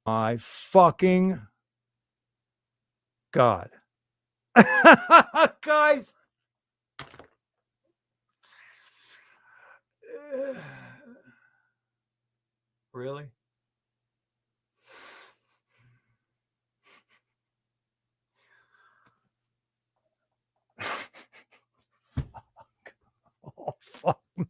My fucking God. Guys. Really? Oh, fuck me.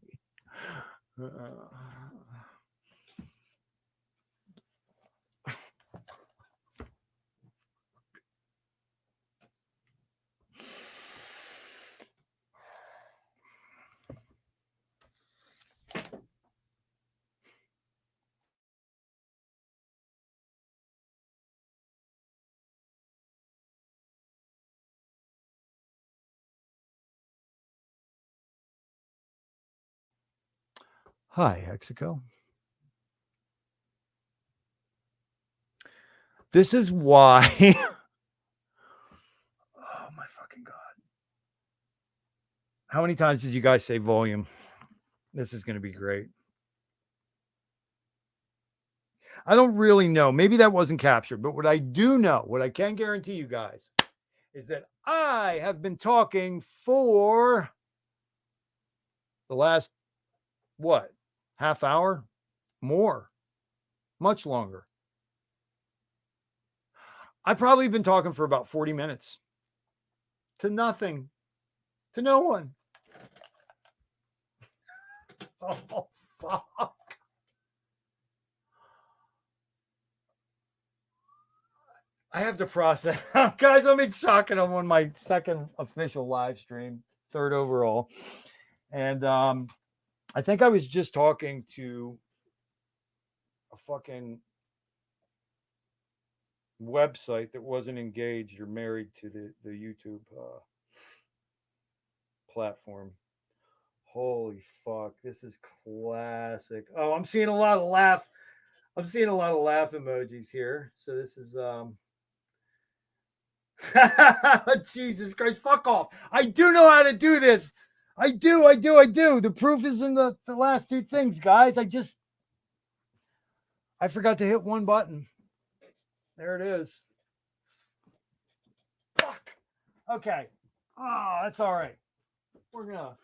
Hi, Hex-Pulse. This is why. Oh my fucking God. How many times did you guys say volume? This is going to be great. I don't really know. Maybe that wasn't captured, but what I do know, what I can guarantee you guys, is that I have been talking for the last, what, half hour? More, much longer. I've probably been talking for about 40 minutes to nothing, to no one. Oh, fuck. I have to process. Guys, I'm in shock, and I'm on my second official live stream, third overall. And I think I was just talking to a fucking website that wasn't engaged or married to the YouTube platform. Holy fuck, this is classic. Oh, I'm seeing a lot of laugh. I'm seeing a lot of laugh emojis here. So this is Jesus Christ, fuck off. I do know how to do this. I do. The proof is in the last two things, guys. I forgot to hit one button. There it is. Fuck. Okay. Oh, that's all right. We're gonna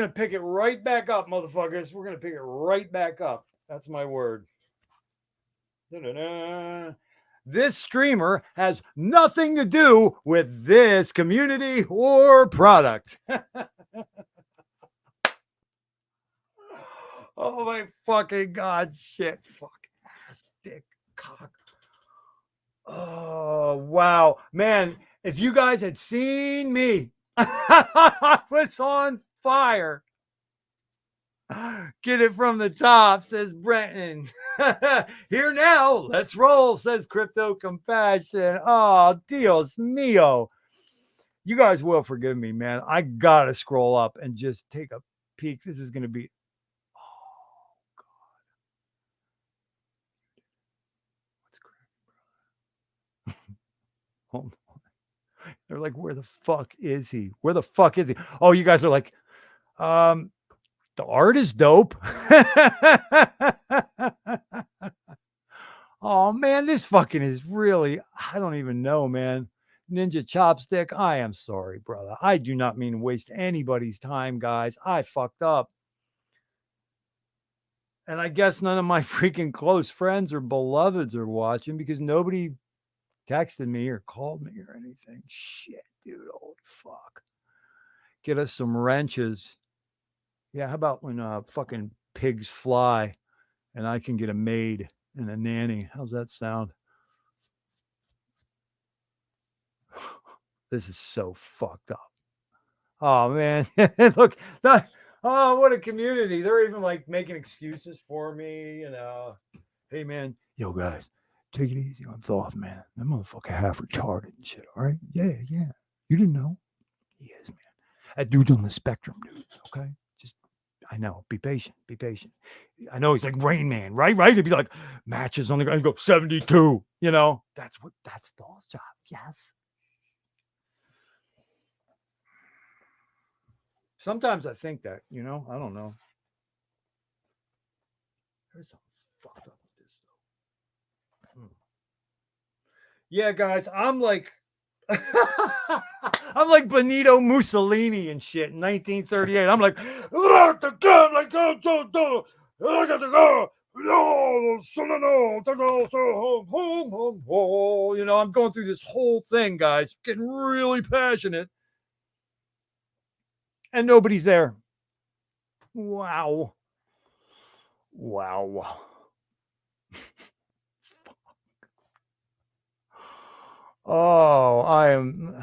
pick it right back up, motherfuckers. We're gonna pick it right back up. That's my word. Da-da-da. This streamer has nothing to do with this community or product. Oh my fucking God. Shit. Fuck. Ass, dick, cock. Oh, wow. Man, if you guys had seen me, I was on fire. Get it from the top, says Brenton. Here now, let's roll, says Crypto Compassion. Oh, Dios mio. You guys will forgive me, man. I gotta scroll up and just take a peek. This is gonna be. Oh God. What's cracking, bro? Hold on. They're like, where the fuck is he? Where the fuck is he? Oh, you guys are like, the art is dope. Oh man, this fucking is really, I don't even know, man. Ninja Chopstick, I am sorry, brother. I do not mean to waste anybody's time, guys. I fucked up. And I guess none of my freaking close friends or beloveds are watching because nobody texted me or called me or anything. Shit, dude. Holy fuck. Get us some wrenches. Yeah, how about when fucking pigs fly and I can get a maid and a nanny? How's that sound? This is so fucked up. Oh man, look, oh what a community. They're even like making excuses for me, you know. Hey man, yo guys, take it easy on Thoth, man. That motherfucker half retarded and shit. All right, yeah. You didn't know? He is, man. That dude's on the spectrum, dude. Okay, just I know. Be patient. Be patient. I know he's like Rain Man, right? Right? He'd be like matches on the ground. Go 72. You know, that's Thoth's job. Yes. Sometimes I think that, you know, I don't know. There's something fucked up with this Yeah, guys, I'm like I'm like Benito Mussolini and shit in 1938. I'm like, I got to go. No, you know, I'm going through this whole thing, guys, getting really passionate, and nobody's there. Wow. Wow. Oh, I don't know.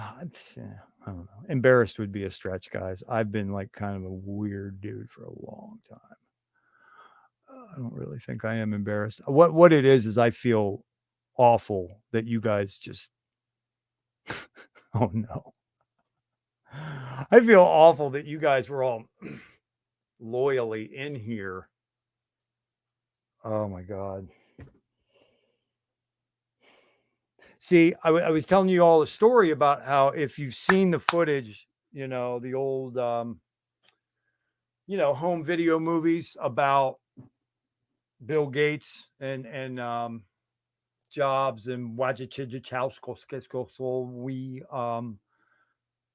Embarrassed would be a stretch, guys. I've been like kind of a weird dude for a long time. I don't really think I am embarrassed. What it is I feel awful that you guys just oh no. I feel awful that you guys were all loyally in here. Oh my God. See, I was telling you all a story about how if you've seen the footage, you know, the old you know, home video movies about Bill Gates and Jobs and Wojciechowski,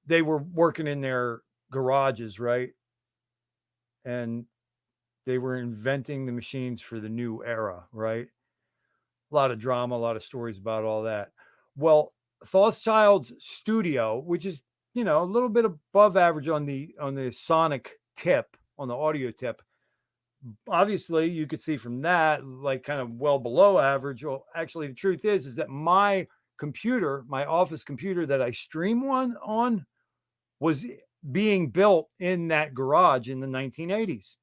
they were working in their garages, right? And they were inventing the machines for the new era, right? A lot of drama, a lot of stories about all that. Well, Thothschild's studio, which is, you know, a little bit above average on the sonic tip, on the audio tip. Obviously, you could see from that, like kind of well below average. Well, actually, the truth is that my computer, my office computer that I stream one on, was being built in that garage in the 1980s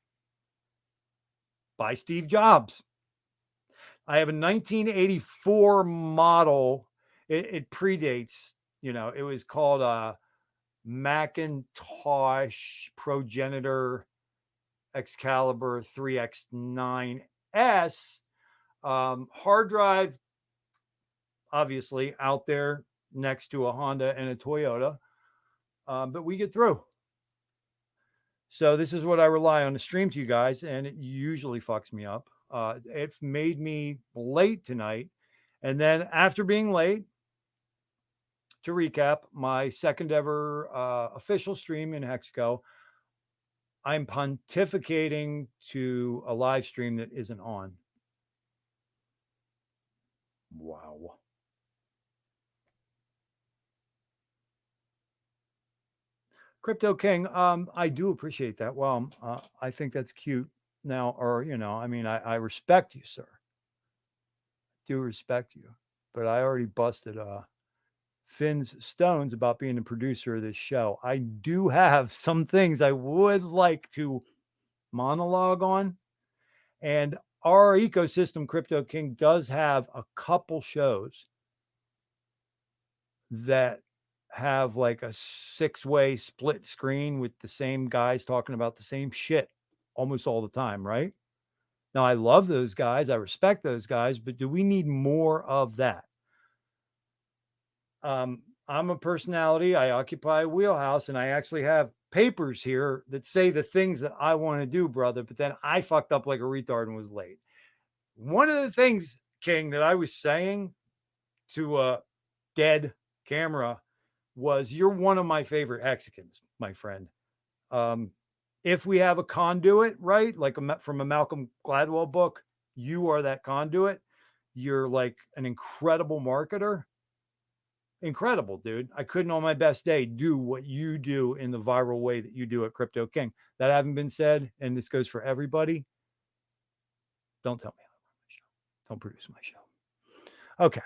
by Steve Jobs. I have a 1984 model. It predates, you know, it was called a Macintosh Progenitor Excalibur 3X9S. Hard drive, obviously, out there next to a Honda and a Toyota. But we get through. So this is what I rely on to stream to you guys, and it usually fucks me up. It made me late tonight. And then after being late, to recap, my second ever official stream in Hexco, I'm pontificating to a live stream that isn't on. Wow. Crypto King, I do appreciate that. Well, I think that's cute now, or, you know, I mean, I respect you, sir. Do respect you. But I already busted Finn's stones about being the producer of this show. I do have some things I would like to monologue on. And our ecosystem, Crypto King, does have a couple shows that have like a 6-way split screen with the same guys talking about the same shit almost all the time, right? Now, I love those guys. I respect those guys, but do we need more of that? I'm a personality. I occupy a wheelhouse, and I actually have papers here that say the things that I want to do, brother. But then I fucked up like a retard and was late. One of the things, King, that I was saying to a dead camera was, you're one of my favorite Hexicans, my friend. If we have a conduit, right, like from a Malcolm Gladwell book, you are that conduit. You're like an incredible marketer. Incredible, dude. I couldn't on my best day do what you do in the viral way that you do at Crypto King. That haven't been said, and this goes for everybody. Don't tell me how to run my show. Don't produce my show. Okay.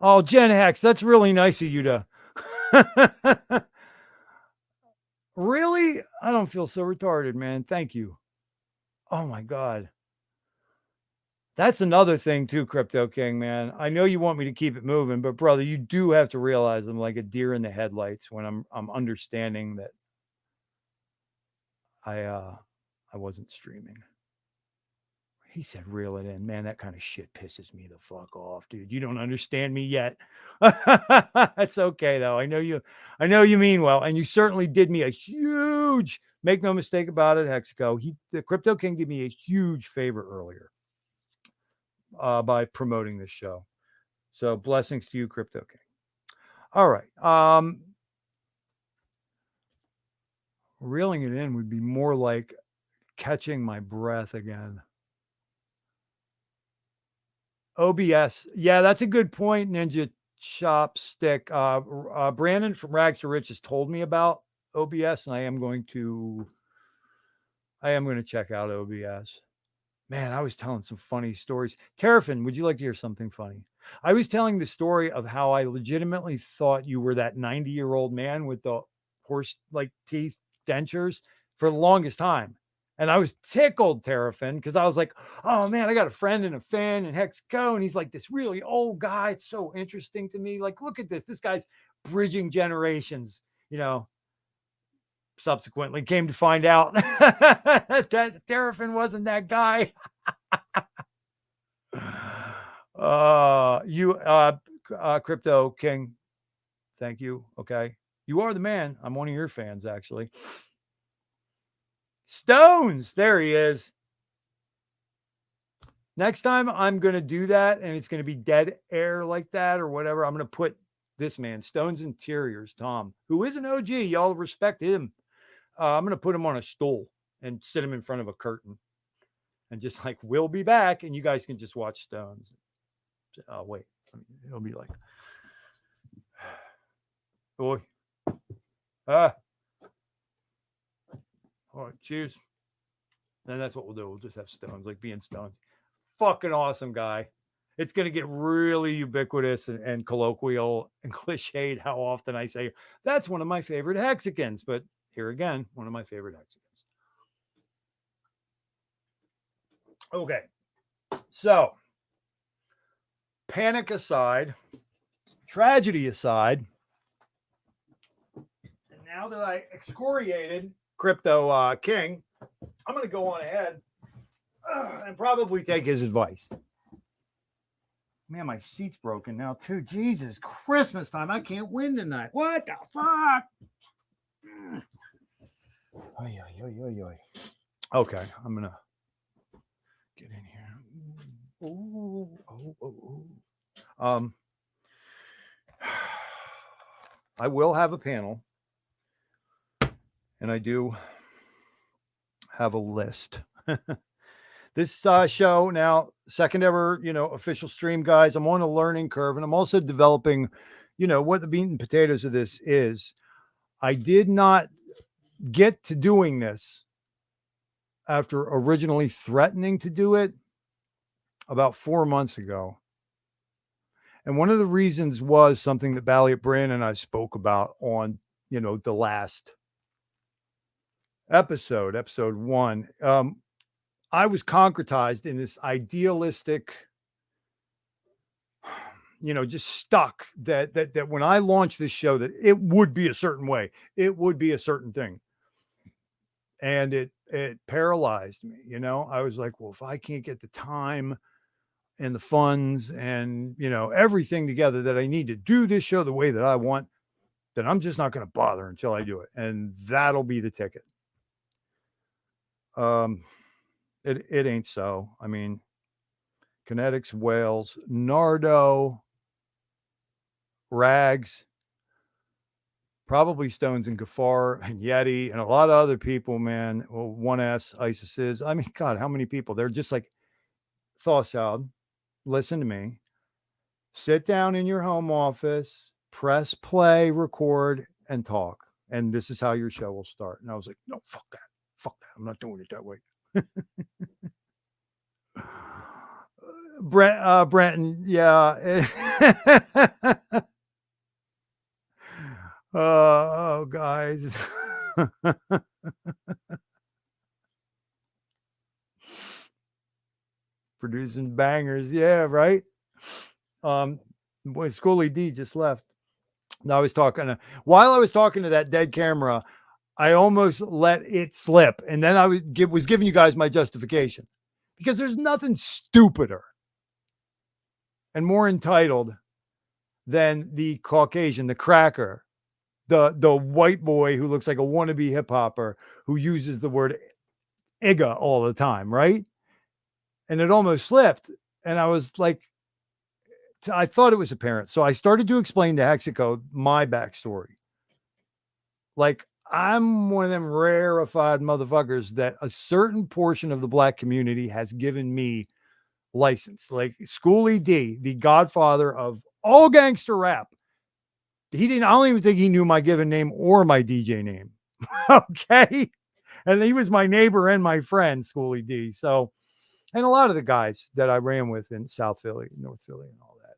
Oh, Gen Hex, that's really nice of you to. Really? I don't feel so retarded, man. Thank you. Oh my God. That's another thing too, Crypto King, man. I know you want me to keep it moving, but brother, you do have to realize I'm like a deer in the headlights when I'm understanding that I wasn't streaming. He said, reel it in. Man, that kind of shit pisses me the fuck off, dude. You don't understand me yet. That's okay though. I know you mean well, and you certainly did me a huge, make no mistake about it, Hexico. The Crypto King did me a huge favor earlier. by promoting this show. So blessings to you, Crypto King. All right. Reeling it in would be more like catching my breath again. OBS. Yeah, that's a good point, Ninja Chopstick. Brandon from Rags to Riches told me about OBS, and I am going to check out OBS. Man, I was telling some funny stories. Terrafin, would you like to hear something funny? I was telling the story of how I legitimately thought you were that 90-year-old man with the horse-like teeth dentures for the longest time. And I was tickled, Terrafin, because I was like, oh man, I got a friend and a fan in Hex-Co, and he's like this really old guy. It's so interesting to me. Like, look at this. This guy's bridging generations, Subsequently came to find out that Terrafin wasn't that guy. Crypto King, thank you. Okay. You are the man. I'm one of your fans, actually. Stones, there he is. Next time I'm going to do that, and it's going to be dead air like that or whatever. I'm going to put this man, Stones Interiors, Tom, who is an OG. Y'all respect him. I'm going to put him on a stool and sit him in front of a curtain and just like, we'll be back. And you guys can just watch Stones. Oh, wait. It'll be like, boy. All right, cheers. And that's what we'll do. We'll just have Stones, like being Stones. Fucking awesome guy. It's going to get really ubiquitous and colloquial and cliched how often I say, that's one of my favorite hexagons. But here again, one of my favorite hexagons. Okay. So, panic aside, tragedy aside, and now that I excoriated Crypto King, I'm going to go on ahead and probably take his advice. Man, my seat's broken now too. Jesus, Christmas time. I can't win tonight. What the fuck? Okay, I'm going to get in here. I will have a panel, and I do have a list. This show now, second ever, official stream, guys. I'm on a learning curve, and I'm also developing, what the meat and potatoes of this is. I did not get to doing this after originally threatening to do it about 4 months ago. And one of the reasons was something that Balliet Brand and I spoke about on, the last episode 1. I was concretized in this idealistic, just stuck that when I launched this show, that it would be a certain way, it would be a certain thing. And it paralyzed me. I was like, well, if I can't get the time and the funds and, everything together that I need to do this show the way that I want, then I'm just not going to bother until I do it. And that'll be the ticket. It ain't so. I mean, Kinetics, Whales, Nardo, Rags, probably Stones and Gafar and Yeti and a lot of other people, man. Well, 1S, ISIS is. I mean, God, how many people? They're just like, Thothschild, listen to me. Sit down in your home office, press play, record, and talk. And this is how your show will start. And I was like, no, fuck that. Fuck that. I'm not doing it that way. Brenton, yeah. Oh, guys. Producing bangers, yeah, right. Boy, Schoolie D just left. Now I was talking while I was talking to that dead camera, I almost let it slip, and then I was giving you guys my justification, because there's nothing stupider and more entitled than the Caucasian, the cracker, the white boy who looks like a wannabe hip hopper who uses the word "igga" all the time, right? And it almost slipped, And I was like, I thought it was apparent. So I started to explain to 𝕊𝕗𝕐 my backstory. Like, I'm one of them rarefied motherfuckers that a certain portion of the black community has given me license. Like Schoolie D, the godfather of all gangster rap. I don't even think he knew my given name or my DJ name. Okay. And he was my neighbor and my friend, Schoolie D. So, and a lot of the guys that I ran with in South Philly, North Philly, and all that,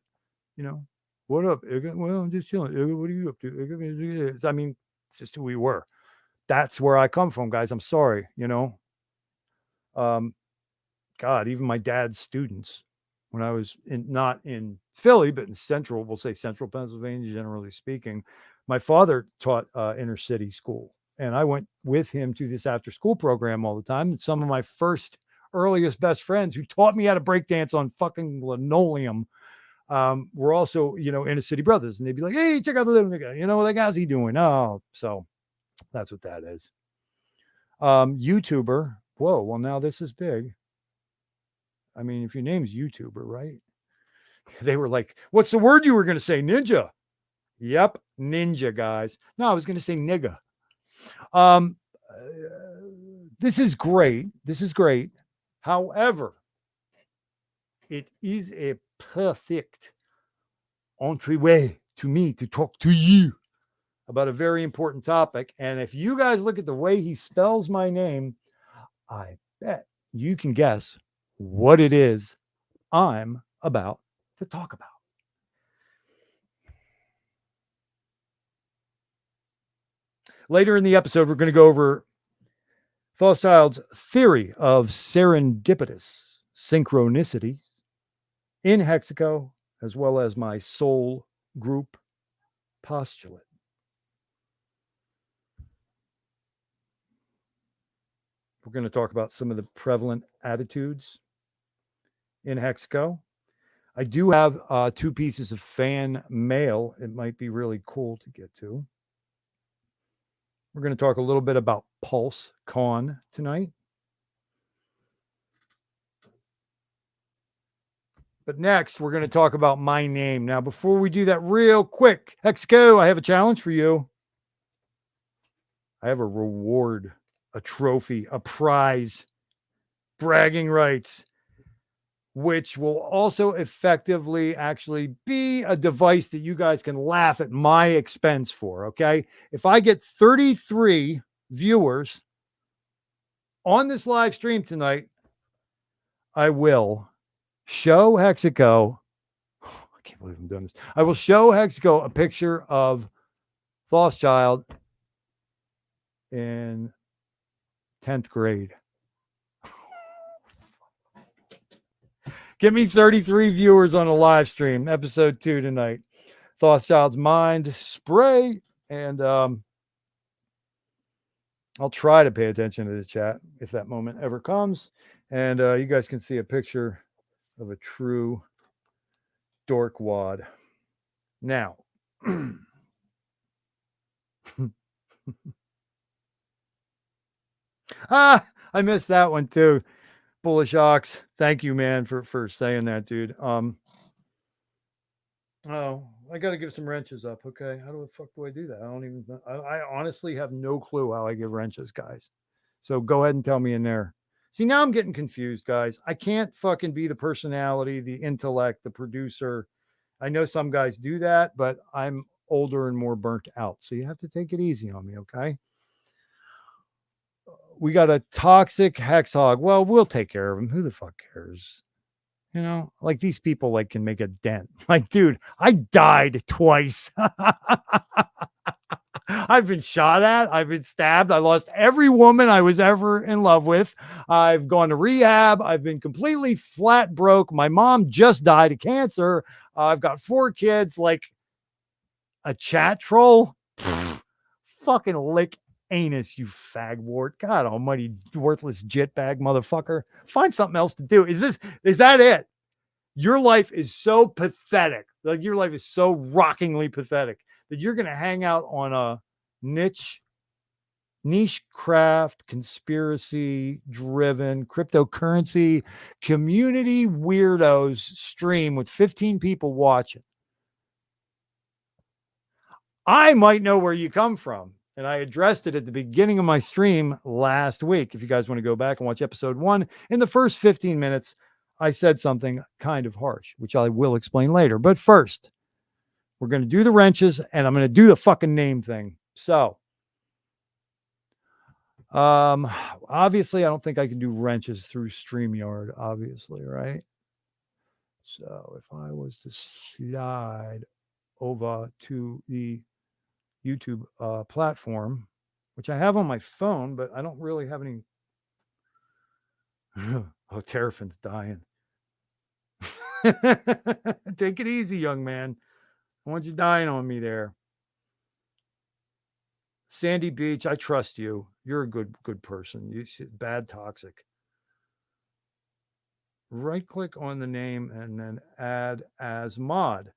what up? Well, I'm just chilling. What are you up to? I mean, it's just who we were. That's where I come from, guys. I'm sorry, God, even my dad's students, when I was not in Philly, but in we'll say central Pennsylvania, generally speaking, my father taught inner city school. And I went with him to this after school program all the time. And some of my earliest best friends who taught me how to break dance on fucking linoleum were also, inner city brothers. And they'd be like, hey, check out the little nigga. Like, how's he doing? Oh, so that's what that is. YouTuber. Whoa, well, now this is big. I mean, if your name's YouTuber, right? They were like, what's the word you were going to say? Ninja. Yep. Ninja, guys. No, I was going to say nigga. This is great. This is great. However, it is a perfect entryway to me to talk to you about a very important topic. And if you guys look at the way he spells my name, I bet you can guess what it is I'm about to talk about. Later in the episode, we're going to go over Thothschild's theory of serendipitous synchronicity in 𝕊𝕗𝕐, as well as my soul group postulate. We're going to talk about some of the prevalent attitudes in 𝕊𝕗𝕐. I do have 2 pieces of fan mail. It might be really cool to get to. We're going to talk a little bit about Pulse Con tonight. But next, we're going to talk about my name. Now, before we do that real quick, 𝕊𝕗𝕐, I have a challenge for you. I have a reward, a trophy, a prize, bragging rights, which will also effectively actually be a device that you guys can laugh at my expense for, okay? If I get 33 viewers on this live stream tonight, I will show 𝕊𝕗𝕐. I can't believe I'm doing this. I will show 𝕊𝕗𝕐 a picture of Thothschild in 10th grade. Give me 33 viewers on a live stream, episode 2 tonight. Thothschild's Mind Spray. And I'll try to pay attention to the chat if that moment ever comes. And you guys can see a picture of a true dork wad. Now, I missed that one too. Bullish Ox. Thank you, man, for saying that, dude. Oh, I got to give some wrenches up. Okay. How the fuck do I do that? I don't even, I honestly have no clue how I give wrenches, guys. So go ahead and tell me in there. See, now I'm getting confused, guys. I can't fucking be the personality, the intellect, the producer. I know some guys do that, but I'm older and more burnt out. So you have to take it easy on me. Okay. We got a toxic hex hog. Well, we'll take care of him. Who the fuck cares? Like these people like can make a dent. Like, dude, I died twice. I've been shot at. I've been stabbed. I lost every woman I was ever in love with. I've gone to rehab. I've been completely flat broke. My mom just died of cancer. I've got 4 kids. Like a chat troll. Fucking lick anus, you fagwort. God almighty, worthless jitbag motherfucker. Find something else to do. Is that it? Your life is so pathetic. Like your life is so rockingly pathetic that you're going to hang out on a niche niche craft, conspiracy driven, cryptocurrency, community weirdos stream with 15 people watching. I might know where you come from. And I addressed it at the beginning of my stream last week. If you guys want to go back and watch episode 1, in the first 15 minutes, I said something kind of harsh, which I will explain later. But first, we're going to do the wrenches and I'm going to do the fucking name thing. So, obviously, I don't think I can do wrenches through StreamYard, obviously, right? So if I was to slide over to the YouTube platform, which I have on my phone, but I don't really have any. Oh, Terrafin's dying. Take it easy, young man. I want you dying on me there. Sandy Beach, I trust you. You're a good person. You bad toxic. Right click on the name and then add as mod.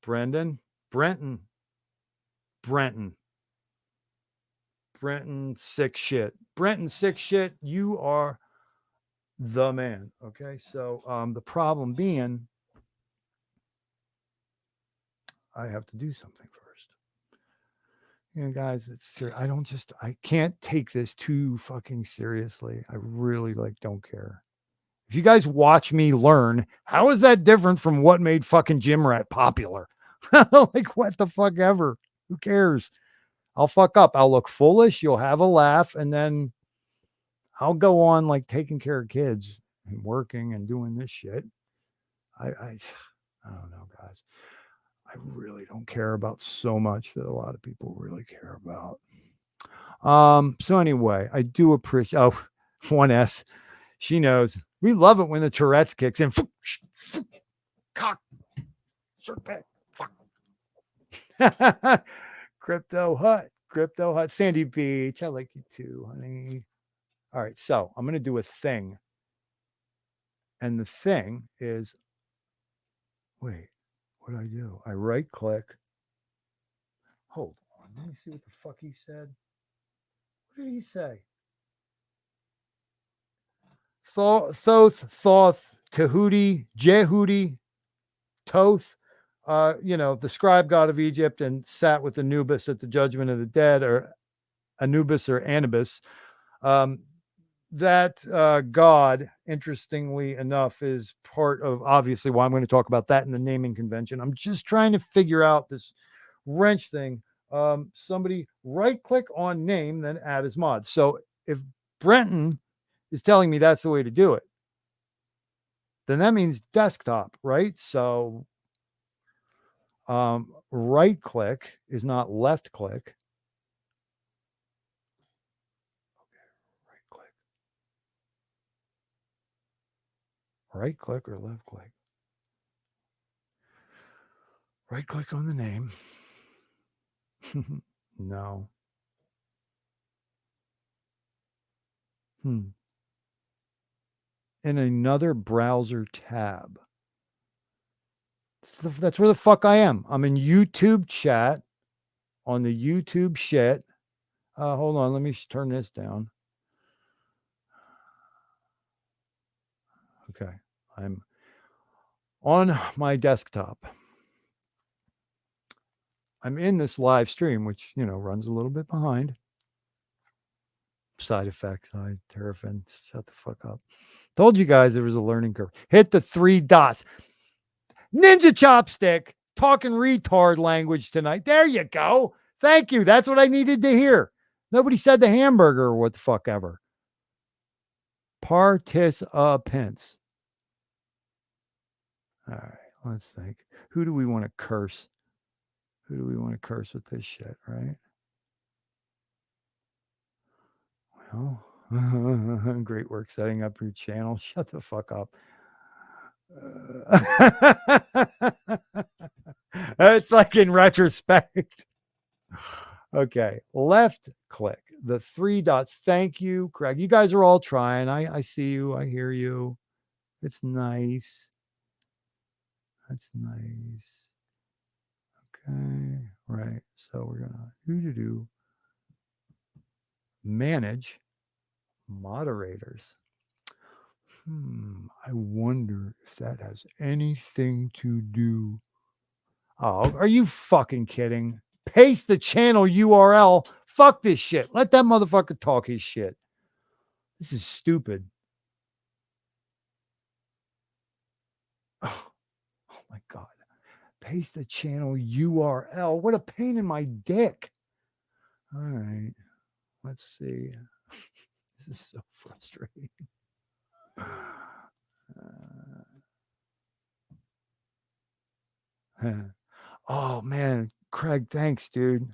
Brenton, sick shit. Brenton, sick shit. You are the man. Okay. So the problem being, I have to do something first. You know, guys, it's serious. I can't take this too fucking seriously. I really don't care. If you guys watch me learn, how is that different from what made fucking Gym Rat popular? What the fuck ever? Who cares? I'll fuck up. I'll look foolish. You'll have a laugh. And then I'll go on taking care of kids and working and doing this shit. I don't know, guys. I really don't care about so much that a lot of people really care about. So anyway, I do appreciate 1S. She knows. We love it when the Tourette's kicks in. Cock. Fuck. Crypto Hut. Sandy Beach. I like you too, honey. All right, so I'm going to do a thing. And the thing is, wait, what do I do? I right click. Hold on. Let me see what the fuck he said. What did he say? Jehudi, Toth, the scribe god of Egypt and sat with Anubis at the judgment of the dead, or Anubis or Anubis. That god, interestingly enough, is part of obviously why I'm going to talk about that in the naming convention. I'm just trying to figure out this wrench thing. Somebody right click on name, then add as mod. So if Brenton is telling me that's the way to do it, then that means desktop, right? So right click is not left click. Okay, right click or left click. Right click on the name. No. In another browser tab. That's where the fuck I am. I'm in YouTube chat on the YouTube shit. Hold on. Let me turn this down. Okay. I'm on my desktop. I'm in this live stream, which, runs a little bit behind. Side effects. Terrafin, shut the fuck up. Told you guys there was a learning curve. Hit the 3 dots. Ninja chopstick, talking retard language tonight. There you go. Thank you. That's what I needed to hear. Nobody said the hamburger or what the fuck ever. Participants. All right, let's think. Who do we want to curse? Who do we want to curse with this shit, right? Well, great work setting up your channel. Shut the fuck up. It's like in retrospect. Okay, left click the 3 dots. Thank you, Craig. You guys are all trying. I see you. I hear you. It's nice. That's nice. Okay, right. So we're gonna do. manage moderators. I wonder if that has anything to do. Oh, are you fucking kidding? Paste the channel URL. Fuck this shit. Let that motherfucker talk his shit. This is stupid. Oh my God. Paste the channel URL. What a pain in my dick. All right. Let's see. This is so frustrating. Oh man, Craig, thanks, dude.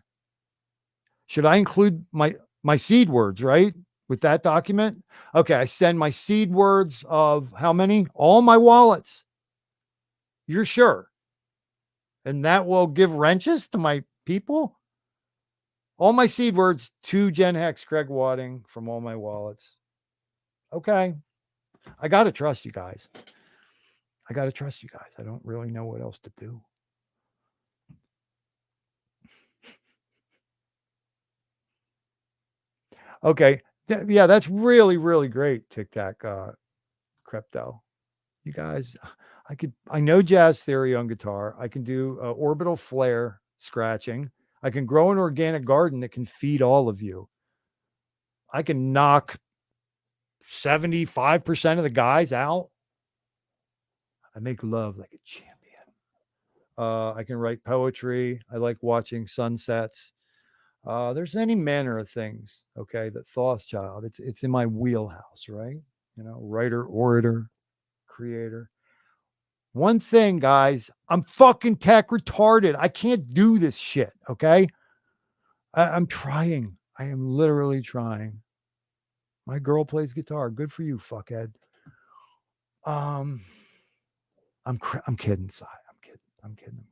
Should I include my seed words, right? With that document? Okay, I send my seed words of how many? All my wallets. You're sure? And that will give wrenches to my people? All my seed words to Gen Hex Craig Wadding from all my wallets. Okay. I got to trust you guys. I don't really know what else to do. Okay. Yeah, that's really, really great, Tic Tac Crypto. You guys, I know jazz theory on guitar. I can do orbital flare scratching. I can grow an organic garden that can feed all of you. I can knock 75% of the guys out. I make love like a champion. I can write poetry. I like watching sunsets. There's any manner of things, okay, that Thothschild, it's in my wheelhouse, right? You know, writer, orator, creator. One thing, guys, I'm fucking tech retarded. I can't do this shit, okay? I'm trying. I am literally trying. My girl plays guitar. Good for you, fuckhead. I'm kidding, Si. I'm kidding.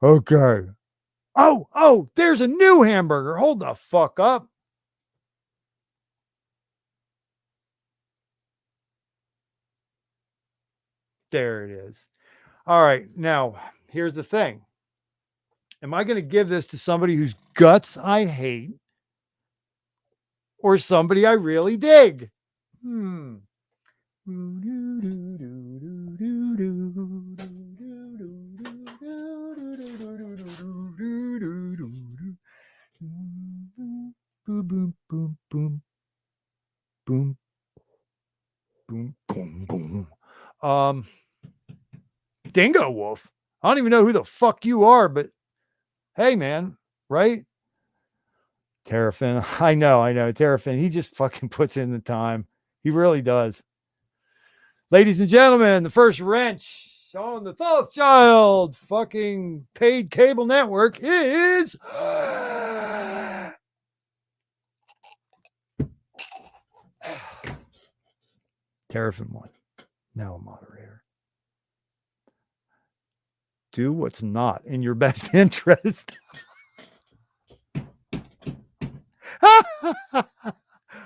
Okay. Oh, there's a new hamburger. Hold the fuck up. There it is. All right. Now, here's the thing. Am I going to give this to somebody whose guts I hate or somebody I really dig? Boom, boom, boom, boom, boom, boom, boom, boom. Dingo Wolf. I don't even know who the fuck you are, but hey, man, right? Terrafin. I know. Terrafin. He just fucking puts in the time. He really does. Ladies and gentlemen, the first wrench on the Thothschild fucking paid cable network is Terrafin 1. Now a moderator. Do what's not in your best interest.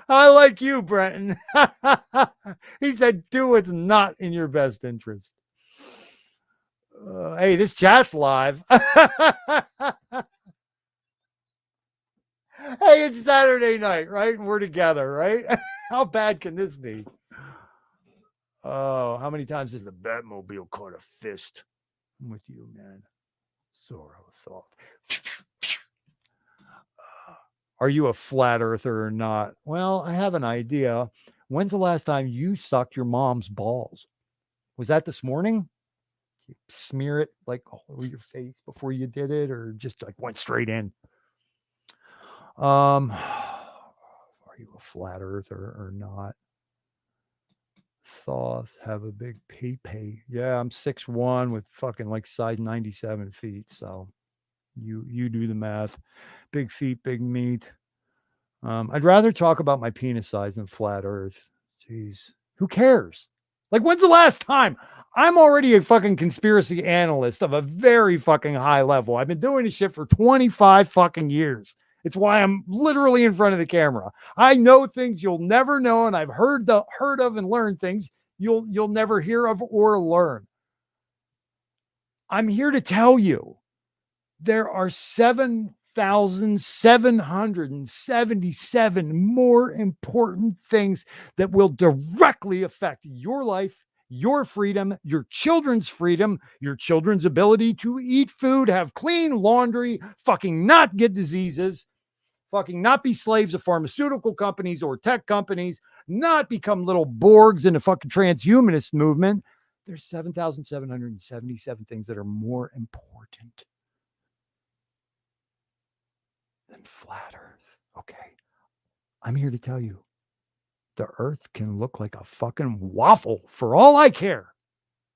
I like you, Brenton. He said, do what's not in your best interest. Hey, this chat's live. Hey, it's Saturday night, right? And we're together, right? How bad can this be? Oh, how many times has the Batmobile caught a fist? I'm with you, man. Sorrow thought. Are you a flat earther or not? Well, I have an idea. When's the last time you sucked your mom's balls? Was that this morning? You smear it like all over your face before you did it, or just like went straight in? Are you a flat earther or not? Thoth have a big pee. Yeah, I'm 6'1" with fucking like size 97 feet. So you do the math. Big feet, big meat. I'd rather talk about my penis size than flat earth. Jeez. Who cares? Like, when's the last time? I'm already a fucking conspiracy analyst of a very fucking high level. I've been doing this shit for 25 fucking years. It's why I'm literally in front of the camera. I know things you'll never know, and I've heard of and learned things you'll never hear of or learn. I'm here to tell you there are 7 7,777 more important things that will directly affect your life, your freedom, your children's ability to eat food, have clean laundry, fucking not get diseases, fucking not be slaves of pharmaceutical companies or tech companies, not become little Borgs in the fucking transhumanist movement. There's 7,777 things that are more important than flat Earth. Okay. I'm here to tell you the Earth can look like a fucking waffle for all I care.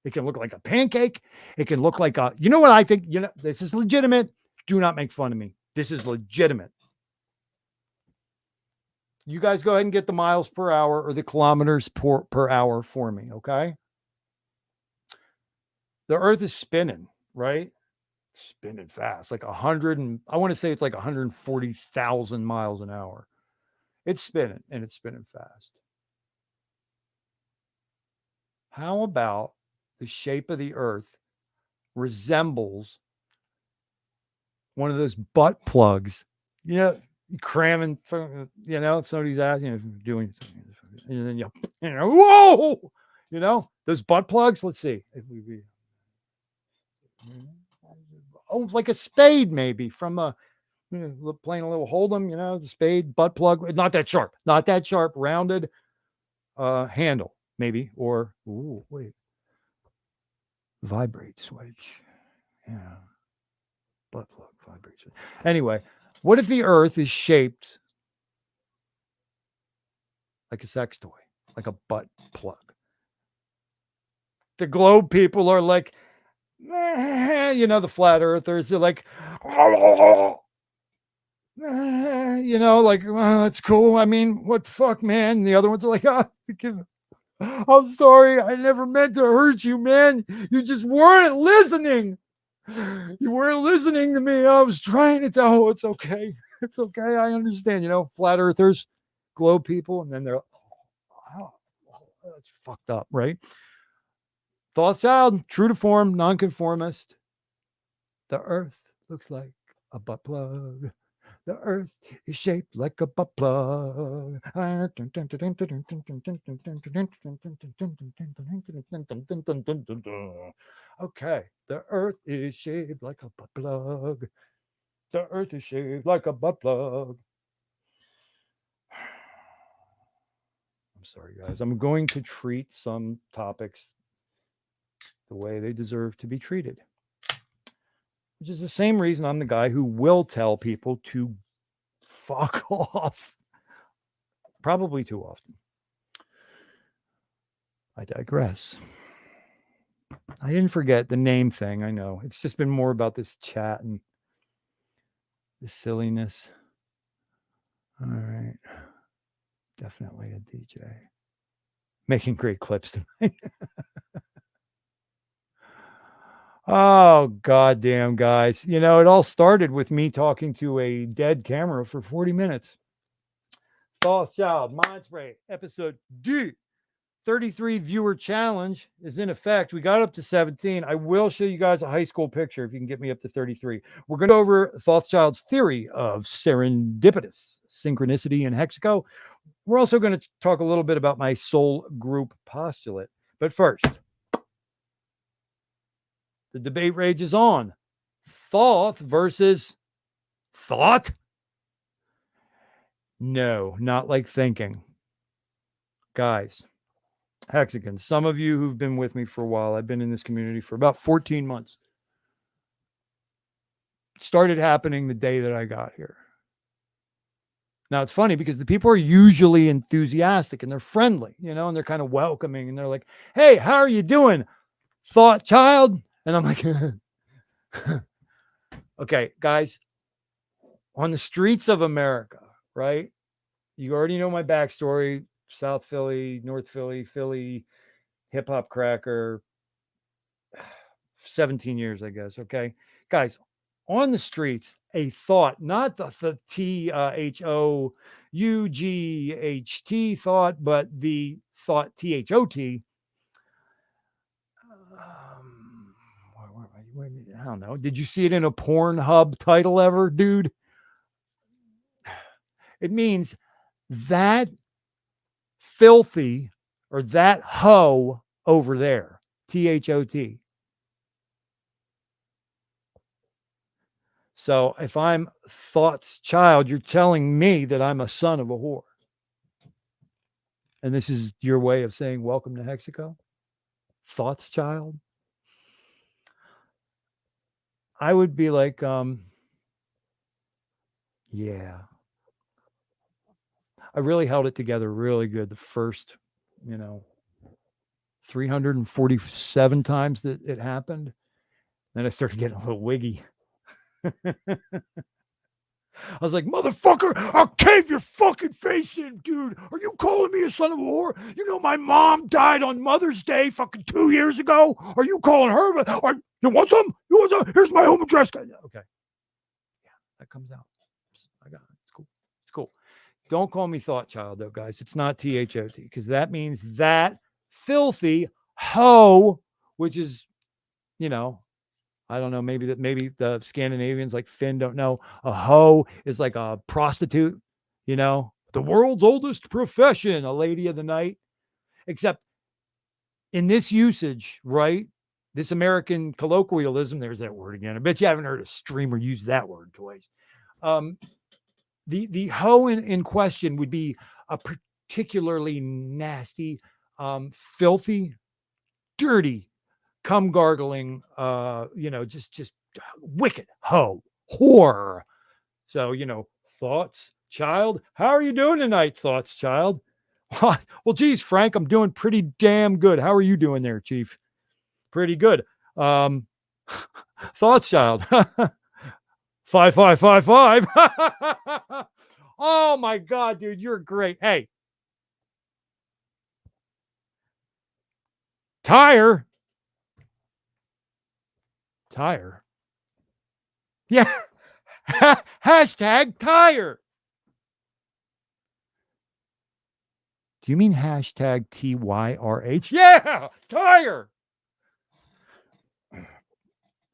It can look like a pancake. It can look like a, you know what I think? You know, this is legitimate. Do not make fun of me. This is legitimate. You guys go ahead and get the miles per hour or the kilometers per hour for me, okay? The Earth is spinning, right? Spinning fast, like 100 and I want to say it's like 140,000 miles an hour. It's spinning and it's spinning fast. How about the shape of the Earth resembles one of those butt plugs? You know, cramming, you know, somebody's asking, you know, doing something, and then you know, whoa, you know, those butt plugs. Let's see if we, oh, like a spade, maybe from a, you know, playing a little hold'em, you know, the spade butt plug, not that sharp, rounded handle, maybe, or ooh, wait, vibrate switch, yeah, butt plug vibrate switch. Anyway, what if the Earth is shaped like a sex toy, like a butt plug? The globe people are like, you know, the flat earthers, they're like, you know, like, that's cool. I mean, what the fuck, man? And the other ones are like, oh, I'm sorry. I never meant to hurt you, man. You just weren't listening. You weren't listening to me. I was trying to tell. Oh, it's okay. It's okay. I understand. You know, flat earthers, globe people, and then they're, oh, that's fucked up, right? Thothschild, true to form, nonconformist. The Earth looks like a butt plug. The Earth is shaped like a butt plug. Okay, the Earth is shaped like a butt plug. The Earth is shaped like a butt plug. I'm sorry, guys. I'm going to treat some topics the way they deserve to be treated, which is the same reason I'm the guy who will tell people to fuck off. Probably too often. I digress. I didn't forget the name thing. I know. It's just been more about this chat and this silliness. All right. Definitely a DJ. Making great clips tonight. Oh, goddamn, guys. You know, it all started with me talking to a dead camera for 40 minutes. Thothschild, Mind Spray, episode 2. 33 viewer challenge is in effect. We got up to 17. I will show you guys a high school picture if you can get me up to 33. We're going to go over Thothschild's theory of serendipitous, synchronicity, and hexaco. We're also going to talk a little bit about my soul group postulate. But first, the debate rages on. Thoth versus thought? No, not like thinking. Guys, hexagons, some of you who've been with me for a while, I've been in this community for about 14 months. It started happening the day that I got here. Now, it's funny because the people are usually enthusiastic and they're friendly, you know, and they're kind of welcoming and they're like, hey, how are you doing, Thothschild? And I'm like, okay, guys, on the streets of America, right? You already know my backstory. South Philly, North Philly, Philly, hip hop cracker, 17 years, I guess. Okay. Guys, on the streets, a thought, not the THOUGHT thought, but the thought THOT. I don't know. Did you see it in a Pornhub title ever, dude? It means that filthy or that hoe over there. THOT. So if I'm Thothschild, you're telling me that I'm a son of a whore. And this is your way of saying welcome to Hexaco? Thothschild? I would be like, yeah. I really held it together really good the first, 347 times that it happened. Then I started getting a little wiggy. I was like, motherfucker, I'll cave your fucking face in, dude. Are you calling me a son of a whore? You know my mom died on Mother's Day fucking 2 years ago. Are you calling her? You want some? You want some? Here's my home address. Okay. Yeah, that comes out. I got it. It's cool. It's cool. Don't call me Thothschild, though, guys. It's not THOT, because that means that filthy hoe, which is, I don't know, maybe the Scandinavians like Finn don't know. A hoe is like a prostitute, the world's oldest profession, a lady of the night. Except in this usage, right? This American colloquialism, there's that word again. I bet you haven't heard a streamer use that word twice. The hoe in question would be a particularly nasty, filthy, dirty, cum gargling, just wicked hoe, whore. So, Thothschild, how are you doing tonight, Thothschild? Well, geez, Frank, I'm doing pretty damn good. How are you doing there, Chief? Pretty good. Thothschild, 5555. Oh my God, dude, you're great. Hey, tire. Yeah. Hashtag tire. Do you mean hashtag TYRH? Yeah, tire.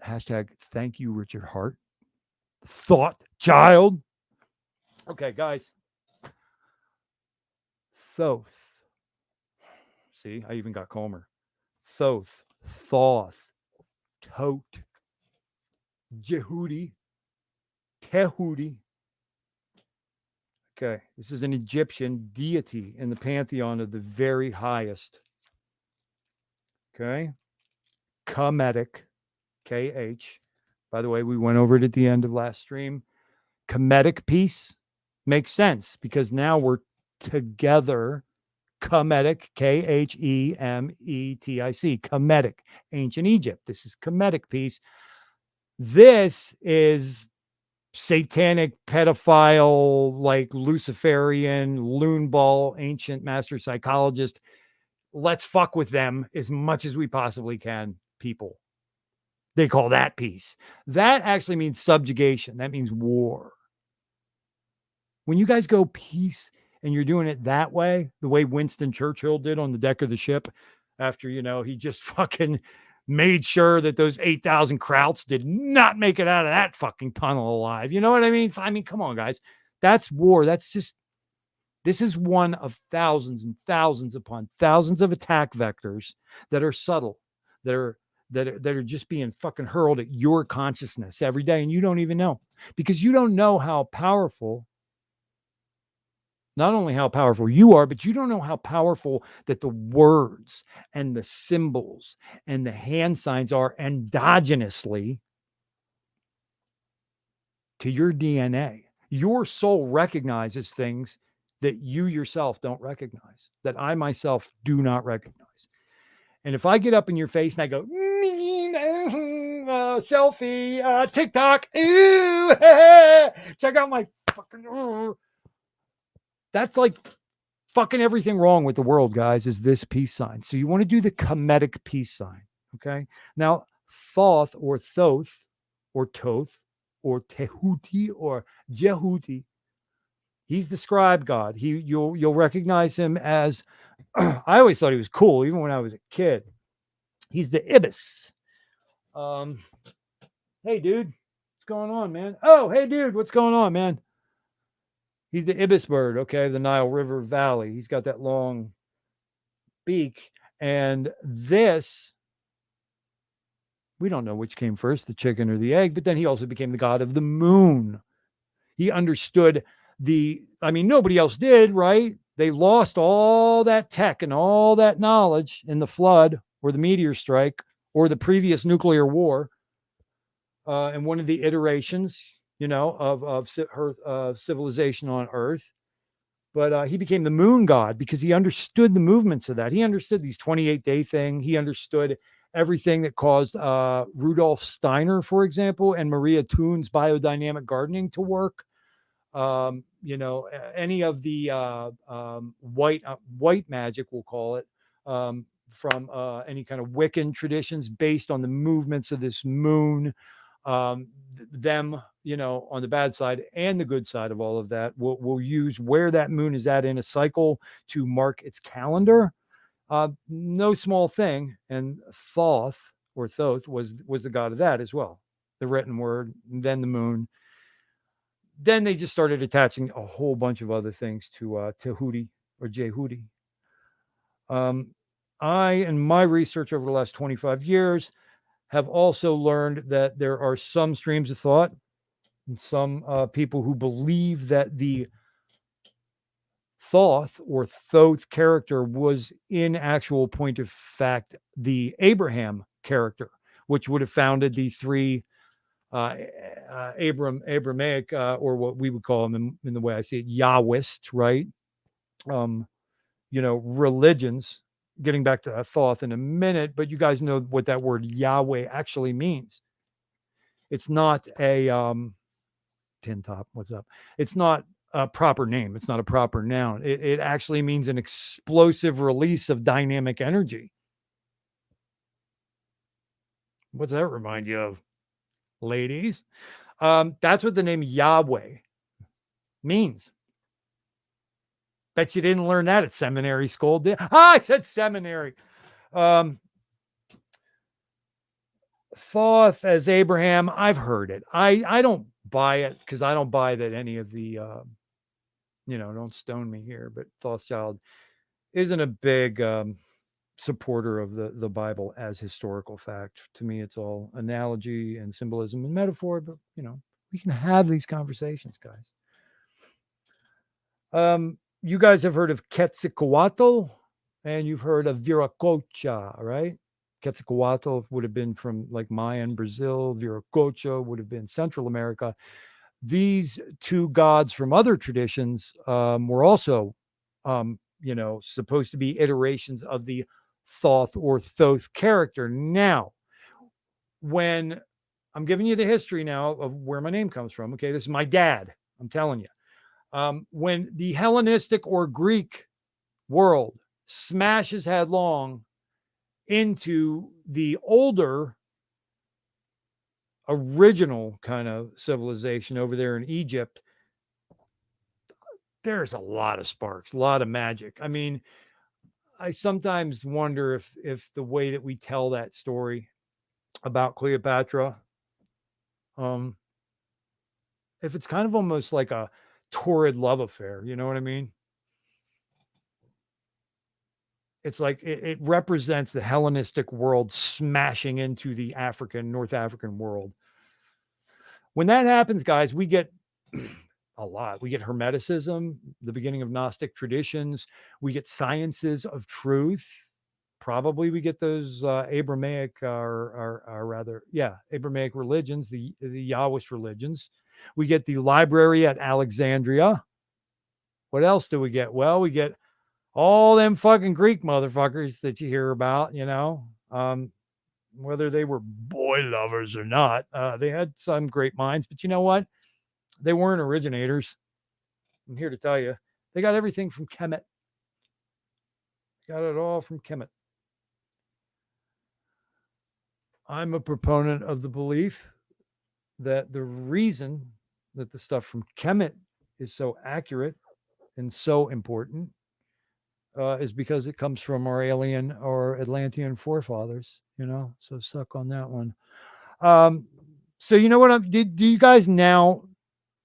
Hashtag thank you, Richard Hart. Thothschild. Okay, guys. Thoth. See, I even got Comer. Thoth, Thoth, Tote, Jehudi, Tehudi. Okay, this is an Egyptian deity in the pantheon of the very highest. Okay, Kemetic, KH. By the way, we went over it at the end of last stream. Kemetic piece makes sense because now we're together. Kemetic, Khemetic, Kemetic, ancient Egypt. This is Kemetic piece. This is satanic pedophile, like Luciferian, loon ball, ancient master psychologist. Let's fuck with them as much as we possibly can, people. They call that peace. That actually means subjugation. That means war. When you guys go peace and you're doing it that way, the way Winston Churchill did on the deck of the ship after, he just fucking made sure that those 8,000 Krauts did not make it out of that fucking tunnel alive. You know what I mean? I mean, come on, guys. That's war. This is one of thousands and thousands upon thousands of attack vectors that are subtle, that are just being fucking hurled at your consciousness every day. And you don't even know, because you don't know how powerful, not only how powerful you are, but you don't know how powerful that the words and the symbols and the hand signs are endogenously to your DNA. Your soul recognizes things that you yourself don't recognize, that I myself do not recognize. And if I get up in your face and I go, selfie, TikTok, check out my fucking, that's like fucking everything wrong with the world, guys, is this peace sign. So you want to do the Kemetic peace sign. Okay. Now, Thoth or Thoth or Toth or Tehuti or Jehuti, he's the scribe god. You'll recognize him as, I always thought he was cool, even when I was a kid. He's the ibis. Hey, dude, what's going on, man? Oh, hey, dude, what's going on, man? He's the ibis bird, okay, the Nile River Valley. He's got that long beak. And this, we don't know which came first, the chicken or the egg, but then he also became the god of the moon. He understood nobody else did, right? They lost all that tech and all that knowledge in the flood or the meteor strike or the previous nuclear war. And one of the iterations, of civilization on Earth. But he became the moon god because he understood the movements of that. He understood these 28-day thing. He understood everything that caused Rudolf Steiner, for example, and Maria Thune's biodynamic gardening to work. Any of the white magic, we'll call it, from any kind of Wiccan traditions based on the movements of this moon. Them, on the bad side and the good side of all of that, we'll use where that moon is at in a cycle to mark its calendar. No small thing. And Thoth was the god of that as well. The written word, then the moon. Then they just started attaching a whole bunch of other things to Hootie or Jehudi. I, in my research over the last 25 years, have also learned that there are some streams of thought and some people who believe that the Thoth or Thoth character was in actual point of fact the Abraham character, which would have founded the three Abrahamic, or what we would call them in the way I see it, Yahwist, right? Religions. Getting back to Thoth in a minute, but you guys know what that word Yahweh actually means. It's not a tin top. What's up? It's not a proper name. It's not a proper noun. It actually means an explosive release of dynamic energy. What's that remind you of, ladies? That's what the name Yahweh means. Bet you didn't learn that at seminary school, did I said seminary. Thoth as Abraham, I've heard it. I don't buy it because I don't buy that any of the, don't stone me here, but Thothschild isn't a big supporter of the Bible as historical fact. To me, it's all analogy and symbolism and metaphor, but, we can have these conversations, guys. You guys have heard of Quetzalcoatl and you've heard of Viracocha, right? Quetzalcoatl would have been from like Mayan Brazil. Viracocha would have been Central America. These two gods from other traditions were also, supposed to be iterations of the Thoth or Thoth character. Now, when I'm giving you the history now of where my name comes from, okay, this is my dad, I'm telling you. When the Hellenistic or Greek world smashes headlong into the older original kind of civilization over there in Egypt, there's a lot of sparks, a lot of magic. I mean, I sometimes wonder if the way that we tell that story about Cleopatra, if it's kind of almost like a torrid love affair, you know what I mean? It's like it represents the Hellenistic world smashing into the North African world. When that happens, guys, we get a lot. We get Hermeticism, the beginning of Gnostic traditions. We get sciences of truth. Probably we get those Abrahamic, Abrahamic religions, the Yahwist religions. We get the library at Alexandria. What else do we get? Well, we get all them fucking Greek motherfuckers that you hear about, whether they were boy lovers or not. They had some great minds, but you know what? They weren't originators. I'm here to tell you, they got everything from Kemet. Got it all from Kemet. I'm a proponent of the belief that the reason that the stuff from Kemet is so accurate and so important is because it comes from our alien or Atlantean forefathers, so suck on that one. So you know what do you guys now,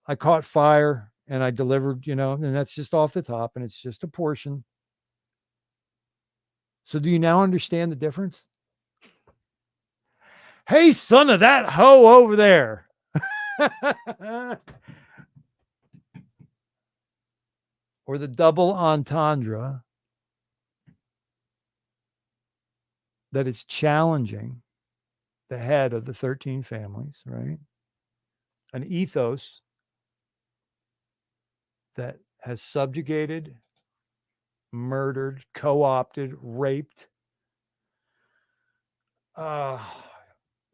I caught fire and I delivered, and that's just off the top, and it's just a portion. So do you now understand the difference? Hey, son of that hoe over there. Or the double entendre that is challenging the head of the 13 families, right? An ethos that has subjugated, murdered, co-opted, raped,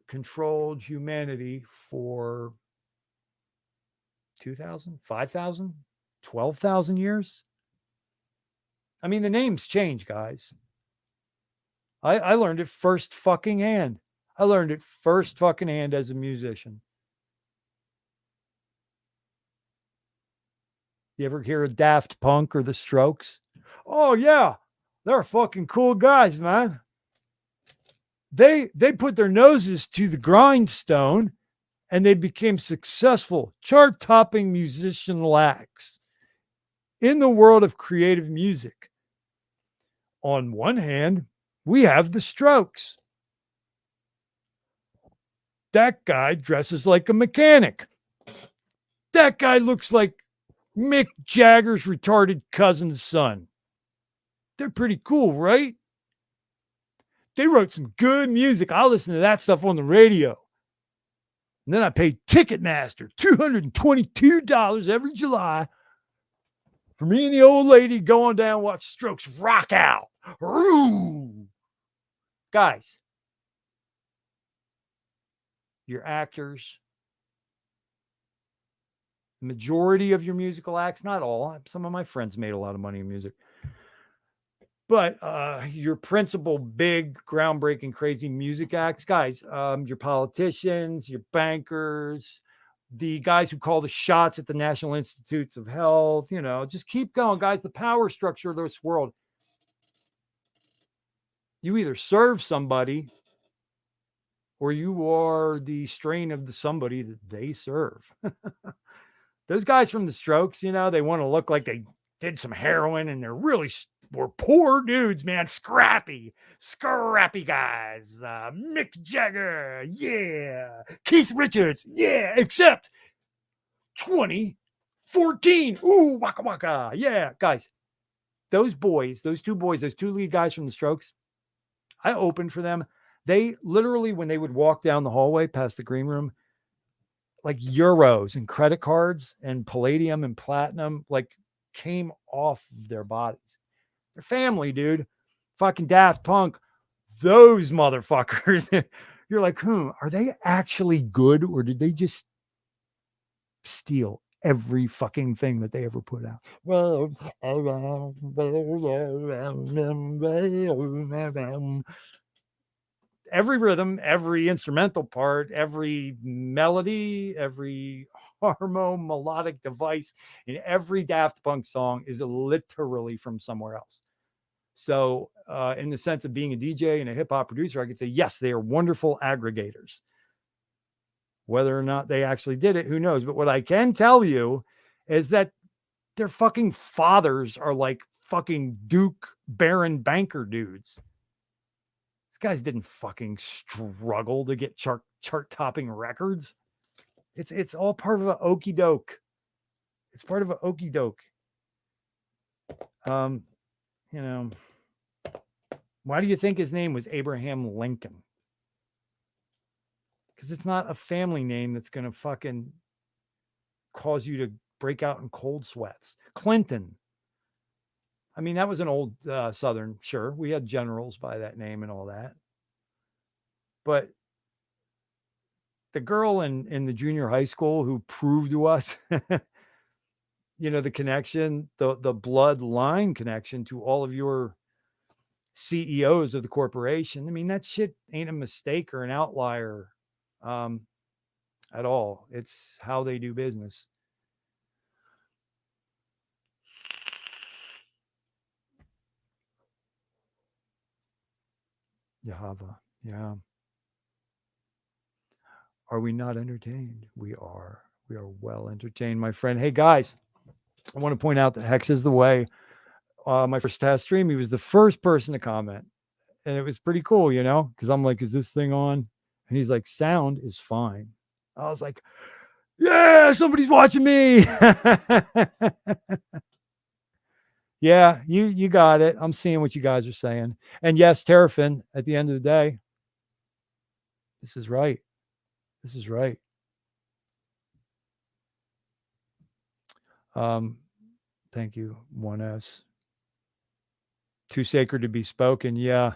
controlled humanity for 2,000, 5,000, 12,000 years. I mean, the names change, guys. I learned it first fucking hand. I learned it first fucking hand as a musician. You ever hear of Daft Punk or the Strokes? Oh yeah, they're fucking cool guys, man. They put their noses to the grindstone and they became successful, chart-topping musician acts in the world of creative music. On one hand, we have the Strokes. That guy dresses like a mechanic. That guy looks like Mick Jagger's retarded cousin's son. They're pretty cool, right? They wrote some good music. I listen to that stuff on the radio. And then I paid Ticketmaster $222 every July for me and the old lady going down and watch Strokes rock out. Ooh. Guys, your actors, the majority of your musical acts, not all. Some of my friends made a lot of money in music. But your principal big, groundbreaking, crazy music acts, guys, your politicians, your bankers, the guys who call the shots at the National Institutes of Health, just keep going, guys. The power structure of this world. You either serve somebody or you are the strain of the somebody that they serve. Those guys from the Strokes, they want to look like they did some heroin and they're really were poor dudes, man. Scrappy guys. Mick Jagger, yeah. Keith Richards, yeah. Except 2014. Ooh, waka waka. Yeah, guys. Those two lead guys from the Strokes, I opened for them. They literally, when they would walk down the hallway past the green room, like euros and credit cards and palladium and platinum, like came off of their bodies. Their family, dude. Fucking Daft Punk. Those motherfuckers. You're like, are they actually good or did they just steal every fucking thing that they ever put out? Every rhythm, every instrumental part, every melody, every melodic device in every Daft Punk song is literally from somewhere else. So in the sense of being a DJ and a hip hop producer, I could say, yes, they are wonderful aggregators. Whether or not they actually did it, who knows? But what I can tell you is that their fucking fathers are like fucking Duke Baron banker dudes. These guys didn't fucking struggle to get chart topping records. It's all part of an okey doke. It's part of an okey doke. Why do you think his name was Abraham Lincoln? Because it's not a family name that's going to fucking cause you to break out in cold sweats. Clinton. I mean, that was an old Southern, sure. We had generals by that name and all that. But the girl in the junior high school who proved to us, the connection, the bloodline connection to all of your CEOs of the corporation. I mean, that shit ain't a mistake or an outlier at all. It's how they do business. Yahava. Yeah. Are we not entertained? We are. We are well entertained, my friend. Hey, guys, I want to point out that Hex is the way. My first test stream, he was the first person to comment. And it was pretty cool, you know, because I'm like, is this thing on? And he's like, sound is fine. I was like, yeah, somebody's watching me. Yeah, you got it. I'm seeing what you guys are saying. And yes, Terrafin, at the end of the day, this is right. This is right. Thank you, 1S. Too sacred to be spoken. Yeah.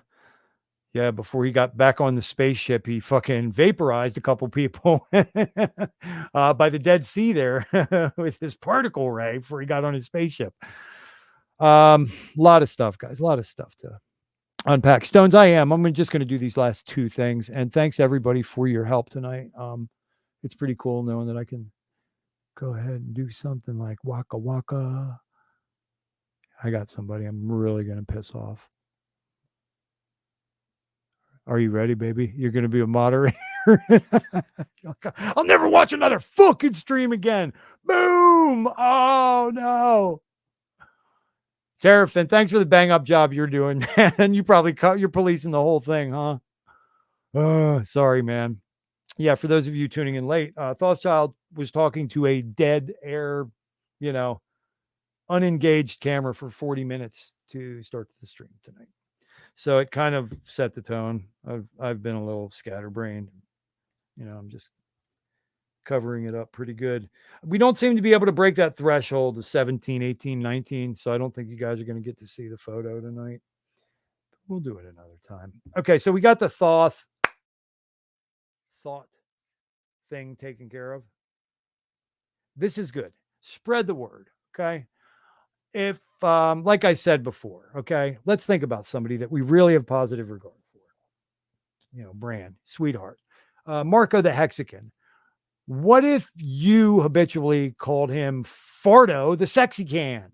Yeah, before he got back on the spaceship, he fucking vaporized a couple people by the Dead Sea there with his particle ray before he got on his spaceship. A lot of stuff, guys. A lot of stuff to unpack. Stones, I'm just going to do these last two things. And thanks, everybody, for your help tonight. It's pretty cool knowing that I can go ahead and do something like Waka Waka. I got somebody I'm really going to piss off. Are you ready, baby? You're going to be a moderator. I'll never watch another fucking stream again. Boom. Oh, no. Terrafin, thanks for the bang up job you're doing. And you probably you're policing the whole thing, huh? Oh, sorry, man. Yeah, for those of you tuning in late, Thothschild was talking to a dead air, unengaged camera for 40 minutes to start the stream tonight. So it kind of set the tone. I've been a little scatterbrained. I'm just covering it up pretty good. We don't seem to be able to break that threshold of 17, 18, 19. So I don't think you guys are going to get to see the photo tonight. We'll do it another time. Okay, so we got the thought thing taken care of. This is good. Spread the word. Okay. If, like I said before, okay, let's think about somebody that we really have positive regard for. Brand, sweetheart. Marco the Hexagon. What if you habitually called him Fardo the Sexy Can?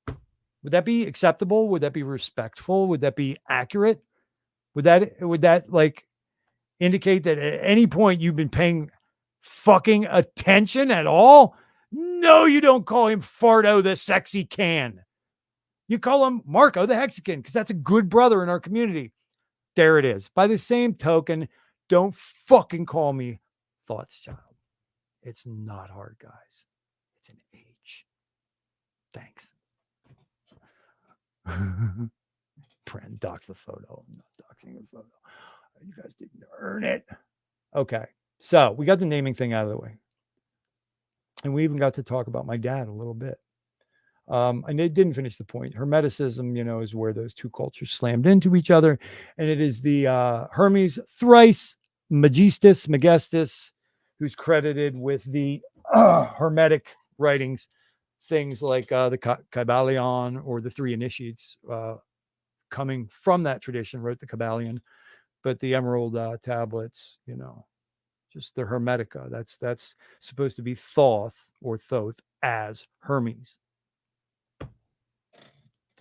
Would that be acceptable? Would that be respectful? Would that be accurate? Would that like indicate that at any point you've been paying fucking attention at all? No, you don't call him Fardo the Sexy Can. You call him Marco the Hexagon because that's a good brother in our community. There it is. By the same token, don't fucking call me Thothschild. It's not hard, guys. It's an H. Thanks. Pren docs the photo. I'm not doxing the photo. You guys didn't earn it. Okay. So we got the naming thing out of the way. And we even got to talk about my dad a little bit. And it didn't finish the point. Hermeticism, is where those two cultures slammed into each other. And it is the Hermes thrice Megistus, who's credited with the Hermetic writings, things like the Kybalion or the three initiates coming from that tradition, wrote the Kybalion, but the emerald tablets, just the Hermetica. That's supposed to be Thoth or Thoth as Hermes.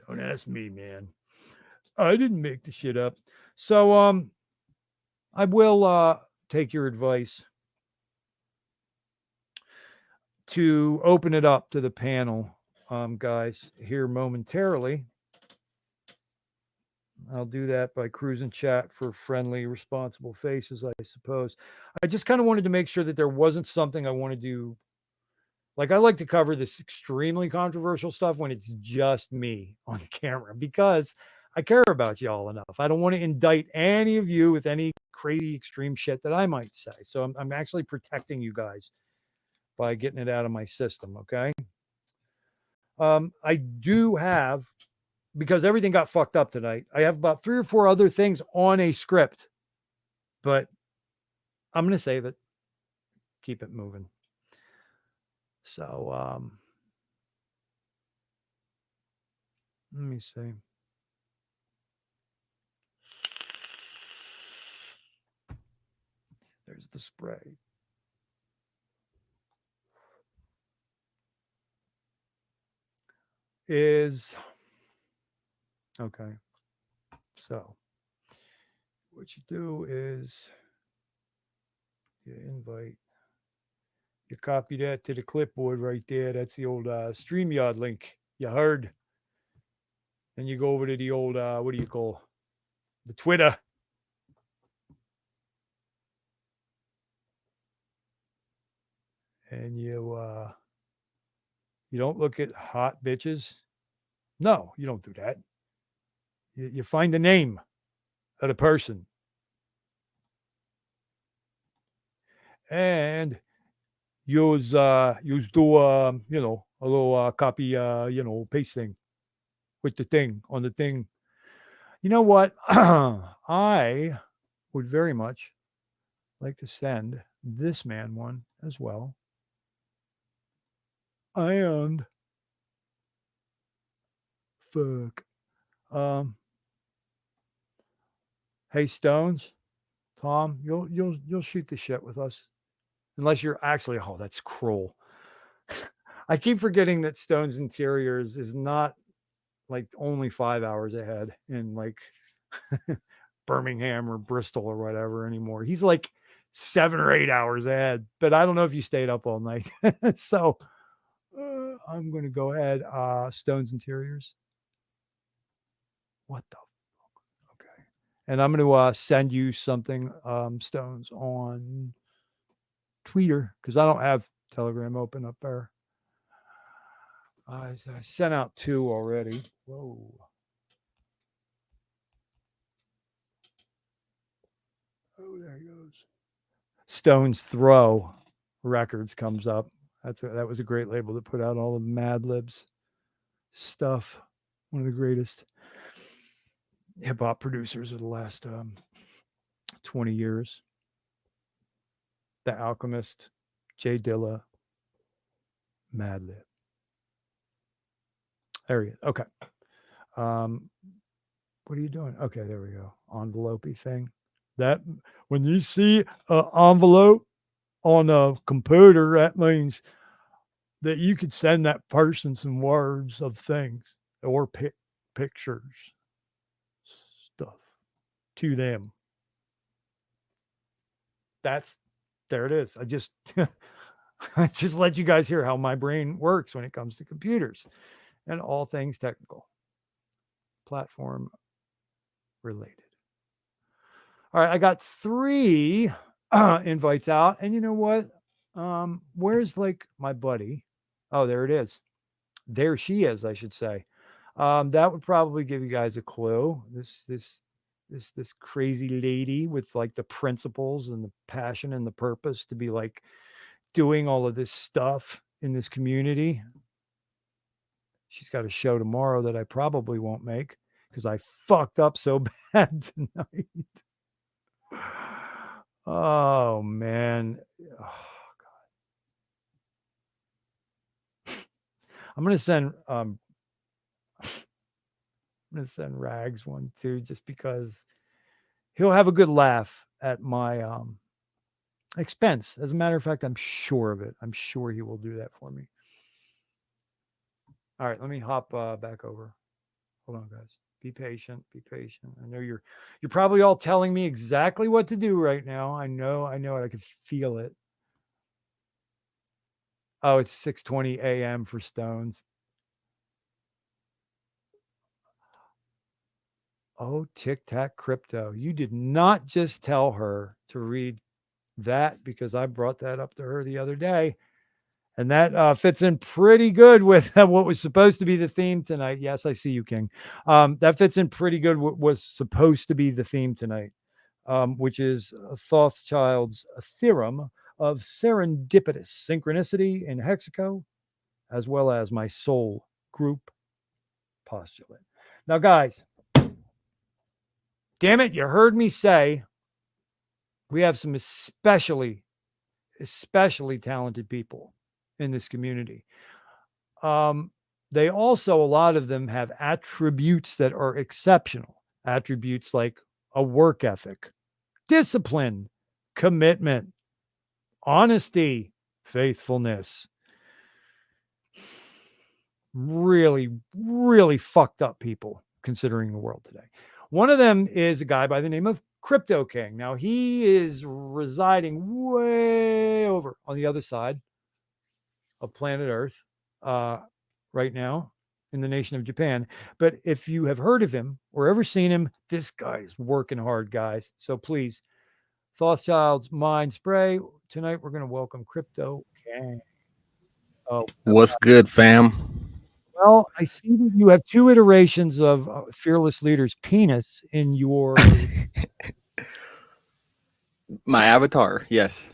Don't ask me, man. I didn't make the shit up. So I will take your advice to open it up to the panel, guys, here momentarily. I'll do that by cruising chat for friendly, responsible faces, I suppose. I just kind of wanted to make sure that there wasn't something I want to do. Like, I like to cover this extremely controversial stuff when it's just me on the camera because I care about y'all enough. I don't want to indict any of you with any crazy extreme shit that I might say. So I'm actually protecting you guys by getting it out of my system. Okay. I do have, because everything got fucked up tonight, I have about 3 or 4 other things on a script, but I'm going to save it. Keep it moving. So, let me see. There's the spray. Okay. So what you do is you invite You copy that to the clipboard right there. That's the old StreamYard link. You heard. Then you go over to the old, what do you call the Twitter. And you don't look at hot bitches. No, you don't do that. You find the name of the person. And use do a little copy paste thing with the thing on the thing. You know what? I would very much like to send this man one as well. And fuck. Hey Stones, Tom, you'll shoot the shit with us. Unless you're actually, oh, that's cruel. I keep forgetting that Stones Interiors is not like only 5 hours ahead in like Birmingham or Bristol or whatever anymore. He's like 7 or 8 hours ahead, but I don't know if you stayed up all night. So I'm going to go ahead. Stones Interiors. What the fuck? Okay. And I'm going to send you something, Stones, on Twitter, because I don't have Telegram open up there. I sent out 2 already. Whoa. Oh, there he goes. Stones Throw Records comes up. That was a great label to put out all the Mad Libs stuff. One of the greatest hip hop producers of the last 20 years. The Alchemist, J Dilla, Mad Lib. There he is. Okay. What are you doing? Okay, there we go. Envelope-y thing. That when you see an envelope on a computer, that means that you could send that person some words of things or pictures, stuff to them. There it is. I just let you guys hear how my brain works when it comes to computers and all things technical, platform related. All right, I got 3 invites out, and you know what? Where's like my buddy? Oh, there it is. There she is, I should say. That would probably give you guys a clue. This crazy lady with like the principles and the passion and the purpose to be like doing all of this stuff in this community. She's got a show tomorrow that I probably won't make because I fucked up so bad tonight. Oh man. Oh, God. I'm gonna send Rags one too, just because he'll have a good laugh at my expense. As a matter of fact, I'm sure of it. I'm sure he will do that for me. All right, let me hop back over. Hold on, guys. Be patient. Be patient. I know you're probably all telling me exactly what to do right now. I know it. I can feel it. Oh, it's 6:20 a.m. for Stones. Oh, Tic Tac Crypto. You did not just tell her to read that because I brought that up to her the other day. And that fits in pretty good with what was supposed to be the theme tonight. Yes, I see you, King. That fits in pretty good what was supposed to be the theme tonight, which is Thothschild's theorem of serendipitous synchronicity in Hexaco, as well as my soul group postulate. Now, guys, damn it, you heard me say we have some especially talented people in this community. They also, a lot of them have attributes that are exceptional. Attributes like a work ethic, discipline, commitment, honesty, faithfulness. Really, really fucked up people considering the world today. One of them is a guy by the name of Crypto King. Now, he is residing way over on the other side of planet Earth right now in the nation of Japan. But if you have heard of him or ever seen him, this guy is working hard, guys. So please, Thothschild's Mind Spray. Tonight we're going to welcome Crypto Gang. Oh, What's good, fam? well, I see that you have two iterations of Fearless Leader's penis in your. My avatar, yes.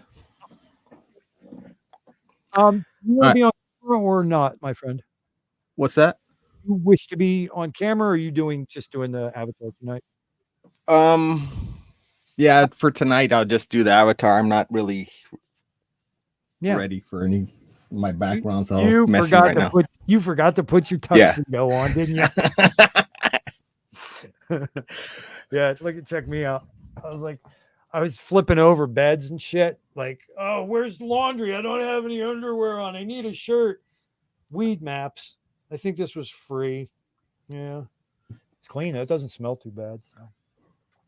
You want to be on camera or not, my friend? What's that? You wish to be on camera, or are you just doing the avatar tonight? Yeah, for tonight I'll just do the avatar. I'm not really ready for any my background's all messy right now. You forgot to put your tuxedo on, didn't you? Yeah, check me out. I was flipping over beds and shit. Like, oh, where's laundry? I don't have any underwear on. I need a shirt. Weed Maps. I think this was free. Yeah, it's clean. It doesn't smell too bad. So.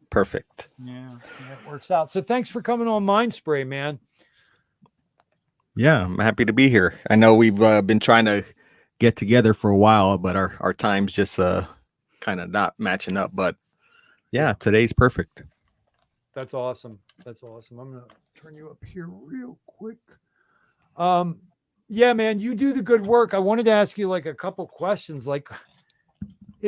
Perfect. Yeah, it works out. So thanks for coming on Mind Spray, man. Yeah, I'm happy to be here. I know we've been trying to get together for a while, but our times just kind of not matching up. But yeah, today's perfect. That's awesome. That's awesome. I'm gonna turn you up here real quick. Yeah, man, you do the good work. I wanted to ask you like a couple questions. Like,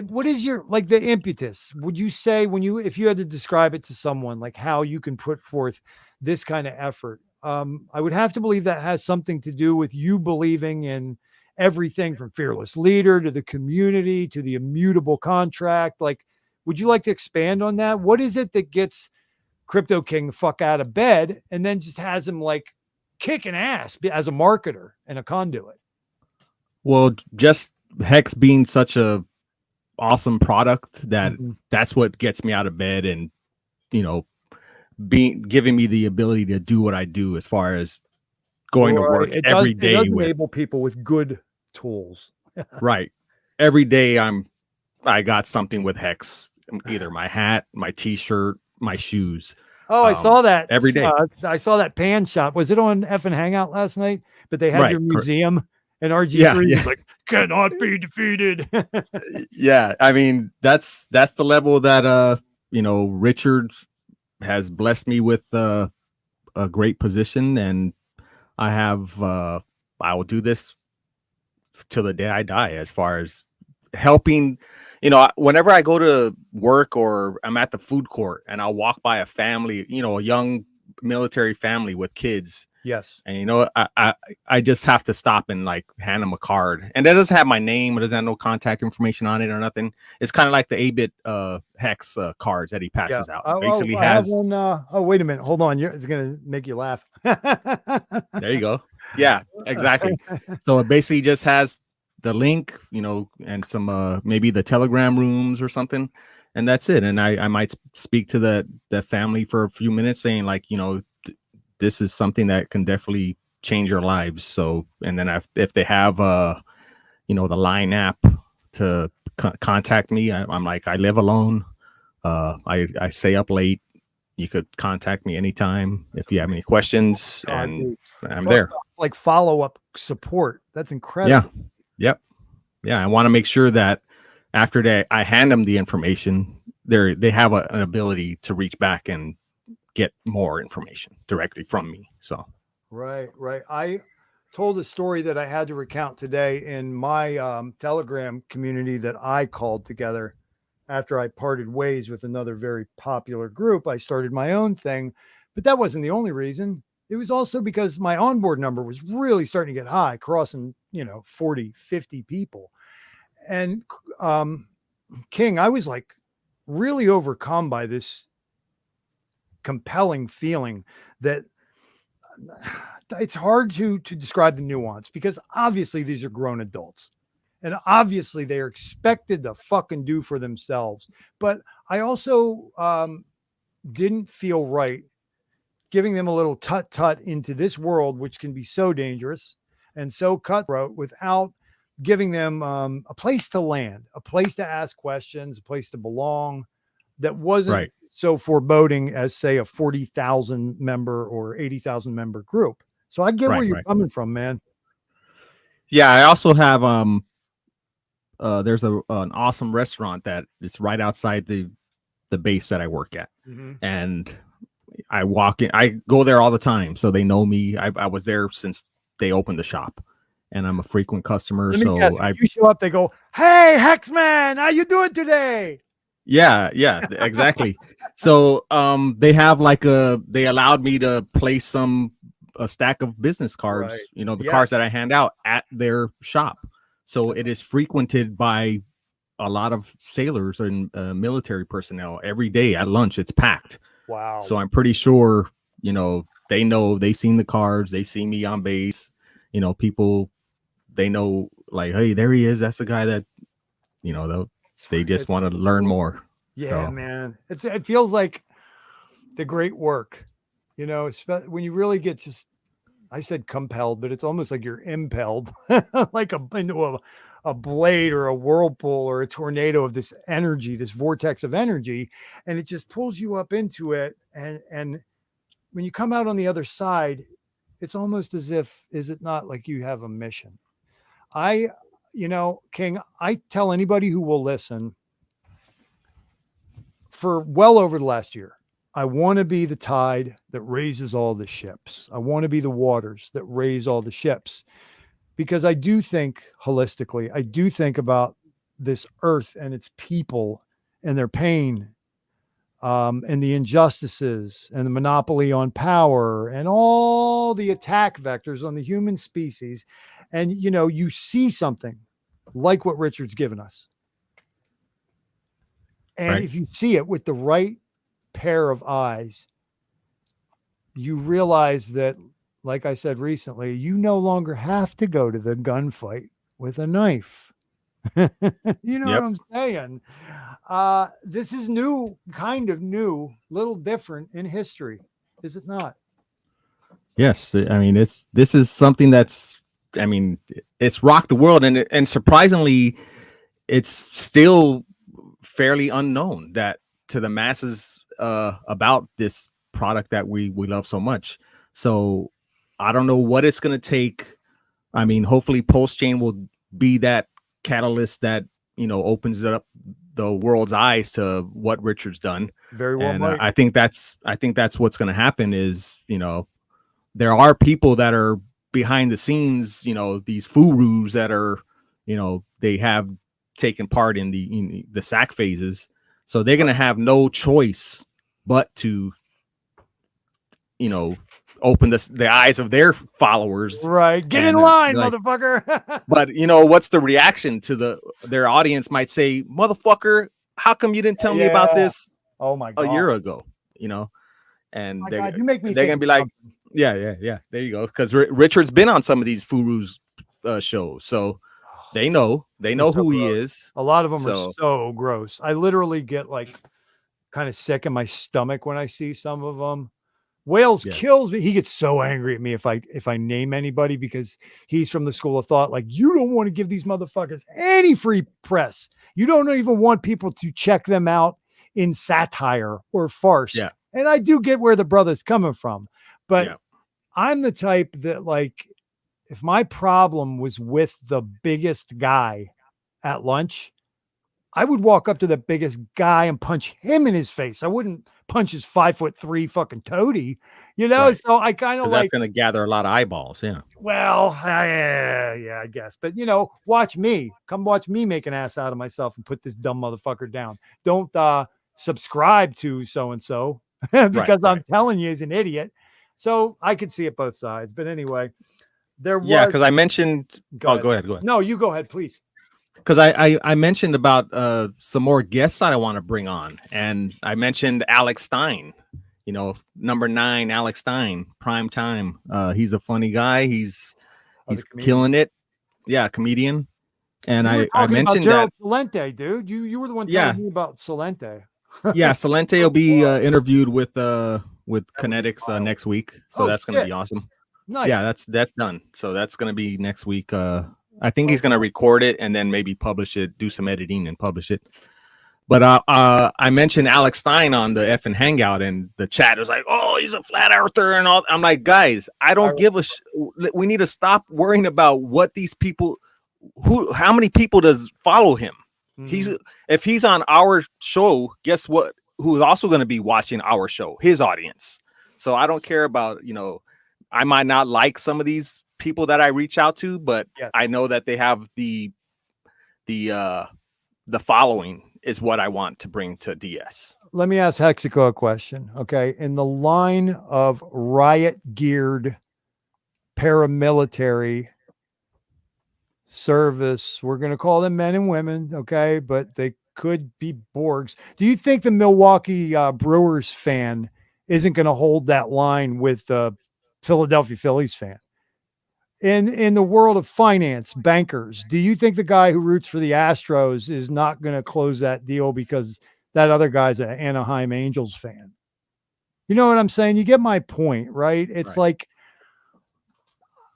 what is your the impetus? Would you say if you had to describe it to someone, like how you can put forth this kind of effort? I would have to believe that has something to do with you believing in everything from Fearless Leader to the community to the immutable contract. Like, would you like to expand on that? What is it that gets Crypto King the fuck out of bed and then just has him like kicking ass as a marketer and a conduit? Well, just Hex being such a awesome product that that's what gets me out of bed, and giving me the ability to do what I do as far as going to work every day. It does enable people with good tools. Right. Every day I got something with Hex, either my hat, my t-shirt, my shoes. Oh, I saw that every day. I saw that pan shop. Was it on Effing Hangout last night? But they had your museum, and RG3 was like, cannot be defeated. Yeah, I mean that's the level that Richard has blessed me with a great position, and I will do this till the day I die as far as helping. Whenever I go to work or I'm at the food court and I'll walk by a family, a young military family with kids. Yes. And I just have to stop and like hand them a card, and that doesn't have my name. It doesn't have no contact information on it or nothing. It's kind of like the 8-bit Hex cards that he passes out. Basically has one. Oh, wait a minute. Hold on. It's gonna make you laugh. There you go. Yeah, exactly. So it basically just has the link, and some maybe the Telegram rooms or something, and that's it. And I might speak to the family for a few minutes, saying like, this is something that can definitely change your lives. So, and then if they have the Line app to contact me, I'm like, I live alone. I stay up late. You could contact me anytime if you have any questions, and I'm there. Like follow-up support. That's incredible. Yeah. Yep. Yeah. I want to make sure that after I hand them the information, they have an ability to reach back and get more information directly from me. So right. I told a story that I had to recount today in my Telegram community that I called together after I parted ways with another very popular group. I started my own thing, but that wasn't the only reason. It was also because my onboard number was really starting to get high, crossing 40, 50 people. And King, I was like really overcome by this compelling feeling that it's hard to describe the nuance, because obviously these are grown adults and obviously they are expected to fucking do for themselves. But I also didn't feel right giving them a little tut into this world, which can be so dangerous and so cutthroat, without giving them a place to land, a place to ask questions, a place to belong that wasn't so foreboding as, say, a 40,000 member or 80,000 member group. So I get where you're coming from, man. Yeah, I also have there's an awesome restaurant that is right outside the base that I work at. And I walk in, I go there all the time, so they know me. I was there since they opened the shop, and I'm a frequent customer. Let me guess, if you show up, they go, "Hey, Hexman, how you doing today?" Yeah, exactly. So they have like they allowed me to place a stack of business cards, Right. you know, the cards that I hand out at their shop. So it is frequented by a lot of sailors and military personnel every day at lunch. It's packed. Wow. So I'm pretty sure, you know, they've seen the cards, they see me on base, you know, people, they know like, hey, there he is. That's the guy that, you know, they just want to learn more. Yeah, man. It feels like the great work, you know, when you really get just, I said compelled, but it's almost like you're impelled like into a blade or a whirlpool or a tornado of this energy, this vortex of energy, and it just pulls you up into it. And when you come out on the other side, it's almost as if, is it not like you have a mission? You know, King, I tell anybody who will listen, for well over the last year, I want to be the tide that raises all the ships. I want to be the waters that raise all the ships, because I do think holistically, I do think about this earth and its people and their pain, and the injustices and the monopoly on power and all the attack vectors on the human species. And, you know, you see something like what Richard's given us. And if you see it with the right pair of eyes, you realize that, like I said recently, you no longer have to go to the gunfight with a knife. You know what I'm saying? This is new, kind of new, little different in history, is it not? Yes, I mean this is something that's, I mean, it's rocked the world, and surprisingly, it's still fairly unknown that to the masses about this product that we love so much. So I don't know what it's going to take. I mean, hopefully Pulse Chain will be that catalyst that, you know, opens up the world's eyes to what Richard's done. Very well. And I think that's what's going to happen is, you know, there are people that are behind the scenes, you know, these furus that are, you know, they have taken part in the sack phases, so they're going to have no choice but to, you know, open the eyes of their followers. Right. Get in line, like, motherfucker. But, you know, what's the reaction to their audience might say, motherfucker, how come you didn't tell me about this a year ago? You know, and they're going to be like, yeah. There you go. Because Richard's been on some of these furus shows. So they know who he is. A lot of them are so gross. I literally get like kind of sick in my stomach when I see some of them. Wales kills me. He gets so angry at me if I name anybody, because he's from the school of thought like, you don't want to give these motherfuckers any free press. You don't even want people to check them out in satire or farce. Yeah. And I do get where the brother's coming from, but I'm the type that, like, if my problem was with the biggest guy at lunch, I would walk up to the biggest guy and punch him in his face. I wouldn't punch his 5'3" fucking toady, you know? Right. So I kind of like, that's going to gather a lot of eyeballs. Yeah. Well, yeah, I guess. But, you know, watch me. Come watch me make an ass out of myself and put this dumb motherfucker down. Don't subscribe to so-and-so because I'm telling you he's an idiot. So I could see it both sides. But anyway, there was. Yeah, because I mentioned. Go ahead. No, you go ahead, please. Because I mentioned about some more guests that I want to bring on, and I mentioned Alex Stein, you know, number 9, Alex Stein, prime time. He's a funny guy. He's killing it. Yeah, comedian. And I mentioned Gerald Celente, dude. You were the one telling me about Celente. Yeah, Celente will be interviewed with Kinetics next week, so that's going to be awesome. Nice. Yeah, that's done. So that's going to be next week. I think he's going to record it and then maybe publish it, do some editing and publish it. But I mentioned Alex Stein on the effing Hangout, and the chat was like, "Oh, he's a flat earther," and all. I'm like, guys, I don't give a. We need to stop worrying about what these people, how many people does follow him. If he's on our show, guess what? Who's also going to be watching our show? His audience. So I don't care about, I might not like some of these people that I reach out to, but I know that they have the following is what I want to bring to DS. Let me ask Hexico a question. Okay. In the line of riot geared paramilitary service, we're going to call them men and women. Okay. But they could be Borgs. Do you think the Milwaukee Brewers fan isn't going to hold that line with the Philadelphia Phillies fan? In the world of finance, bankers, do you think the guy who roots for the Astros is not going to close that deal because that other guy's an Anaheim Angels fan? You know what I'm saying? You get my point, right? It's like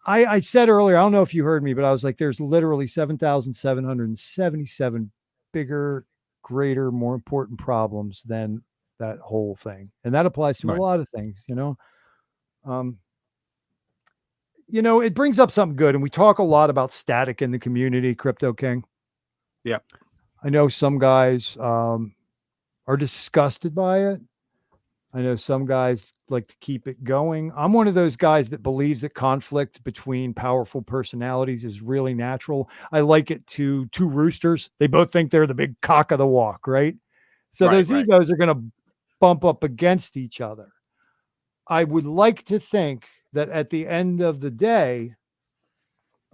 I said earlier, I don't know if you heard me, but I was like, there's literally 7,777 bigger, greater, more important problems than that whole thing. And that applies to a lot of things, it brings up something good. And we talk a lot about static in the community, Crypto King. Yeah. I know some guys are disgusted by it. I know some guys like to keep it going. I'm one of those guys that believes that conflict between powerful personalities is really natural. I like it to two roosters. They both think they're the big cock of the walk, right? So those egos are going to bump up against each other. I would like to think that at the end of the day,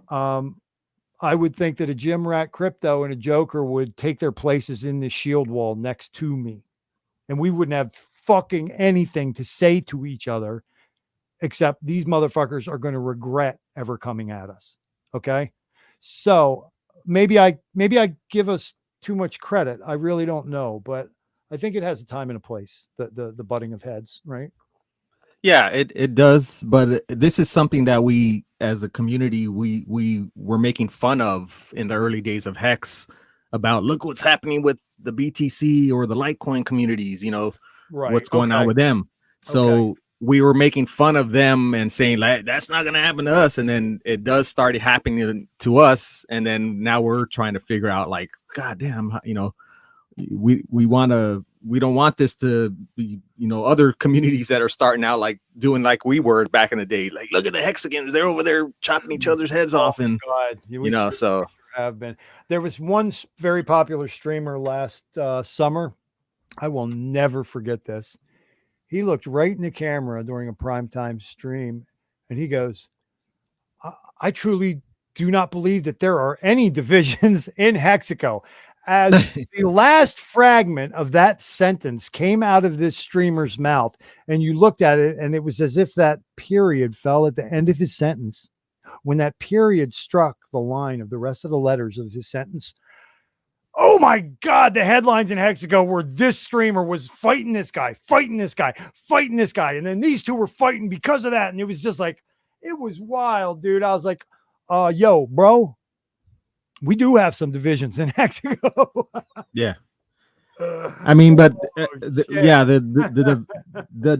I would think that a Jim Rat Crypto and a Joker would take their places in the shield wall next to me. And we wouldn't have fucking anything to say to each other, except these motherfuckers are going to regret ever coming at us. Okay. So maybe I give us too much credit. I really don't know, but I think it has a time and a place, the butting of heads, right? Yeah, it does. But this is something that we, as a community, we were making fun of in the early days of Hex about, look what's happening with the BTC or the Litecoin communities, what's going on with them. So we were making fun of them and saying, like, that's not going to happen to us. And then it does start happening to us. And then now we're trying to figure out, like, God damn, we don't want this to be, other communities that are starting out like doing like we were back in the day. Like, look at the Hexagons, they're over there chopping each other's heads off. And so have been. There was one very popular streamer last summer. I will never forget this. He looked right in the camera during a primetime stream and he goes, I truly do not believe that there are any divisions in Hexico. As the last fragment of that sentence came out of this streamer's mouth, and you looked at it, and it was as if that period fell at the end of his sentence. When that period struck the line of the rest of the letters of his sentence, oh my God, the headlines in Hexico were this streamer was fighting this guy, fighting this guy, fighting this guy. And then these two were fighting because of that. And it was just like, it was wild, dude. I was like, yo, bro, we do have some divisions in Hexico. Yeah. I mean, but the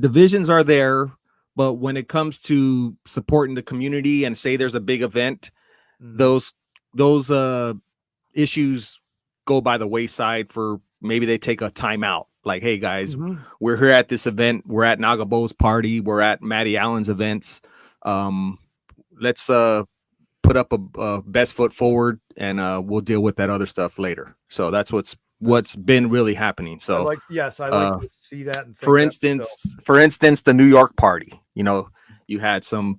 divisions are there. But when it comes to supporting the community and say there's a big event, those issues go by the wayside for maybe they take a timeout. Like, hey guys, we're here at this event. We're at 𝕋𝕙𝕠𝕥𝕙𝕤𝕐's party. We're at Matty Allen's events. Let's put up a best foot forward, and we'll deal with that other stuff later. So that's what's been really happening. So I like to see that. And for instance, the New York party, you had some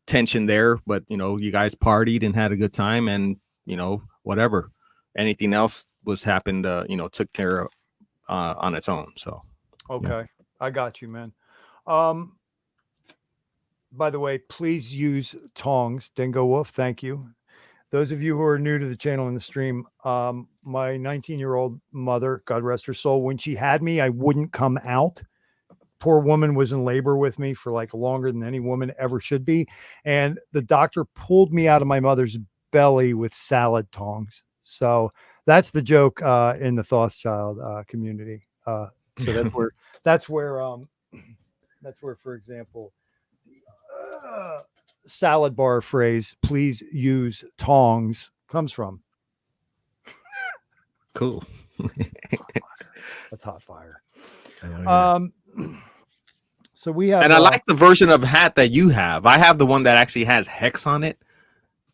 tension there, but you guys partied and had a good time, and whatever, anything else was happened, took care of on its own. So I got you, man. By the way, please use tongs, Dingo Wolf. Thank you. Those of you who are new to the channel and the stream, my 19-year-old mother, God rest her soul, when she had me, I wouldn't come out. Poor woman was in labor with me for like longer than any woman ever should be. And the doctor pulled me out of my mother's belly with salad tongs. So That's the joke in the Thothschild community. So that's where for example, salad bar phrase, please use tongs, comes from. Cool. That's hot fire. Yeah. So we have, and I like the version of hat that you have. I have the one that actually has hex on it,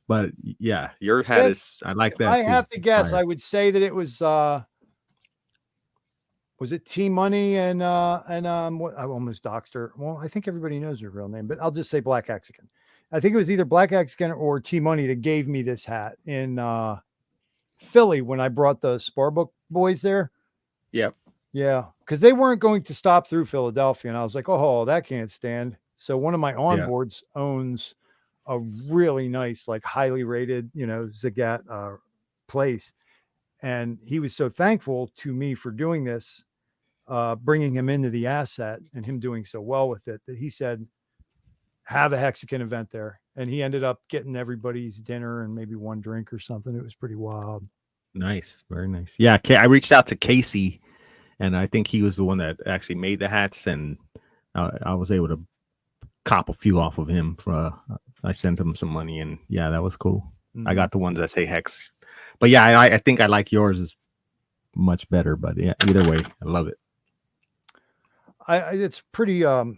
but yeah, your hat is. I like that. I too. have to guess. Fire. I would say that it was it T Money and what, I almost doxed her. Well, I think everybody knows her real name, but I'll just say Black Hexagon. I think it was either Black Hexagon or T Money that gave me this hat in Philly when I brought the Sparbook boys there. Yep. Yeah, because they weren't going to stop through Philadelphia, and I was like, "Oh, that can't stand." So one of my onboards owns a really nice, like highly rated, Zagat place, and he was so thankful to me for doing this, bringing him into the asset, and him doing so well with it that he said, "Have a Hexagon event there," and he ended up getting everybody's dinner and maybe one drink or something. It was pretty wild. Nice, very nice. Yeah, I reached out to Casey. And I think he was the one that actually made the hats, and I was able to cop a few off of him. I sent him some money, and yeah, that was cool. I got the ones that say hex, but yeah, I think I like yours is much better. But yeah, either way, I love it. It's pretty. The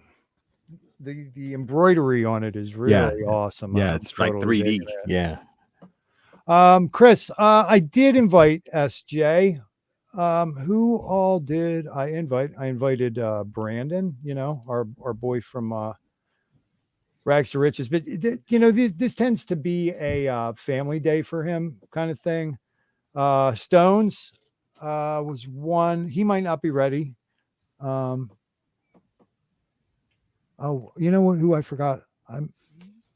embroidery on it is really awesome. Yeah, it's totally like 3D. Yeah. Chris, I did invite SJ. Who all did I invite? I invited Brandon, our boy from Rags to Riches. But this tends to be a family day for him, kind of thing. Stones was one. He might not be ready. Oh, you know what? Who I forgot? I'm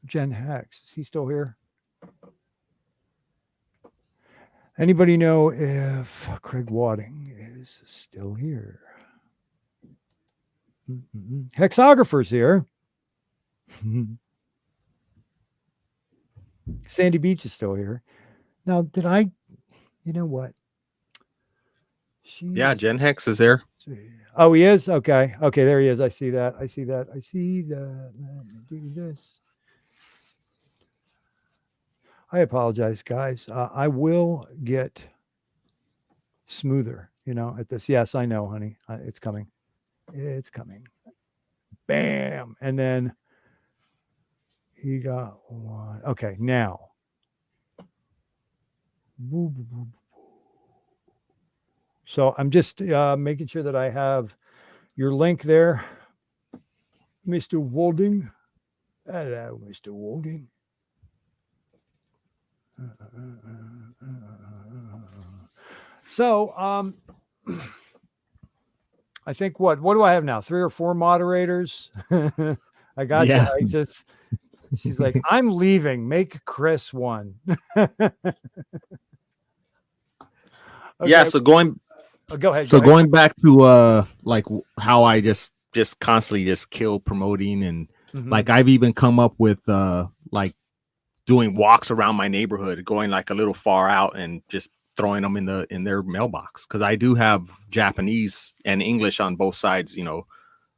Jen Hex. Is he still here? Anybody know if Craig Wadding is still here? Hexographer's here. Sandy Beach is still here. Now, did I? You know what? Yeah, Jen Hex is there. Oh, he is? Okay. Okay, there he is. I see that. I see that. Let me do this. I apologize, guys. I will get smoother, at this. Yes, I know, honey. It's coming. It's coming. Bam. And then he got one. Okay, now. So I'm just making sure that I have your link there, Mr. Walding. Hello, Mr. Walding. So, I think what do I have now? 3 or 4 moderators. I got you. She's like, I'm leaving. Make Chris one. Okay. Yeah. So go ahead. So going back to like how I just constantly just kill promoting, and like I've even come up with like doing walks around my neighborhood, going like a little far out and just throwing them in their mailbox, because I do have Japanese and English on both sides.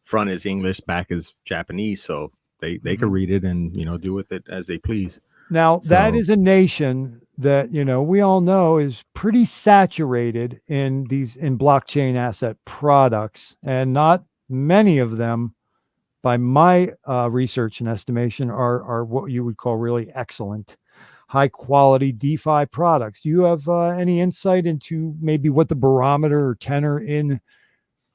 Front is English, back is Japanese, so they can read it and do with it as they please. Now that is a nation that we all know is pretty saturated in blockchain asset products, and not many of them, by my research and estimation, are what you would call really excellent, high quality DeFi products. Do you have any insight into maybe what the barometer or tenor in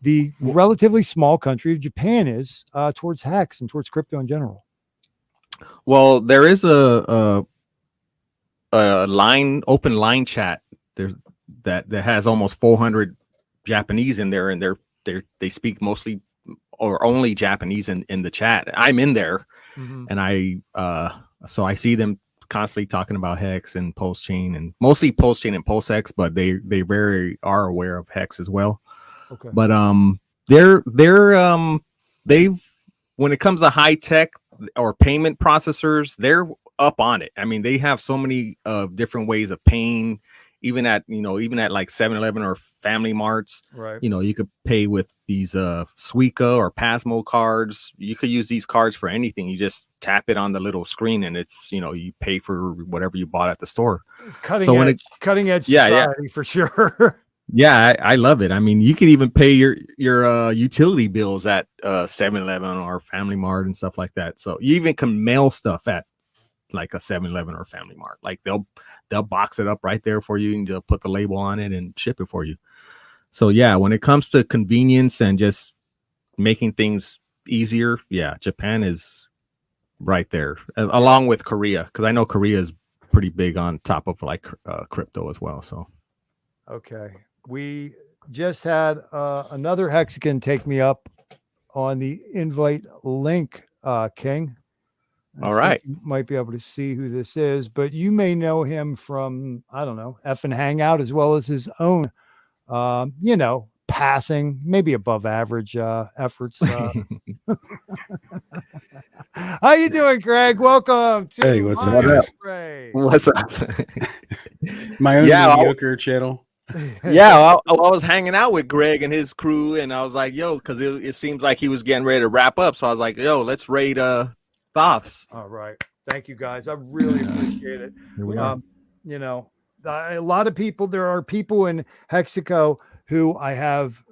the relatively small country of Japan is towards Hex and towards crypto in general? Well, there is a open line chat there that has almost 400 Japanese in there, and they speak mostly or only Japanese in the chat. I'm in there, and so I see them constantly talking about Hex and Pulse Chain, and mostly Pulse Chain and Pulse X, but they very are aware of Hex as well. Okay. But they've when it comes to high tech or payment processors, they're up on it. I mean, they have so many different ways of paying even at like 7-Eleven or Family Marts, Right. you could pay with these Suica or Pasmo cards. You could use these cards for anything. You just tap it on the little screen and it's, you pay for whatever you bought at the store. It's cutting edge society for sure. Yeah, I love it. I mean, you can even pay your utility bills at 7-Eleven or Family Mart and stuff like that. So you even can mail stuff at like a 7-Eleven or Family Mart. Like they'll box it up right there for you and they'll put the label on it and ship it for you. So yeah, when it comes to convenience and just making things easier, yeah, Japan is right there, along with Korea, because I know Korea is pretty big on top of like crypto as well. So okay, we just had another Hexagon take me up on the invite link, King. All right. You might be able to see who this is, but you may know him from, I don't know, F and Hangout, as well as his own, passing, maybe above average efforts. How you doing, Greg? Welcome to Hey, what's up? What's up? My own mediocre channel. Yeah, I was hanging out with Greg and his crew, and I was like, yo, because it seems like he was getting ready to wrap up. So I was like, yo, let's raid Thoths. All right. Thank you, guys. I really appreciate it. Here we are. A lot of people, there are people in Hexaco who I have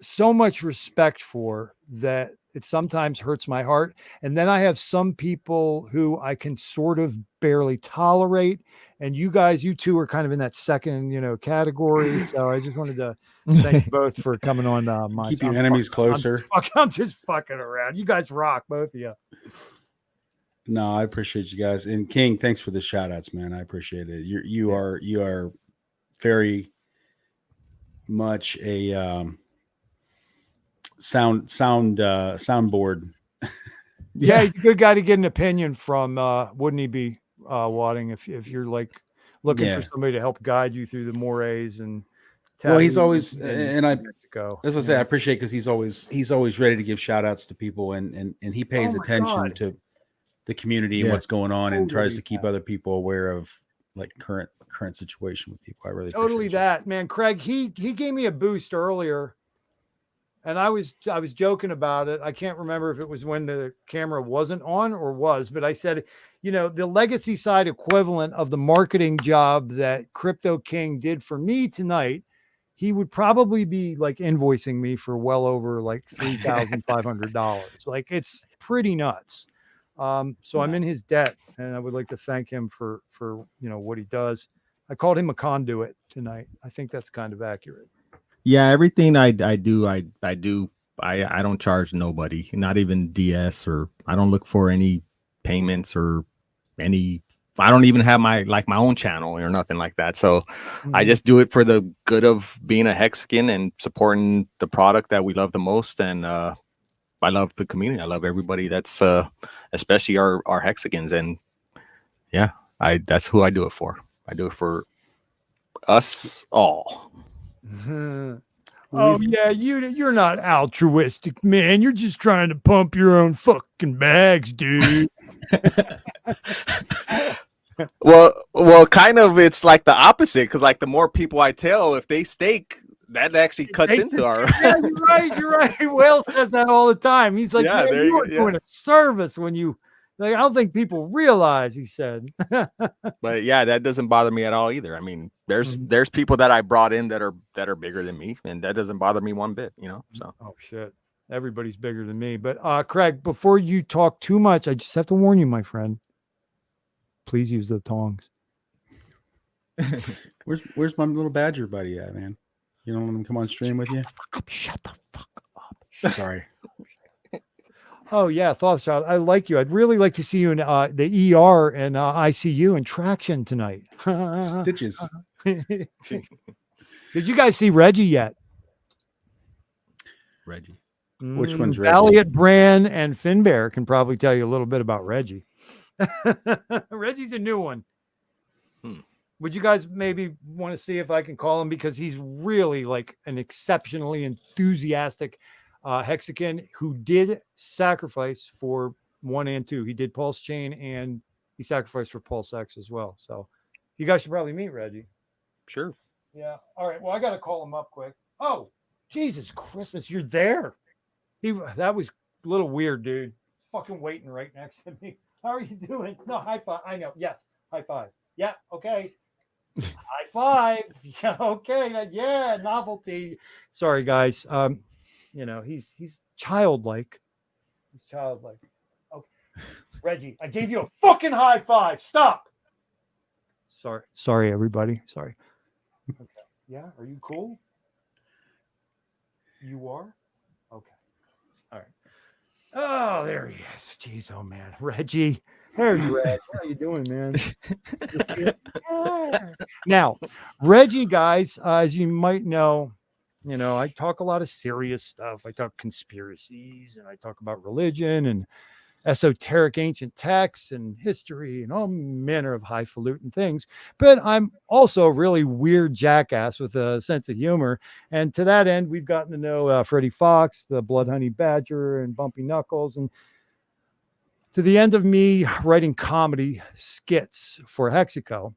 so much respect for that it sometimes hurts my heart. And then I have some people who I can sort of barely tolerate. And you two are kind of in that second, category. So I just wanted to thank you both for coming on. Keep your enemies closer. I'm just fucking around. You guys rock, both of you. No, I appreciate you guys. And King, thanks for the shout outs, man. I appreciate it. You are very much a soundboard. Yeah, he's a good guy to get an opinion from. Wouldn't he be, Wadding, if you're like looking for somebody to help guide you through the mores and he's always and I go. As I say, I appreciate because he's always ready to give shout outs to people and he pays attention to the community and what's going on and tries to keep other people aware of like current situation with people. I really appreciate that, man. Craig, he gave me a boost earlier. And I was joking about it. I can't remember if it was when the camera wasn't on or was, but I said, the legacy side equivalent of the marketing job that Crypto King did for me tonight, he would probably be like invoicing me for well over like $3,500. Like it's pretty nuts. So I'm in his debt, and I would like to thank him for what he does. I called him a conduit tonight. I think that's kind of accurate. Yeah, everything I do. I don't charge nobody, not even DS, or I don't look for any payments or any. I don't even have my own channel or nothing like that. So I just do it for the good of being a Hexagon and supporting the product that we love the most. And I love the community. I love everybody that's especially our Hexagons. And yeah, that's who I do it for. I do it for us all. Oh yeah, you're not altruistic, man. You're just trying to pump your own fucking bags, dude. well, kind of. It's like the opposite, because like the more people I tell, if they stake, that actually cuts into our. Yeah, you're right. Will says that all the time. He's like, yeah, you're doing a service when you. Like, I don't think people realize, he said. But yeah, that doesn't bother me at all either. I mean, there's people that I brought in that are bigger than me, and that doesn't bother me one bit, So oh shit, everybody's bigger than me. But Craig, before you talk too much, I just have to warn you, my friend. Please use the tongs. Where's my little badger buddy at, man? You don't let him come on stream with you? Shut the fuck up. Sorry. Oh yeah, Thothschild, I like you. I'd really like to see you in the ER and ICU and traction tonight. Stitches. Did you guys see Reggie yet? Reggie. Which one's Reggie? Valiant Brand and Finbear can probably tell you a little bit about Reggie. Reggie's a new one. Would you guys maybe want to see if I can call him, because he's really like an exceptionally enthusiastic Hexagon who did sacrifice for 1 and 2. He did Pulse Chain and he sacrificed for Pulse X as well. So you guys should probably meet Reggie. Sure. Yeah. All right. Well, I got to call him up quick. Oh, Jesus Christmas, you're there. That was a little weird, dude. Fucking waiting right next to me. How are you doing? No, high five. I know. Yes, high five. Yeah. Okay. High five. Yeah. Okay. Yeah. Novelty. Sorry, guys. He's childlike. He's childlike. Okay. Reggie, I gave you a fucking high five. Stop. Sorry, everybody. Sorry. Okay. Yeah. Are you cool? You are? Okay. All right. Oh, there he is. Jeez, oh man. Reggie. There's Reg. How you doing, man? Now, Reggie, guys, as you might know, I talk a lot of serious stuff. I talk conspiracies and I talk about religion and esoteric ancient texts and history and all manner of highfalutin things. But I'm also a really weird jackass with a sense of humor. And to that end, we've gotten to know Freddie Fox, the Blood Honey Badger, and Bumpy Knuckles. And to the end of me writing comedy skits for Hexico,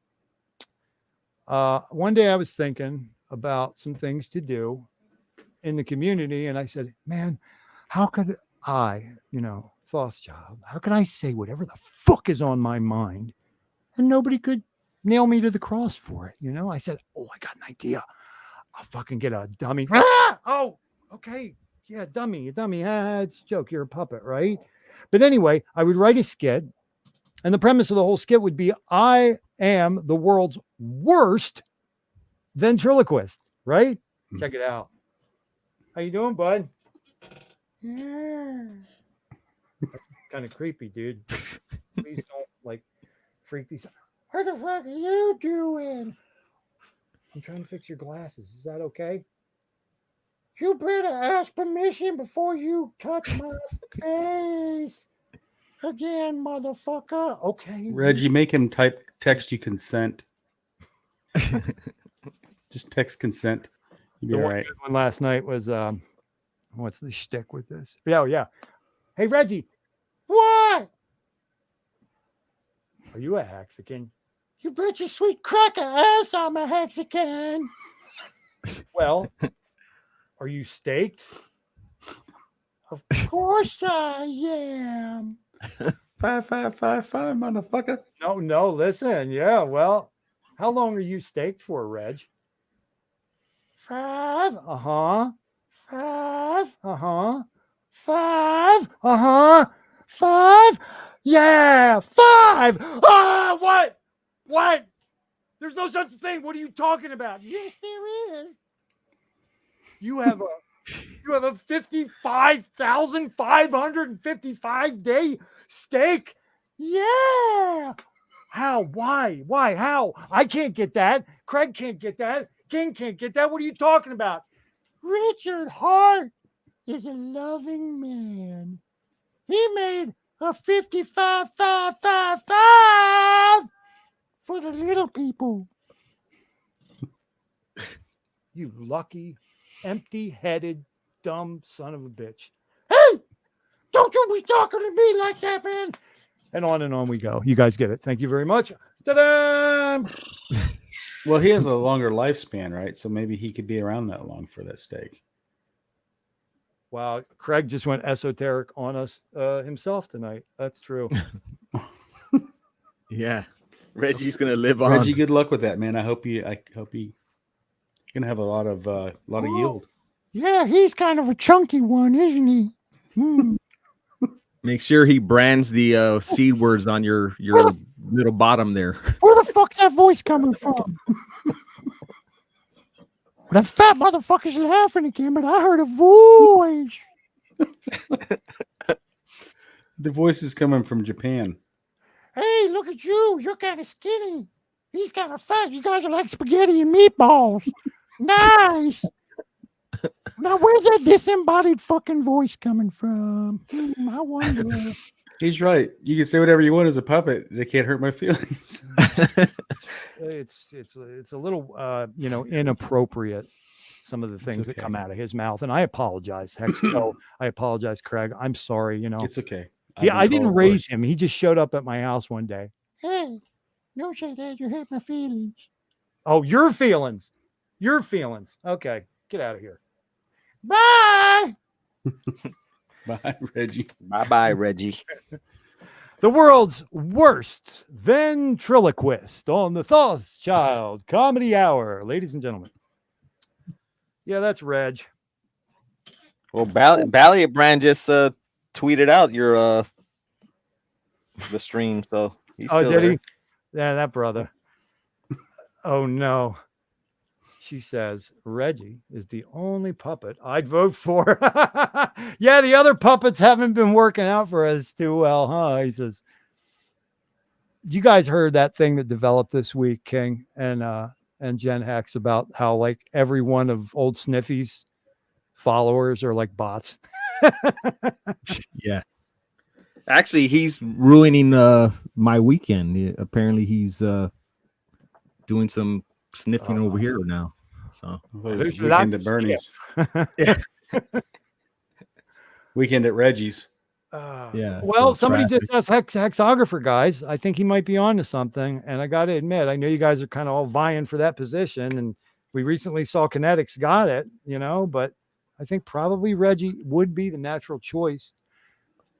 one day I was thinking about some things to do in the community. And I said, man, how could I, Thothschild, how can I say whatever the fuck is on my mind and nobody could nail me to the cross for it? I said, oh, I got an idea. I'll fucking get a dummy. Ah! Oh, okay. Yeah, dummy. It's a joke. You're a puppet, right? But anyway, I would write a skit. And the premise of the whole skit would be, I am the world's worst ventriloquist, right? Check it out. How you doing, bud? Yeah. That's kind of creepy, dude. Please don't freak these out. What the fuck are you doing? I'm trying to fix your glasses. Is that okay? You better ask permission before you touch my face. Again, motherfucker. Okay. Reggie, make him text you consent. Just text consent. You'll be all right. One last night was what's the shtick with this? Yeah. Hey, Reggie. What? Are you a Hexican? You bet your sweet cracker ass I'm a Hexican. Well, are you staked? Of course I am. 5555, motherfucker. No, listen. Yeah, well, how long are you staked for, Reg? 5. 5. 5. Yeah, 5. What? There's no such thing. What are you talking about? Yes, there is. You have a 55,555 day stake. Yeah. How? Why? How? I can't get that. Craig can't get that. King can't get that. What are you talking about? Richard Hart is a loving man. He made a 55,555 for the little people. You lucky, empty-headed, dumb son of a bitch. Hey, don't you be talking to me like that, man. And on we go. You guys get it. Thank you very much. Ta-da! Well, he has a longer lifespan, right? So maybe he could be around that long for that stake. Wow, Craig just went esoteric on us himself tonight. That's true. Yeah, Reggie's gonna live on. Reggie, good luck with that, man. I hope you gonna have a lot of yield. Yeah, he's kind of a chunky one, isn't he? Make sure he brands the C words on your little bottom there. Where the fuck's that voice coming from? That fat motherfucker's laughing again, but I heard a voice. The voice is coming from Japan. Hey, look at you. You're kind of skinny. He's kind of fat. You guys are like spaghetti and meatballs. Nice. Now, where's that disembodied fucking voice coming from? I wonder. He's right. You can say whatever you want as a puppet. They can't hurt my feelings. It's a little inappropriate. Some of the things that come out of his mouth, and I apologize, Hex-Pulse. I apologize, Craig. I'm sorry. It's okay. I didn't raise him. He just showed up at my house one day. Hey, don't say that. You hurt my feelings. Oh, your feelings. Okay, get out of here. Bye. Bye, Reggie. Bye, Reggie. The world's worst ventriloquist on the Thothschild Comedy Hour, ladies and gentlemen. Yeah, that's Reg. Well, 𝕬𝕝𝕚 just tweeted out your the stream, so he's Oh, still did there. he? Yeah, that brother. Oh no. She says Reggie is the only puppet I'd vote for. Yeah, the other puppets haven't been working out for us too well, huh? He says. You guys heard that thing that developed this week, King and Jen Hex, about how like every one of old Sniffy's followers are like bots. Yeah. Actually, he's ruining my weekend. Apparently, he's doing some sniffing over here now. So weekend at Bernie's. Yeah. Weekend at Reggie's. Yeah. Well, so somebody traffic. just asked Hexographer, guys. I think he might be on to something. And I got to admit, I know you guys are kind of all vying for that position. And we recently saw Kinetics got it, but I think probably Reggie would be the natural choice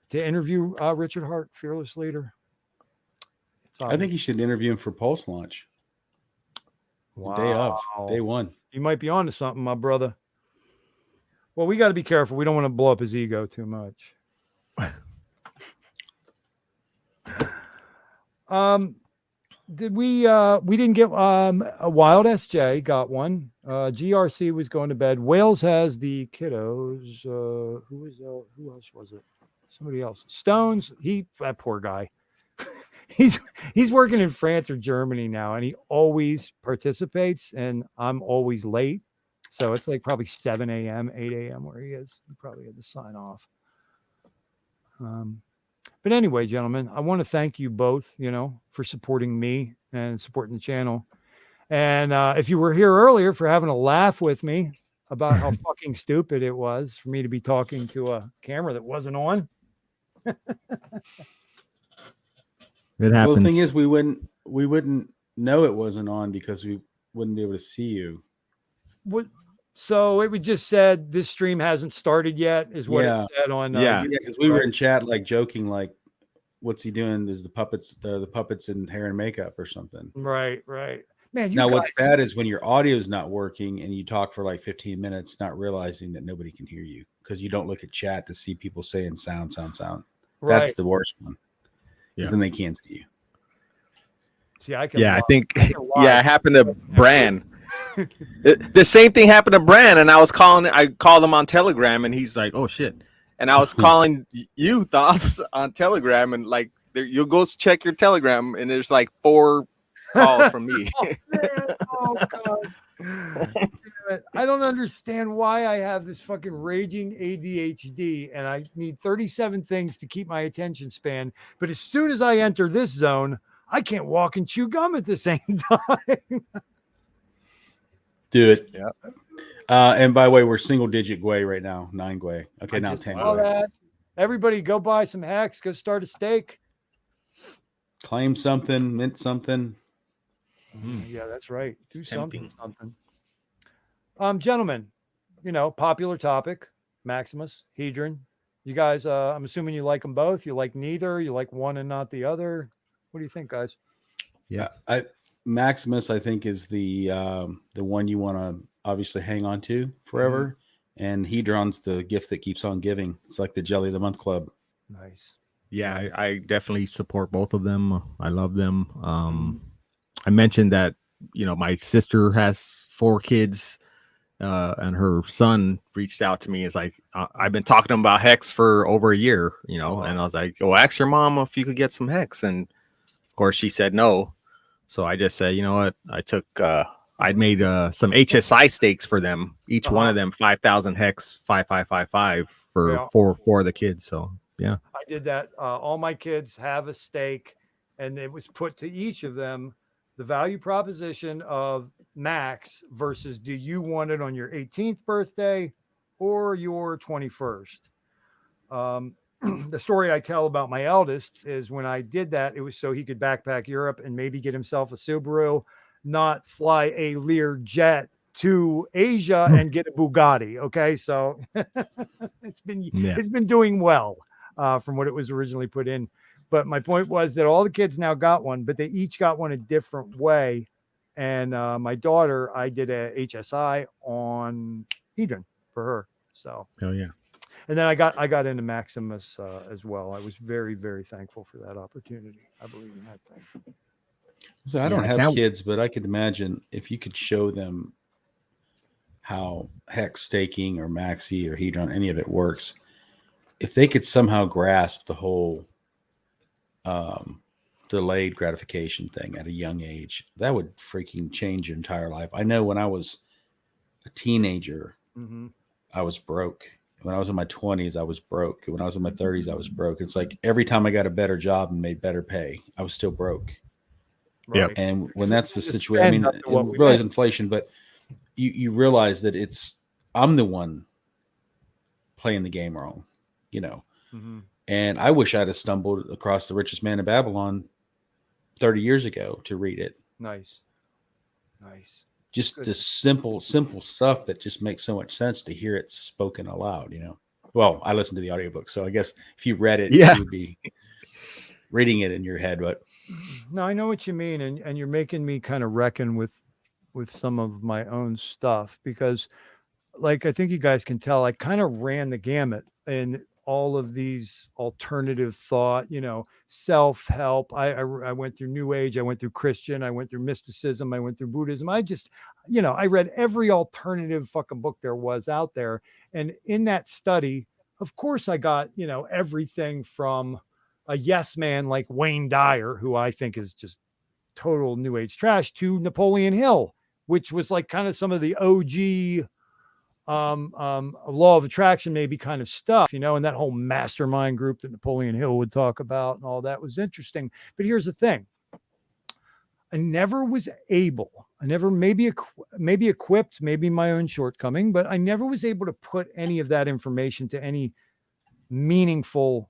to interview Richard Hart, fearless leader. I think you should interview him for Pulse launch. Wow. The day of, day one. You might be on to something, my brother. Well, we got to be careful. We don't want to blow up his ego too much. Did we didn't get a Wild SJ got one. GRC was going to bed. Wales has the kiddos. Who else was it? Somebody else. Stones, that poor guy. He's working in France or Germany now, and he always participates, and I'm always late. So it's like probably 7 a.m., 8 a.m. where he is. He probably had to sign off. But anyway, gentlemen, I want to thank you both, for supporting me and supporting the channel. And if you were here earlier for having a laugh with me about how fucking stupid it was for me to be talking to a camera that wasn't on. It happens. Well, the thing is, we wouldn't know it wasn't on because we wouldn't be able to see you. What? So it would just said this stream hasn't started yet, is what it said on. Because we were in chat, like joking, like, "What's he doing? Is the puppets the puppets in hair and makeup or something?" Right. Man, now what's bad is when your audio is not working and you talk for like 15 minutes, not realizing that nobody can hear you because you don't look at chat to see people saying sound. Right. That's the worst one. Because then they can't see you. See, I can. Yeah, I think. Yeah, it happened to Bran. The same thing happened to Bran, and I called him on Telegram, and he's like, "Oh shit!" And I was calling you Thoughts on Telegram, and like you'll go check your Telegram, and there's like 4 calls from me. Oh God! I don't understand why I have this fucking raging ADHD, and I need 37 things to keep my attention span. But as soon as I enter this zone, I can't walk and chew gum at the same time. Do it. Yeah. And by the way, we're single digit Gwei right now. 9 Gwei. Okay, now 10 Gwei. Everybody go buy some Hex. Go start a stake. Claim something, mint something. Yeah, that's right. Do something. Gentlemen, popular topic, Maximus, Hedron. You guys, I'm assuming you like them both. You like neither. You like one and not the other. What do you think, guys? Yeah, Maximus, I think, is the one you want to obviously hang on to forever. And Hedron's the gift that keeps on giving. It's like the Jelly of the Month Club. Nice. Yeah, I definitely support both of them. I love them. I mentioned that, my sister has 4 kids, and her son reached out to me. It's like, I've been talking to him about Hex for over a year, and I was like, "Oh, ask your mom if you could get some Hex." And of course she said no. So I just said, you know what? I made some HSI stakes for them. Each one of them 5,000 Hex 5555 for four of the kids. So yeah, I did that. All my kids have a stake, and it was put to each of them the value proposition of Max versus do you want it on your 18th birthday or your 21st? The story I tell about my eldest is when I did that, it was so he could backpack Europe and maybe get himself a Subaru. not fly a Lear jet to Asia and get a Bugatti. Okay, so it's been doing well from what it was originally put in. But my point was that all the kids now got one, but they each got one a different way. And my daughter, I did a HSI on Hedron for her. So, yeah. And then I got into Maximus as well. I was very, very thankful for that opportunity. I believe in that thing. So I don't have kids, but I could imagine if you could show them how hex staking or maxi or hedron, any of it works, if they could somehow grasp the whole delayed gratification thing at a young age, that would freaking change your entire life. I know when I was a teenager, I was broke. When I was in my 20s, I was broke. When I was in my 30s, I was broke. It's like every time I got a better job and made better pay, I was still broke. Right. And when that's the situation, I mean, it really is inflation, but you realize that I'm the one playing the game wrong, you know. And I wish I'd have stumbled across The Richest Man in Babylon 30 years ago to read it. Nice. Just the simple stuff that just makes so much sense to hear it spoken aloud, you know. Well, I listened to the audiobook, so I guess if you read it, you would be reading it in your head. But no, I know what you mean, and you're making me kind of reckon with some of my own stuff, because like I think you guys can tell, I kind of ran the gamut in all of these alternative thought, you know, self-help. I went through New Age, I went through Christian, I went through mysticism, I went through Buddhism. I just, you know, I read every alternative fucking book there was out there. And in that study, of course, I got, you know, everything from a yes man like Wayne Dyer, who I think is just total New Age trash, to Napoleon Hill, which was like kind of some of the OG law of attraction, maybe kind of stuff, you know, and that whole mastermind group that Napoleon Hill would talk about and all that was interesting. But here's the thing. I never was able, maybe equipped, maybe my own shortcoming, but I never was able to put any of that information to any meaningful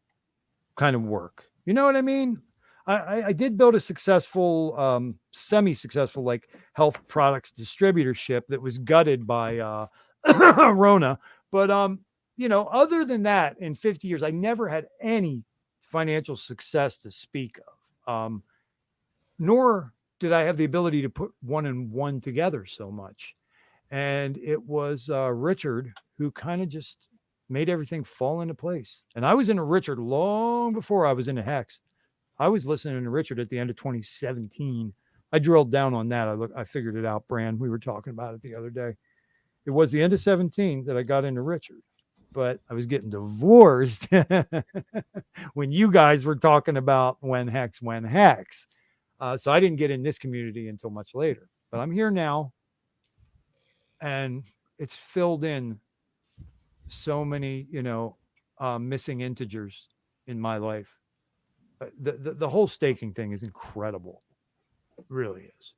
kind of work. You know what I mean? I did build a successful, semi-successful, like health products distributorship that was gutted by Rona. But, you know, other than that, in 50 years, I never had any financial success to speak of. Nor did I have the ability to put one and one together so much. And it was Richard who kind of just made everything fall into place. And I was into Richard long before I was into Hex. I was listening to Richard at the end of 2017. I drilled down on that. I figured it out, Brand. We were talking about it the other day. It was the end of 17 that I got into Richard, but I was getting divorced when you guys were talking about when Hex. So I didn't get in this community until much later, but I'm here now, and it's filled in so many, you know, missing integers in my life. The whole staking thing is incredible. It really is.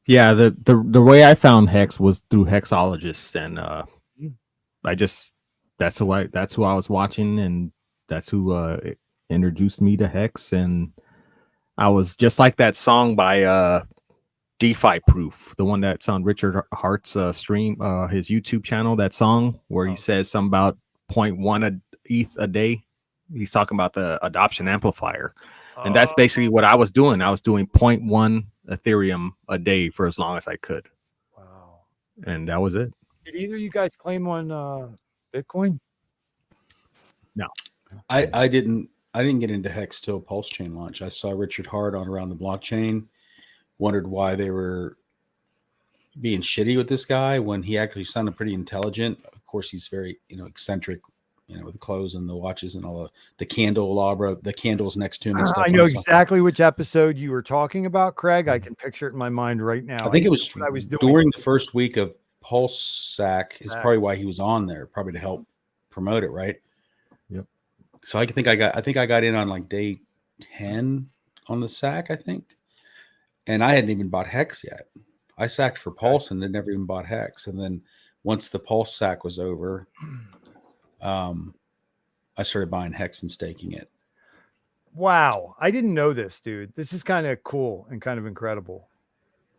Yeah, the way I found Hex was through Hexologists, and that's who I was watching, and that's who introduced me to Hex. And I was just like that song by DeFi Proof, the one that's on Richard Hart's stream, his YouTube channel, that song where he says something about 0.1 ETH a day. He's talking about the adoption amplifier. And that's basically what I was doing. I was doing 0.1 Ethereum a day for as long as I could. Wow. And that was it. Did either of you guys claim on Bitcoin? No. I didn't get into Hex till Pulse Chain launch. I saw Richard Hart on Around the Blockchain, wondered why they were being shitty with this guy when he actually sounded pretty intelligent. Of course, he's very, you know, eccentric, you know, with the clothes and the watches and all the candelabra, the candles next to him and stuff. I know exactly which episode you were talking about, Craig. I can picture it in my mind right now. I think it was during the first week of Pulse Sack is probably why he was on there, probably to help promote it, right? Yep. So I think I got in on like day 10 on the Sack, I think. And I hadn't even bought Hex yet. I sacked for Pulse and then never even bought Hex. And then once the Pulse Sack was over, I started buying Hex and staking it. Wow, I didn't know this, dude. This is kind of cool and kind of incredible.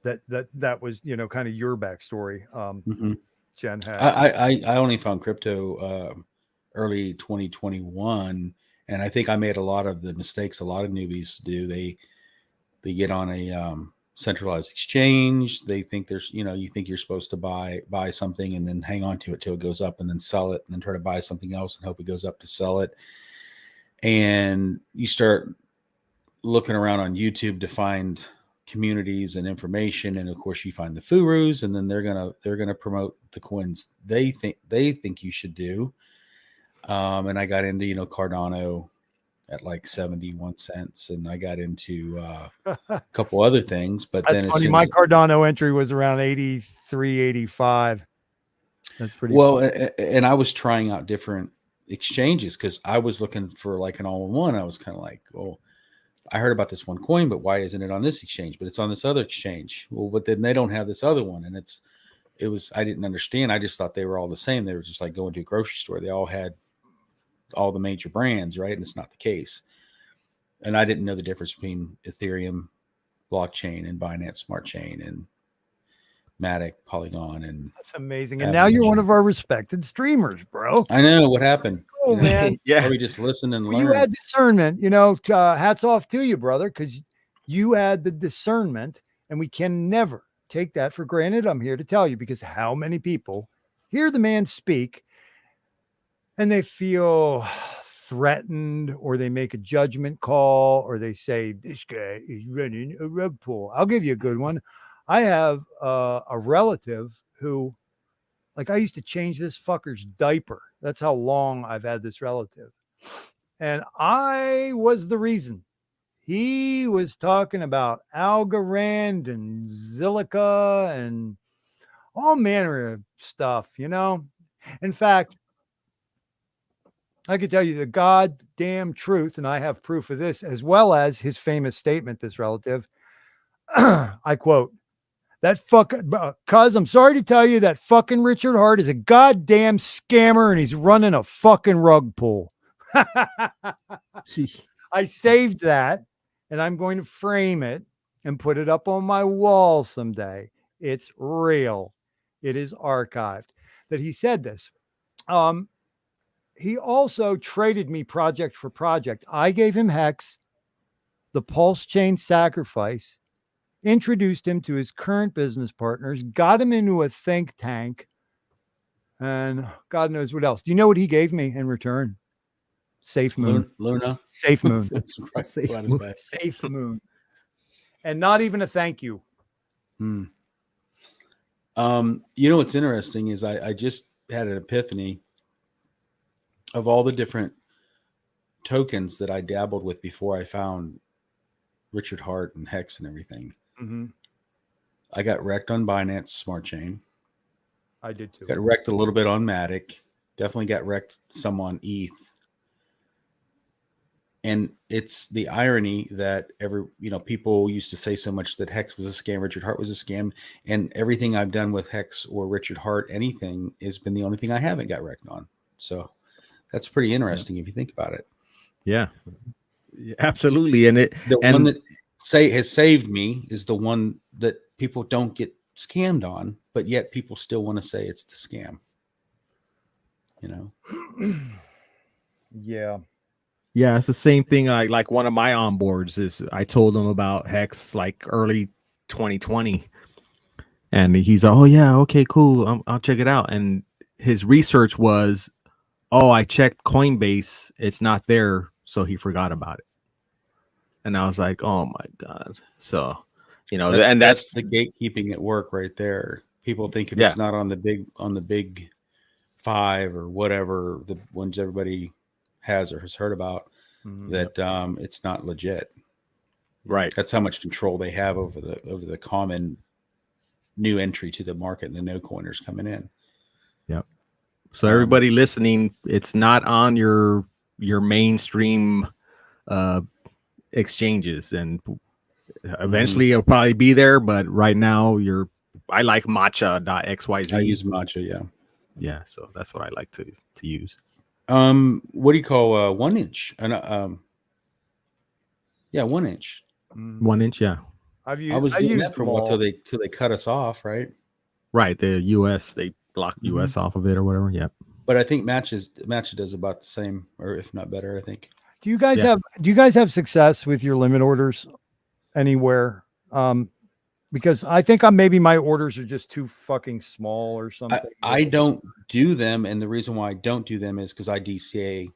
That was, you know, kind of your backstory. Mhm. Jen Hex. I only found crypto early 2021, and I think I made a lot of the mistakes a lot of newbies do. They get on a centralized exchange. They think there's, you know, you think you're supposed to buy something and then hang on to it till it goes up and then sell it and then try to buy something else and hope it goes up to sell it. And you start looking around on YouTube to find communities and information, and of course you find the furus, and then they're gonna promote the coins they think you should do. And I got into, you know, Cardano at like 71 cents, and I got into a couple other things. But That's then funny. My Cardano entry was around 83, 85. That's pretty well. And I was trying out different exchanges because I was looking for like an all-in-one. I was kind of like, oh, I heard about this one coin, but why isn't it on this exchange? But it's on this other exchange. Well, but then they don't have this other one, and I didn't understand. I just thought they were all the same. They were just like going to a grocery store. They all had all the major brands, right? And it's not the case. And I didn't know the difference between Ethereum blockchain and Binance Smart Chain and Matic, Polygon, and that's amazing. And now you're one of our respected streamers, bro. I know what happened. Oh man, yeah. We just listen and learn. You had discernment, you know. Hats off to you, brother, because you had the discernment, and we can never take that for granted. I'm here to tell you, because how many people hear the man speak and they feel threatened, or they make a judgment call, or they say, this guy is running a rug pull. I'll give you a good one. I have a relative who, like, I used to change this fucker's diaper. That's how long I've had this relative. And I was the reason. He was talking about Algorand and Zilliqa and all manner of stuff, you know. In fact, I could tell you the goddamn truth, and I have proof of this, as well as his famous statement, this relative. I quote, that fucking, cuz I'm sorry to tell you that fucking Richard Hart is a goddamn scammer and he's running a fucking rug pull. I saved that, and I'm going to frame it and put it up on my wall someday. It's real. It is archived that he said this. He also traded me project for project. I gave him Hex, the Pulse Chain Sacrifice, introduced him to his current business partners, got him into a think tank, and God knows what else. Do you know what he gave me in return? Safe moon. Luna. Safe moon. Safe moon. And not even a thank you. You know what's interesting is I just had an epiphany of all the different tokens that I dabbled with before I found Richard Hart and Hex and everything. Mm-hmm. I got wrecked on Binance Smart Chain. I did too. Got wrecked a little bit on Matic. Definitely got wrecked some on ETH. And it's the irony that people used to say so much that Hex was a scam, Richard Hart was a scam, and everything I've done with Hex or Richard Hart, anything, has been the only thing I haven't got wrecked on. So that's pretty interesting if you think about it. Yeah, absolutely. And one that has saved me is the one that people don't get scammed on, but yet people still want to say it's the scam. You know? Yeah. Yeah, it's the same thing. Like one of my onboards is I told him about Hex like early 2020, and he's like, oh yeah, okay, cool, I'll check it out. And his research was, oh, I checked Coinbase, it's not there, so he forgot about it. And I was like, oh my god. So that's the gatekeeping at work right there. People think if it's not on the big five or whatever, the ones everybody has or has heard about, that it's not legit. Right. That's how much control they have over the common new entry to the market and the no coiners coming in. Yep. So everybody listening, it's not on your mainstream exchanges, and eventually it'll probably be there, but right now I like matcha.xyz. I use matcha, yeah, so that's what I like to use. What do you call 1 inch? Yeah, 1 inch. 1 inch. Yeah. I've I was used, doing that for a while till they cut us off, right? Right. The US, they blocked US off of it or whatever. Yeah. But I think Match does about the same, or if not better, I think. Do you guys have success with your limit orders anywhere? Because I think maybe my orders are just too fucking small or something. I don't do them, and the reason why I don't do them is because I DCA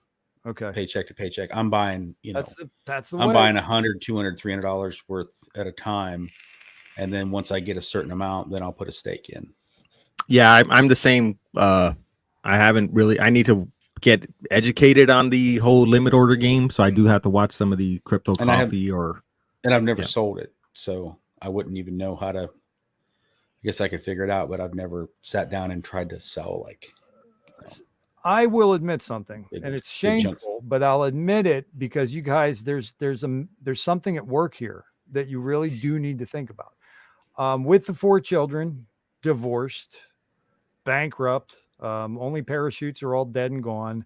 paycheck to paycheck. I'm buying, that's the I'm way. buying $100, $200, $300 worth at a time, and then once I get a certain amount, then I'll put a stake in. Yeah, I'm the same. I need to get educated on the whole limit order game, so I do have to watch some of the Crypto Coffee and I've never sold it, so I wouldn't even know how to. I guess I could figure it out, but I've never sat down and tried to sell I will admit something, and it's shameful, but I'll admit it because you guys, there's something at work here that you really do need to think about. With the 4 children, divorced, bankrupt, only parachutes are all dead and gone.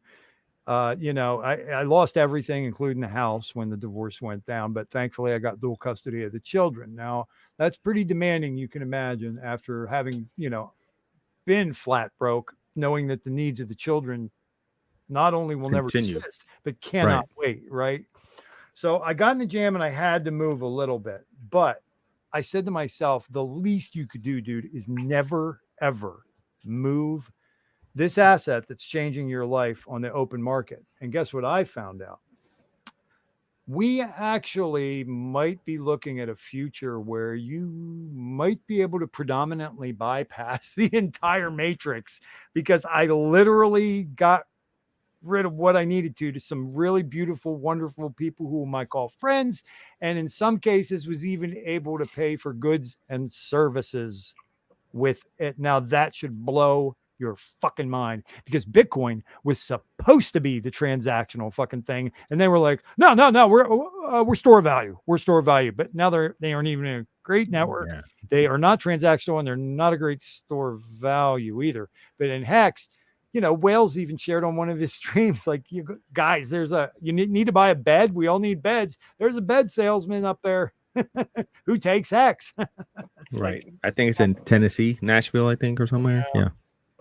I lost everything, including the house when the divorce went down, but thankfully I got dual custody of the children. Now that's pretty demanding. You can imagine after having, been flat broke, knowing that the needs of the children not only will never exist, but cannot wait. Right. So I got in the jam and I had to move a little bit, but I said to myself, the least you could do, dude, is never, ever move this asset that's changing your life on the open market. And guess what I found out? We actually might be looking at a future where you might be able to predominantly bypass the entire matrix, because I literally got rid of what I needed to some really beautiful, wonderful people who I call friends. And in some cases was even able to pay for goods and services with it. Now that should blow your fucking mind, because Bitcoin was supposed to be the transactional fucking thing, and they were like, no, we're store value, but now they aren't even a great network. Yeah. They are not transactional, and they're not a great store value either. But in Hex, Wales even shared on one of his streams, like, you guys, you need to buy a bed. We all need beds. There's a bed salesman up there who takes Hex. Right. I think it's in Tennessee, Nashville, I think, or somewhere. Yeah.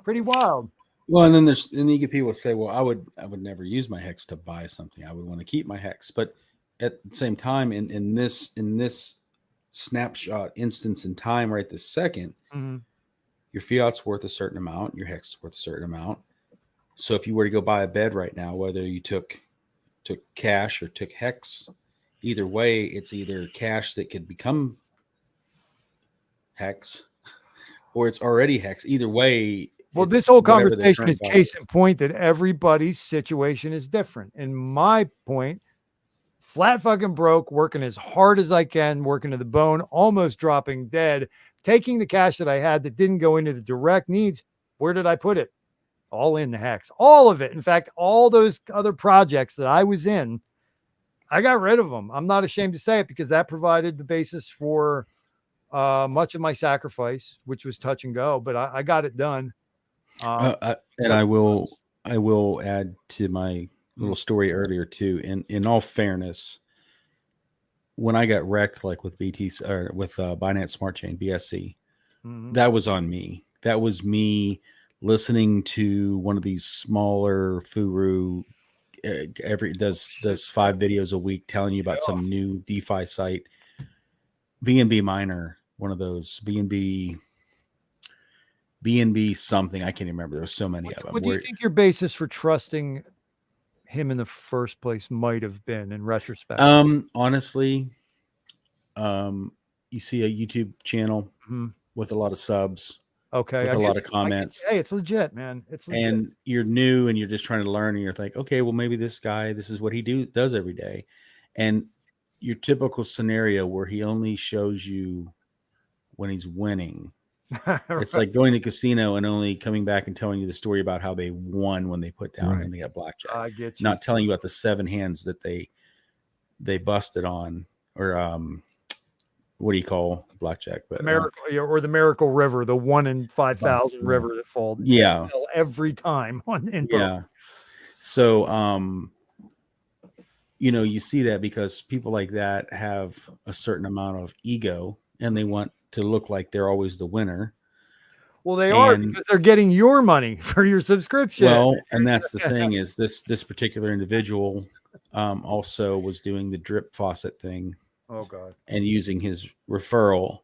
Pretty wild. Well, and then you get people say, well, I would never use my Hex to buy something. I would want to keep my Hex. But at the same time, in this snapshot instance in time right this second, your fiat's worth a certain amount, your Hex is worth a certain amount. So if you were to go buy a bed right now, whether you took cash or took Hex, either way, it's either cash that could become Hex or it's already Hex. Either way. Well, this whole conversation is case in point that everybody's situation is different. And my point, flat fucking broke, working as hard as I can, working to the bone, almost dropping dead, taking the cash that I had that didn't go into the direct needs. Where did I put it? All in the Hex, all of it. In fact, all those other projects that I was in, I got rid of them. I'm not ashamed to say it, because that provided the basis for much of my sacrifice, which was touch and go, but I got it done. And I will add to my little story earlier too. In all fairness, when I got wrecked, like with BTC or with Binance Smart Chain BSC, that was on me. That was me listening to one of these smaller Furu does 5 videos a week telling you about some new DeFi site, BNB Miner, one of those BNB something. I can't remember. There's so many of them. What do you think your basis for trusting him in the first place might have been in retrospect? Honestly, you see a YouTube channel with a lot of subs. Okay. With a lot of comments. Hey, it's legit, man. It's legit. And you're new and you're just trying to learn, and you're like, okay, well, maybe this guy, this is what he does every day. And your typical scenario where he only shows you when he's winning. Right. It's like going to casino and only coming back and telling you the story about how they won when they put down and they got blackjack. I get you. Not telling you about the 7 hands that they busted on, or what do you call blackjack? But the Miracle River, the 1 in 5,000 river that falls. Yeah, every time on. Yeah. So you know, you see that because people like that have a certain amount of ego and they want to look like they're always the winner. Well, they are, because they're getting your money for your subscription. Well, and that's the thing is this particular individual also was doing the drip faucet thing. Oh God. And using his referral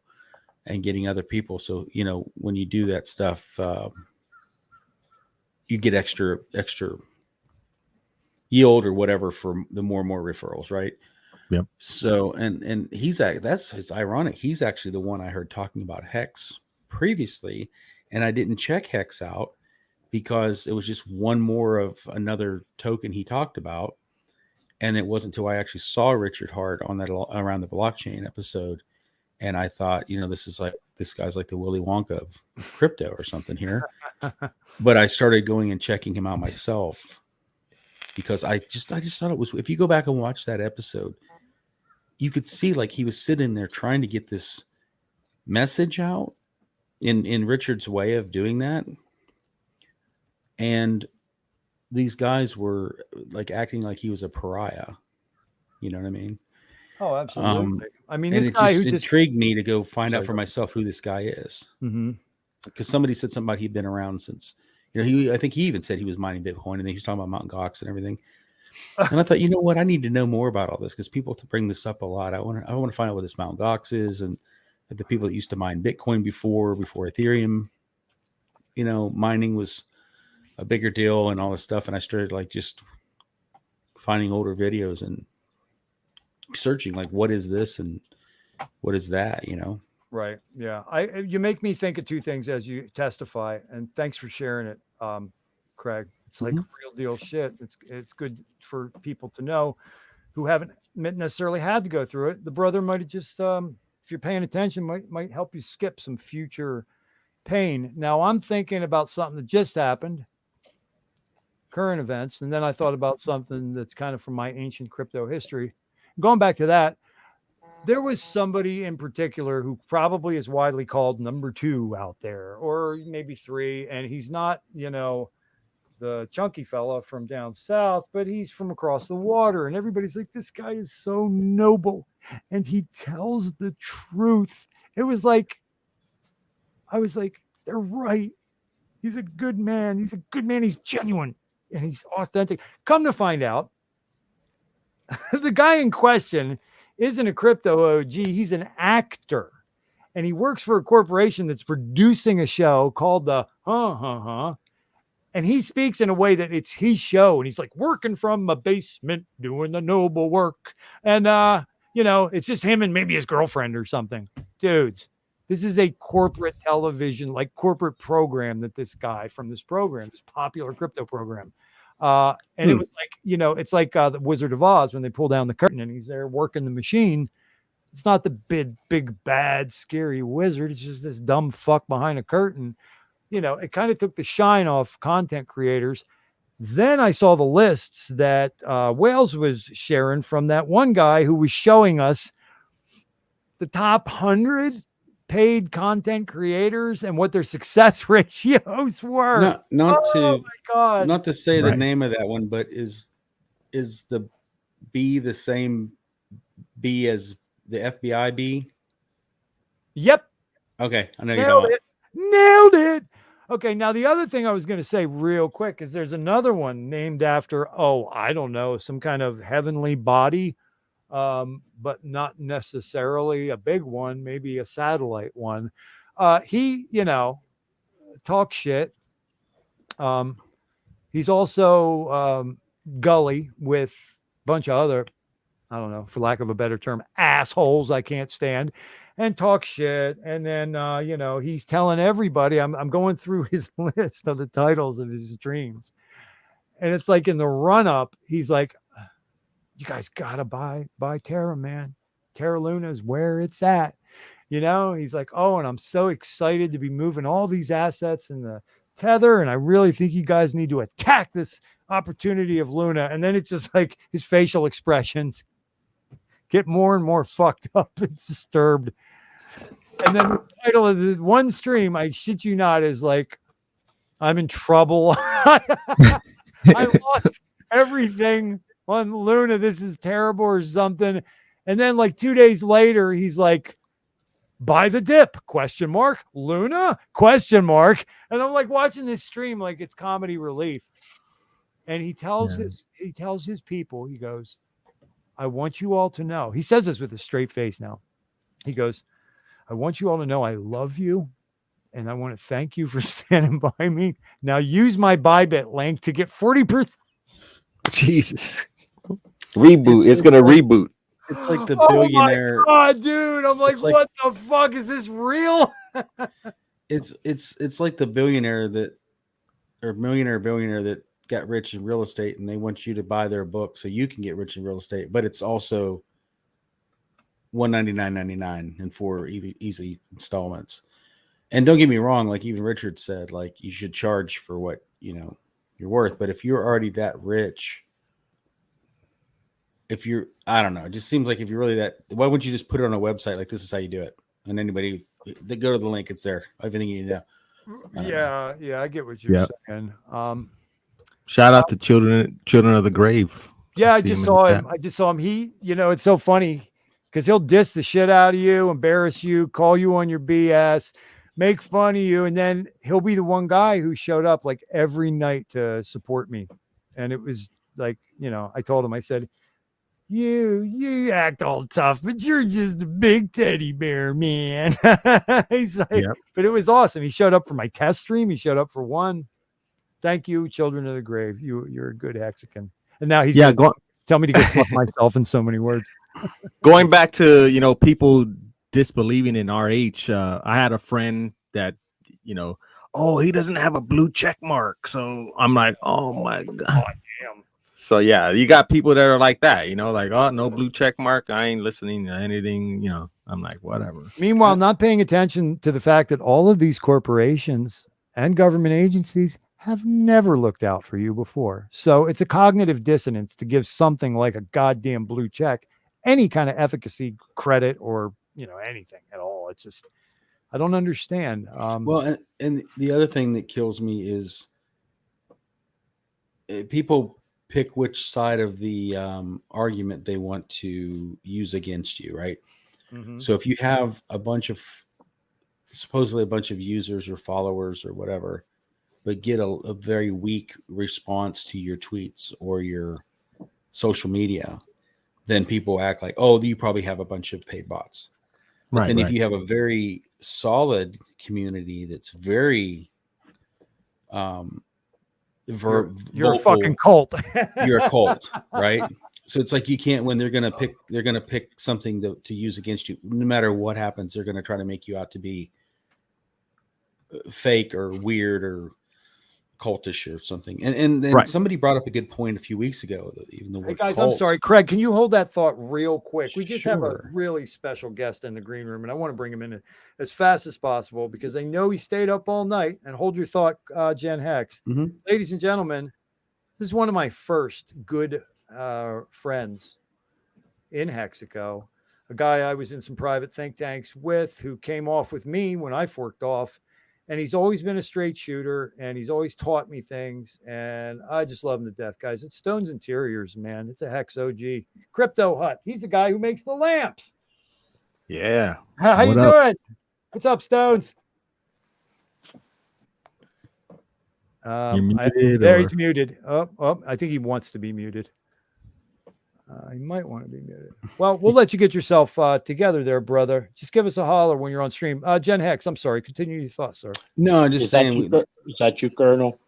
and getting other people. So, you know, when you do that stuff, you get extra yield or whatever for the more and more referrals, right? Yep. So, and it's ironic. He's actually the one I heard talking about Hex previously, and I didn't check Hex out because it was just one more of another token he talked about. And it wasn't until I actually saw Richard Hart on that Around the Blockchain episode. And I thought, you know, this guy's like the Willy Wonka of crypto or something here. But I started going and checking him out myself because I just thought it was, if you go back and watch that episode, you could see like he was sitting there trying to get this message out in Richard's way of doing that. And these guys were like acting like he was a pariah. You know what I mean? Oh, absolutely. I mean, and this it guy just who intrigued me to go find out for myself who this guy is. Mm-hmm. Because somebody said something about he'd been around since, you know, I think he even said he was mining Bitcoin, and then he was talking about Mt. Gox and everything. And I thought, you know what, I need to know more about all this because people bring this up a lot. I want to find out what this Mt. Gox is and the people that used to mine Bitcoin before Ethereum, you know, mining was a bigger deal and all this stuff. And I started like just finding older videos and searching like, what is this and what is that, you know? Right. Yeah. You make me think of two things as you testify, and thanks for sharing it, Craig. It's like real deal shit. It's good for people to know who haven't necessarily had to go through it. The brother might have just, if you're paying attention, might help you skip some future pain. Now I'm thinking about something that just happened, current events, and then I thought about something that's kind of from my ancient crypto history. Going back to that, there was somebody in particular who probably is widely called number 2 out there, or maybe 3. And he's not, you know, the chunky fella from down south, but he's from across the water. And everybody's like, this guy is so noble and he tells the truth. It was like, I was like, they're right. He's a good man. He's a good man. He's genuine and he's authentic. Come to find out, the guy in question isn't a crypto OG. He's an actor, and he works for a corporation that's producing a show called the and he speaks in a way that it's his show, and he's like working from a basement doing the noble work, and you know, it's just him and maybe his girlfriend or something. Dudes, this is a corporate television, like corporate program that this guy from this program, this popular crypto program. And it was like, you know, it's like the Wizard of Oz when they pull down the curtain and he's there working the machine. It's not the big, bad, scary wizard. It's just this dumb fuck behind a curtain. You know, it kind of took the shine off content creators. Then I saw the lists that Wales was sharing from that one guy who was showing us the top 100 paid content creators and what their success ratios were. Not to say the Right. name of that one, but is the B the same B as the FBI B? Yep. Okay, I know Nailed it. Okay, now the other thing I was going to say real quick is there's another one named after, I don't know, some kind of heavenly body, but not necessarily a big one, maybe a satellite one. He, you know, talks shit. He's also gully with a bunch of other, I don't know, for lack of a better term, assholes I can't stand, and talk shit. And then, you know, he's telling everybody, I'm going through his list of the titles of his streams. And it's like in the run up, he's like, you guys got to buy Terra, man. Terra Luna is where it's at. You know, he's like, and I'm so excited to be moving all these assets in the Tether. And I really think you guys need to attack this opportunity of Luna. And then it's just like his facial expressions get more and more fucked up and disturbed. And then the title of the one stream, I shit you not, is like, I'm in trouble. I lost everything on Luna, this is terrible or something. And then like 2 days later, he's like, buy the dip, ? Luna, ? And I'm like watching this stream like it's comedy relief. And he tells his people, he goes, I want you all to know. He says this with a straight face now. He goes, I want you all to know I love you. And I want to thank you for standing by me. Now use my Bybit link to get 40%. Jesus. Reboot. It's going to reboot. It's like the billionaire. Oh my God, dude. I'm like, what the fuck? Is this real? It's like the billionaire billionaire that got rich in real estate, and they want you to buy their book so you can get rich in real estate, but it's also $199.99 in 4 easy installments. And don't get me wrong, like even Richard said, like you should charge for what you're worth. But if you're already that rich, I don't know, it just seems like if you're really that, why wouldn't you just put it on a website like this is how you do it? And anybody, they go to the link, it's there, everything you need to know. Yeah, I get what you're saying. Shout out to children of the grave. Yeah, I just saw him. He, it's so funny because he'll diss the shit out of you, embarrass you, call you on your BS, make fun of you, and then he'll be the one guy who showed up like every night to support me. And it was like, I told him, I said, you act all tough, but you're just a big teddy bear, man. He's like, but it was awesome. He showed up for my test stream. He showed up for one. Thank you, children of the grave. You're a good Hexican. And now he's tell me to go fuck myself in so many words. Going back to, people disbelieving in RH, I had a friend that, oh, he doesn't have a blue check mark. So I'm like, oh my God. Damn. So yeah, you got people that are like that, like, oh, no blue check mark. I ain't listening to anything, I'm like, whatever. Meanwhile, not paying attention to the fact that all of these corporations and government agencies have never looked out for you before. So it's a cognitive dissonance to give something like a goddamn blue check any kind of efficacy, credit, or anything at all. It's just, I don't understand. Well, and the other thing that kills me is people pick which side of the argument they want to use against you, right? Mm-hmm. So if you have supposedly a bunch of users or followers or whatever, but get a very weak response to your tweets or your social media, then people act like, oh, you probably have a bunch of paid bots. But then if you have a very solid community that's very you're a fucking cult. You're a cult, right? So it's like you can't, when they're gonna pick something to use against you, no matter what happens, they're gonna try to make you out to be fake or weird or cultish or something. And somebody brought up a good point a few weeks ago. Even the word, hey guys, cult. I'm sorry, Craig, can you hold that thought real quick? We just have a really special guest in the green room, and I want to bring him in as fast as possible because I know he stayed up all night. And hold your thought, Gen Hex. Mm-hmm. Ladies and gentlemen, this is one of my first good friends in Hexico, a guy I was in some private think tanks with who came off with me when I forked off. And he's always been a straight shooter, and he's always taught me things, and I just love him to death, guys. It's Stones Interiors, man. It's a Hex OG. Crypto Hut. He's the guy who makes the lamps. Yeah. How you doing? What's up, Stones? You're muted. He's muted. Oh, I think he wants to be muted. He might want to be muted. Well, we'll let you get yourself together there, brother. Just give us a holler when you're on stream. Gen Hex, I'm sorry. Continue your thoughts, sir. No, I'm just saying. Is that you, Colonel?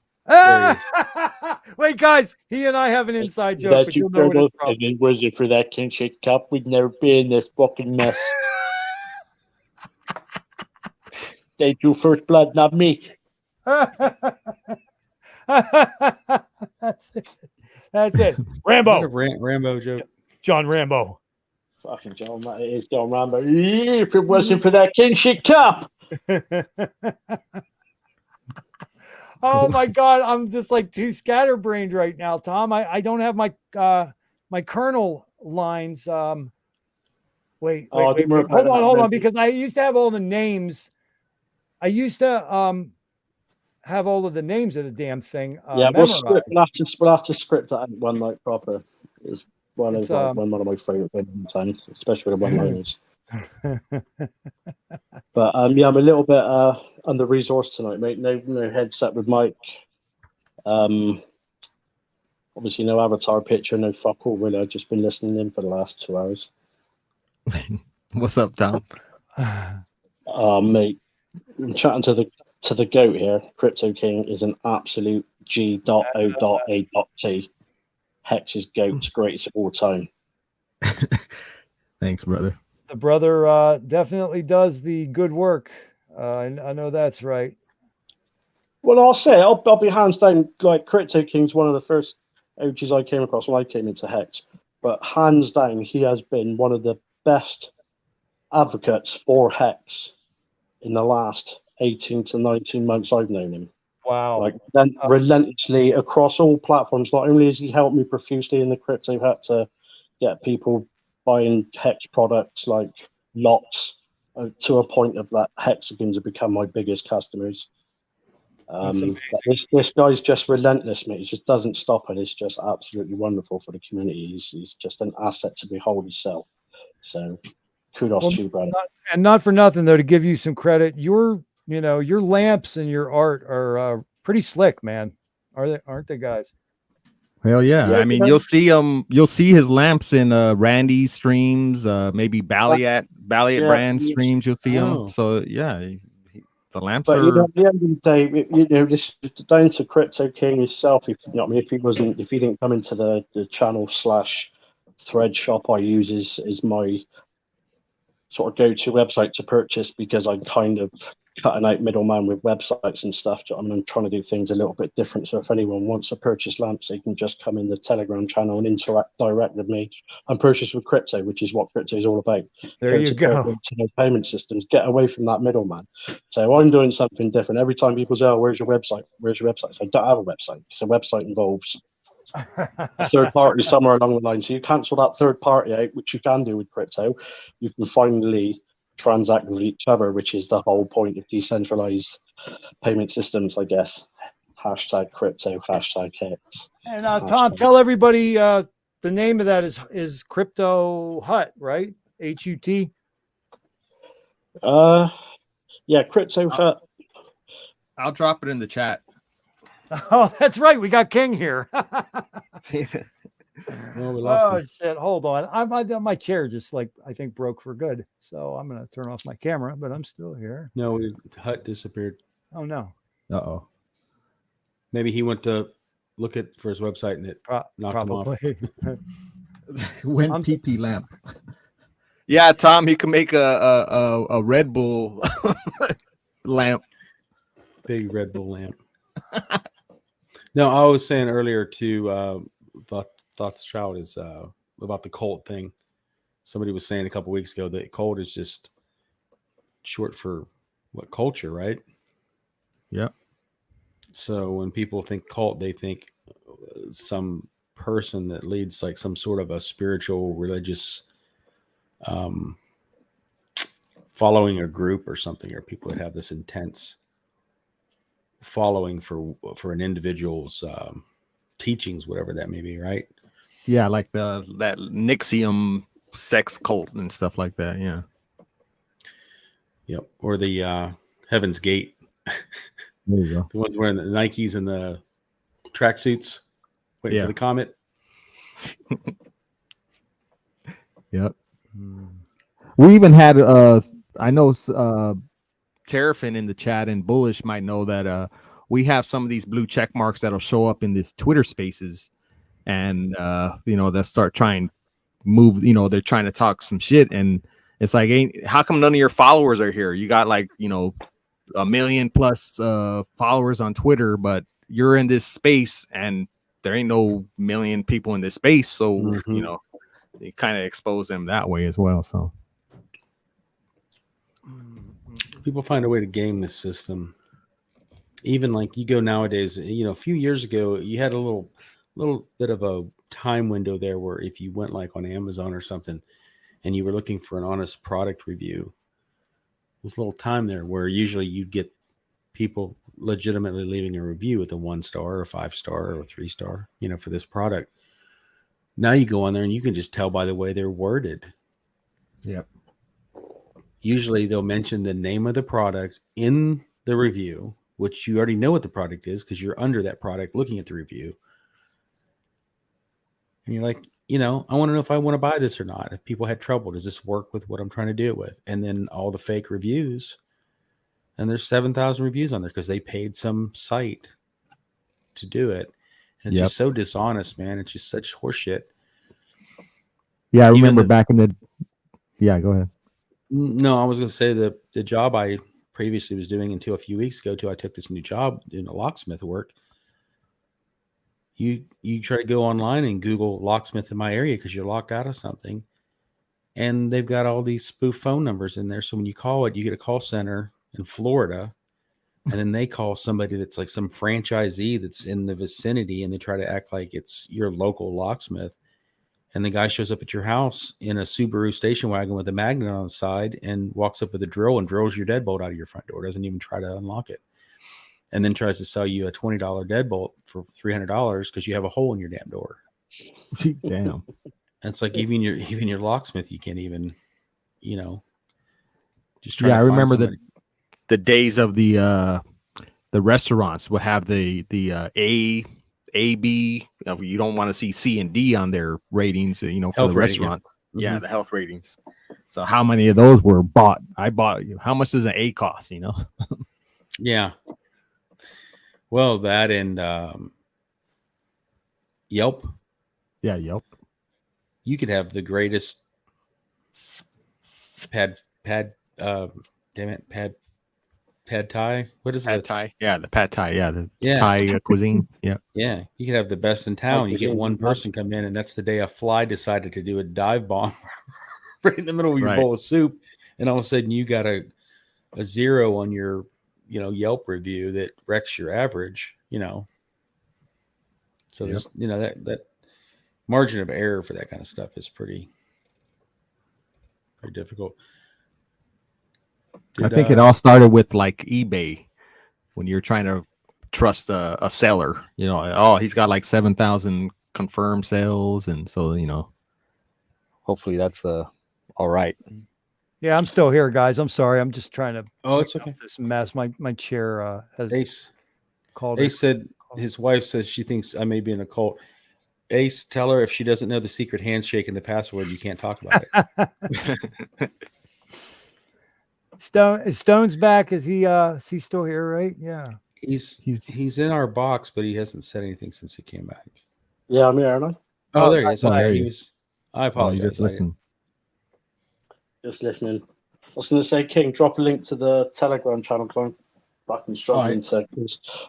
Wait, guys. He and I have an inside joke, but you'll know what it's from. And then was it for that Kinship Cup? We'd never be in this fucking mess. They drew first blood, not me. That's it. Rambo. Rambo joke. John Rambo. Fucking John. It's John Rambo. If it wasn't for that Kinship Cup. Oh my God. I'm just like too scatterbrained right now, Tom. I don't have my my Colonel lines. Wait. Hold on, because I used to have all the names. I used to have all of the names of the damn thing. We'll have to script that one like proper. It's one of my favorite times, especially the one-liners. But yeah, I'm a little bit under resourced tonight, mate. No headset with mic. Obviously no avatar picture, no fuck all really. I've just been listening in for the last 2 hours. What's up, Tom? Mate, I'm chatting to the goat here. Crypto King is an absolute G.O.A.T. Hex's goat, greatest of all time. Thanks, brother. The brother definitely does the good work. I know that's right. Well, I'll say I'll be hands down. Like Crypto King's one of the first OGs I came across when I came into Hex, but hands down, he has been one of the best advocates for Hex in the last 18 to 19 months I've known him. Wow. Like relentlessly across all platforms. Not only has he helped me profusely in the crypto hut to get people buying Hex products like lots to a point of that Hexagons have become my biggest customers. This guy's just relentless, mate. He just doesn't stop, and it's just absolutely wonderful for the community. He's just an asset to behold himself. So kudos to you, brother. Not for nothing though, to give you some credit, your lamps and your art are pretty slick, man. Aren't they, guys? Hell yeah. I mean, you'll see his lamps in Randy's streams, maybe Balliet brand streams. You'll see him. So yeah, the lamps but are. At the end of the day, this is down to Crypto King himself. If he didn't come into the channel / thread shop I use is my sort of go-to website to purchase, because I'm kind of cutting out middleman with websites and stuff. I'm trying to do things a little bit different. So if anyone wants to purchase lamps, they can just come in the Telegram channel and interact direct with me and purchase with crypto, which is what crypto is all about. There you go. To payment systems, get away from that middleman. So I'm doing something different. Every time people say, "Oh, where's your website? Where's your website?" So I don't have a website, because a website involves a third party somewhere along the line. So you cancel that third party out, which you can do with crypto. You can finally transact with each other, which is the whole point of decentralized payment systems, I guess. Hashtag crypto, hashtag Hex. And Tom, tell everybody the name of that is Crypto Hut, right? HUT. Yeah, Crypto Hut. I'll drop it in the chat. Oh, that's right. We got King here. No, we lost him. Shit. Hold on. My chair just I think broke for good. So I'm going to turn off my camera, but I'm still here. No, Hut disappeared. Oh, no. Uh-oh. Maybe he went to look for his website and it knocked him off. When PP lamp. Yeah, Tom, he can make a Red Bull lamp. Big Red Bull lamp. No, I was saying earlier to Thothschild is about the cult thing. Somebody was saying a couple weeks ago that cult is just short for what, culture, right? Yeah. So when people think cult, they think some person that leads like some sort of a spiritual, religious following a group or something, or people that have this intense following for an individual's teachings, whatever that may be, right? Yeah, like that NXIVM sex cult and stuff like that. Yeah. Yep. Or the Heaven's Gate. There you go. The ones wearing the Nikes and the tracksuits, waiting for the comet. Yep. We even had I know Terrafin in the chat and Bullish might know that we have some of these blue check marks that'll show up in this Twitter Spaces, and they'll start trying move. They're trying to talk some shit, and it's like, how come none of your followers are here? You got 1 million plus followers on Twitter, but you're in this space, and there ain't no million people in this space. So they kind of expose them that way as well. So people find a way to game this system. Even like you go nowadays, a few years ago, you had a little bit of a time window there where if you went like on Amazon or something and you were looking for an honest product review, there's a little time there where usually you'd get people legitimately leaving a review with a 1 star or 5 star or 3 star, for this product. Now you go on there and you can just tell by the way they're worded. Yep. Usually they'll mention the name of the product in the review, which you already know what the product is because you're under that product looking at the review. And you're like, I want to know if I want to buy this or not. If people had trouble, does this work with what I'm trying to do it with? And then all the fake reviews. And there's 7,000 reviews on there because they paid some site to do it. And it's just so dishonest, man. It's just such horseshit. Yeah, I remember back in the... Yeah, go ahead. No, I was going to say the job I previously was doing until a few weeks ago, till I took this new job doing a locksmith work. You try to go online and Google locksmith in my area because you're locked out of something. And they've got all these spoof phone numbers in there. So when you call it, you get a call center in Florida. And then they call somebody that's like some franchisee that's in the vicinity, and they try to act like it's your local locksmith. And the guy shows up at your house in a Subaru station wagon with a magnet on the side and walks up with a drill and drills your deadbolt out of your front door. Doesn't even try to unlock it. And then tries to sell you a $20 deadbolt for $300 because you have a hole in your damn door. Damn. And it's like even your locksmith, you can't even, just try. Yeah, I remember the days of the restaurants would have the A, B. You don't want to see C and D on their ratings, for Health the rating, restaurant. yeah. Yeah, the health ratings. So how many of those were bought? I bought. How much does an A cost? Yeah. Well, that and Yelp. Yeah, Yelp. You could have the greatest pad Thai. What is Pad it? Thai. Yeah, the Pad Thai. Yeah, the Yeah. Thai cuisine. Yeah. Yeah, you could have the best in town. You get one cuisine. person come in, and that's the day a fly decided to do a dive bomb right in the middle of your Right. bowl of soup, and all of a sudden you got a 0 on your Yelp review that wrecks your average. So Yep. there's that margin of error for that kind of stuff is pretty difficult. I think it all started with like eBay when you're trying to trust a seller. He's got like 7,000 confirmed sales, and so hopefully that's all right. Yeah, I'm still here, guys. I'm sorry. I'm just trying to. Oh, it's clean up okay. This mess. My chair has Ace called. Ace said his wife says she thinks I may be in a cult. Ace, tell her if she doesn't know the secret handshake and the password, you can't talk about it. Stone's back. Is he still here? Right? Yeah. He's in our box, but he hasn't said anything since he came back. Yeah, I'm here, aren't I? Oh, there he is. Oh, there Okay, he he was. I Oh, apologize. you just listen. Just listening. I was going to say, King, drop a link to the Telegram channel. Because I'm fucking struggling.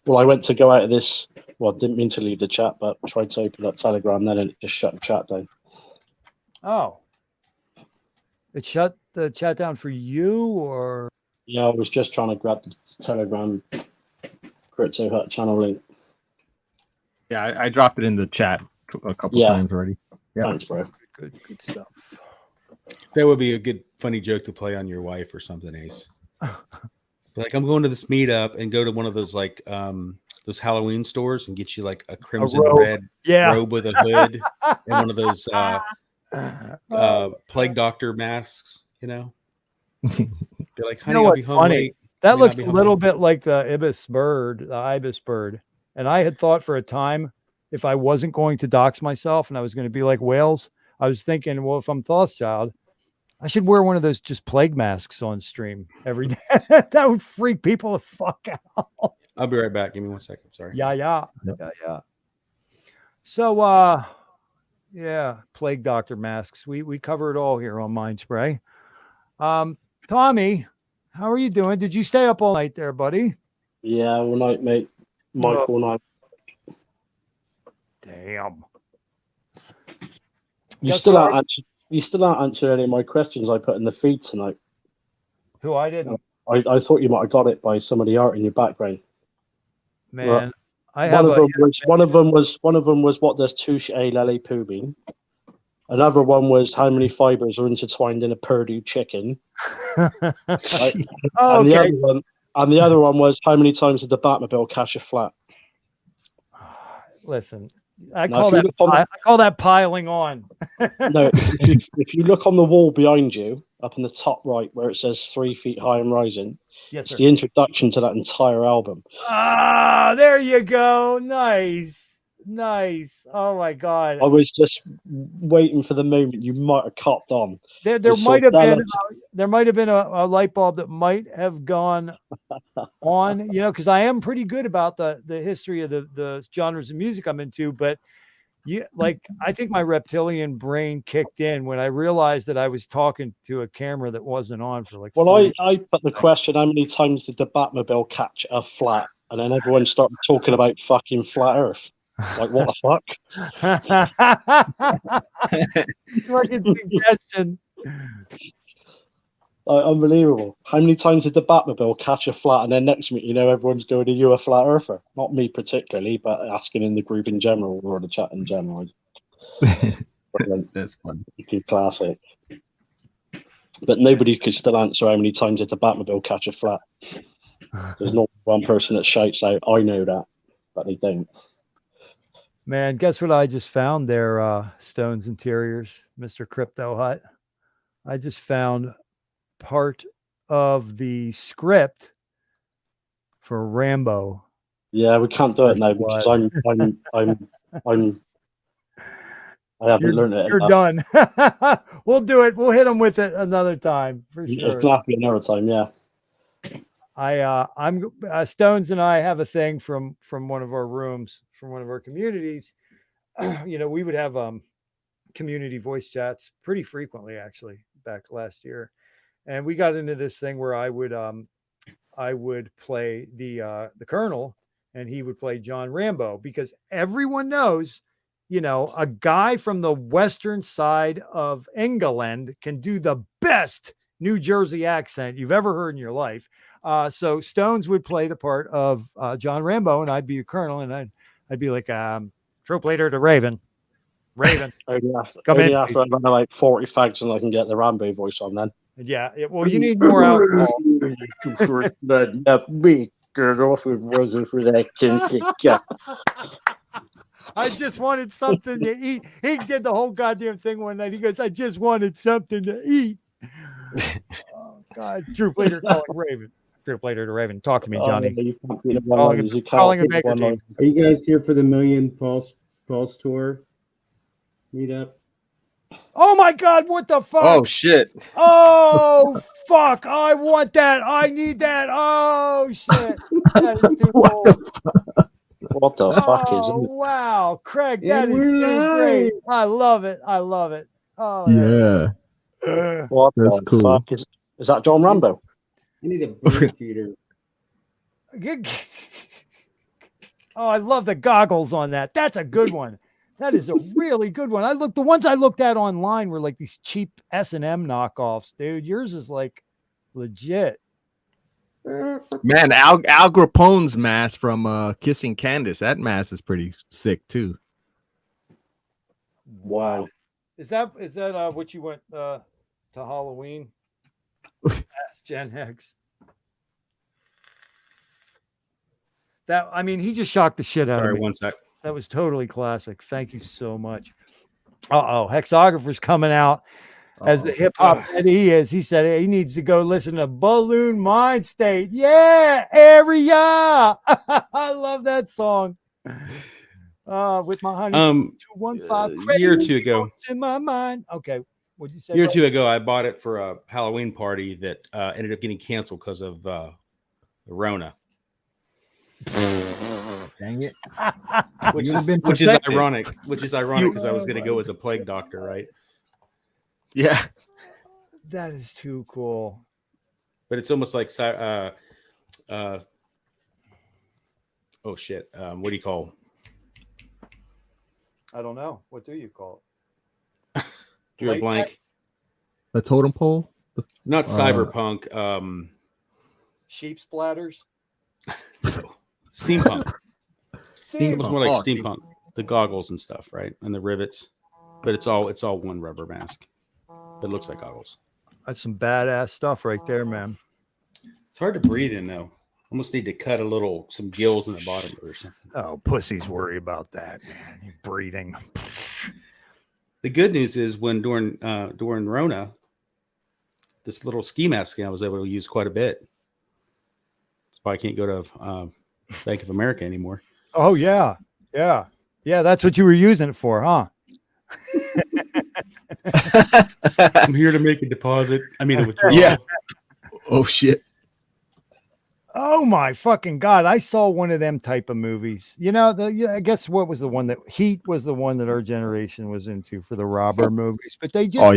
Well, I went to go out of this. Well, I didn't mean to leave the chat, but tried to open up Telegram, then it just shut the chat down. Oh. It shut the chat down for you, or? Yeah, I was just trying to grab the Telegram Crypto Hut channel link. Yeah, I dropped it in the chat a couple times already. Yeah. Thanks, bro. Good stuff. That would be a good, funny joke to play on your wife or something, Ace. Like, I'm going to this meetup and go to one of those those Halloween stores and get you like a crimson red robe with a hood and one of those plague doctor masks. They're like, honey, I'll be home late. That looks a little bit like the ibis bird, and I had thought for a time, if I wasn't going to dox myself and I was going to be like whales, I was thinking, well, if I'm Thothschild, I should wear one of those just plague masks on stream every day. That would freak people the fuck out. I'll be right back. Give me 1 second. Sorry. Yeah. So, plague doctor masks. We cover it all here on Mind Spray. Tommy, how are you doing? Did you stay up all night there, buddy? Yeah, all night, mate. Mike, all night. Damn. You still aren't answering any of my questions I put in the feed tonight. Who I didn't? I thought you might have got it by some of the art in your background. Man, one of them was what does 𝕬𝕗 mean? Another one was how many fibers are intertwined in a Purdue chicken. And the other one was how many times did the Batmobile catch a flat? Listen, I Now, call if you that look on- I call that piling on. No, if you look on the wall behind you, up in the top right, where it says 3 feet high and rising, Yes, it's sir. the introduction to that entire album. Ah, there you go. Nice. Nice. Oh my God. I was just waiting for the moment you might have copped on. There Just might have been psychedelic. a light bulb that might have gone on, because I am pretty good about the history of the genres of music I'm into, but I think my reptilian brain kicked in when I realized that I was talking to a camera that wasn't on for like Well, 40 I put the question, how many times did the Batmobile catch a flat? And then everyone started talking about fucking flat Earth. Like, what the fuck? fucking suggestion. Unbelievable. How many times did the Batmobile catch a flat? And then next minute, everyone's going, are you a flat earther? Not me particularly, but asking in the group in general or the chat in general. That's fun. Classic. But nobody could still answer how many times did the Batmobile catch a flat. There's not one person that shouts out, I know that, but they don't. Man, guess what I just found there, Stones Interiors, Mr. Crypto Hut. I just found part of the script for Rambo. Yeah, we can't do it now because I haven't learned it. You're done. We'll do it. We'll hit them with it another time for sure. It's not another time, yeah. I'm Stones and I have a thing from one of our rooms, from one of our communities. We would have community voice chats pretty frequently, actually, back last year. And we got into this thing where I would play the Colonel and he would play John Rambo, because everyone knows, a guy from the western side of England can do the best New Jersey accent you've ever heard in your life. So Stones would play the part of John Rambo, and I'd be the Colonel, and I'd be like, troop leader to Raven. Only after I've done like 40 fags and I can get the Rambo voice on then. Yeah, well, you need more alcohol. I just wanted something to eat. He did the whole goddamn thing one night. He goes, I just wanted something to eat. Oh, God. Troop leader calling Raven. Troop leader to Raven. Talk to me, Johnny. Calling a Baker team. Are you guys here for the Million Pulse Tour meetup? Oh my God, what the fuck? Oh shit. Oh fuck. I want that. I need that. Oh shit. That is too cool. What the fuck is it? Wow, Craig, that is too great. I love it. I love it. Oh yeah. What That's cool. Fuck is that John Rambo? I need a bird feeder. Oh, I love the goggles on that. That's a good one. That is a really good one. The ones I looked at online were like these cheap S&M knockoffs, dude. Yours is like legit. Man, Al Capone's mask from Kissing Candace. That mask is pretty sick too. Wow. Is that what you went to Halloween? Ask Gen X. He just shocked the shit out of me. Sorry, one sec. That was totally classic. Thank you so much. Hexographer's coming out as the hip hop that he is. He said he needs to go listen to Balloon Mind State. Yeah, area. I love that song. With my honey. 215 year or two ago. In my mind. Okay. What'd you say? A year or two ago, I bought it for a Halloween party that ended up getting canceled because of the Rona. Dang it. Which is ironic because I was going to go as a plague doctor, right? Yeah. That is too cool. But it's almost like oh shit. What do you call? I don't know. What do you call it? Drew a blank. The totem pole? Not cyberpunk. Sheep splatters. Steampunk. Steampunk. It's more like steampunk. The goggles and stuff, right? And the rivets. But it's all one rubber mask. That looks like goggles. That's some badass stuff right there, man. It's hard to breathe in though. Almost need to cut some gills in the bottom or something. Oh, pussies worry about that, man. You're breathing. The good news is during Rona, this little ski mask I was able to use quite a bit. That's why I can't go to Bank of America anymore. Oh yeah. That's what you were using it for, huh? I'm here to make a deposit. I mean, a withdrawal. Yeah. Oh shit. Oh my fucking God. I saw one of them type of movies. You know, I guess what was the one that Heat was the one that our generation was into for the robber movies. But they just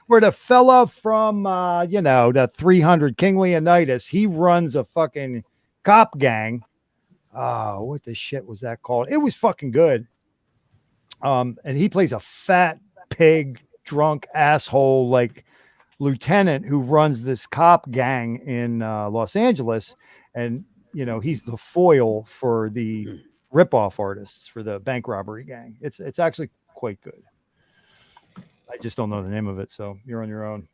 where the fella from the 300 King Leonidas, he runs a fucking cop gang. Oh, what the shit was that called? It was fucking good. And he plays a fat pig, drunk asshole like lieutenant who runs this cop gang in Los Angeles, and he's the foil for the ripoff artists for the bank robbery gang. It's actually quite good. I just don't know the name of it, so you're on your own.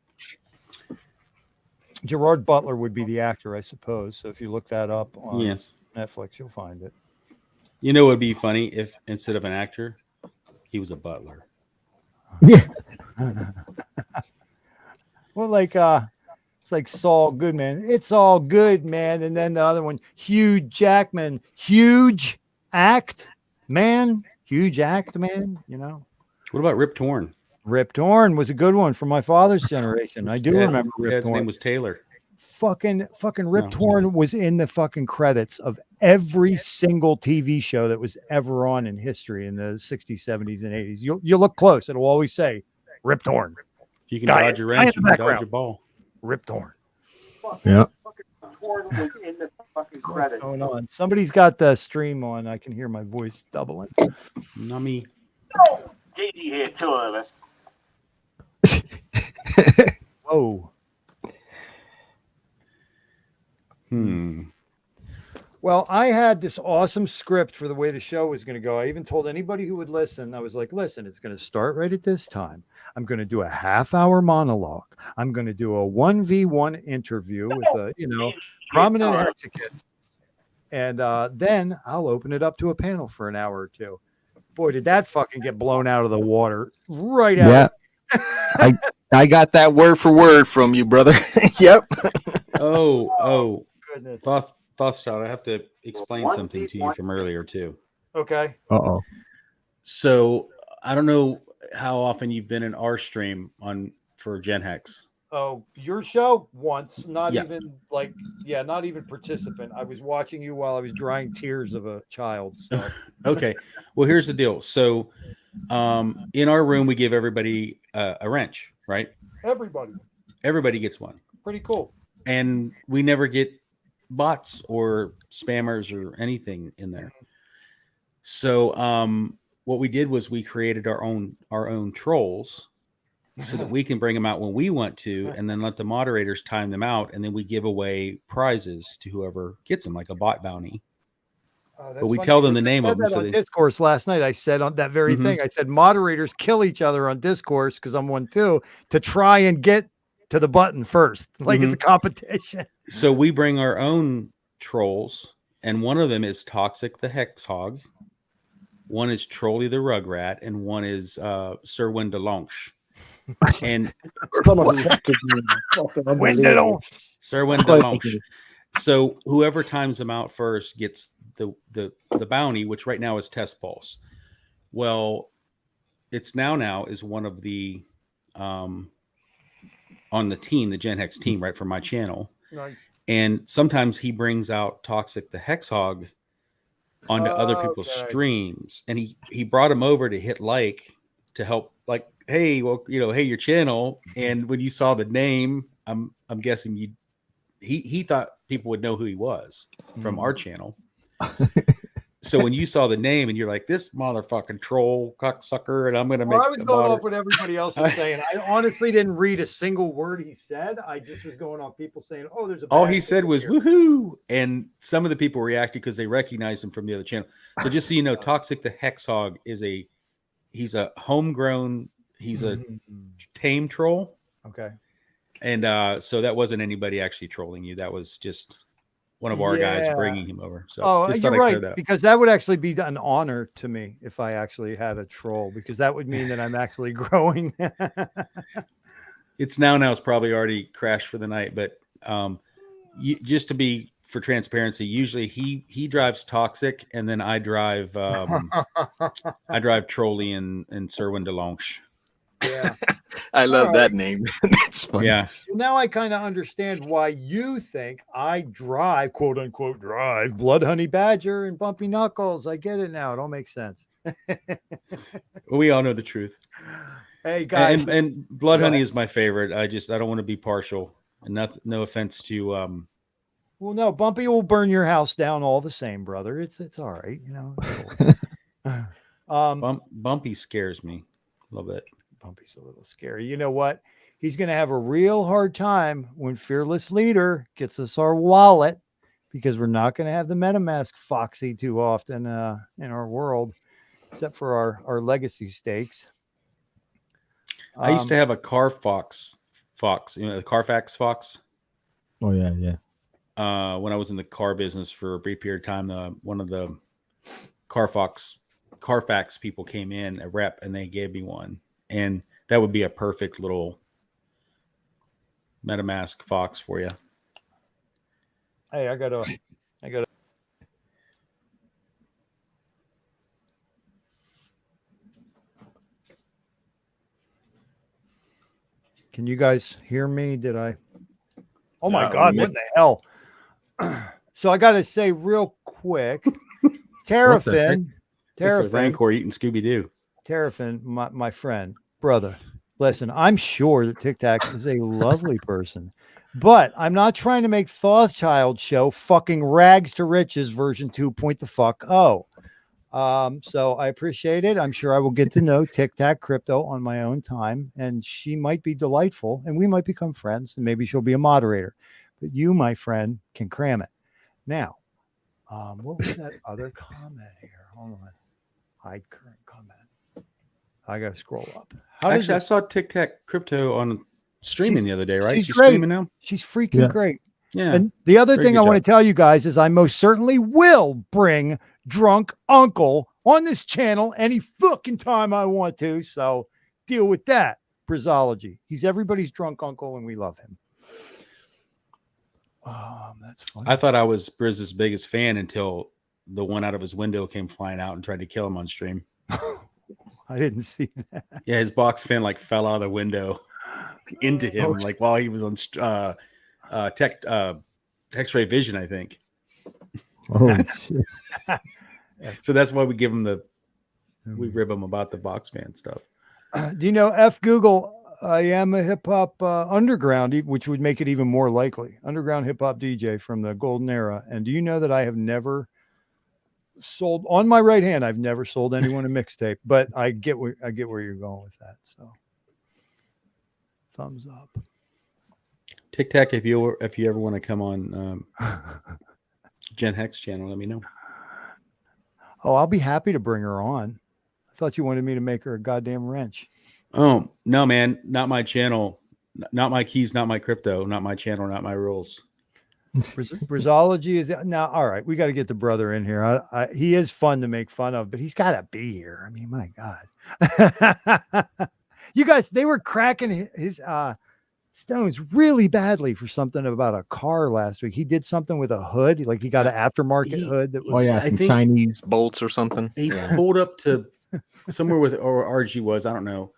Gerard Butler would be the actor, I suppose. So if you look that up on Netflix, you'll find it. You know, it would be funny if instead of an actor, he was a butler. Yeah. Well, it's like Saul Goodman. It's all good, man. And then the other one, Hugh Jackman. Huge act, man. Huge act, man. What about Rip Torn? Rip Torn was a good one from my father's generation. I do remember Rip Torn. His name was Taylor. Fucking Rip Torn was in the fucking credits of every single TV show that was ever on in history in the 60s, 70s, and 80s. You'll look close. It'll always say Rip Torn. If you can dodge a wrench, you can dodge a ball. Rip Torn. Yeah. Torn was in the fucking credits. What's going on? Somebody's got the stream on. I can hear my voice doubling. Not me. JD here, two of us. Whoa. Well, I had this awesome script for the way the show was going to go. I even told anybody who would listen, I was like, listen, it's going to start right at this time. I'm going to do a half-hour monologue. I'm going to do a 1v1 interview with a, prominent executive. And then I'll open it up to a panel for an hour or two. Boy, did that fucking get blown out of the water right out. Yeah. I got that word for word from you, brother. Yep. Oh, goodness. Thothschild, I have to explain something to you from earlier too. Okay. Uh-oh. So I don't know how often you've been in our stream for Gen Hex. Oh, your show once, not even participant. I was watching you while I was drying tears of a child. So. Okay. Well, here's the deal. So in our room, we give everybody a wrench, right? Everybody gets one. Pretty cool. And we never get bots or spammers or anything in there. So what we did was we created our own trolls so that we can bring them out when we want to, and then let the moderators time them out, and then we give away prizes to whoever gets them, like a bot bounty. But we tell them the name of them. So on Discourse last night, I said on that very thing, I said moderators kill each other on Discourse, because I'm one too, to try and get to the button first. Like it's a competition. So we bring our own trolls, and one of them is Toxic the Hex-Hog, one is Trolly the Rugrat, and one is 𝕊𝕙𝕬𝕝𝕬𝕝. And 𝕊𝕙𝕬𝕝𝕬𝕝. So whoever times them out first gets the bounty, which right now is Hex-Pulse. Well, it's now is one of the on the team, the Gen Hex team, right, for my channel. Nice. And sometimes he brings out Toxic the Hex-Hog onto other people's streams, and he brought him over to hit to help, like, hey, well, hey, your channel. And when you saw the name, I'm guessing he thought people would know who he was from our channel. So when you saw the name and you're like, this motherfucking troll cocksucker, and I'm going to make. I was going off what everybody else was saying. I honestly didn't read a single word he said. I just was going off people saying, "Oh, there's a." All he said was "woohoo," and some of the people reacted because they recognized him from the other channel. So just so you know, Toxic the Hex-Hog he's a homegrown, he's a tame troll. Okay. And so that wasn't anybody actually trolling you. That was just one of our guys Yeah. bringing him over. So Oh, just you're thought I'd clear right, that. because that would actually be an honor to me if I actually had a troll, because that would mean that I'm actually growing. It's it's probably already crashed for the night, but just to be for transparency, usually he drives Toxic, and then I drive Trolley and 𝕿𝕗𝕙𝕬𝕝𝕕. Yeah. I love All that name. That's funny. Yeah. Now I kind of understand why you think I drive, quote unquote, drive Blood Honey Badger and Bumpy Knuckles. I get it now. It all makes sense. Well, we all know the truth. Hey guys, And Blood Go Honey ahead. is my favorite. I don't want to be partial, and no offense to well, no, Bumpy will burn your house down all the same, brother. It's all right, you know. Bumpy scares me a little bit. Bumpy's a little scary. You know what? He's going to have a real hard time when Fearless Leader gets us our wallet, because we're not going to have the MetaMask Foxy too often in our world, except for our legacy stakes. I used to have a Carfax Fox, you know, the Carfax Fox. Oh yeah, yeah. When I was in the car business for a brief period of time, one of the Carfax people came in, a rep, and they gave me one, and that would be a perfect little MetaMask Fox for you. Hey, I gotta. Can you guys hear me? Did I? Oh my Yeah, we God! What missed- in the hell? So I got to say real quick, Terrafin, It's a Rancor eating Scooby-Doo. Terrafin, my friend, brother. Listen, I'm sure that Tic Tac is a lovely person, but I'm not trying to make Thothschild show fucking rags to riches version 2.0. So I appreciate it. I'm sure I will get to know Tic Tac Crypto on my own time, and she might be delightful, and we might become friends, and maybe she'll be a moderator. But you, my friend, can cram it. Now, what was that other comment here? Hold on. Hide current comment. I got to scroll up. Actually, I saw Tic Tac Crypto on streaming the other day, right? she's She's great. streaming now? She's freaking great. Yeah. And the other Very thing good I want to job. tell you guys is I most certainly will bring Drunk Uncle on this channel any fucking time I want to. So deal with that. Brizology. He's everybody's drunk uncle, and we love him. That's funny. I thought I was Brizz's biggest fan until the one out of his window came flying out and tried to kill him on stream. I didn't see that. Yeah, his box fan like fell out of the window into him, like while he was on X-ray vision, I think. Oh shit. So that's why we give him we rib him about the box fan stuff. Do you know F Google? I am a hip hop underground, which would make it even more likely. Underground hip hop DJ from the golden era. And do you know that I have never sold on my right hand? I've never sold anyone a mixtape, but I get where you're going with that. So thumbs up. Tic Tac, if you ever want to come on Gen Hex channel, let me know. Oh, I'll be happy to bring her on. I thought you wanted me to make her a goddamn wrench. Oh, no, man. Not my channel. Not my keys, not my crypto, not my channel, not my rules. Brizology is now. All right, we got to get the brother in here. He is fun to make fun of, but he's got to be here. I mean, my God. You guys, they were cracking his stones really badly for something about a car last week. He did something with a hood, like he got an aftermarket hood. That was, Oh yeah, I some think Chinese bolts or something. He pulled up to somewhere with or RG was, I don't know.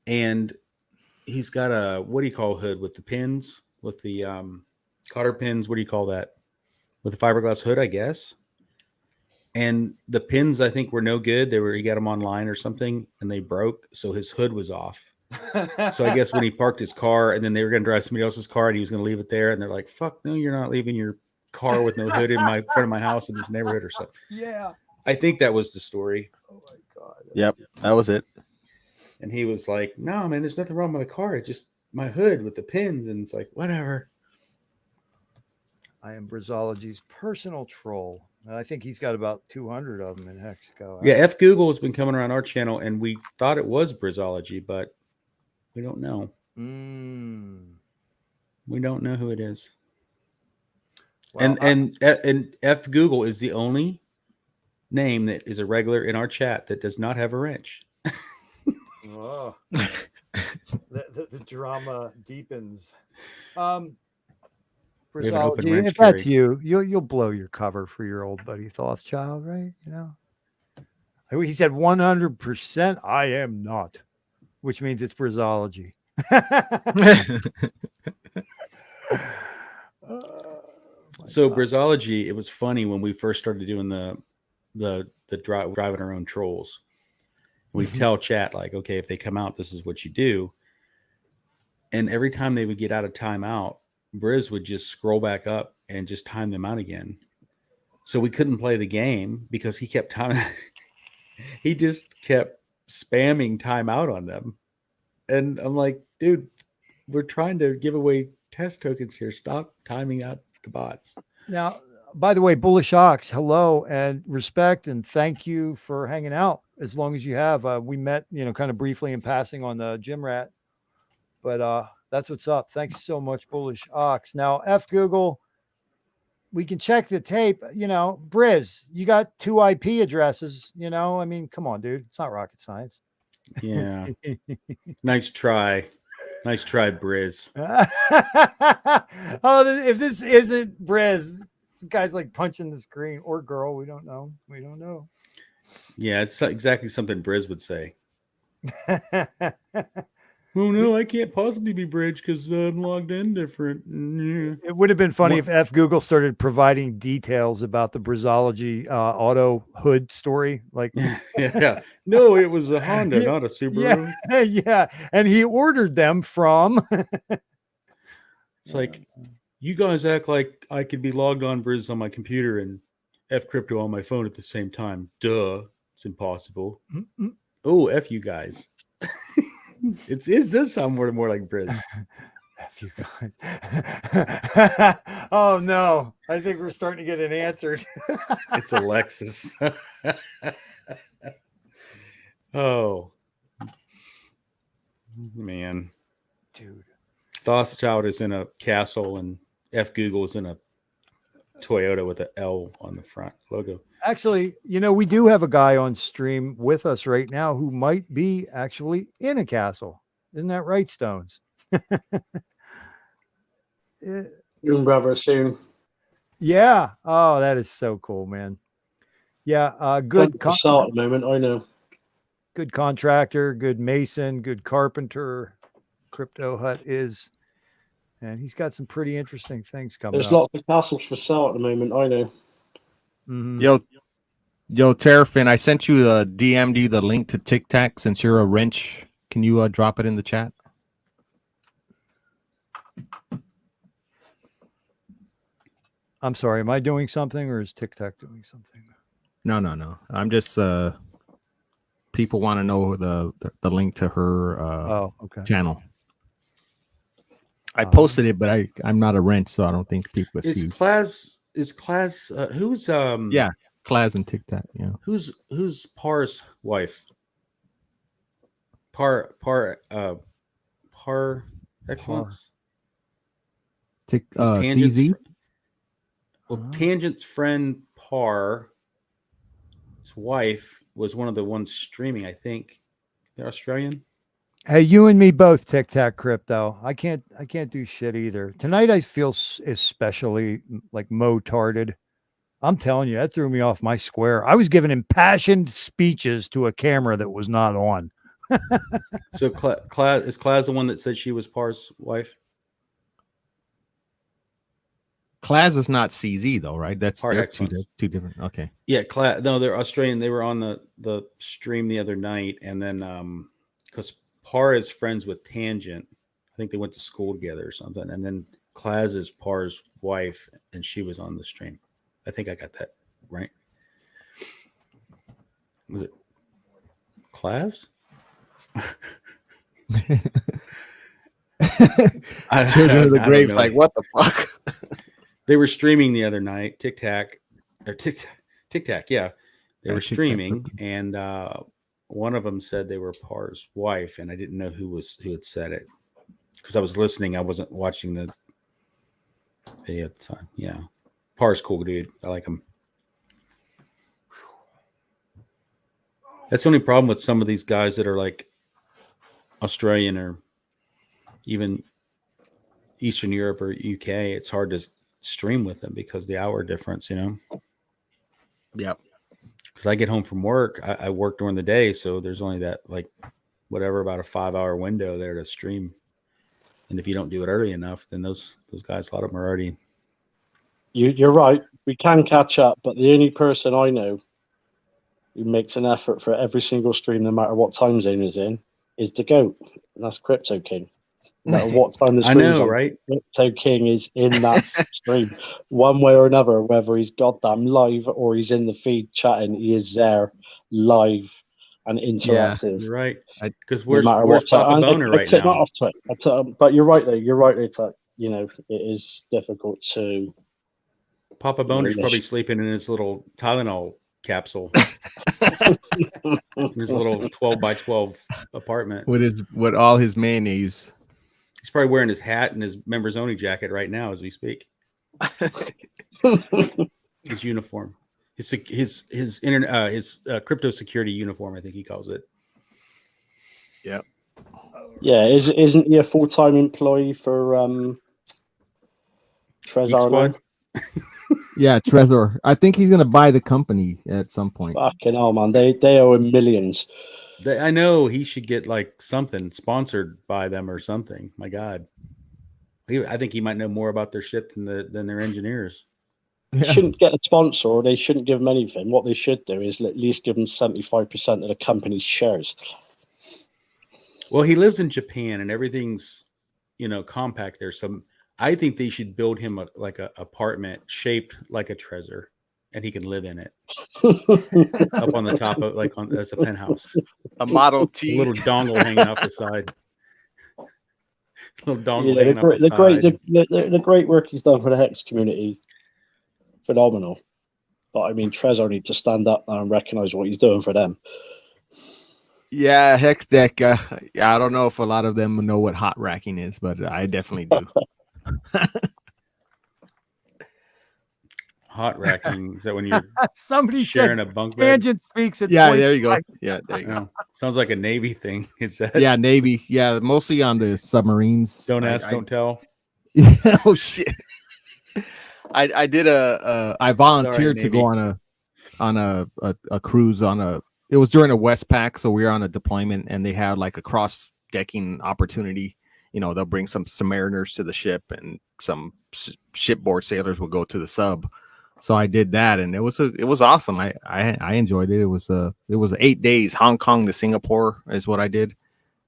And he's got a, what do you call hood with the pins, with the cotter pins? What do you call that? With the fiberglass hood, I guess. And the pins, I think, were no good. He got them online or something, and they broke. So his hood was off. So I guess when he parked his car, and then they were going to drive somebody else's car, and he was going to leave it there, and they're like, "Fuck no, you're not leaving your car with no hood in front of my house in this neighborhood or something." Yeah, I think that was the story. Oh my God. Yep, that was it. And he was like, "No, man, there's nothing wrong with the car. It's just my hood with the pins." And it's like, whatever. I am Brizology's personal troll. I think he's got about 200 of them in Hexaco. Yeah, F Google has been coming around our channel, and we thought it was Brizology, but we don't know. We don't know who it is. Well, and F Google is the only name that is a regular in our chat that does not have a wrench. oh, the drama deepens. We have an open Brizology, wrench if that's carry. you'll blow your cover for your old buddy Thothschild, right? You know, he said 100%. I am not, which means it's Brizology. So Brizology, it was funny when we first started doing the driving our own trolls. We tell chat like, okay, if they come out, this is what you do. And every time they would get out of timeout, Briz would just scroll back up and just time them out again. So we couldn't play the game because he kept timing. He just kept spamming timeout on them. And I'm like, dude, we're trying to give away test tokens here. Stop timing out the bots. Now, by the way, Bullish Ox, hello and respect and thank you for hanging out as long as you have. We met, kind of briefly in passing on the gym rat, but that's what's up. Thanks so much, Bullish Ox. Now, F Google, we can check the tape. Briz, you got 2 IP addresses. I mean, come on, dude. It's not rocket science. Yeah. Nice try. Nice try, Briz. If this isn't Briz, this guy's like punching the screen, or girl. We don't know. Yeah, it's exactly something Briz would say. Oh no, I can't possibly be Bridge because I'm logged in different. Yeah. It would have been funny if F Google started providing details about the Brizology auto hood story. Like, yeah, no, it was a Honda, not a Subaru. Yeah, and he ordered them from. It's like, you guys act like I could be logged on Briz on my computer and F crypto on my phone at the same time. Duh, it's impossible. Oh, F you guys. It does sound more like Briz. F you guys. Oh no, I think we're starting to get it answered. It's Alexis. Oh man, dude. Thothschild is in a castle and F Google is in a Toyota with an L on the front logo. Actually, we do have a guy on stream with us right now who might be actually in a castle. Isn't that right, Stones? Young brother soon. Yeah. Oh, that is so cool, man. Yeah. Good. At the moment, I know. Good contractor, good mason, good carpenter. Crypto Hut is, and he's got some pretty interesting things coming There's up. lots of castles for sale at the moment, I know. Mm-hmm. Yo, Terrafin, I sent you DM'd you the link to Tic Tac since you're a wrench. Can you drop it in the chat? I'm sorry, am I doing something or is Tic Tac doing something? No. I'm just people want to know the link to her channel. I posted it, but I'm not a wrench, so I don't think people see. Is Class who's yeah, Class and Tic Tac, yeah. Who's Par's wife? Par excellence. CZ. Well, Tangent's friend Par's wife was one of the ones streaming. I think they're Australian. Hey, you and me both, Tic Tac Crypto. I can't do shit either. Tonight I feel especially like mo-tarded. I'm telling you, that threw me off my square. I was giving impassioned speeches to a camera that was not on. So is Class the one that said she was Par's wife? Class is not CZ though, right? That's two different. Okay. Yeah, no, they're Australian. They were on the stream the other night, and then because Par is friends with Tangent, I think they went to school together or something, and then Class is Par's wife, and she was on the stream. I think I got that right. Was it Class? Children of the Grave, like what the fuck? They were streaming the other night. Tic Tac, yeah. They were streaming, and one of them said they were Par's wife, and I didn't know who had said it because I was listening. I wasn't watching the video at the time. Yeah. Par's cool, dude. I like him. That's the only problem with some of these guys that are like Australian or even Eastern Europe or UK. It's hard to stream with them because the hour difference, you know? Yep. Because I get home from work, I work during the day, so there's only that like whatever about a 5-hour window there to stream. And if you don't do it early enough, then those guys, a lot of them are already. You're right. We can catch up, but the only person I know who makes an effort for every single stream, no matter what time zone is in, is the GOAT, and that's Crypto King. No matter what time the I stream's know, on, right? Crypto King is in that stream, one way or another. Whether he's goddamn live or he's in the feed chatting, he is there live and interactive. You're right. Because No where's matter where's what Papa time. Boner right Not now? off to it. But you're right there. You're right. It's like, you know, it is difficult to. Papa Boner's probably sleeping in his little Tylenol capsule. His little 12 by 12 apartment with all his mayonnaise. He's probably wearing his hat and his members only jacket right now as we speak. His uniform, his crypto security uniform, I think he calls it. Yep. Yeah, isn't he a full-time employee for Trezor? Yeah, Trezor. I think he's gonna buy the company at some point. Fucking hell, man! They owe him millions. I know he should get like something sponsored by them or something. My God, I think he might know more about their shit than their engineers. They shouldn't get a sponsor, or they shouldn't give them anything. What they should do is at least give them 75% of the company's shares. Well, he lives in Japan and everything's, compact there. So I think they should build him a apartment shaped like a Trezor, and he can live in it up on the top of as a penthouse. A Model T, a little dongle hanging off the side. Little dongle hanging off the side. The great work he's done for the Hex community, phenomenal. But I mean, Trezor need to stand up now and recognize what he's doing for them. Yeah, Hex deck. I don't know if a lot of them know what hot racking is, but I definitely do. Hot racking is that when you're somebody sharing said a bunk bed? Tangent speaks at there you go. Yeah, there you go. Sounds like a Navy thing. Is that? Yeah, Navy. Yeah, mostly on the submarines. Don't ask, don't tell. Oh shit! I did I volunteered to go on a cruise it was during a Westpac, so we were on a deployment, and they had like a cross decking opportunity. They'll bring some submariners to the ship, and some shipboard sailors will go to the sub. So I did that, and it was awesome. I enjoyed it. It was 8 days, Hong Kong to Singapore is what I did,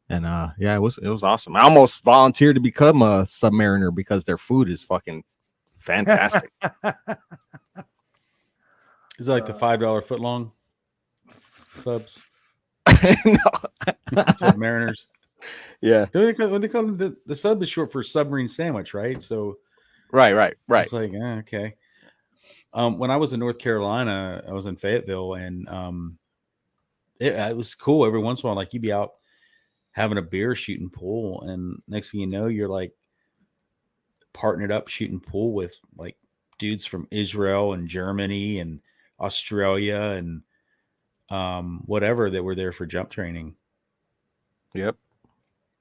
and it was awesome. I almost volunteered to become a submariner because their food is fucking fantastic. Is it like the $5 foot long subs? No. Submariners. Yeah. When they call them the sub is short for submarine sandwich, right? So right. It's like, okay. When I was in North Carolina, I was in Fayetteville, and it was cool. Every once in a while, like you'd be out having a beer shooting pool, and next thing you know, you're like partnered up shooting pool with like dudes from Israel and Germany and Australia and whatever that were there for jump training. Yep.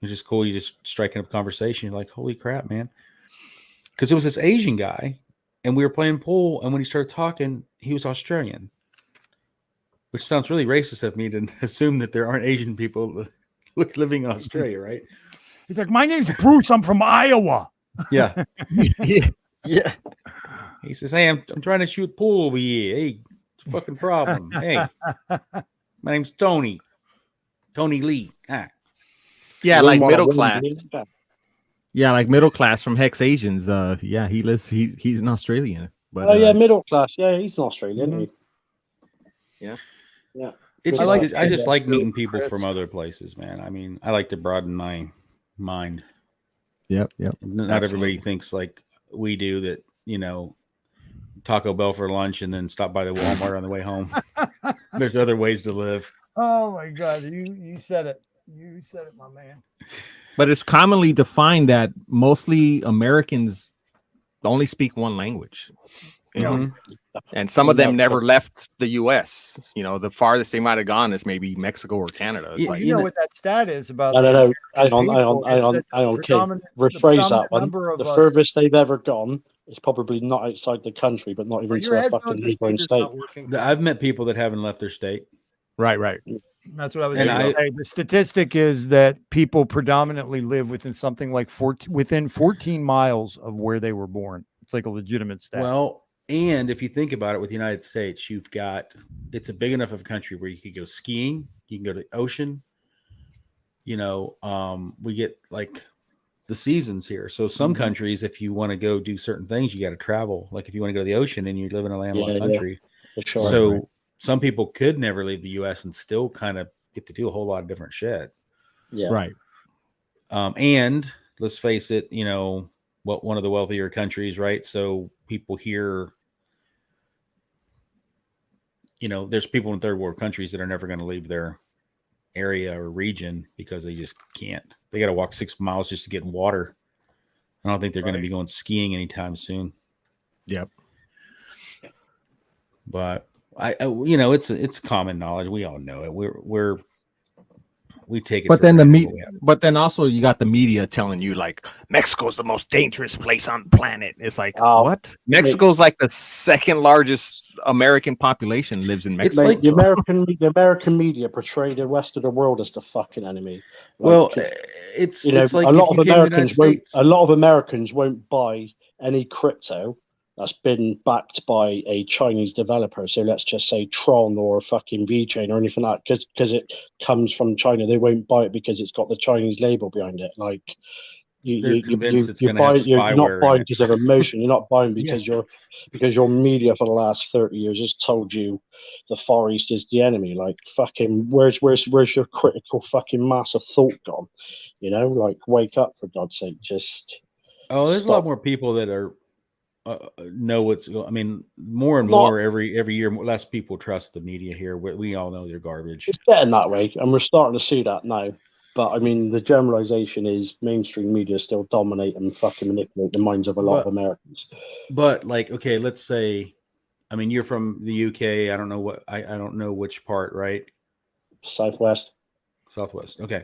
It's just cool. You just striking up conversation. You're like, holy crap, man. Because it was this Asian guy, and we were playing pool, and when he started talking, he was Australian. Which sounds really racist of me to assume that there aren't Asian people living in Australia, right? He's like, my name's Bruce. I'm from Iowa. Yeah. Yeah. He says, hey, I'm trying to shoot pool over here. Hey, fucking problem. Hey, my name's Tony Lee. Yeah, like middle class. Yeah, like middle class from Hex Asians. Yeah, he's an Australian. But middle class. Yeah, he's an Australian. Mm-hmm. Yeah. I just like meeting people from other places, man. I mean, I like to broaden my mind. Yep. Not everybody thinks like we do that, Taco Bell for lunch and then stop by the Walmart on the way home. There's other ways to live. Oh my God, you said it. You said it, my man. But it's commonly defined that mostly Americans only speak one language. Mhm. And some of them never left the U.S. You know, the farthest they might have gone is maybe Mexico or Canada. It's Well, like, you know what that stat is about? No, the no, no. American Hang on, people is that the King. predominant- the Rephrase predominant that one. number of The us- furthest they've ever gone is probably not outside the country, but not Are even your to a headphones fucking or neighboring speakers state. not working? I've met people that haven't left their state. right. That's what I was And going to say. The statistic is that people predominantly live within something like within 14 miles of where they were born. It's like a legitimate stat. Well, and if you think about it, with the United States, it's a big enough of a country where you could go skiing, you can go to the ocean. You know, we get like the seasons here. So some countries, if you want to go do certain things, you got to travel. Like if you want to go to the ocean and you live in a landlocked country. For sure. So some people could never leave the U.S. and still kind of get to do a whole lot of different shit. Yeah. Right. And let's face it, you know, one of the wealthier countries, right? So people here, you know, there's people in third world countries that are never going to leave their area or region because they just can't. They got to walk 6 miles just to get water. I don't think they're going to be going skiing anytime soon. Yep. But I you know, it's common knowledge. We all know it. We take it. But for then granted. but then also you got the media telling you like Mexico's the most dangerous place on the planet. It's like what? Mexico's like the second largest American population lives in Mexico. Like the American media portray the rest of the world as the fucking enemy. Like, well, it's like a lot of Americans won't buy any crypto that's been backed by a Chinese developer. So let's just say Tron or fucking VeChain or anything like that, because it comes from China. They won't buy it because it's got the Chinese label behind it. Like you're not buying because of emotion. You're not buying because your media for the last 30 years has told you the Far East is the enemy. Like fucking where's your critical fucking mass of thought gone? You know, like wake up for God's sake. Just there's a lot more people that are know what's. I mean, more and more every year, less people trust the media here. We all know they're garbage. It's getting that way, and we're starting to see that now. But I mean, the generalization is mainstream media still dominate and fucking manipulate the minds of a lot of Americans. But like, okay, let's say, I mean, you're from the UK. I don't know I don't know which part, right? Southwest. Okay.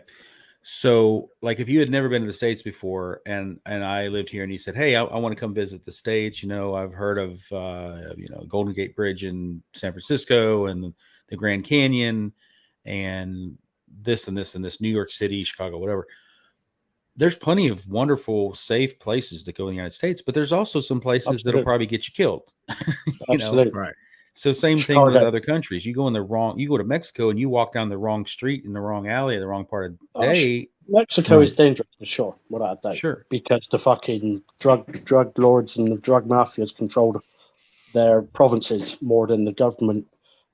So like if you had never been to the States before and I lived here and you said, hey, I want to come visit the States. You know, I've heard of, Golden Gate Bridge in San Francisco and the Grand Canyon and this and this and this, New York City, Chicago, whatever. There's plenty of wonderful, safe places to go in the United States, but there's also some places that'll probably get you killed. You know, right. So same thing with other countries. You go to Mexico and you walk down the wrong street in the wrong alley at the wrong part of the day. Mexico is dangerous for sure, without a doubt. Sure. Because the fucking drug lords and the drug mafias control their provinces more than the government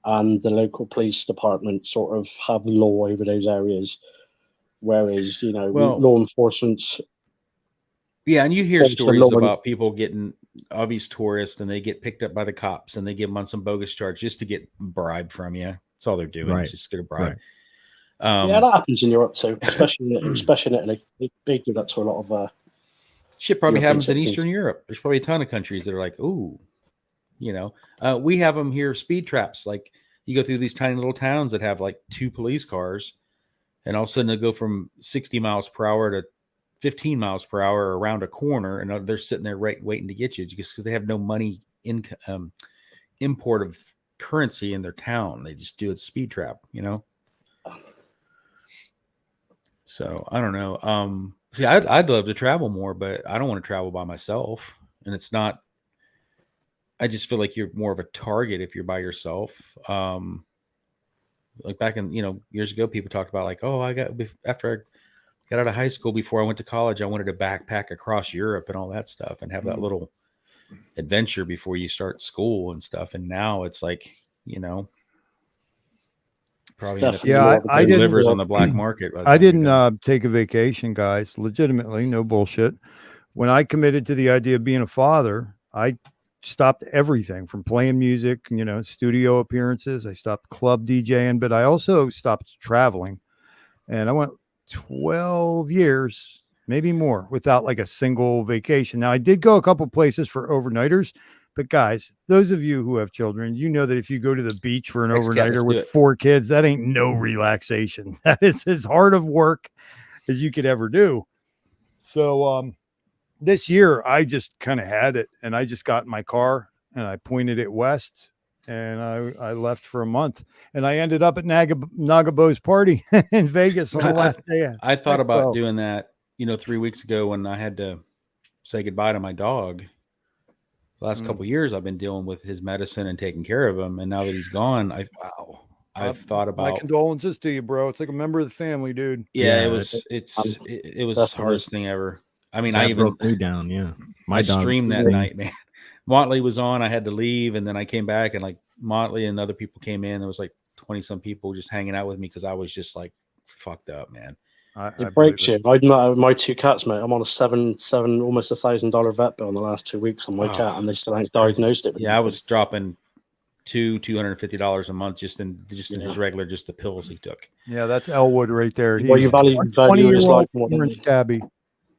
and the local police department sort of have law over those areas. Whereas, law enforcement's. Yeah, and you hear stories about people getting obvious tourists and they get picked up by the cops and they give them on some bogus charge just to get bribe from you. That's all they're doing. Right. It's just get a bribe. Right. Yeah, that happens in Europe too, especially in Italy. They do that to a lot of shit probably happens in Eastern Europe. There's probably a ton of countries that are like, ooh, we have them here, speed traps. Like you go through these tiny little towns that have like 2 police cars and all of a sudden they go from 60 miles per hour to 15 miles per hour around a corner, and they're sitting there waiting to get you just because they have no money import of currency in their town. They just do a speed trap, So I don't know. See, I'd love to travel more, but I don't want to travel by myself, and it's not. I just feel like you're more of a target if you're by yourself. Like back in years ago, people talked about like, oh, after I got out of high school, before I went to college, I wanted to backpack across Europe and all that stuff and have that little adventure before you start school and stuff. And now it's like, probably I didn't livers on the black market. I didn't take a vacation, guys. Legitimately, no bullshit. When I committed to the idea of being a father, I stopped everything from playing music, studio appearances. I stopped club DJing, but I also stopped traveling. And I went 12 years, maybe more, without like a single vacation. Now I did go a couple places for overnighters, But guys, those of you who have children, you know that if you go to the beach for an Let's overnighter do with it. 4 kids, that ain't no relaxation. That is as hard of work as you could ever do. So this year I just kind of had it, and I just got in my car and I pointed it west, and I left for a month, and I ended up at Nagabo's party in Vegas on the last day. I thought about Expo. doing that, 3 weeks ago when I had to say goodbye to my dog. The last couple of years, I've been dealing with his medicine and taking care of him, and now that he's gone, I've thought My about. condolences to you, bro. It's like a member of the family, dude. Yeah, Yeah, it was That's the hardest thing ever. I mean, That I even broke me down. Yeah, I dog- streamed that same. night, man. Motley was on. I had to leave, and then I came back, and like Motley and other people came in. There was like 20 some people just hanging out with me because I was just like fucked up, man. I It believe breaks it. you. My 2 cats, mate. I'm on a seven, almost $1,000 vet bill in the last 2 weeks on my cat, and they still ain't diagnosed it. With Yeah, I anything. was dropping $250 a month just in his regular, just the pills he took. Yeah, that's Elwood right there. Well, you value his life 20-year-old more than orange tabby.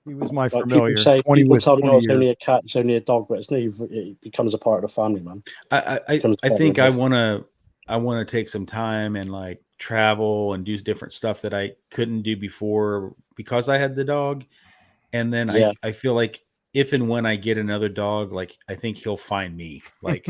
He was my like familiar. people say. 20 People with tell me, 20 oh, it's only years. a cat, it's only a dog, but it's not. It becomes a part of the family, man. I think I want to take some time and like travel and do different stuff that I couldn't do before because I had the dog. And then Yeah. I feel like if and when I get another dog, like I think he'll find me. Like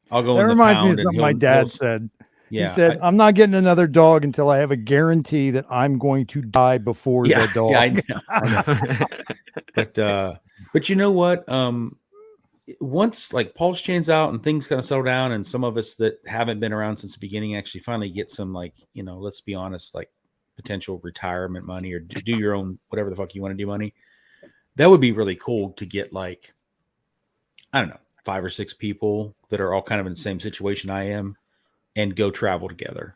I'll go That in the reminds me pound of and something my dad said. Yeah, He said, I'm not getting another dog until I have a guarantee that I'm going to die before the dog. Yeah, I know. But you know what? Once like Pulse Chain's out and things kind of settle down, and some of us that haven't been around since the beginning actually finally get some, like, let's be honest, like potential retirement money or do your own whatever the fuck you want to do money. That would be really cool to get, like, I don't know, 5 or 6 people that are all kind of in the same situation I am and go travel together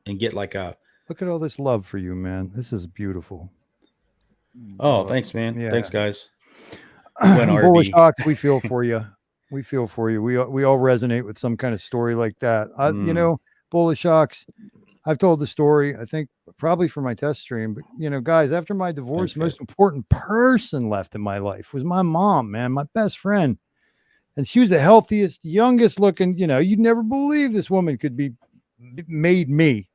and get like a. Look at all this love for you, man. This is beautiful. Oh, thanks, man. Yeah. Thanks, guys. Bullish Ox, we feel for you. We feel for you. We all resonate with some kind of story like that. Bullish Ox, I've told the story, I think probably for my test stream, but guys, after my divorce, the most important person left in my life was my mom, man, my best friend. And she was the healthiest, youngest looking, you'd never believe this woman could be made me.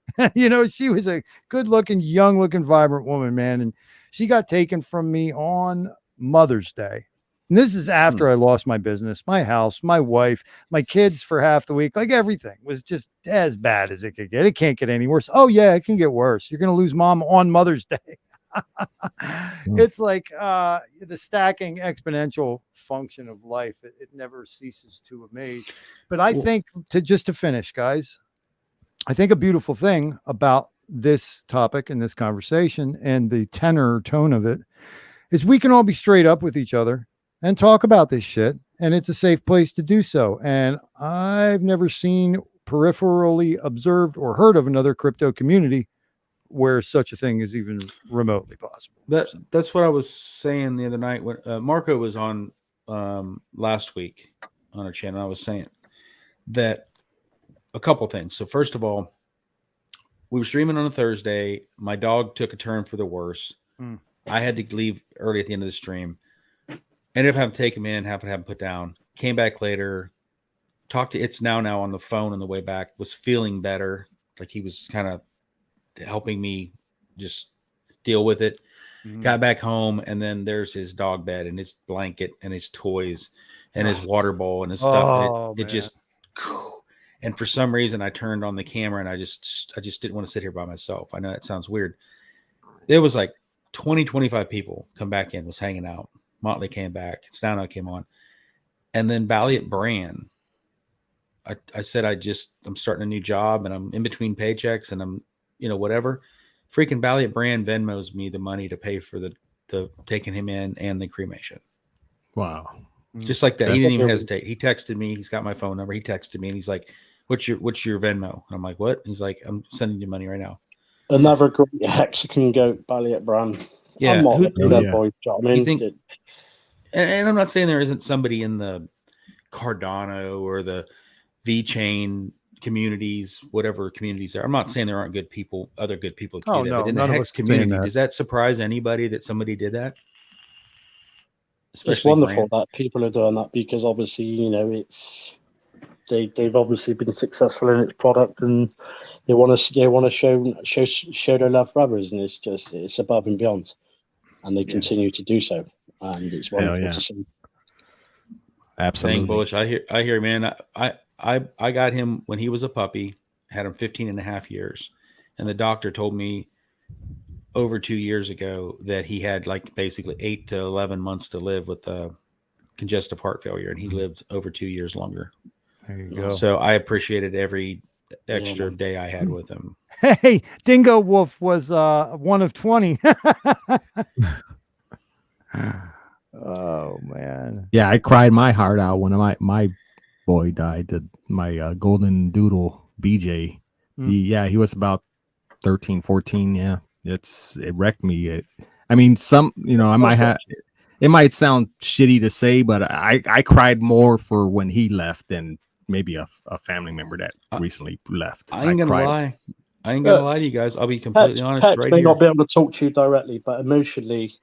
She was a good looking, young looking, vibrant woman, man. And she got taken from me on Mother's Day. And this is after I lost my business, my house, my wife, my kids for half the week. Like, everything was just as bad as it could get. It can't get any worse. Oh yeah, it can get worse. You're going to lose mom on Mother's Day. It's like the stacking exponential function of life. It never ceases to amaze. But I think to finish, guys, I think a beautiful thing about this topic and this conversation and the tenor or tone of it is we can all be straight up with each other and talk about this shit, and it's a safe place to do so. And I've never seen, peripherally observed, or heard of another crypto community where such a thing is even remotely possible. That's what I was saying the other night when Marco was on last week on our channel. I was saying that a couple things. So first of all, we were streaming on a Thursday. My dog took a turn for the worse. I had to leave early at the end of the stream. Ended up having to take him in, have him put down. Came back later, talked to It's now on the phone on the way back, was feeling better. Like he was kind of helping me just deal with it. Got back home, and then there's his dog bed and his blanket and his toys and his water bowl and his stuff. It just, and for some reason I turned on the camera and I just didn't want to sit here by myself. I know that sounds weird. There was like 25 people come back in, was hanging out. Motley came back. It's now came on. And then 𝕬𝕬𝕝𝕚. I said, I'm starting a new job and I'm in between paychecks and I'm, whatever. Freaking 𝕬𝕬𝕝𝕚 Venmos me the money to pay for the taking him in and the cremation. Wow. Just like that. He didn't even hesitate. He texted me. He's got my phone number. He texted me and he's like, what's your Venmo? And I'm like, what? He's like, I'm sending you money right now. Another great Hexagon goat, 𝕬𝕬𝕝𝕚. Yeah. I'm not that boy. I mean, and I'm not saying there isn't somebody in the Cardano or the VeChain communities, whatever communities there. I'm not saying there aren't good people, other good people. But in the Hex community, does that surprise anybody that somebody did that? especially wonderful that people are doing that, because obviously, you know, they've obviously been successful in its product, and they want to show their love for others, and it's above and beyond, and they continue to do so, and it's wonderful to see. Absolutely. Dang, Bullish. I hear, man. I got him when he was a puppy, had him 15 and a half years. And the doctor told me over 2 years ago that he had like basically 8 to 11 months to live with congestive heart failure. And he lived over 2 years longer. There you go. So I appreciated every extra day I had with him. Hey, Dingo Wolf was one of 20. Oh man. Yeah, I cried my heart out when my boy died. My golden doodle BJ. He was about 13, 14. Yeah, it wrecked me. I mean, I might have. It might sound shitty to say, but I cried more for when he left than maybe a family member that recently left. I ain't gonna lie. I ain't gonna lie to you guys. I'll be completely honest. Pets right may here. not be able to talk to you directly, but emotionally,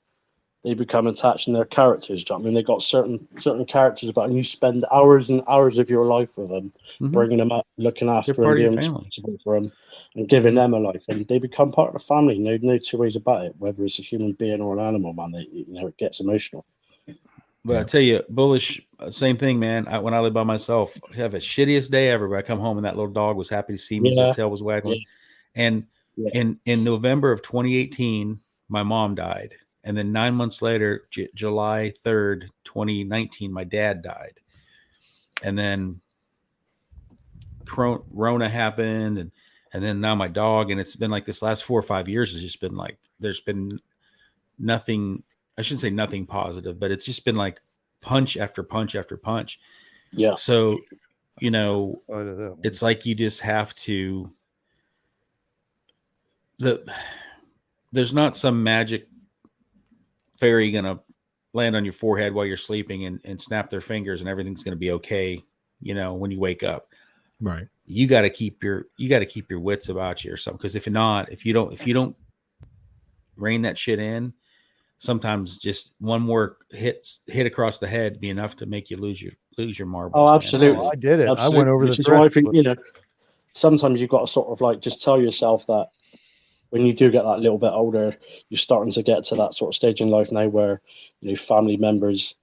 they become attached in their characters. Do you know what I mean? They got certain characters about, and you spend hours and hours of your life with them, bringing them up, looking after them, being responsible for them, and giving them a life, and they become part of the family. No two ways about it. Whether it's a human being or an animal, man, it gets emotional. But I tell you, Bullish, same thing, man. When I live by myself, I have a shittiest day ever. But I come home and that little dog was happy to see me. His little tail was waggling. And in November of 2018, my mom died. And then 9 months later, July 3rd, 2019, my dad died. And then Rona happened. And then now my dog. And it's been like this last 4 or 5 years has just been like, there's been nothing. I shouldn't say nothing positive, but it's just been like punch after punch after punch. Yeah. So, it's like you just have to. There's not some magic fairy gonna land on your forehead while you're sleeping and snap their fingers and everything's gonna be okay. When you wake up, right? You got to keep your wits about you or something. Because if you don't rein that shit in, sometimes just one more hit across the head be enough to make you lose your marbles. Oh, absolutely! Man. I did it. Absolutely. I went over the So threat. I think sometimes you've got to sort of like just tell yourself that when you do get that little bit older, you're starting to get to that sort of stage in life now where family members,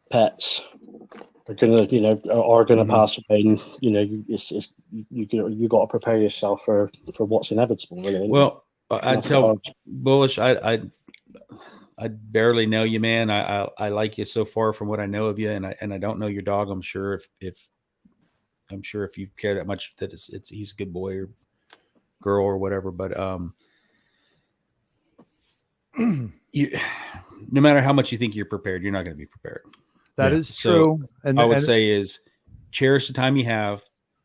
pets are gonna pass away, and you got to prepare yourself for what's inevitable. Really. Well, I'd tell Bullish, I barely know you, man. I like you so far from what I know of you, and I don't know your dog. I'm sure if you care that much that he's a good boy or girl or whatever, but no matter how much you think you're prepared, you're not going to be prepared. That is true. And I would say is cherish the time you have,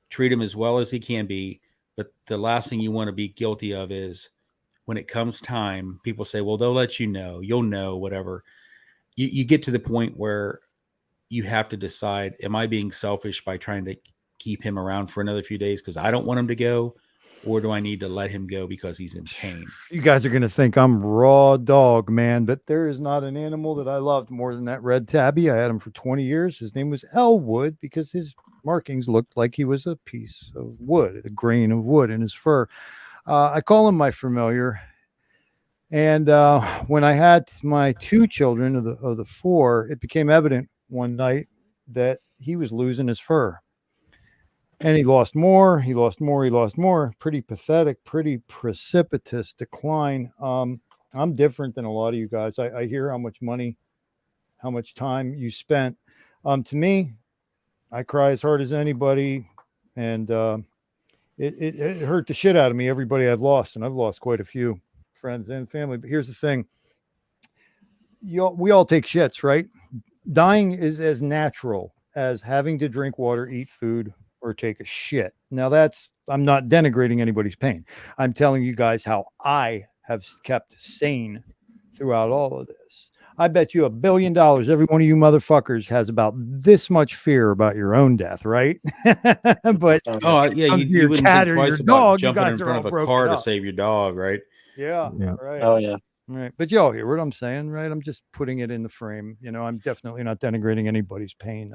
treat him as well as he can be. But the last thing you want to be guilty of is when it comes time, people say, well, they'll let you know, you'll know, whatever. You get to the point where you have to decide, am I being selfish by trying to keep him around for another few days because I don't want him to go? Or do I need to let him go because he's in pain? You guys are going to think I'm raw dog, man, but there is not an animal that I loved more than that red tabby. I had him for 20 years. His name was Elwood because his markings looked like he was a piece of wood, a grain of wood in his fur. I call him my familiar. And when I had my 2 children of the 4, it became evident one night that he was losing his fur. And he lost more. Pretty pathetic, pretty precipitous decline. I'm different than a lot of you guys. I hear how much money, how much time you spent. To me, I cry as hard as anybody. And it hurt the shit out of me, everybody I've lost. And I've lost quite a few friends and family. But here's the thing. We all take shits, right? Dying is as natural as having to drink water, eat food, or take a shit. Now I'm not denigrating anybody's pain. I'm telling you guys how I have kept sane throughout all of this. I bet you $1 billion every one of you motherfuckers has about this much fear about your own death, right? But you wouldn't think twice about jumping in front of a car to save your dog, right? Yeah. Right. Oh yeah. Right. But y'all hear what I'm saying, right? I'm just putting it in the frame. You know, I'm definitely not denigrating anybody's pain.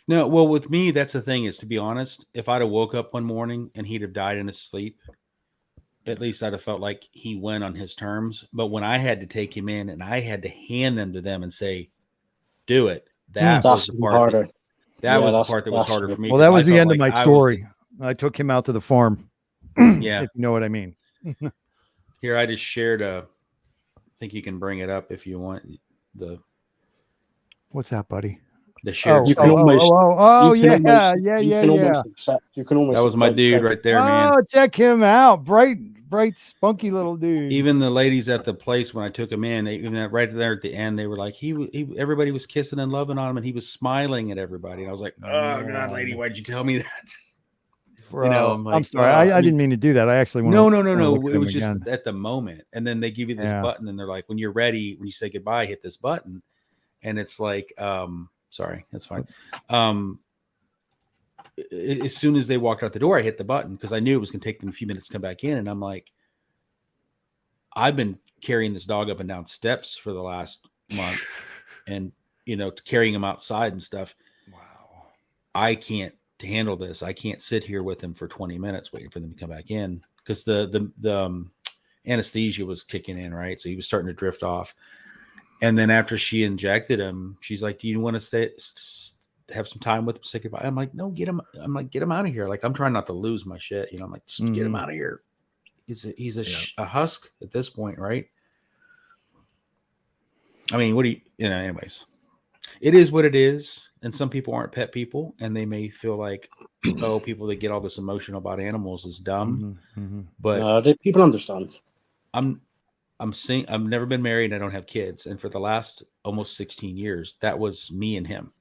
No, well, with me, that's the thing is, to be honest, if I'd have woke up one morning and he'd have died in his sleep, at least I'd have felt like he went on his terms. But when I had to take him in and I had to hand them to them and say, do it, that was That's the part harder. that was the that's- part that was that's harder the- for me. Well, that 'cause I was the felt end of like my I was story. I took him out to the farm. Yeah. If you know what I mean. Here, I just shared I think you can bring it up if you want What's that, buddy? the shared You can screen. Oh, you can yeah, almost- yeah, you yeah, can yeah. almost accept. You can almost. That was my accept dude that. right there, man. Oh, check him out. Bright, spunky little dude. Even the ladies at the place when I took him in, right there at the end, they were like, everybody was kissing and loving on him, and he was smiling at everybody. And I was like, oh God, lady, why'd you tell me that? Bro, You know, I'm like, sorry. I didn't mean to do that. I actually want no. It was just at the moment. And then they give you this button and they're like, when you're ready, when you say goodbye, hit this button. And it's like, sorry, that's fine. As soon as they walked out the door, I hit the button because I knew it was going to take them a few minutes to come back in. And I'm like, I've been carrying this dog up and down steps for the last month and, carrying him outside and stuff. Wow. I can't handle this. I can't sit here with him for 20 minutes waiting for them to come back in because the anesthesia was kicking in, right? So he was starting to drift off. And then after she injected him, she's like, do you want to have some time with him, say goodbye? I'm like, no, get him. I'm like, get him out of here. Like, I'm trying not to lose my shit. I'm like, just get him out of here. He's a husk at this point, right? I mean, what do you, anyways, it is what it is. And some people aren't pet people and they may feel like, oh, people that get all this emotional about animals is dumb. But people understand. I've never been married and I don't have kids. And for the last almost 16 years, that was me and him.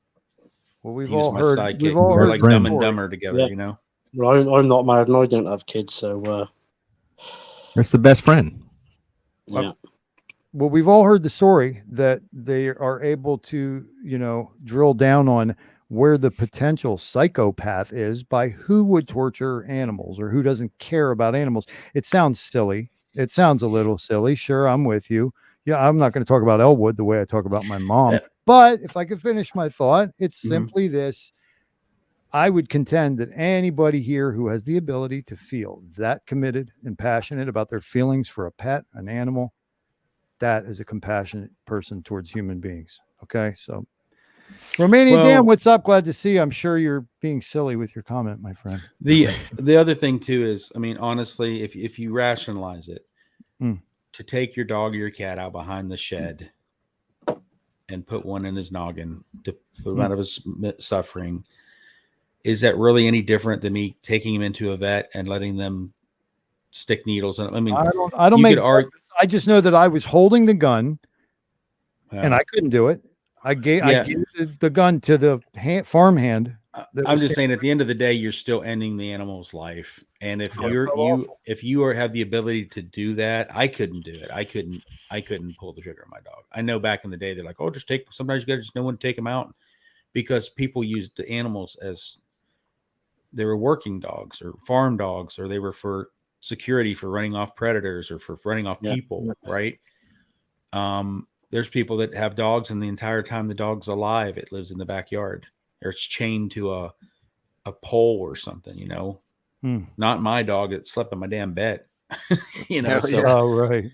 Well, we've he was all my heard. sidekick. We've all We're heard like the Dumb and story. Dumber together, Well, I'm not married and I don't have kids, so That's the best friend. yeah. Well, we've all heard the story that they are able to, drill down on where the potential psychopath is by who would torture animals or who doesn't care about animals. It sounds silly. It sounds a little silly. Sure, I'm with you. Yeah, I'm not going to talk about Elwood the way I talk about my mom. But if I could finish my thought, it's simply this. I would contend that anybody here who has the ability to feel that committed and passionate about their feelings for a pet, an animal, that is a compassionate person towards human beings. Okay. So Romanian Dan, what's up? Glad to see you. I'm sure you're being silly with your comment, my friend. The other thing too is, I mean, honestly, if you rationalize it, to take your dog or your cat out behind the shed and put one in his noggin to put him out of his suffering, is that really any different than me taking him into a vet and letting them stick needles in? I mean, I don't make. I just know that I was holding the gun, and I couldn't do it. I gave the gun to the farm hand. I'm just saying, at the end of the day, you're still ending the animal's life. And if you have the ability to do that, I couldn't do it. I couldn't pull the trigger on my dog. I know back in the day, they're like, oh, sometimes you got to just know when to take them out, because people used the animals as they were working dogs or farm dogs, or they were for security, for running off predators or for running off people. Right. There's people that have dogs, and the entire time the dog's alive, it lives in the backyard, or it's chained to a pole or something, Not my dog that slept in my damn bed. So, oh, right.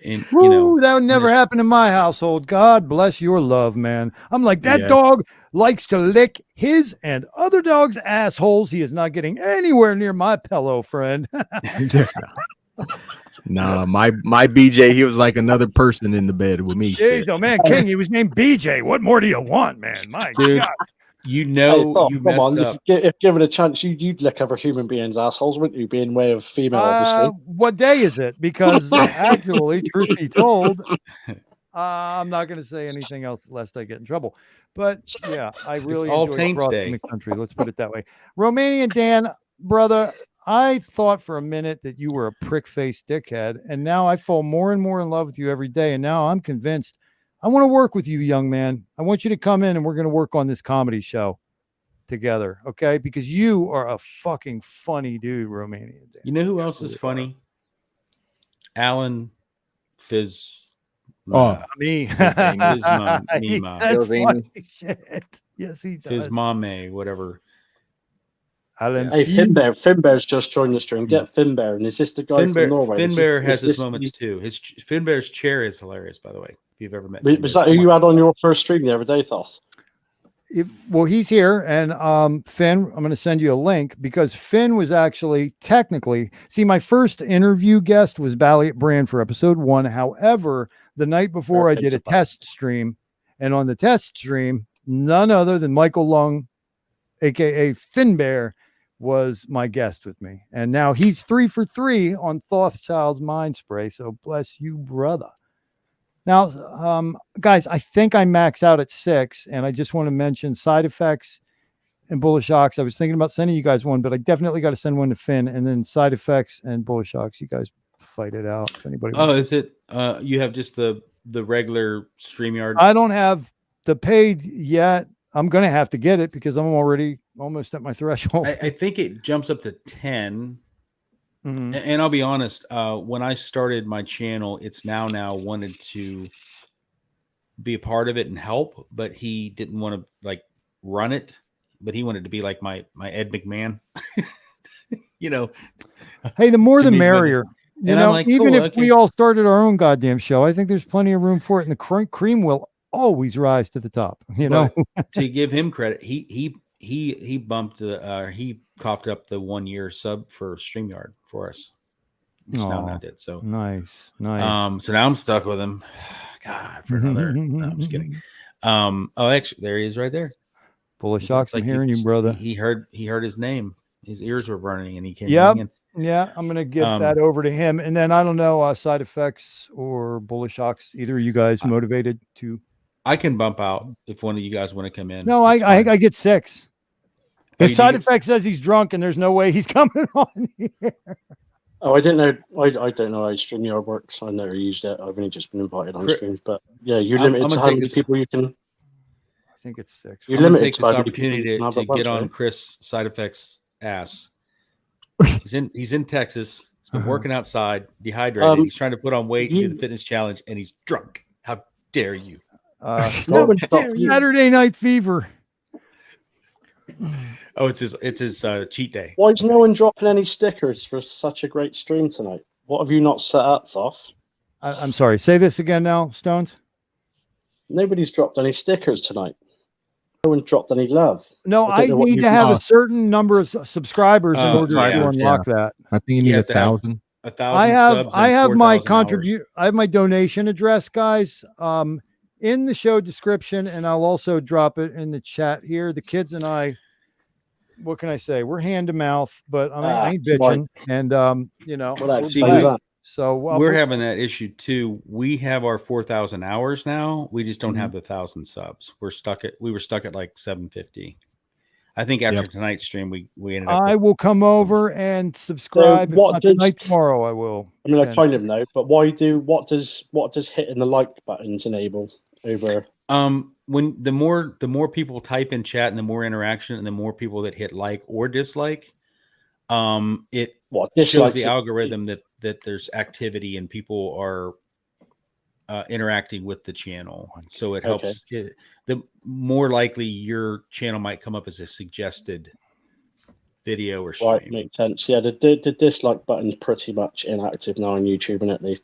And, that would never happen in my household. God bless your love, man. I'm like, that dog likes to lick his and other dogs' assholes. He is not getting anywhere near my pillow, friend. No, my BJ, he was like another person in the bed with me. Jeez, oh man, King, he was named BJ. What more do you want, man? My dude, God. You messed up. If given a chance, you'd lick other human beings' assholes, wouldn't you? Being way of female, obviously. What day is it? Because actually, truth be told, I'm not going to say anything else lest I get in trouble. But yeah, I really enjoy crossing the country. Let's put it that way. Romanian Dan, brother, I thought for a minute that you were a prick-faced dickhead, and now I fall more and more in love with you every day. And now I'm convinced I want to work with you, young man. I want you to come in and we're going to work on this comedy show together, okay? Because you are a fucking funny dude, Romanian Dan. You know who else is funny? Alan Fizz. Oh, Me. Fizz He Meme. says Fizz funny shit. Yes, he does. Fizz Mame, whatever. Alan Hey, Fizz. Finbear's just joined the stream. Get Finbear, and is this the guy from Norway? Finbear has his this- moments too. Finbear's chair is hilarious, by the way. If you've ever met, Was that who you had on your first stream the other day, Thoth? Well, he's here, and Finn, I'm going to send you a link because Finn was actually technically, see, my first interview guest was Balliet Brand for episode 1. However, the night before I did a test stream, and on the test stream, none other than Michael Lung, aka Finbear, was my guest with me, and now he's 3 for 3 on Thothschild's Mind Spray. So bless you, brother. Now, guys, I think I max out at 6, and I just want to mention Side Effects and Bullish Ox. I was thinking about sending you guys one, but I definitely got to send one to Finn, and then Side Effects and Bullish Ox. You guys fight it out if anybody wants. Oh, is it? You have just the regular StreamYard. I don't have the paid yet. I'm going to have to get it because I'm already almost at my threshold. I think it jumps up to 10. Mhm. And I'll be honest, when I started my channel, it's now wanted to be a part of it and help, but he didn't want to like run it, but he wanted to be like my Ed McMahon. You know, Hey, the more to the make money. merrier. You And I'm know, like, even cool, if we okay. all started our own goddamn show, I think there's plenty of room for it, and the cream will always rise to the top. You know, But to give him credit, he bumped he coughed up the 1 year sub for StreamYard for us. Now did so. nice. So now I'm stuck with him. God, for another. No, I'm just kidding. Actually, there he is, right there. Bullish It's Ox, I'm hearing you, brother. He heard his name. His ears were burning, and he came. Yep. in. Yeah, I'm gonna get that over to him, and then I don't know, Side Effects or Bullish Ox. Either of you guys motivated to? I can bump out if one of you guys want to come in. No, It's fine. I get 6. Oh, The you Side do? Effect says he's drunk, and there's no way he's coming on here. Oh, I didn't know. I don't know how StreamYard works. I never used it. I've only just been invited on streams. But yeah, you're I'm limited to gonna how take many this- people you can. I think it's 6. You're I'm gonna limited take to this how many people opportunity you can have to at get once, on right? Chris Side Effects' ass. He's in Texas. He's been working outside, dehydrated. He's trying to put on weight and do the fitness challenge, and he's drunk. How dare you? No one stopped you. Saturday Night Fever. Oh, it's his cheat day. Why is no one dropping any stickers for such a great stream tonight? What have you not set up, Thoth? I'm sorry. Say this again now, Stones. Nobody's dropped any stickers tonight. No one dropped any love. No, I I don't know what need you- to have a certain number of subscribers in order to yeah, unlock that. I think you You need have to have 1,000. 1,000 subs. I and have my 4,000 hours. contribute. I have my donation address, guys, in the show description, and I'll also drop it in the chat here. The kids and I, what can I say? We're hand to mouth, but I ain't bitching, and you know. Well, See, explain that. So We're having that issue too. We have our 4,000 hours now. We just don't have the 1,000 subs. We were stuck at like 750. I think after tonight's stream, we ended up. I will come over and subscribe. what Not did- tonight, tomorrow I will. I mean, I Ken. kind of know, but what does hitting the like buttons enable over? When the more people type in chat and the more interaction and the more people that hit like or dislike, it What shows dislikes the it? algorithm that there's activity and people are interacting with the channel. So it helps. The more likely your channel might come up as a suggested video or stream. Right, makes sense. Yeah, the dislike button's pretty much inactive now on YouTube, and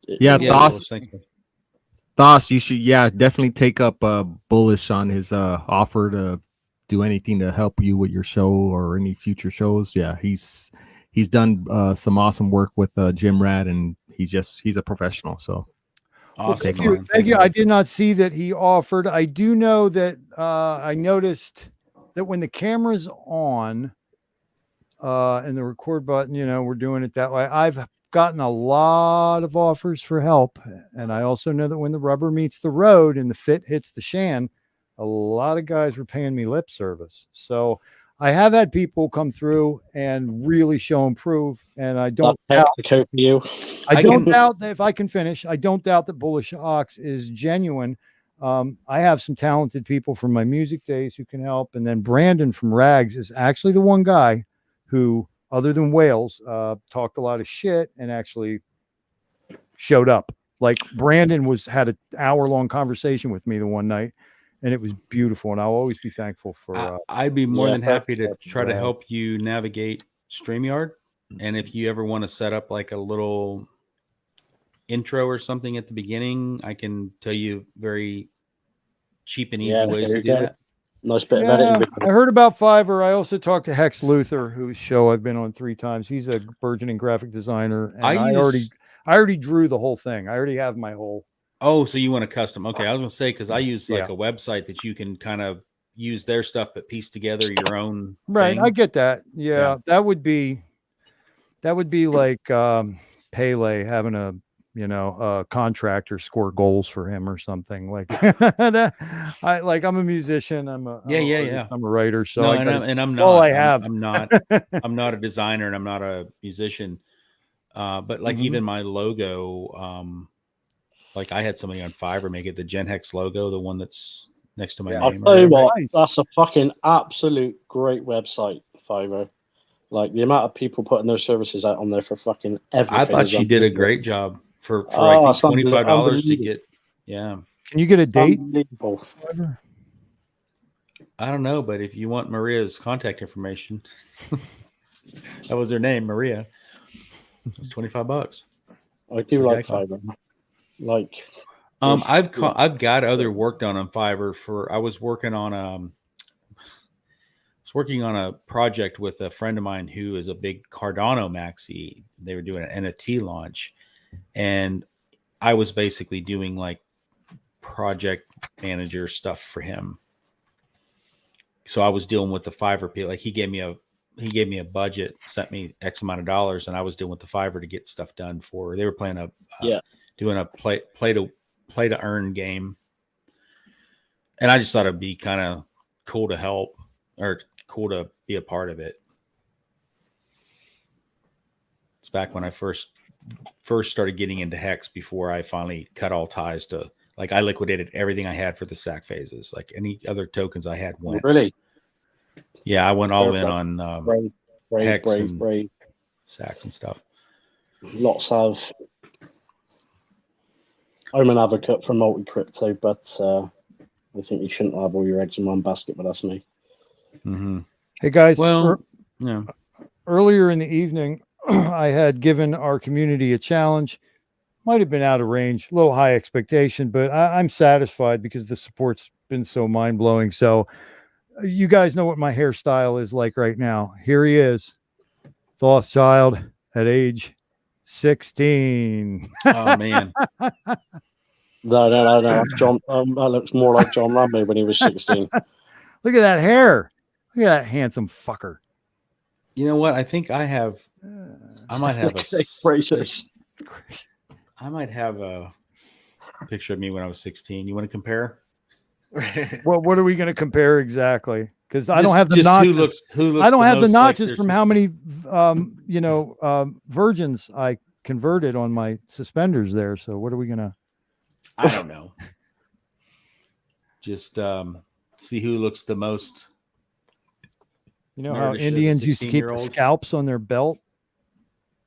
Yeah, Thank you. Thos, you should definitely take up Bullish on his offer to do anything to help you with your show or any future shows. Yeah, he's done some awesome work with Jim Rad, and he's a professional. So Awesome. Thank you. I did not see that he offered. I do know that I noticed that when the camera's on and the record button, we're doing it that way. I've gotten a lot of offers for help. And I also know that when the rubber meets the road and the fit hits the shan, a lot of guys were paying me lip service. So I have had people come through and really show and prove. And I don't doubt I don't doubt that if I can finish, I don't doubt that Bullish Ox is genuine. I have some talented people from my music days who can help. And then Brandon from Rags is actually the one guy who, other than Wales, talked a lot of shit and actually showed up. Like Brandon had an hour-long conversation with me the one night, and it was beautiful. And I'll always be thankful for. I'd be more than happy to try to Brad. help you navigate StreamYard. And if you ever want to set up like a little intro or something at the beginning, I can tell you very cheap and easy ways to do that. Nice bit of editing. I heard about Fiverr. I also talked to Hex-Pulse, whose show I've been on 3 times. He's a burgeoning graphic designer, and I already drew the whole thing. I already have my whole. Oh, so you want a custom? Okay, I was gonna say because I use like a website that you can kind of use their stuff but piece together your own. Right, thing. I get that. Yeah, that would be like Pele having a contractor score goals for him or something like that. I'm a musician. I'm a writer. So no, I'm not. all I have. I'm not. I'm not a designer and I'm not a musician. But like even my logo, like I had somebody on Fiverr make it the Gen Hex logo, the one that's next to my name. I'll tell you what, that's a fucking absolute great website, Fiverr. Like the amount of people putting their services out on there for fucking everything. I thought she did a great job for I think $25 to get. Yeah. Can you get a date? I don't know, but if you want Maria's contact information, that was her name, Maria. It's $25. I do like Fiverr. Like, I've got other work done on Fiverr. I was working on a project with a friend of mine who is a big Cardano maxi. They were doing an NFT launch, and I was basically doing like project manager stuff for him. So I was dealing with the Fiverr people. Like he gave me a budget, sent me X amount of dollars, and I was dealing with the Fiverr to get stuff done for. They were playing doing a play to earn game, and I just thought it'd be kind of cool to help or cool to be a part of it. It's back when I first started getting into Hex before I finally cut all ties to, like, I liquidated everything I had for the sack phases. Like any other tokens I had went. Really? Yeah, I went all in on Hex and sacks and stuff. Lots of. I'm an advocate for multi-crypto, but I think you shouldn't have all your eggs in one basket, but that's me. Mm-hmm. Hey guys, yeah. Earlier in the evening, I had given our community a challenge. Might have been out of range, a little high expectation, but I'm satisfied because the support's been so mind-blowing. So you guys know what my hairstyle is like right now. Here he is, Thothschild at age 16. Oh man. No. John, that looks more like John Rambo when he was 16. Look at that hair. Look at that handsome fucker. You know what? I think I might have a picture of me when I was 16. You want to compare? Well, what are we going to compare exactly? Because I don't have the notches. Who looks I don't have the notches like from how many, virgins I converted on my suspenders there. So what are we gonna? I don't know. Just see who looks the most. You know how Indians used to keep the scalps on their belt?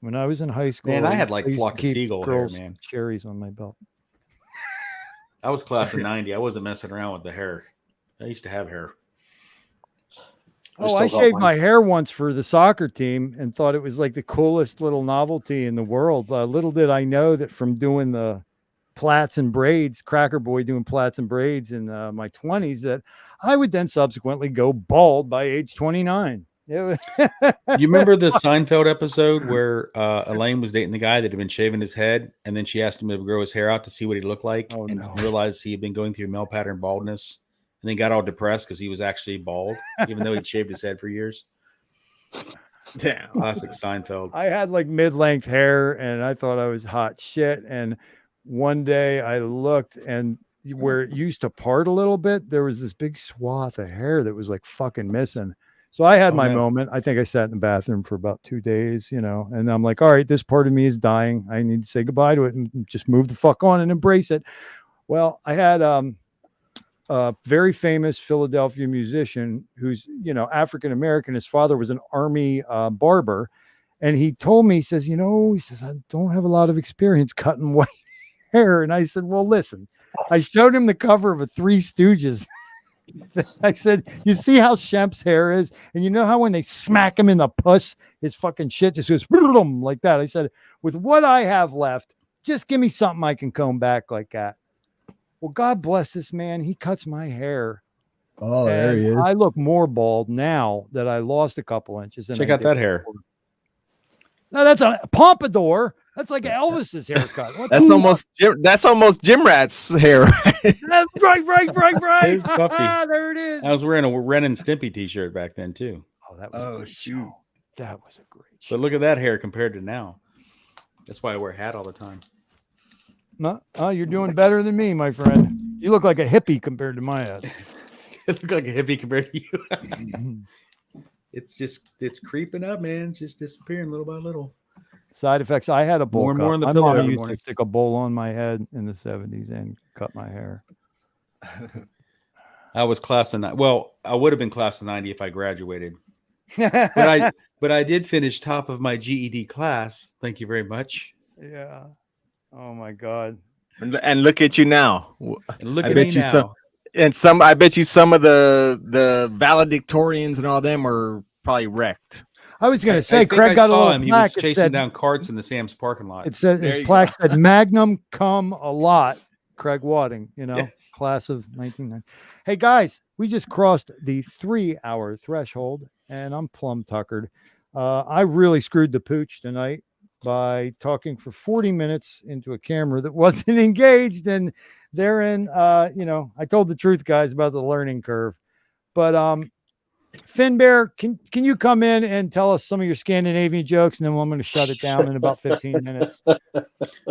When I was in high school, man, I had like flock of seagull hair, man. Cherries on my belt. I was class of 90. I wasn't messing around with the hair. I used to have hair. I shaved my hair once for the soccer team and thought it was like the coolest little novelty in the world. Little did I know that from doing the plaits and braids, Cracker Boy doing plaits and braids in my 20s, that I would then subsequently go bald by age 29. You remember the Seinfeld episode where Elaine was dating the guy that had been shaving his head, and then she asked him to grow his hair out to see what he looked like, realized he had been going through male pattern baldness, and then got all depressed because he was actually bald, even though he'd shaved his head for years. Damn, classic Seinfeld. I had like mid-length hair, and I thought I was hot shit. And one day I looked, and where it used to part a little bit, there was this big swath of hair that was like fucking missing. So I had my moment. I think I sat in the bathroom for about 2 days, and I'm like, all right, this part of me is dying. I need to say goodbye to it and just move the fuck on and embrace it. Well, I had a very famous Philadelphia musician who's, African-American. His father was an army barber. And he told me, he says, he says, I don't have a lot of experience cutting white hair. And I said, well, listen, I showed him the cover of a Three Stooges. I said, you see how Shemp's hair is? And you know how when they smack him in the puss, his fucking shit just goes like that. I said, with what I have left, just give me something I can comb back like that. Well, God bless this man. He cuts my hair. Oh, there he is. I look more bald now that I lost a couple inches. Check out that hair. No, that's a pompadour. That's like Elvis's haircut. That's almost Jim Rat's hair. That's right. It's puffy. There it is. I was wearing a Ren and Stimpy t-shirt back then too. Oh, that was a great show. That was a great show. But look at that hair compared to now. That's why I wear a hat all the time. No, you're doing better than me, my friend. You look like a hippie compared to my ass. You look like a hippie compared to you. It's creeping up, man. It's just disappearing little by little. Side effects. I had a bowl More and more cut. in the My pillow mom every used morning. to stick a bowl on my head in the 70s and cut my hair. I was class of 90. Well, I would have been class of 90 if I graduated. But I did finish top of my GED class. Thank you very much. Yeah. Oh my God. And look at you now. And look I at bet me you now. I bet you some of the valedictorians and all them are probably wrecked. I was going I to say, think Craig I got a saw little him. He plaque. was chasing down carts in the Sam's parking lot. It said There his you plaque said Magnum cum a lot. Craig Wadding, Yes. class of 1990. Hey guys, we just crossed the 3-hour threshold, and I'm plumb tuckered. I really screwed the pooch tonight by talking for 40 minutes into a camera that wasn't engaged, and therein, I told the truth, guys, about the learning curve. But Finn Bear, can you come in and tell us some of your Scandinavian jokes, and then I'm going to shut it down in about 15 minutes.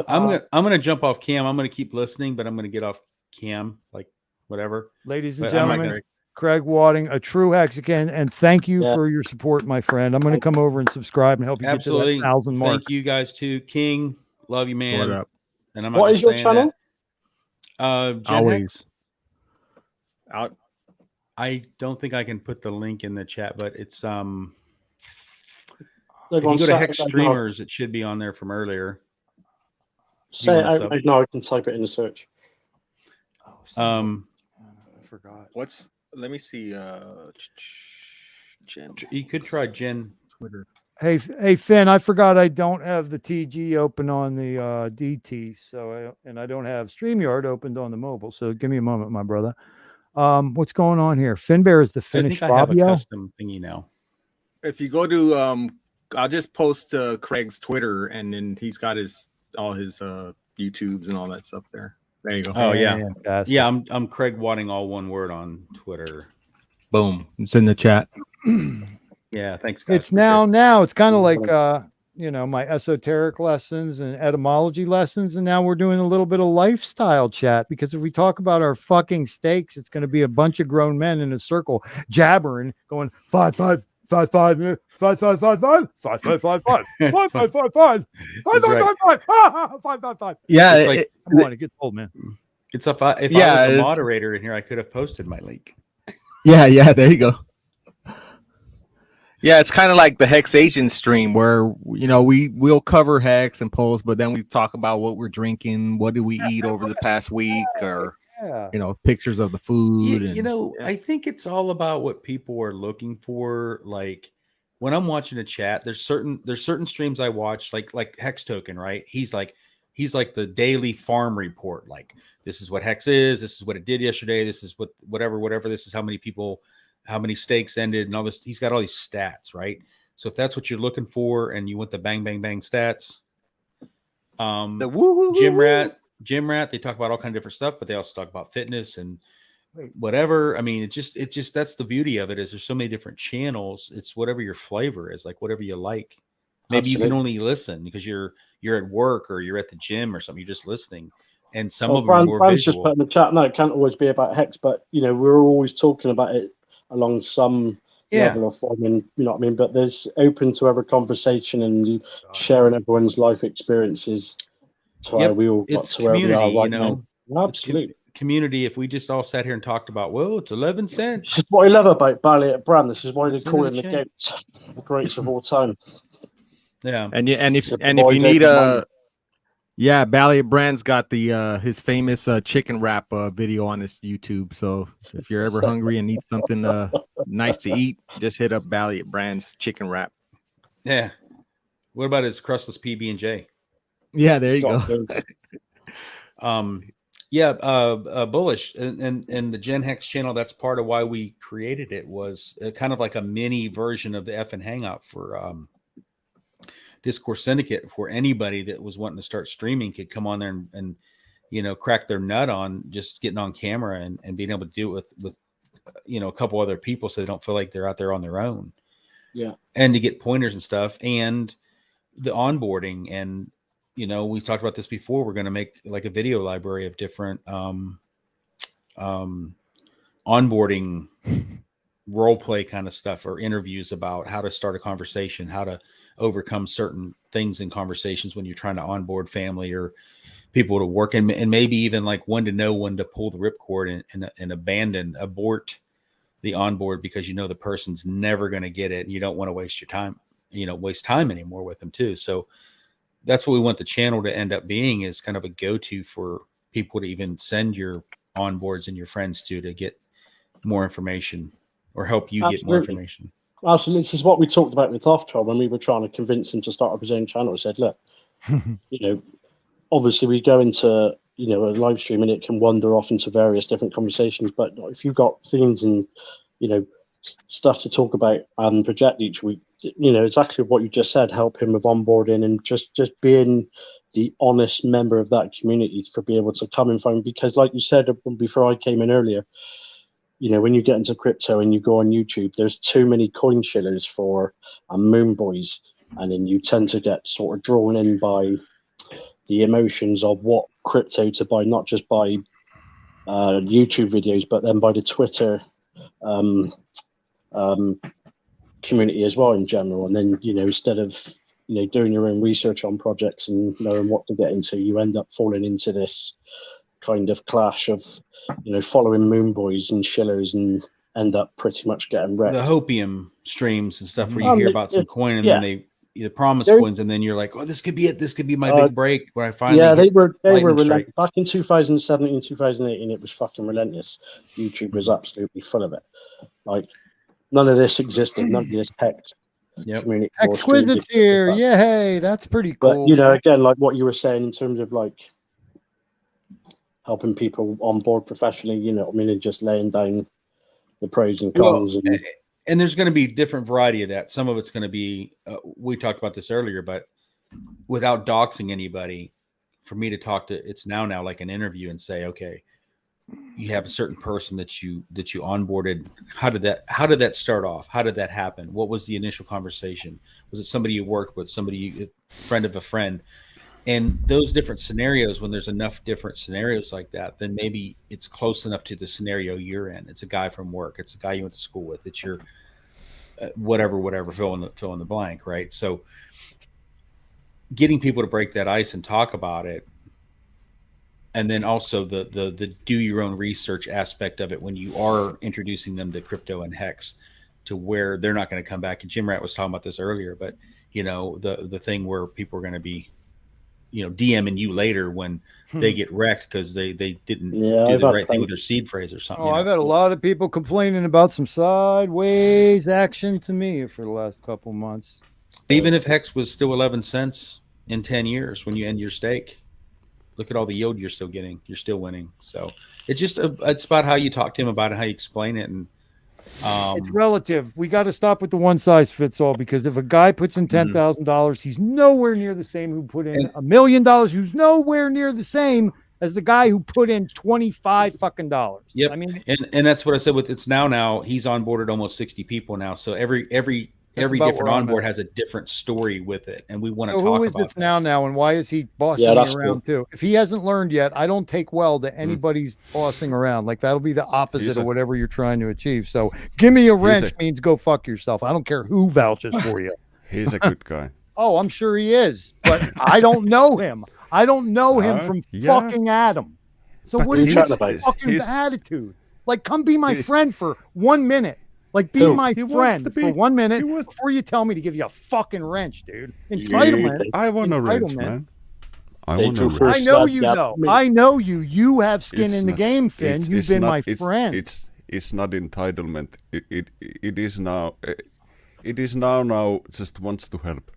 I'm gonna jump off cam. I'm gonna keep listening, but I'm gonna get off cam, like whatever. Ladies and But I'm not gentlemen, Craig Wadding, a true Hexican, and thank you for your support, my friend. I'm going to come over and subscribe and help you Absolutely. get to that 1,000 mark. Thank you guys too, King. Love you, man. What up? And I'm not What just is your saying channel? that. Gen Always. Hex. I don't think I can put the link in the chat, but it's if you go to Hex Streamers, it should be on there from earlier. Say it out. No, I can type it in the search. I forgot. Let me see. Jen. You could try Jen. Twitter. Hey, Finn, I forgot I don't have the TG open on the DT, and I don't have StreamYard opened on the mobile. So give me a moment, my brother. What's going on here? Finn Bear is the Finnish I have a Fabio. custom thingy now. If you go to I'll just post Craig's Twitter, and then he's got all his YouTubes and all that stuff there. There you go. Oh yeah, Fantastic. yeah. I'm Craig Wadding, all one word on Twitter. Boom. It's in the chat. Yeah, thanks, guys. It's now it's kind of like my esoteric lessons and etymology lessons, and now we're doing a little bit of lifestyle chat, because if we talk about our fucking steaks, it's going to be a bunch of grown men in a circle jabbering, going 5 5 5 5 5 5 5 5 5 5 5 5 5 5 5 5 5 5 5 5 5. Yeah, It's like- Come on, it gets old, man. It's if I was a moderator in here, I could have posted my link. yeah. There you go. Yeah, it's kind of like the Hex Asian stream where we'll cover Hex and Pulse, but then we talk about what we're drinking, what did we eat over the past week, or pictures of the food. I think it's all about what people are looking for. Like when I'm watching a chat, there's certain streams I watch, like Hex Token, right? He's like the daily farm report. Like, this is what Hex is, this is what it did yesterday, this is whatever, this is how many stakes ended and all this. He's got all these stats, right? So if that's what you're looking for and you want the bang bang bang stats, The woo Gym Rat, they talk about all kind of different stuff, but they also talk about fitness and whatever. I mean, it just that's the beauty of it, is there's so many different channels. It's whatever your flavor is, like whatever you like. Maybe you can only listen because you're at work or you're at the gym or something. You're just listening. And some of them are more Brand's visual. just put in the chat. No, it can't always be about Hex, but we're always talking about it along some level of form, and you know what I mean. But there's open to every conversation and sharing everyone's life experiences. So we all got it's to where we are community, right now. Absolutely. Community. If we just all sat here and talked about, well, it's 11 cents. This is what I love about Barley at Brand. This is why they It's in call the him the chat. GOAT, the greatest of all time. Yeah. And if Except and the if boys you need open-minded. yeah, Balliet Brand's got the his famous chicken wrap video on his YouTube. So if you're ever hungry and need something nice to eat, just hit up Balliet Brand's chicken wrap. Yeah. What about his crustless PB&J? Yeah, there It's you got go. good. Bullish and the Gen Hex channel. That's part of why we created it, was kind of like a mini version of the F and Hangout for Discourse Syndicate, where anybody that was wanting to start streaming could come on there and crack their nut on just getting on camera and being able to do it with a couple other people, so they don't feel like they're out there on their own. Yeah. And to get pointers and stuff, and the onboarding. And we've talked about this before. We're going to make like a video library of different onboarding role play kind of stuff, or interviews about how to start a conversation, how to overcome certain things in conversations when you're trying to onboard family or people to work, and maybe even like when to know when to pull the ripcord and abort the onboard, because the person's never going to get it, and you don't want to waste your time, waste time anymore with them too. So that's what we want the channel to end up being, is kind of a go-to for people to even send your onboards and your friends to get more information, or help you get more information. Absolutely. This is what we talked about with Thothschild when we were trying to convince him to start up his own channel. We said, look, obviously we go into, a live stream and it can wander off into various different conversations. But if you've got themes and, stuff to talk about and project each week, exactly what you just said, help him with onboarding and just being the honest member of that community, for being able to come and find, because like you said before I came in earlier, when you get into crypto and you go on YouTube, there's too many coin shillers and moon boys, and then you tend to get sort of drawn in by the emotions of what crypto to buy, not just by YouTube videos, but then by the Twitter community as well in general. And then instead of doing your own research on projects and knowing what to get into, you end up falling into this kind of clash of following moon boys and shillers, and end up pretty much getting wrecked. The hopium streams and stuff, where you hear about some coin and then they either promise coins, and then you're like, oh, this could be it, this could be my big break, where I finally they were relentless. Back in 2017, 2018, it was fucking relentless. YouTube was absolutely full of it. Like, none of this existed, none of this Hex community. Exquisite's here, yay, that's pretty cool. But again, like what you were saying in terms of like helping people on board professionally, and just laying down the pros and cons. And there's going to be different variety of that. Some of it's going to be, we talked about this earlier, but without doxing anybody, for me to talk to, it's now like an interview and say, okay, you have a certain person that you onboarded. How did that start off? How did that happen? What was the initial conversation? Was it somebody you worked with, a friend of a friend? And those different scenarios, when there's enough different scenarios like that, then maybe it's close enough to the scenario you're in. It's a guy from work. It's a guy you went to school with. It's your whatever, fill in the blank, right? So getting people to break that ice and talk about it, and then also the do your own research aspect of it when you are introducing them to crypto and Hex, to where they're not going to come back. And Jim Rat was talking about this earlier, but the thing where people are going to be DMing you later when they get wrecked because they didn't do the right thing with their seed phrase or something. I've had a lot of people complaining about some sideways action to me for the last couple months. Even if Hex was still 11 cents in 10 years when you end your stake, look at all the yield you're still getting. You're still winning. So it's about how you talk to him about it, how you explain it. And it's relative. We got to stop with the one size fits all, because if a guy puts in $10,000, he's nowhere near the same who put in $1 million, who's nowhere near the same as the guy who put in $25 fucking dollars. Yep. I mean, and that's what I said with it's now he's onboarded almost 60 people now. So every different onboard has a different story with it, and we want to talk about. So who is this now, and why is he bossing me around too? If he hasn't learned yet, I don't take well to anybody's bossing around. Like, that'll be the opposite of whatever you're trying to achieve. So give me a wrench means go fuck yourself. I don't care who vouches for you. He's a good guy. Oh, I'm sure he is, but I don't know him. I don't know him from fucking Adam. So but what is his fucking attitude? Like, come be my friend for 1 minute. Like, be Who? my He wants friend to for be- 1 minute he wants- before you tell me to give you a fucking wrench, dude. Entitlement. I want a wrench, Entitlement. man. I They want a do wrench. first. I know Slap you gap. know. Me. I know you. You have skin It's in the not- game, Finn. it's- You've it's been not- my it's- friend. It's not entitlement. It is now. It is now just wants to help.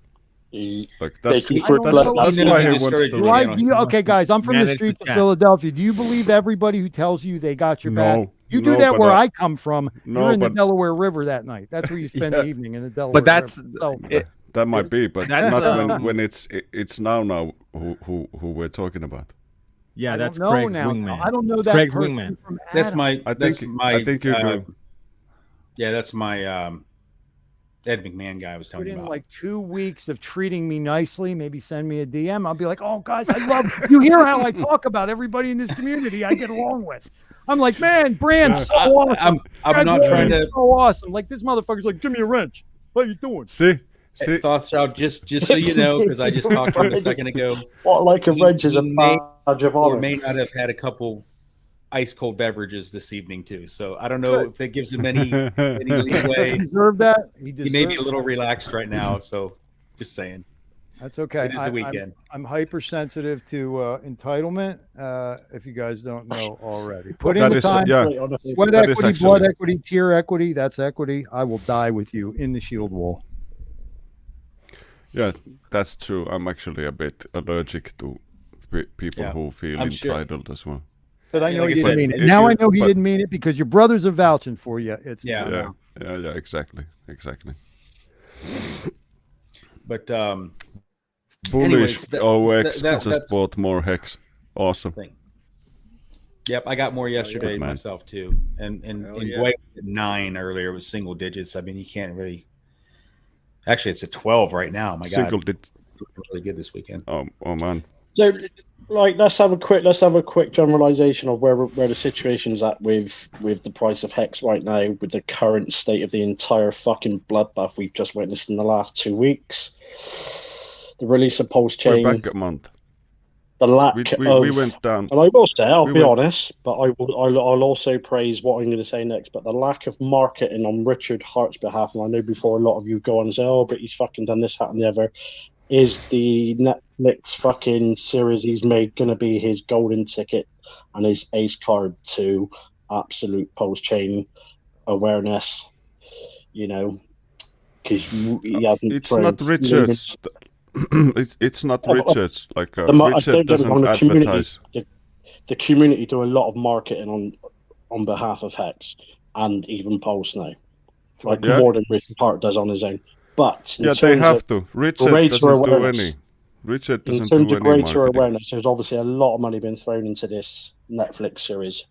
Like that's They keep I don't that's, know. that's You why know, he wants to. Do I, you know, do you- okay, guys, I'm from the manage the streets of chat. Philadelphia. Do you believe everybody who tells you they got your back? No, You do no, that but where I come from. no, You're in the but- Delaware River that night. That's where you spend Yeah. the evening in the Delaware But that's River. So, That might be, but That's, not when it's now who we're talking about. yeah, I that's don't know Craig's now. wingman. I don't know that Craig's person wingman. from That's Adam. my. I that's think my. I think you do. Yeah, that's my Ed McMahon guy I was Put telling you in about. like 2 weeks of treating me nicely. Maybe send me a DM. I'll be like, oh, guys, I love you. Hear how I talk about everybody in this community I get along with. I'm like, man, Brand's so awesome. I'm not Guys, trying Brand's to. so awesome. Like, this motherfucker's like, give me a wrench. What you doing? See, Thothschild, just so you know, because I just talked to him a second ago, What like a He- wrench is a he may badge of or honor. may not have had a couple ice cold beverages this evening too. So I don't know if that gives him any He leeway. deserved that. He He deserved may be a little relaxed right now. So just saying, That's okay. it is the weekend. I'm hypersensitive to entitlement. If you guys don't know already, put in That the is- time. yeah. Sweat That is equity, blood actually- equity, tier equity. That's equity. I will die with you in the shield wall. yeah, that's true. I'm actually a bit allergic to people Yeah, who feel I'm sure. entitled as well. But I Yeah, know like he I didn't said, mean it. if Now you- I know he but- didn't mean it because your brothers are vouching for you. It's Yeah. Yeah, exactly. But Bullish Anyways, OX that- just that's- bought more hex. Awesome. thing. Yep, I got more yesterday Good man. myself too, and Hell and yeah. Dwight at 9 earlier was single digits. I mean, you can't really. Actually, it's a 12 right now. My Single God, did. really good this weekend. Oh man. So, like, let's have a quick generalization of where the situation's at with the price of Hex right now, with the current state of the entire fucking bloodbath we've just witnessed in the last 2 weeks. The release of Pulse We're Chain, back a month. the lack We of. went down. And I will say, I'll we be went- honest, but I'll also praise what I'm going to say next. But the lack of marketing on Richard Hart's behalf, and I know before a lot of you go on and say, "Oh, but he's fucking done this, that, and the other," is the Netflix fucking series he's made going to be his golden ticket and his ace card to absolute Pulse Chain awareness? You know, because he hasn't. It's thrown not Richard's. It's not Richard's. Like don't Richard get me doesn't wrong, the community- advertise. The community do a lot of marketing on behalf of Hex and even Pulse now, like Yeah. more than Richard Hart does on his own. But in Yeah, they terms have of, to. Richard greater doesn't do awareness. any. Richard in doesn't terms do of any greater marketing. awareness, there's obviously a lot of money being thrown into this Netflix series,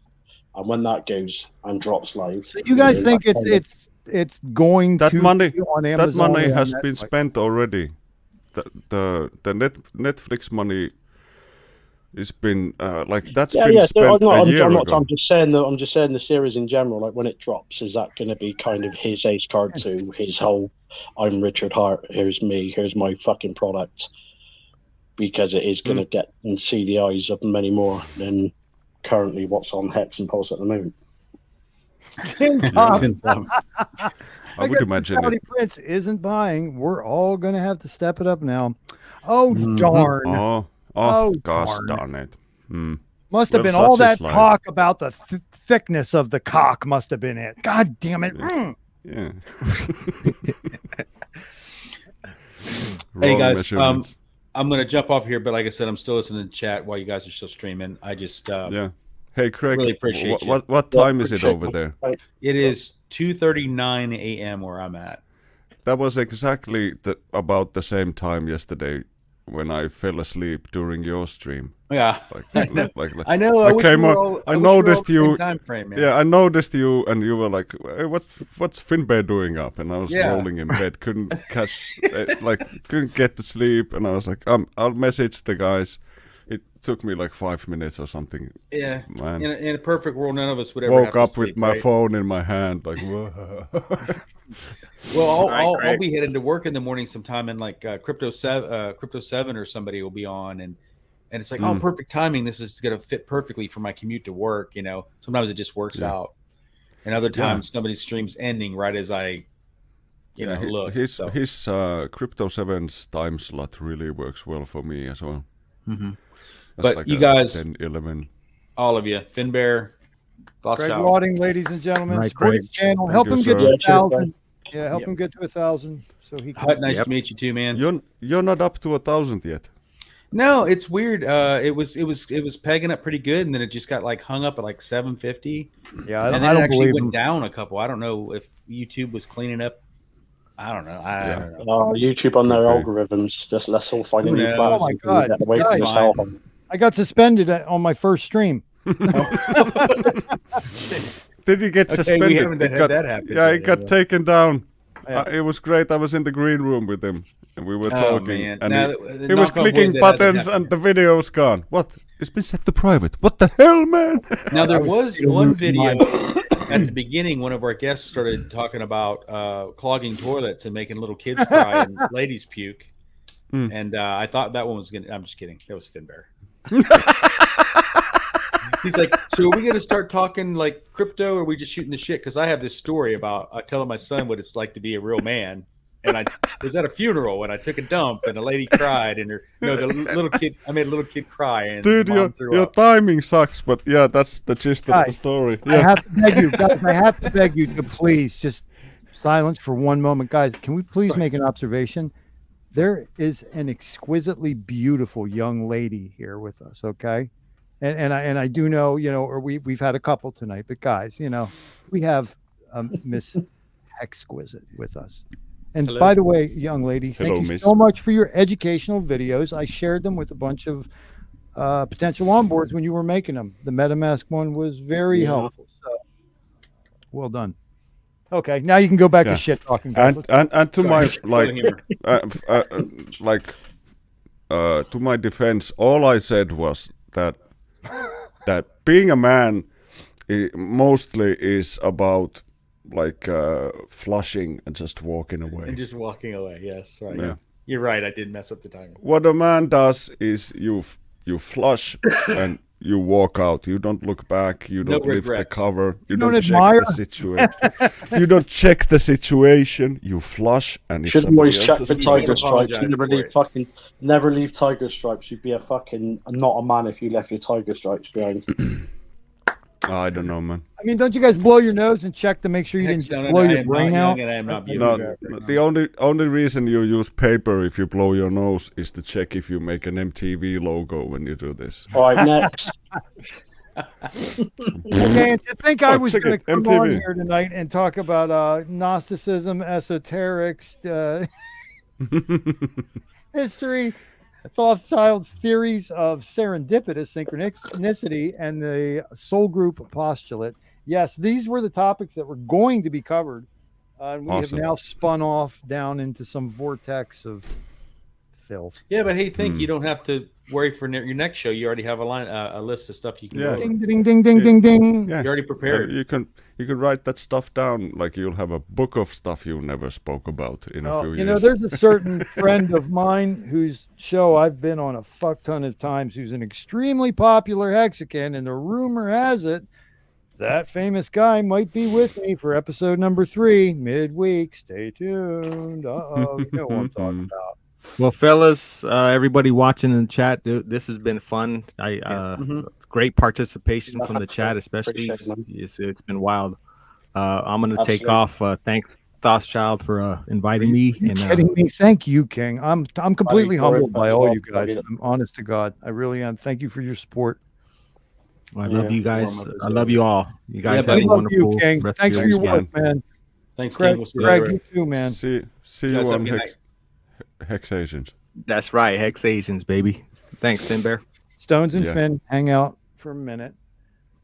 and when that goes and drops live, So you guys think that's kind of- it's going That to money- be on That Amazon money or on has been Netflix? spent already. The Netflix money has been like that's Yeah, been yeah. So spent a year ago. I'm just saying the series in general. Like when it drops, is that going to be kind of his ace card to his whole? I'm Richard Hart. Here's me. Here's my fucking product. Because it is going to get and see the eyes of many more than currently what's on Hex and Pulse at the moment. Tin Top. I would guess imagine the Saudi it. Prince isn't buying. We're all going to have to step it up now. Oh, Mhm. darn. Oh, Oh, gosh darn. darn it. Hmm. Must have well, been all such that is life. talk about the thickness of the cock must have been it. God damn it. Yeah. Yeah. Hey Wrong guys, measurements. I'm gonna jump off here, but like I said, I'm still listening to chat while you guys are still streaming. I just Yeah. Hey Craig, really appreciate you. what time is it over there? it is 2:39 a.m. where I'm at. That was exactly about the same time yesterday when I fell asleep during your stream. Yeah, Like I know. I wish came we were on- all- I wish we were all noticed the same you- Time frame, man. yeah, I noticed you, and you were like, hey, "What's Finbear doing up?" And I was Yeah. rolling in bed, couldn't couldn't get to sleep, and I was like, "I'll message the guys." It took me like 5 minutes or something. Yeah. Man, In a perfect world, none of us would ever woke have to up sleep, with my right? phone in my hand, like, whoa. Well, All right, I'll be heading to work in the morning sometime, and like Crypto 7 or somebody will be on, and it's like, oh, perfect timing. This is gonna fit perfectly for my commute to work. You know, sometimes it just works Yeah. out. and other times somebody's stream's ending right as I, look. His Crypto 7's time slot really works well for me as well. Mm-hmm. That's But like you guys, 10, 11. all of you, Finbear, Craig Wadding, ladies and gentlemen, Right, support Craig. his channel. Thank Help you, him get sir. to 1,000. Yeah, help him get to 1,000 so he can. Hut, nice to meet you too, man. You're not up to 1,000 yet. No, it's weird. It was pegging up pretty good, and then it just got like hung up at like 750. Yeah, and then I don't it actually believe went him. down a couple. I don't know if YouTube was cleaning up. I don't know. I don't know. YouTube on their Okay. algorithms. Just let's all find a Who new knows? platform. Oh my God. Get away Guys. from this hellhole. I got suspended on my first stream. Did he get Okay, suspended? we haven't He had got- that happen Yeah, he yet, got yeah. taken down. Yeah. It was great. I was in the green room with him, and we were Oh, talking. man. And Now, he was knock on wood, clicking that hasn't buttons, happened and the video's gone. What? It's been set to private. What the hell, man? Now there was one video at the beginning. One of our guests started talking about clogging toilets and making little kids cry and ladies puke. And I thought that one was gonna. I'm just kidding. That was Finbear. He's like, so are we gonna start talking like crypto, or are we just shooting the shit? Because I have this story about telling my son what it's like to be a real man. And I was at a funeral and I took a dump and a lady cried and the little kid. I made a little kid cry and Dude, the mom threw your up. timing sucks, but yeah, that's the gist of the Guys, story. I Yeah. have to beg you, guys. I have to beg you to please just silence for one moment, guys. Can we please make an observation? There is an exquisitely beautiful young lady here with us. Okay, and I do know, or we've had a couple tonight, but guys, we have Miss Exquisite with us. And Hello. by the way, young lady, thank Hello, you miss. so much for your educational videos. I shared them with a bunch of potential onboards when you were making them. The MetaMask one was very helpful. So well done. Okay, now you can go back Yeah. to shit talking, guys. And to my Sorry. like to my defense, all I said was that being a man mostly is about like flushing and just walking away. And just walking away. Yes, right. Yeah. You're right. I did mess up the timing. What a man does is you flush and you walk out. You don't look back. You No don't lift the regrets. cover. You don't don't check admire? the situation. You don't check the situation. You flush, and if Should somebody always check else the is tiger Don't stripes. apologize You never for leave it. never leave tiger stripes. You'd be a fucking not a man if you left your tiger stripes behind. I don't know, man. I mean, don't you guys blow your nose and check to make sure you didn't No, blow I your am brain not out? young and I am not No, beautiful. the only reason you use paper if you blow your nose is to check if you make an MTV logo when you do this. All right, next. Okay, and to think I was check going to it, come on MTV. here tonight and talk about Gnosticism, esoterics, history, Thothschild's theories of serendipitous synchronicity, and the soul group postulate. Yes, these were the topics that were going to be covered. And we Awesome. have now spun off down into some vortex of filth. Yeah, but hey, you don't have to worry for your next show. You already have a list of stuff you can Yeah. go over. Ding, ding, ding, ding, ding, ding. Yeah. You're already prepared. You can write that stuff down. Like you'll have a book of stuff you never spoke about in a few years. There's a certain friend of mine whose show I've been on a fuck ton of times, who's an extremely popular Hexagon, and the rumor has it that famous guy might be with me for episode number 3 midweek. Stay tuned. You know what I'm talking about. Well, fellas, everybody watching in the chat, this has been fun. Great participation from the chat, especially. Appreciate it, man. It's been wild. I'm going to take Absolutely. off. Thanks, Thothschild, for inviting me. You And kidding me? Thank you, King. I'm completely Sorry, humbled by all you guys. buddy. I'm honest to God. I really am. Thank you for your support. I love you guys. warm up is I love you all. You guys Yeah, have I a love wonderful you, King. rest Thanks of for your week. work, man. Thanks, King. Greg, We'll see you Greg, later. you too, man. See You you guys have a on good night. Hex Asians. That's right. Hex Asians, baby. Thanks, Finbear. Stones and Yeah. Finn hang out for a minute.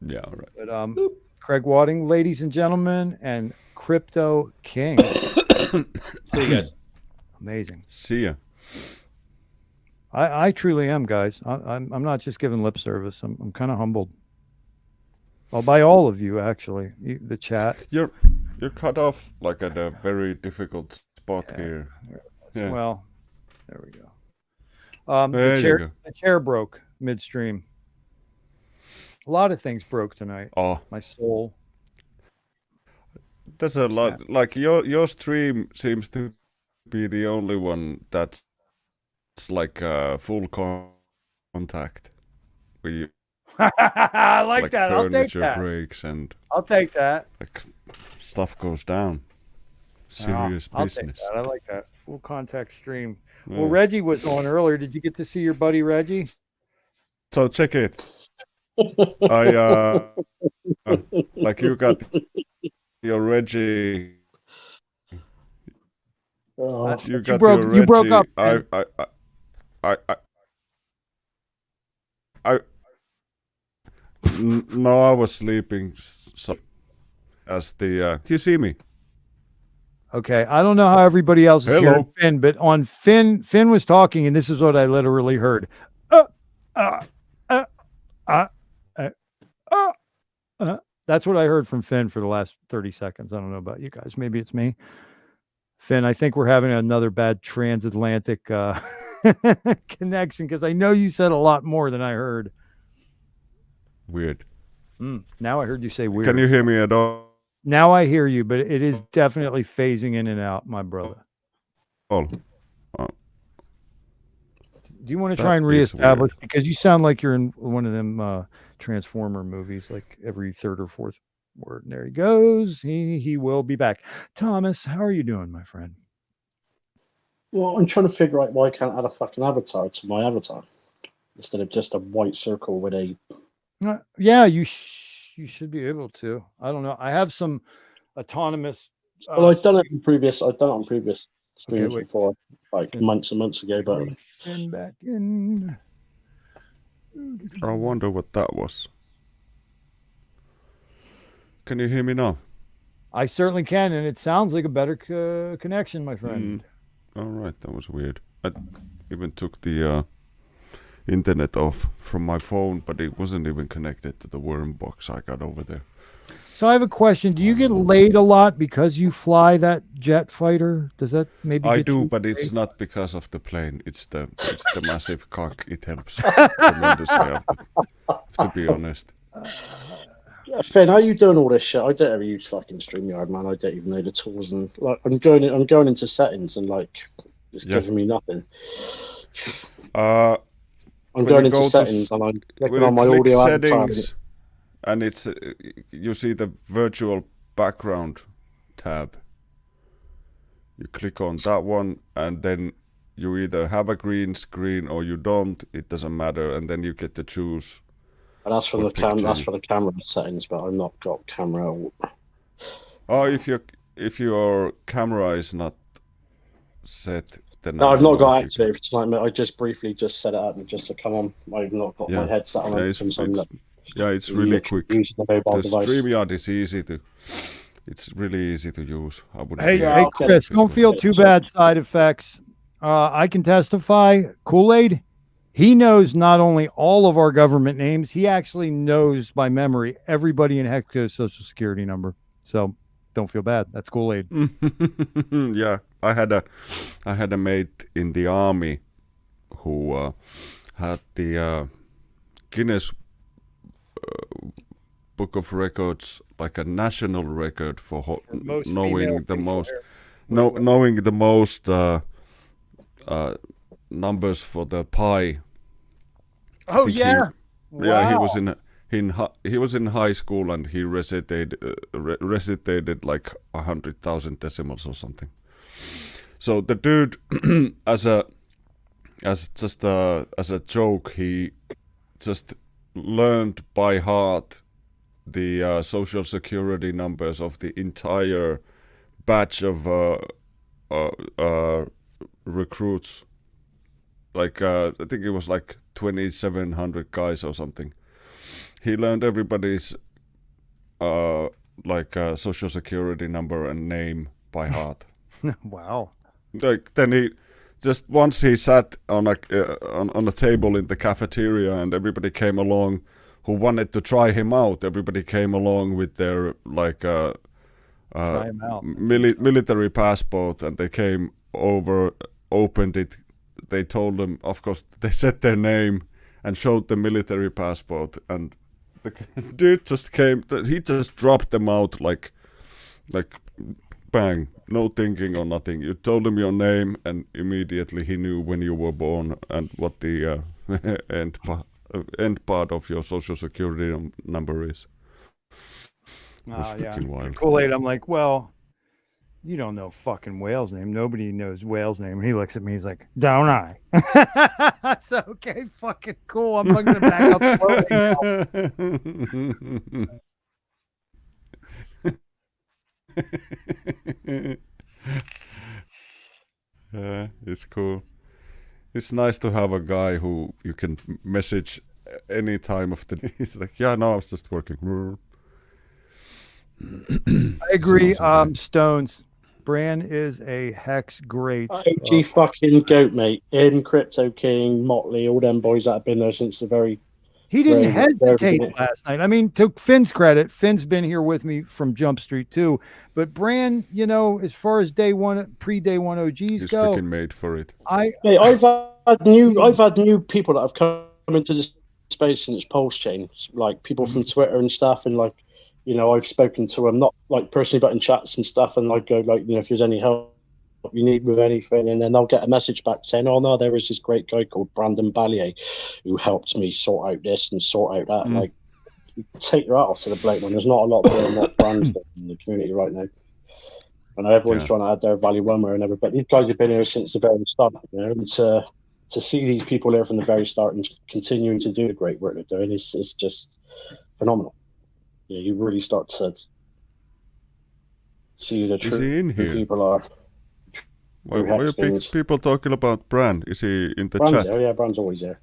Yeah, all right. But Craig Wadding, ladies and gentlemen, and Crypto King. See you guys. Amazing. See ya. I truly am, guys. I'm not just giving lip service. I'm kind of humbled. Well, by all of you, actually, the chat. You're cut off like at a very difficult spot here. Yeah. Well, there we go. There you go. The chair broke midstream. A lot of things broke tonight. Oh, My soul. There's a lot. Like your stream seems to be the only one that's like full contact. Where you I like that. I'll take furniture that. breaks and I'll take that. like stuff goes down. Serious I'll business. take that. I like that. Full contact stream. Yeah. Well, Reggie was on earlier. Did you get to see your buddy Reggie? So check it. I like you got your Reggie. Oh, You got broke- your you Reggie. broke up, No, I was sleeping. So as the do you see me? Okay. I don't know how everybody else is Hello. hearing Finn, but on Finn was talking, and this is what I literally heard. That's what I heard from Finn for the last 30 seconds. I don't know about you guys. Maybe it's me. Finn, I think we're having another bad transatlantic connection because I know you said a lot more than I heard. Weird. Now I heard you say weird. Can you hear me at all? Now I hear you, but it is definitely phasing in and out, my brother. Oh. Do you want to That try and is reestablish? weird. Because you sound like you're in one of them Transformer movies, like every third or fourth word. And there he goes. He will be back. Thomas, how are you doing, my friend? well, I'm trying to figure out why I can't add a fucking avatar to my avatar instead of just a white circle with a. Yeah, you should be able to. I don't know. I have some autonomous. Well, I've done it on previous streams wait. before, like months and months ago. But Bring Finn back in. I wonder what that was. Can you hear me now? I certainly can, and it sounds like a better connection, my friend. All right, that was weird. I even took the internet off from my phone, but it wasn't even connected to the worm box I got over there. So I have a question. Do you get laid a lot because you fly that jet fighter? Does that maybe I get do, you but it's laid? not because of the plane. It's the massive cock. It helps tremendously. I have to be honest. yeah, Finn, how you doing all this shit? I don't ever use fucking StreamYard, man. I don't even know the tools, and like I'm going into settings, and like it's giving me nothing. I'm When going you into go to settings, and I'm when clicking you on my click audio avatar. settings, and it's you see the virtual background tab. You click on that one, and then you either have a green screen or you don't. It doesn't matter, and then you get to choose. And that's from what the picture That's you- for the camera settings, but I've not got camera. Oh, if your camera is not set, then No, I I've don't not know got if you activated. I just briefly set it up and just to come on. I've not got my headset on. Yeah, it's really quick. Using the mobile The device. StreamYard is it's really easy to use. I would Hey, Yeah, hey, I'll get Chris, it. don't feel too bad. Side effects. I can testify. Kool-Aid, he knows not only all of our government names, he actually knows by memory everybody in Hexco's social security number. So don't feel bad. That's Kool-Aid. Yeah, I had a mate in the army who had the Guinness Book of Records, like a national record for knowing the most, knowing the most numbers for the pi. Oh think yeah, Yeah, he Wow. was in high school and he recitated like 100,000 decimals or something. So the dude, as a joke, he just learned by heart the social security numbers of the entire batch of recruits. Like I think it was like 2,700 guys or something. He learned everybody's social security number and name by heart. Wow. Like then he just once he sat on a table in the cafeteria and everybody came along who wanted to try him out. Everybody came along with their Try him out. military passport, and they came over, opened it. They told them, of course, they said their name and showed the military passport, and the dude just came. He just dropped them out like bang, no thinking or nothing. You told him your name, and immediately he knew when you were born and what the end part of your social security number is. It was freaking wild. Kool-Aid, I'm like, well, you don't know fucking Whale's name. Nobody knows Whale's name. And he looks at me, he's like, don't I? It's okay, fucking cool. I'm looking to back up Yeah, it's cool. It's nice to have a guy who you can message any time of the day. He's like, yeah, no, I was just working. I agree. Stones. Bran is a hex great. OG fucking goat, mate. In Crypto King, Motley, all them boys that have been there since the very. He didn't very hesitate beginning. last night. I mean, to Finn's credit, Finn's been here with me from Jump Street too. But Bran, you know, as far as day one, pre-day one OGs He's go, freaking made for it. Mate, I've had new people that have come into the space since Pulse chain, like people from Twitter and stuff, and like, you know, I've spoken to them, not like personally, but in chats and stuff, and like go like, you know, if there's any help you need with anything, and then they'll get a message back saying, oh no, there is this great guy called Brandon Ballier who helped me sort out this and sort out that. Like, take your hat off to the bloke, man. There's not a lot doing what Brand's doing in the community right now. I know everyone's trying to add their value one way or another, but these guys have been here since the very start, you know, and to see these people here from the very start and continuing to do the great work they're doing is just phenomenal. You know, you really start to see the Is he in true here? people are. Why are people talking about Bran? Is he in the Brand's chat? there, yeah, Brand's always there.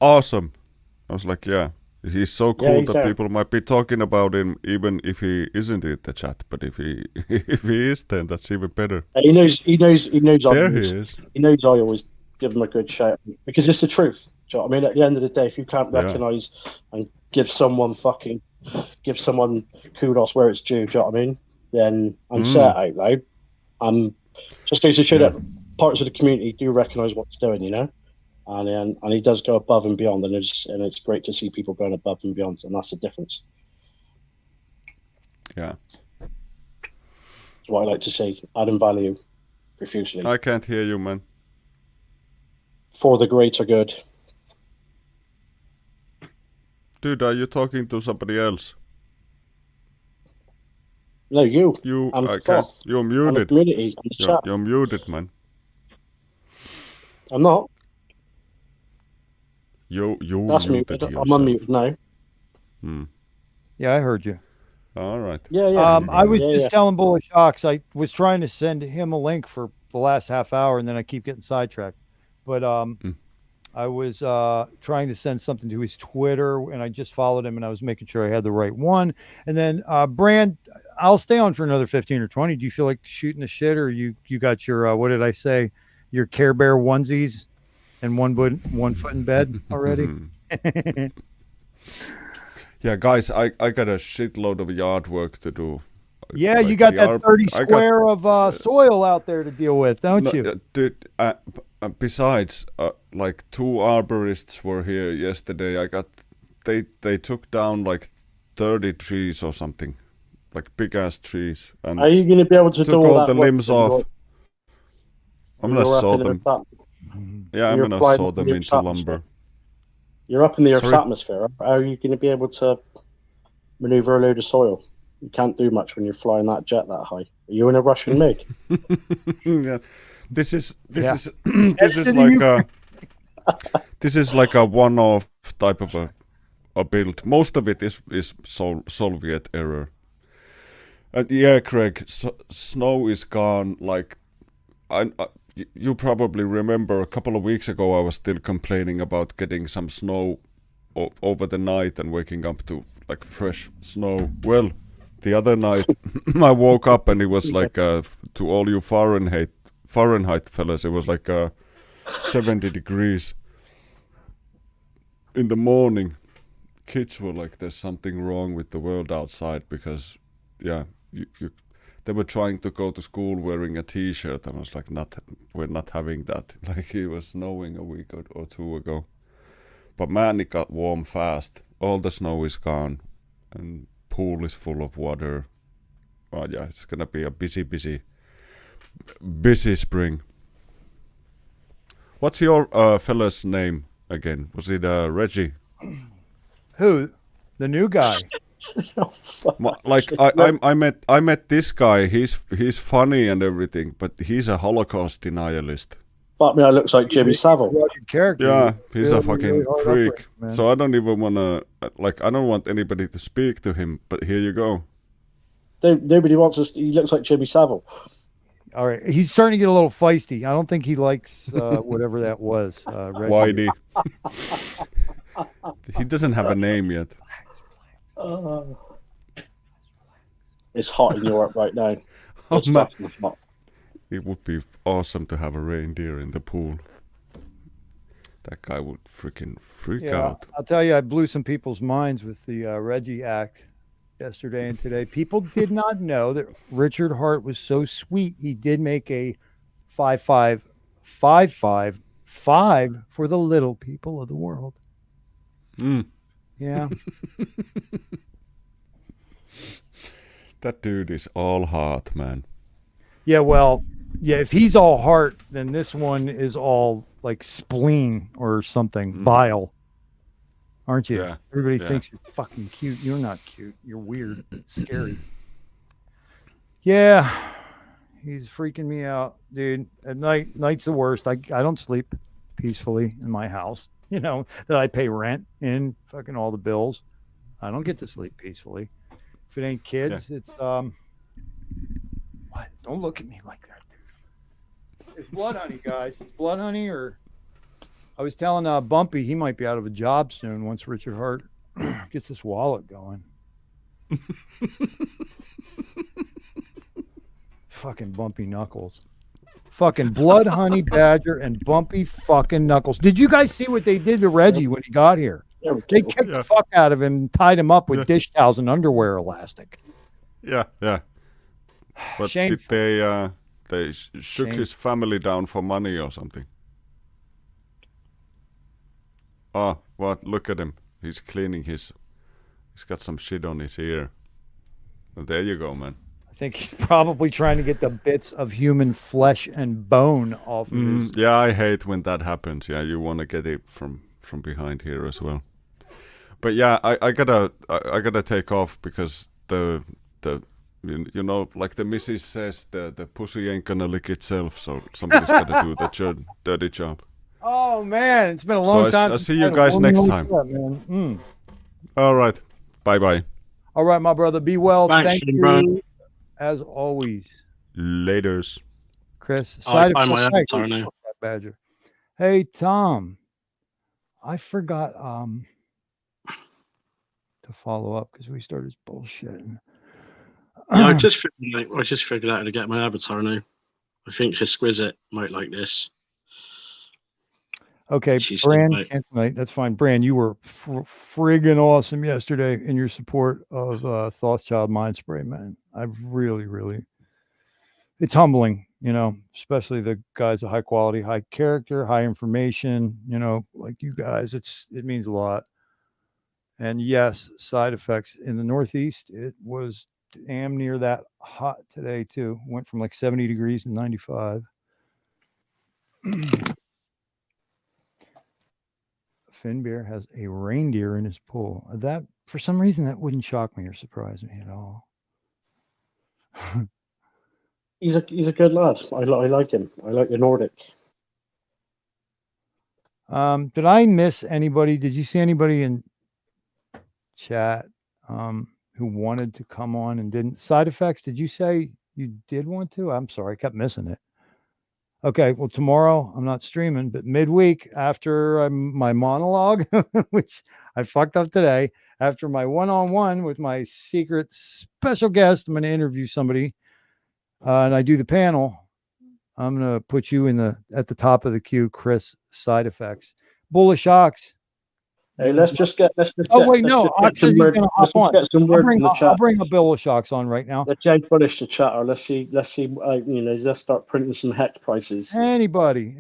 Awesome. I was like, yeah. He's so cool he's that there. people might be talking about him even if he isn't in the chat. But if he is, then that's even better. He knows. There he is. He knows I always give him a good shout because it's the truth. Do you know what I mean? At the end of the day, if you can't recognise and give someone kudos where it's due, do you know what I mean? Then I'm set out loud. Just goes to show that parts of the community do recognise what he's doing, you know. And he does go above and beyond, and it's great to see people going above and beyond, and that's the difference. Yeah. That's what I like to see. Adding value profusely. I can't hear you, man. For the greater good. Dude, are you talking to somebody else? No, you. I can't. You're muted. Community. You're muted, man. I'm not. You That's muted muted. yourself. I'm unmuted now. Yeah, I heard you. All right. Yeah. I was just telling Bullish Ox, I was trying to send him a link for the last half hour, and then I keep getting sidetracked. But I was trying to send something to his Twitter, and I just followed him, and I was making sure I had the right one. And then Brand, I'll stay on for another 15 or 20. Do you feel like shooting the shit, or you got your what did I say? Your Care Bear onesies and one foot in bed already? Yeah, guys, I got a shitload of yard work to do. Yeah, you got that 30 square of soil out there to deal with, don't you? Dude, besides, like 2 arborists were here yesterday. They took down like 30 trees or something, like big ass trees. And are you going to be able to took do all all that the work limbs off. I'm gonna saw them. Yeah, I'm gonna saw them into lumber. You're up in the Earth's atmosphere. How are you going to be able to maneuver a load of soil? You can't do much when you're flying that jet that high. Are you in a Russian MiG? Yeah. This is like a one-off type of a build. Most of it is Soviet era. And yeah, Craig, snow is gone. Like you probably remember a couple of weeks ago, I was still complaining about getting some snow over the night and waking up to like fresh snow. Well, the other night I woke up and it was like to all you Fahrenheit fellas, it was like 70 degrees in the morning. Kids were like, there's something wrong with the world outside, because they were trying to go to school wearing a t-shirt, and I was like, we're not having that. Like, it was snowing a week or 2 ago. But man, it got warm fast. All the snow is gone, and pool is full of water. Oh yeah, it's gonna be a busy spring. What's your fella's name again? Was it Reggie? Who? The new guy. Like I met this guy. He's funny and everything, but he's a Holocaust denialist. But me, I looks like Jimmy Savile. Character. Yeah, he's a Really, fucking really hard freak. operator, man. So I don't even wanna I don't want anybody to speak to him. But here you go. Nobody wants us. He looks like Jimmy Savile. All right, he's starting to get a little feisty. I don't think he likes whatever that was. Reggie. Whitey. He doesn't have a name yet. It's hot in Europe right now. Oh, It's man. fucking hot. It would be awesome to have a reindeer in the pool. That guy would freaking freak out. I'll tell you, I blew some people's minds with the Reggie act yesterday and today. People did not know that Richard Hart was so sweet. He did make a 5-5-5-5-5 for the little people of the world. Mm. Yeah. That dude is all heart, man. Yeah, well, yeah, if he's all heart, then this one is all like spleen or something, bile. Aren't you? Yeah, Everybody yeah. thinks you're fucking cute. You're not cute. You're weird. Scary. Yeah. He's freaking me out, dude. At night's the worst. I don't sleep peacefully in my house. You know, that I pay rent and fucking all the bills. I don't get to sleep peacefully. If it ain't kids, it's what? Don't look at me like that, dude. It's blood honey, guys. It's blood honey, or I was telling Bumpy he might be out of a job soon once Richard Hart gets this wallet going. Fucking Bumpy Knuckles. Fucking blood honey badger and Bumpy fucking Knuckles. Did you guys see what they did to Reggie when he got here? They kicked the fuck out of him and tied him up with dish towels and underwear elastic. Yeah. But Shameful. did they shook his family down for money or something? Oh, what? Look at him. He's cleaning he's got some shit on his ear. Well, there you go, man. I think he's probably trying to get the bits of human flesh and bone off of his. Yeah, I hate when that happens. Yeah, you want to get it from behind here as well. But yeah, I gotta take off because the you know, like the missus says, the pussy ain't gonna lick itself, so somebody's gotta do the dirty job. Oh man, it's been a long time. I'll see you guys next time. All right, bye. All right, my brother, be well. Thanks, Thank you, Brian. as always, Laters. Chris. I find my avatar now. Badger. Hey Tom, I forgot to follow up because we started bullshitting. Yeah, I just figured out how to get my avatar now. I think Exquisite might like this. Okay, She's Bran right. can't tonight. That's fine. Bran, you were friggin' awesome yesterday in your support of Thothschild Mind Spray, man. I really, it's humbling, you know, especially the guys of high quality, high character, high information, you know, like you guys. It means a lot. And yes, side effects in the Northeast. It was damn near that hot today too. Went from like 70 degrees to 95. Finbear has a reindeer in his pool. That, for some reason, that wouldn't shock me or surprise me at all. He's a good lad. I like him. I like the Nordic. Did I miss anybody? Did you see anybody in chat who wanted to come on and didn't? Side effects, did you say you did want to? I'm sorry, I kept missing it. Okay, well, tomorrow I'm not streaming, but midweek after my monologue, which I fucked up today, after my one-on-one with my secret special guest, I'm going to interview somebody, and I do the panel. I'm going to put you at the top of the queue, Chris. Side effects, bullish ox. Hey, let's just get. Oh wait, no, Ox says he's going to hop on. I'll bring a bullish ox on right now. Let's finish the chat, or let's see. Let's start printing some hex prices. Everybody.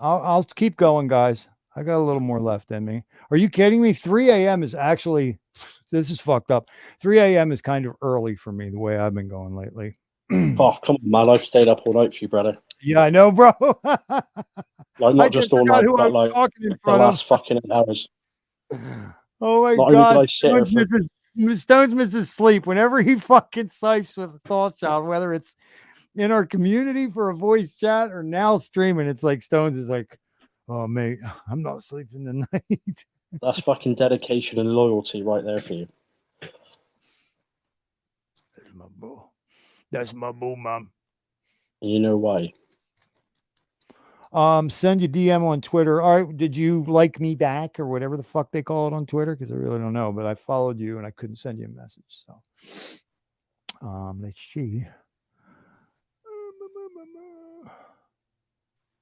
I'll keep going, guys. I got a little more left in me. Are you kidding me? 3 a.m. is actually So this is fucked up. 3 a.m. is kind of early for me, the way I've been going lately. Oh, come on, man. I've stayed up all night for you, brother. Yeah, I know, bro. Like, not just all night, but like talking in the front last of. fucking 8 hours. Oh my Not only did I God. sit here Stones misses sleep whenever he fucking sipes with a Thothschild, whether it's in our community for a voice chat or now streaming. It's like Stones is like, oh, mate, I'm not sleeping tonight. That's fucking dedication and loyalty right there for you. That's my boo. That's my boo, mom. And you know why? Send you DM on Twitter. All right, did you like me back or whatever the fuck they call it on Twitter? Because I really don't know, but I followed you and I couldn't send you a message. So, let's see.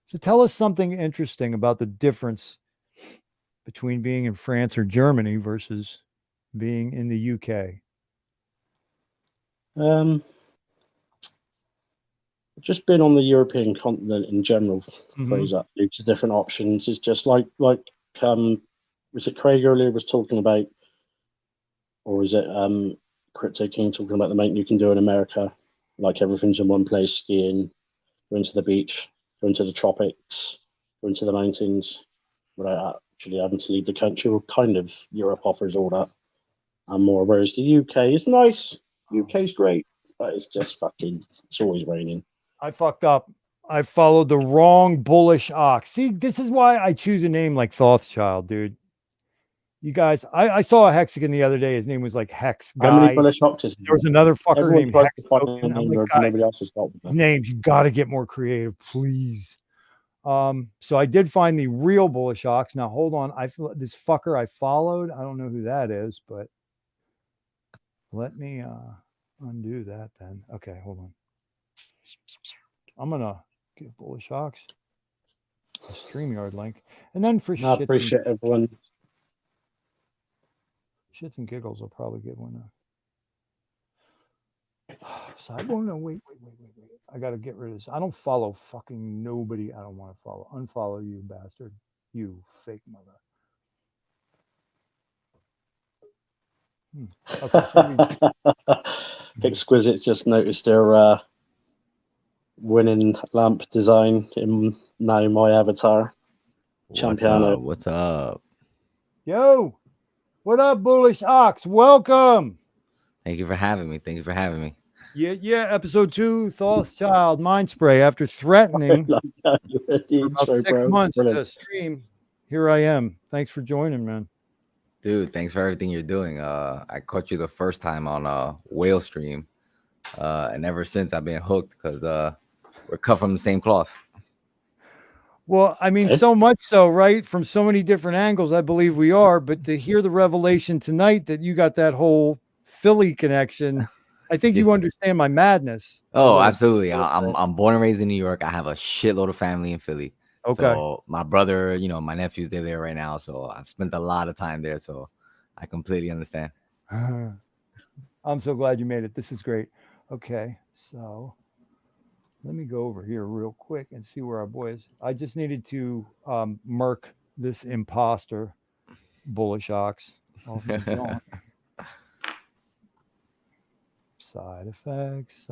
So tell us something interesting about the difference between being in France or Germany versus being in the UK. Just been on the European continent in general, phrase that, due to different options. It's just like was it Craig earlier was talking about, or is it Crypto King talking about the mate you can do in America? Like everything's in one place, skiing, going to the beach, going to the tropics, going to the mountains, without actually having to leave the country. Well, kind of Europe offers all that and more, whereas the UK is nice. UK's great, but it's just fucking, it's always raining. I fucked up. I followed the wrong bullish ox. See, this is why I choose a name like Thothschild, dude. You guys, I saw a Hexican the other day. His name was like Hex Guy. How many bullish oxes? There was another fucker Everyone named tries Hex. to find a name where nobody else has got them. Names, you got to get more creative, please. So I did find the real bullish ox. Now hold on, this fucker I followed. I don't know who that is, but let me undo that then. Okay, hold on. I'm gonna give bullish ox a StreamYard link, and then for I appreciate everyone. Shits and giggles, I'll probably give one. So I don't know. Wait. I gotta get rid of this. I don't follow fucking nobody. I don't want to follow. Unfollow you, bastard. You fake mother. Okay, Exquisite just noticed their winning lamp design in now my avatar. Champiano. What's up? Yo, what up, bullish ox? Welcome. Thank you for having me. Yeah. Episode 2, Thothschild mind spray. After threatening for about 6 months to stream, here I am. Thanks for joining, man. Dude, thanks for everything you're doing. I caught you the first time on whale stream, and ever since I've been hooked because we're cut from the same cloth. Well, I mean, so much so, right? From so many different angles, I believe we are. But to hear the revelation tonight that you got that whole Philly connection, I think you understand my madness. Oh, absolutely. I'm born and raised in New York. I have a shitload of family in Philly. Okay. So my brother, my nephews, they're there right now. So I've spent a lot of time there. So I completely understand. I'm so glad you made it. This is great. Okay, so let me go over here real quick and see where our boy is. I just needed to murk this imposter, bullish ox. Side effects.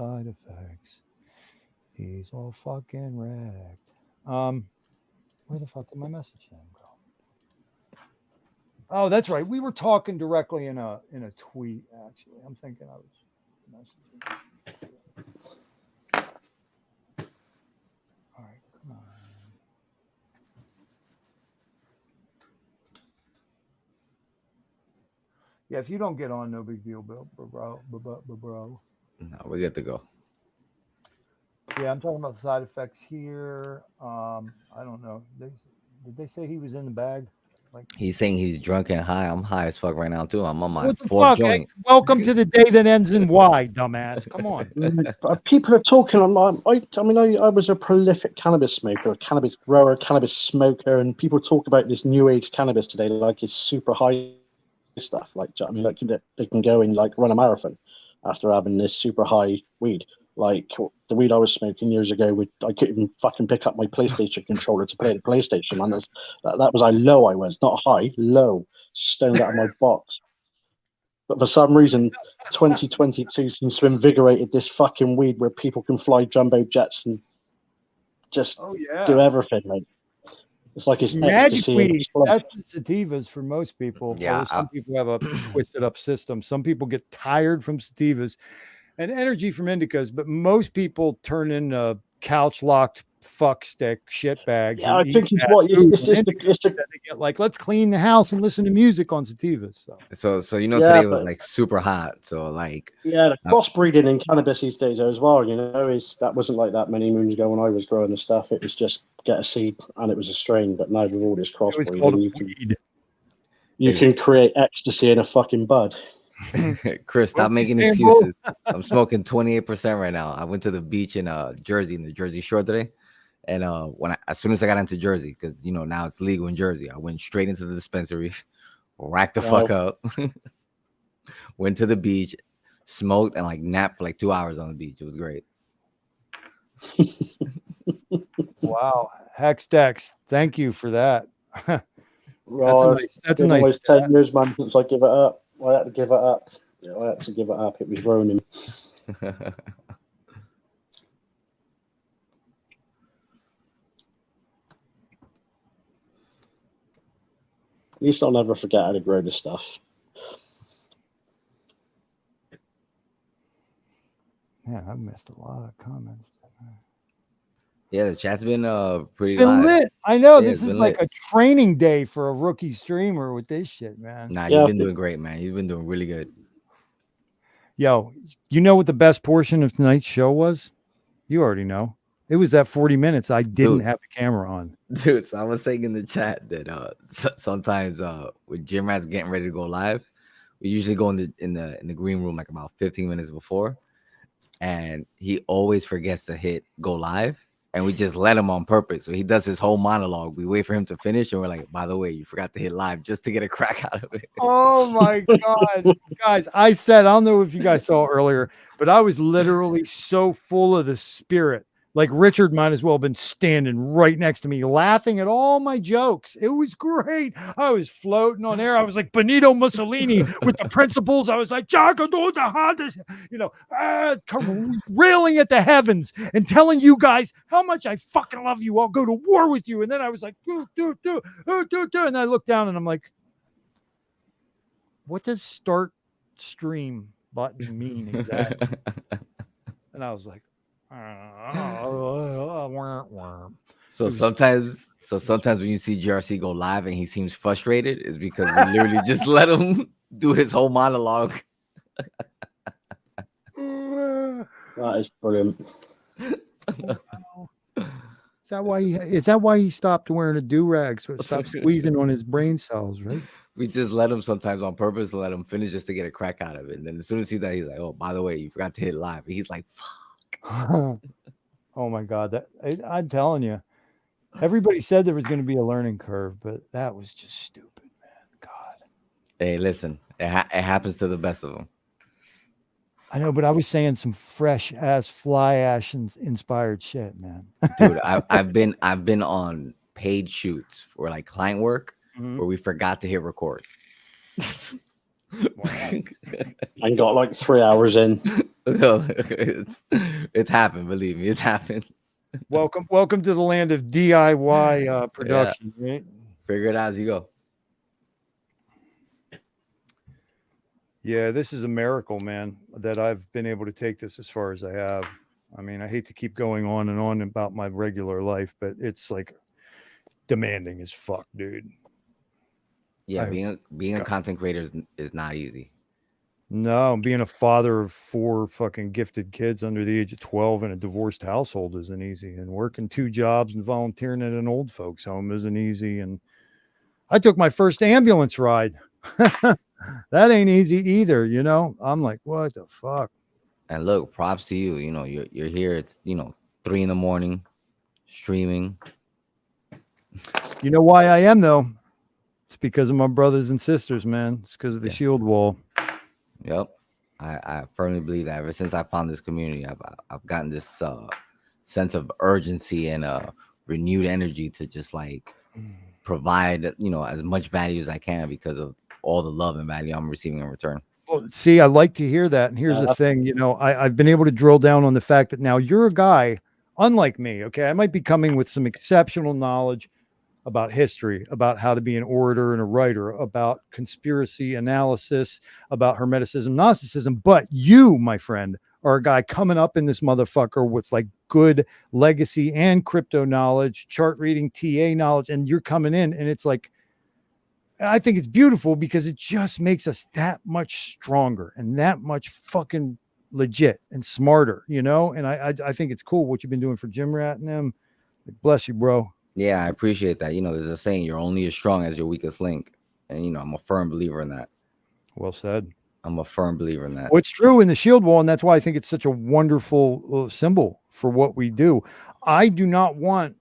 He's all fucking wrecked. Where the fuck did my message name go? Oh, that's right. We were talking directly in a tweet. Actually, I'm thinking I was messaging. All right, come on. Yeah, if you don't get on, no big deal, bro. No, we're good to go. Yeah, I'm talking about side effects here. I don't know. Did they say he was in the bag? Like, he's saying he's drunk and high. I'm high as fuck right now too. I'm on my what the fourth fuck? joint. Hey, welcome to the day that ends in Y, dumbass. Come on. People are talking. I was a prolific cannabis smoker, a cannabis grower, cannabis smoker, and people talk about this new age cannabis today like it's super high stuff. Like, they can go and like run a marathon after having this super high weed. Like the weed I was smoking years ago, I couldn't even fucking pick up my PlayStation controller to play the PlayStation. Man, that was how low I was. Not high, low, stoned out of my box. But for some reason, 2022 seems to have invigorated this fucking weed where people can fly jumbo jets and just do everything. Like, it's like it's magic ecstasy. weed. That's the sativas for most people. Yeah, Some people have a twisted up system. Some people get tired from sativas and energy from indicas, but most people turn into couch locked fuck stick shit bags. Yeah, I think it's what it's just they get like, let's clean the house and listen to music on sativas. So you know, today was like super hot. So like, the crossbreeding in cannabis these days as well. You know, that wasn't like that many moons ago when I was growing the stuff. It was just get a seed and it was a strain. But now with all this crossbreeding, you can create ecstasy in a fucking bud. Chris, stop making excuses. I'm smoking 28% right now. I went to the beach in Jersey, in the Jersey Shore today. And as soon as I got into Jersey, because you know now it's legal in Jersey, I went straight into the dispensary, racked the fuck up, went to the beach, smoked, and like napped for like 2 hours on the beach. It was great. Wow, Hex-Dex, thank you for that. That's a nice 10 years, man, since I give it up. I had to give it up. Yeah, I had to give it up. It was Ronin. At least I'll never forget how to grow this stuff. Man, I've missed a lot of comments. Yeah, the chat's been pretty lit. I know this is like a training day for a rookie streamer with this shit, man. Nah, you've been doing great, man. You've been doing really good. Yo, you know what the best portion of tonight's show was? You already know. It was that 40 minutes I didn't have the camera on. Dude, so I was saying in the chat that sometimes when Jim Rat's getting ready to go live, we usually go in the green room like about 15 minutes before, and he always forgets to hit go live, and we just let him on purpose. So he does his whole monologue. We wait for him to finish, and we're like, by the way, you forgot to hit live just to get a crack out of it. Oh my God. Guys, I don't know if you guys saw earlier, but I was literally so full of the spirit. Like Richard might as well have been standing right next to me, laughing at all my jokes. It was great. I was floating on air. I was like Benito Mussolini with the principles. I was like, you know, railing at the heavens and telling you guys how much I fucking love you. I'll go to war with you. And then I was like, do. And I looked down and I'm like, what does start stream button mean exactly? And I was like, So sometimes when you see GRC go live and he seems frustrated, is because we literally just let him do his whole monologue. That is brilliant. Is that why he stopped wearing a do-rag? So it stopped squeezing on his brain cells, right? We just let him sometimes on purpose to let him finish just to get a crack out of it. And then as soon as he's that, he's like, oh, by the way, you forgot to hit live. And he's like, fuck. Oh my God, I'm telling you, everybody said there was going to be a learning curve, but that was just stupid, man. God. Hey, listen, it happens to the best of them. I know, but I was saying some fresh ass fly ash inspired shit, man. Dude, I've been on paid shoots for like client work where we forgot to hit record. And got like 3 hours in. No, it's happened. Believe me, it's happened. Welcome to the land of DIY production. Yeah. Right? Figure it out as you go. Yeah, this is a miracle, man, that I've been able to take this as far as I have. I mean, I hate to keep going on and on about my regular life, but it's like demanding as fuck, dude. Yeah, being a content creator is not easy. No, being a father of 4 fucking gifted kids under the age of 12 in a divorced household isn't easy. And working 2 jobs and volunteering at an old folks home isn't easy. And I took my first ambulance ride. That ain't easy either, you know? I'm like, what the fuck? And look, props to you. You know, you're here. It's, 3 a.m, streaming. You know why I am, though? It's because of my brothers and sisters, man. It's because of the shield wall. Yep. I firmly believe that ever since I found this community, I've gotten this sense of urgency and renewed energy to just like provide, as much value as I can because of all the love and value I'm receiving in return. Well, see, I like to hear that. And here's the Yeah. thing, I've been able to drill down on the fact that now you're a guy, unlike me. Okay. I might be coming with some exceptional knowledge about history, about how to be an orator and a writer, about conspiracy analysis, about Hermeticism, Gnosticism. But you, my friend, are a guy coming up in this motherfucker with like good legacy and crypto knowledge, chart reading, TA knowledge. And you're coming in and it's like, I think it's beautiful because it just makes us that much stronger and that much fucking legit and smarter, And I think it's cool what you've been doing for Jim Rat and them. Bless you, bro. Yeah, I appreciate that. There's a saying, you're only as strong as your weakest link. And, I'm a firm believer in that. Well said. I'm a firm believer in that. Well, it's true in the shield wall. And that's why I think it's such a wonderful symbol for what we do. I do not want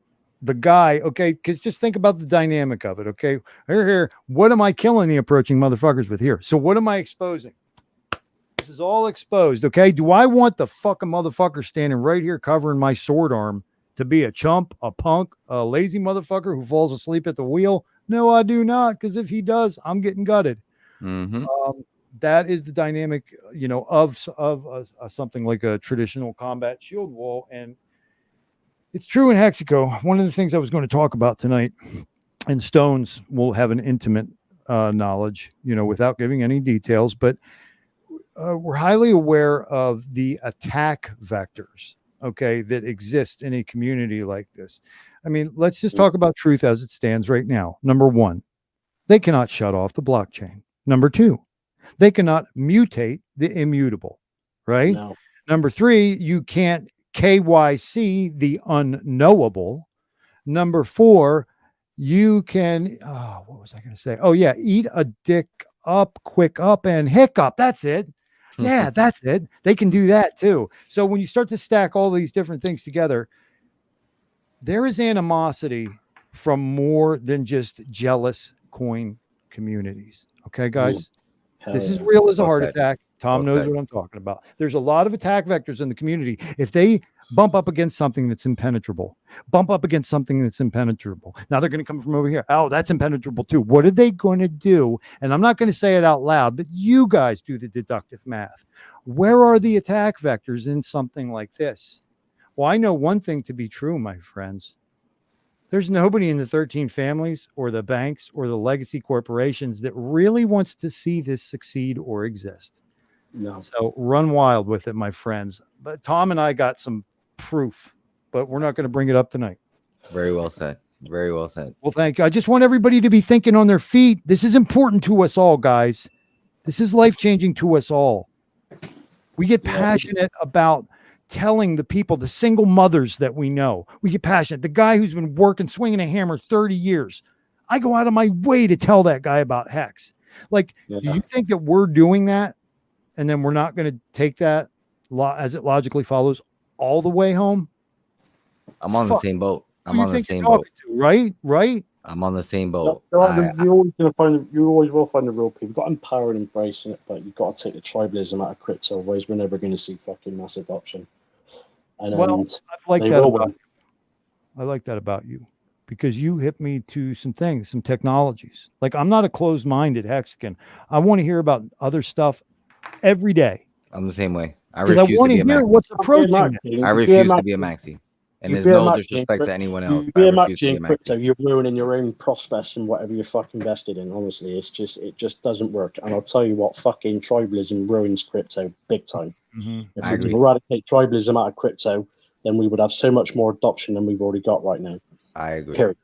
the guy, okay, because just think about the dynamic of it, okay? Here, what am I killing the approaching motherfuckers with here? So what am I exposing? This is all exposed, okay? Do I want the fucking motherfucker standing right here covering my sword arm to be a chump, a punk, a lazy motherfucker who falls asleep at the wheel? No, I do not, because if he does, I'm getting gutted. Mm-hmm. That is the dynamic, of something like a traditional combat shield wall. And it's true in Hexaco. One of the things I was going to talk about tonight, and Stones will have an intimate knowledge, without giving any details, but we're highly aware of the attack vectors, okay, that exist in a community like this. I mean, let's just talk about truth as it stands right now. Number one, they cannot shut off the blockchain. Number two, they cannot mutate the immutable, right? No. Number three, you can't KYC the unknowable. Number four, you can, what was I going to say? Oh, yeah, eat a dick up, quick up, and hiccup. That's it. Yeah, that's it. They can do that too. So when you start to stack all these different things together, there is animosity from more than just jealous coin communities. Okay, guys? This is real as a heart attack. Tom knows what I'm talking about. There's a lot of attack vectors in the community. If they bump up against something that's impenetrable, now they're going to come from over here. Oh, that's impenetrable too. What are they going to do? And I'm not going to say it out loud, but you guys do the deductive math. Where are the attack vectors in something like this? Well, I know one thing to be true, my friends. There's nobody in the 13 families or the banks or the legacy corporations that really wants to see this succeed or exist. No. So run wild with it, my friends. But Tom and I got some proof, but we're not going to bring it up tonight. Very well said. Very well said. Well, thank you. I just want everybody to be thinking on their feet. This is important to us all, guys. This is life-changing to us all. We get passionate about telling the people, the single mothers that we know. We get passionate. The guy who's been working, swinging a hammer 30 years. I go out of my way to tell that guy about Hex. Like, do you think that we're doing that? And then we're not going to take that as it logically follows all the way home? I'm on the same boat. I'm on the same boat. Right? I'm on the same boat. You always will find the real people. You've got to empower and embrace it, but you've got to take the tribalism out of crypto. Otherwise, we're never going to see fucking mass adoption. And I like that about you, because you hit me to some things, some technologies. Like, I'm not a closed-minded Hexagon. I want to hear about other stuff every day. I'm the same way. I refuse to be a maxi. What's approaching. I refuse to be a maxi. And there's no disrespect to anyone else. You be a maxi in crypto, you're ruining your own prospects and whatever you're fucking invested in. Honestly, it just doesn't work. And I'll tell you what, fucking tribalism ruins crypto big time. Mm-hmm. If we can eradicate tribalism out of crypto, then we would have so much more adoption than we've already got right now. I agree. Period.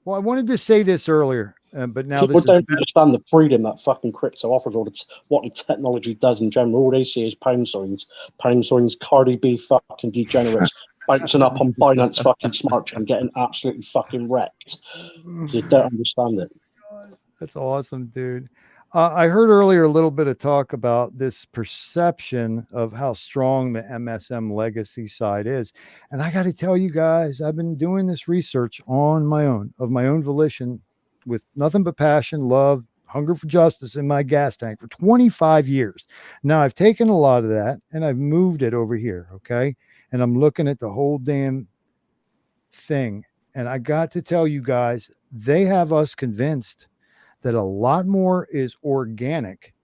Well, I wanted to say this earlier, but now people don't understand the freedom that fucking crypto offers, or what the technology does in general. All they see is pound signs, Cardi B fucking degenerates bouncing up on Binance fucking smart chain, getting absolutely fucking wrecked. You don't understand it. That's awesome, dude. I heard earlier a little bit of talk about this perception of how strong the MSM legacy side is. And I got to tell you guys, I've been doing this research on my own, of my own volition, with nothing but passion, love, hunger for justice in my gas tank for 25 years. Now, I've taken a lot of that and I've moved it over here, okay? And I'm looking at the whole damn thing. And I got to tell you guys, they have us convinced that a lot more is organic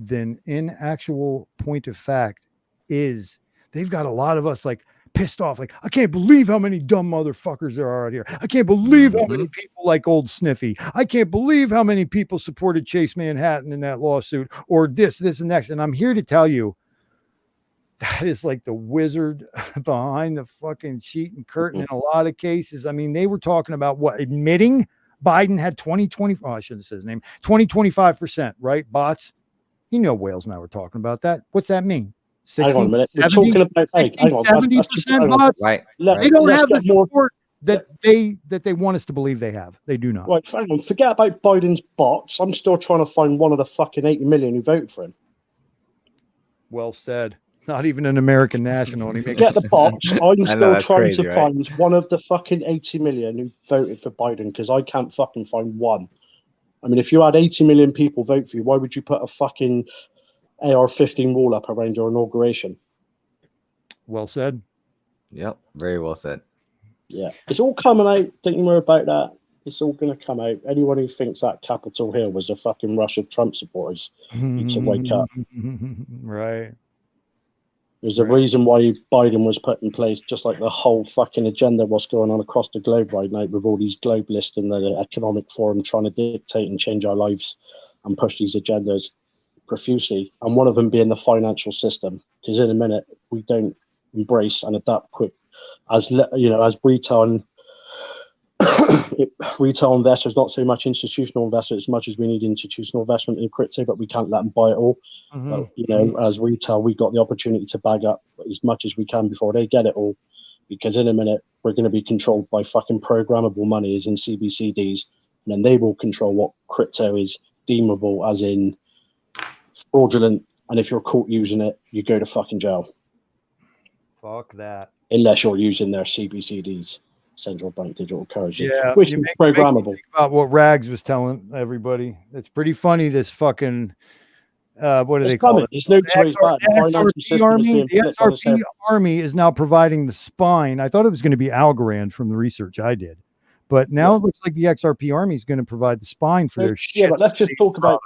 than in actual point of fact is they've got a lot of us like pissed off. Like, I can't believe how many dumb motherfuckers there are out here. I can't believe how many people like old Sniffy. I can't believe how many people supported Chase Manhattan in that lawsuit or this, and next. And I'm here to tell you that is like the wizard behind the fucking sheet and curtain in a lot of cases. I mean, they were talking about what, admitting Biden had 2020. Oh, I shouldn't have said his name. 20-25%, right? Bots. You know, Wales and I were talking about that. What's that mean? 60, hang on a minute. 70, We're talking about 70% bots. Right. They don't let's have the get more- support that they want us to believe they have. They do not. Right, hang on. Forget about Biden's bots. I'm still trying to find one of the fucking 80 million who voted for him. Well said. Not even an American national. And he makes Get the bots. I'm still that's trying crazy, to right? find one of the fucking 80 million who voted for Biden because I can't fucking find one. I mean, if you had 80 million people vote for you, why would you put a fucking AR-15 wall up around your inauguration? Well said. Yep. Very well said. Yeah, it's all coming out. Don't you worry about that. It's all going to come out. Anyone who thinks that Capitol Hill was a fucking rush of Trump supporters needs to wake up. Right. There's a reason why Biden was put in place, just like the whole fucking agenda, what's going on across the globe right now with all these globalists and the economic forum trying to dictate and change our lives and push these agendas profusely. And one of them being the financial system, because in a minute we don't embrace and adapt quick as retail and retail investors, not so much institutional investors as much as we need institutional investment in crypto, but we can't let them buy it all. But, as retail, we got the opportunity to bag up as much as we can before they get it all, because in a minute we're going to be controlled by fucking programmable money as in CBCDs, and then they will control what crypto is deemable as in fraudulent, and if you're caught using it, you go to fucking jail. Fuck that. Unless you're using their CBCDs, central bank digital currency, Yeah, which you is make me programmable. think about what Rags was telling everybody. It's pretty funny. This fucking what do they call it? There's no choice back. The XRP army is now providing the spine. I thought it was going to be Algorand from the research I did, but now it looks like the XRP army is going to provide the spine for their shit. Yeah, but let's just talk about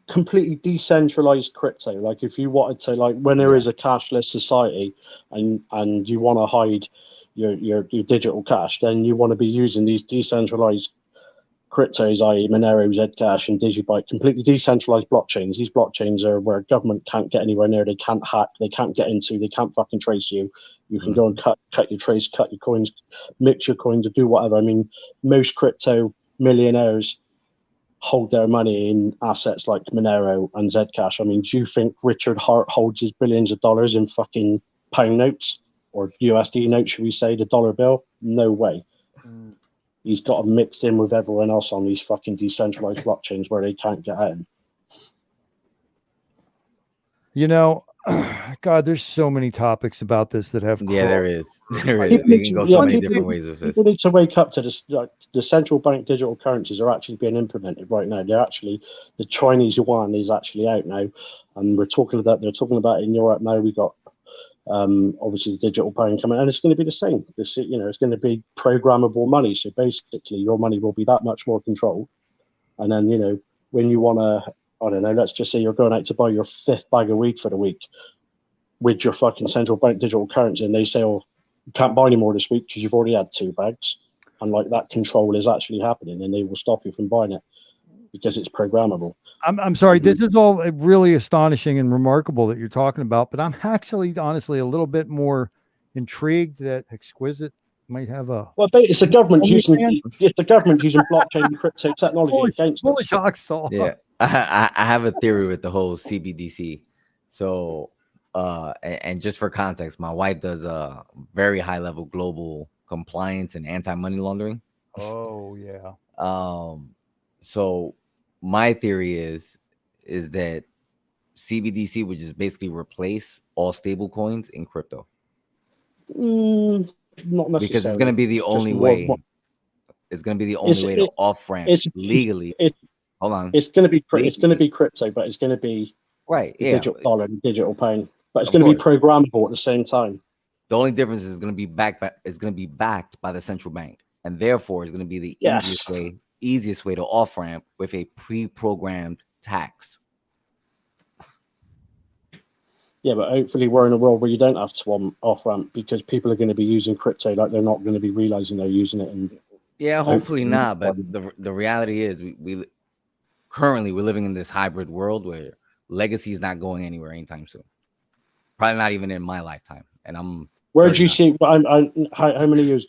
completely decentralized crypto. Like if you wanted to, like when there is a cashless society and you want to hide your digital cash, then you want to be using these decentralized cryptos, i.e. Monero, Zcash, and Digibyte, completely decentralized blockchains. These blockchains are where government can't get anywhere near, they can't hack, they can't get into, they can't fucking trace you. You can go and cut your trace, cut your coins, mix your coins, or do whatever. I mean, most crypto millionaires hold their money in assets like Monero and Zcash. I mean, do you think Richard Hart holds his billions of dollars in fucking pound notes or USD notes, should we say, the dollar bill? No way. He's got them mixed in with everyone else on these fucking decentralized blockchains where they can't get in. You know, God, there's so many topics about this that have. Yeah, there is. There is. We can go so many different ways with this. People need to wake up to this. Like, the central bank digital currencies are actually being implemented right now. They're actually, the Chinese yuan is actually out now, and they're talking about it in Europe now. We got obviously the digital pound coming, and it's going to be the same. It's going to be programmable money. So basically, your money will be that much more controlled. And then when you want to, I don't know, let's just say you're going out to buy your 5th bag of weed for the week with your fucking central bank digital currency, and they say, "Oh, you can't buy any more this week because you've already had 2 bags." And like that control is actually happening, and they will stop you from buying it because it's programmable. I'm sorry. This is all really astonishing and remarkable that you're talking about, but I'm actually, honestly, a little bit more intrigued that Exquisite might have a. Well, it's the government using blockchain and crypto technology against holy us. Hacksaw. Yeah, I have a theory with the whole CBDC. So, and just for context, my wife does a very high level global compliance and anti-money laundering. Oh yeah. So my theory is that CBDC would just basically replace all stable coins in crypto. Not necessarily, because it's going to be the only way. It's going to be the only way to off ramp legally. Hold on. It's going to be crypto, but it's going to be digital dollar and digital pound, but it's going to be programmable at the same time. The only difference is going to be backed by the central bank, and therefore it's going to be the easiest way to off ramp with a pre-programmed tax. Yeah, but hopefully we're in a world where you don't have to off ramp because people are going to be using crypto like they're not going to be realizing they're using it. And yeah, hopefully not. But the reality is, we currently we're living in this hybrid world where legacy is not going anywhere anytime soon. Probably not even in my lifetime. And I'm. Where do you see? How many years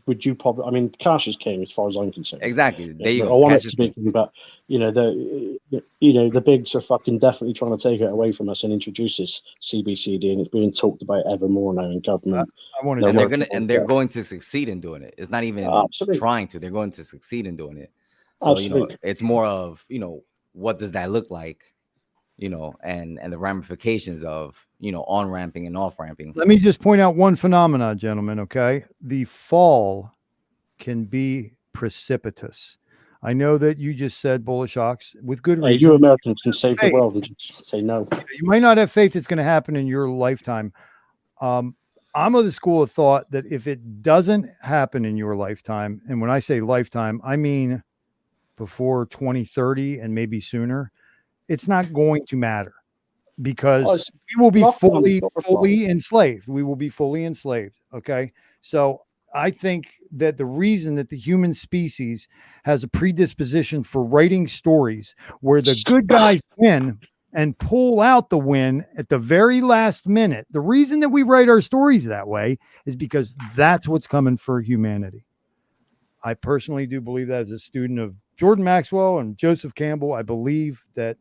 would you probably? I mean, cash is king as far as I'm concerned. Exactly. There you go. I want it to be king, but the bigs are fucking definitely trying to take it away from us and introduce this CBCD, and it's being talked about ever more now in government. They're going to succeed in doing it. It's not even trying to. They're going to succeed in doing it. So it's more of what does that look like, and the ramifications of on ramping and off ramping. Let me just point out one phenomenon, gentlemen. Okay, the fall can be precipitous. I know that you just said bullish ox with good reason. You Americans can save the world and just say no. You might not have faith it's going to happen in your lifetime. I'm of the school of thought that if it doesn't happen in your lifetime, and when I say lifetime, I mean before 2030 and maybe sooner, it's not going to matter because we will be fully enslaved. We will be fully enslaved. Okay. So I think that the reason that the human species has a predisposition for writing stories where the good guys win and pull out the win at the very last minute, the reason that we write our stories that way is because that's what's coming for humanity. I personally do believe that as a student of Jordan Maxwell and Joseph Campbell. I believe that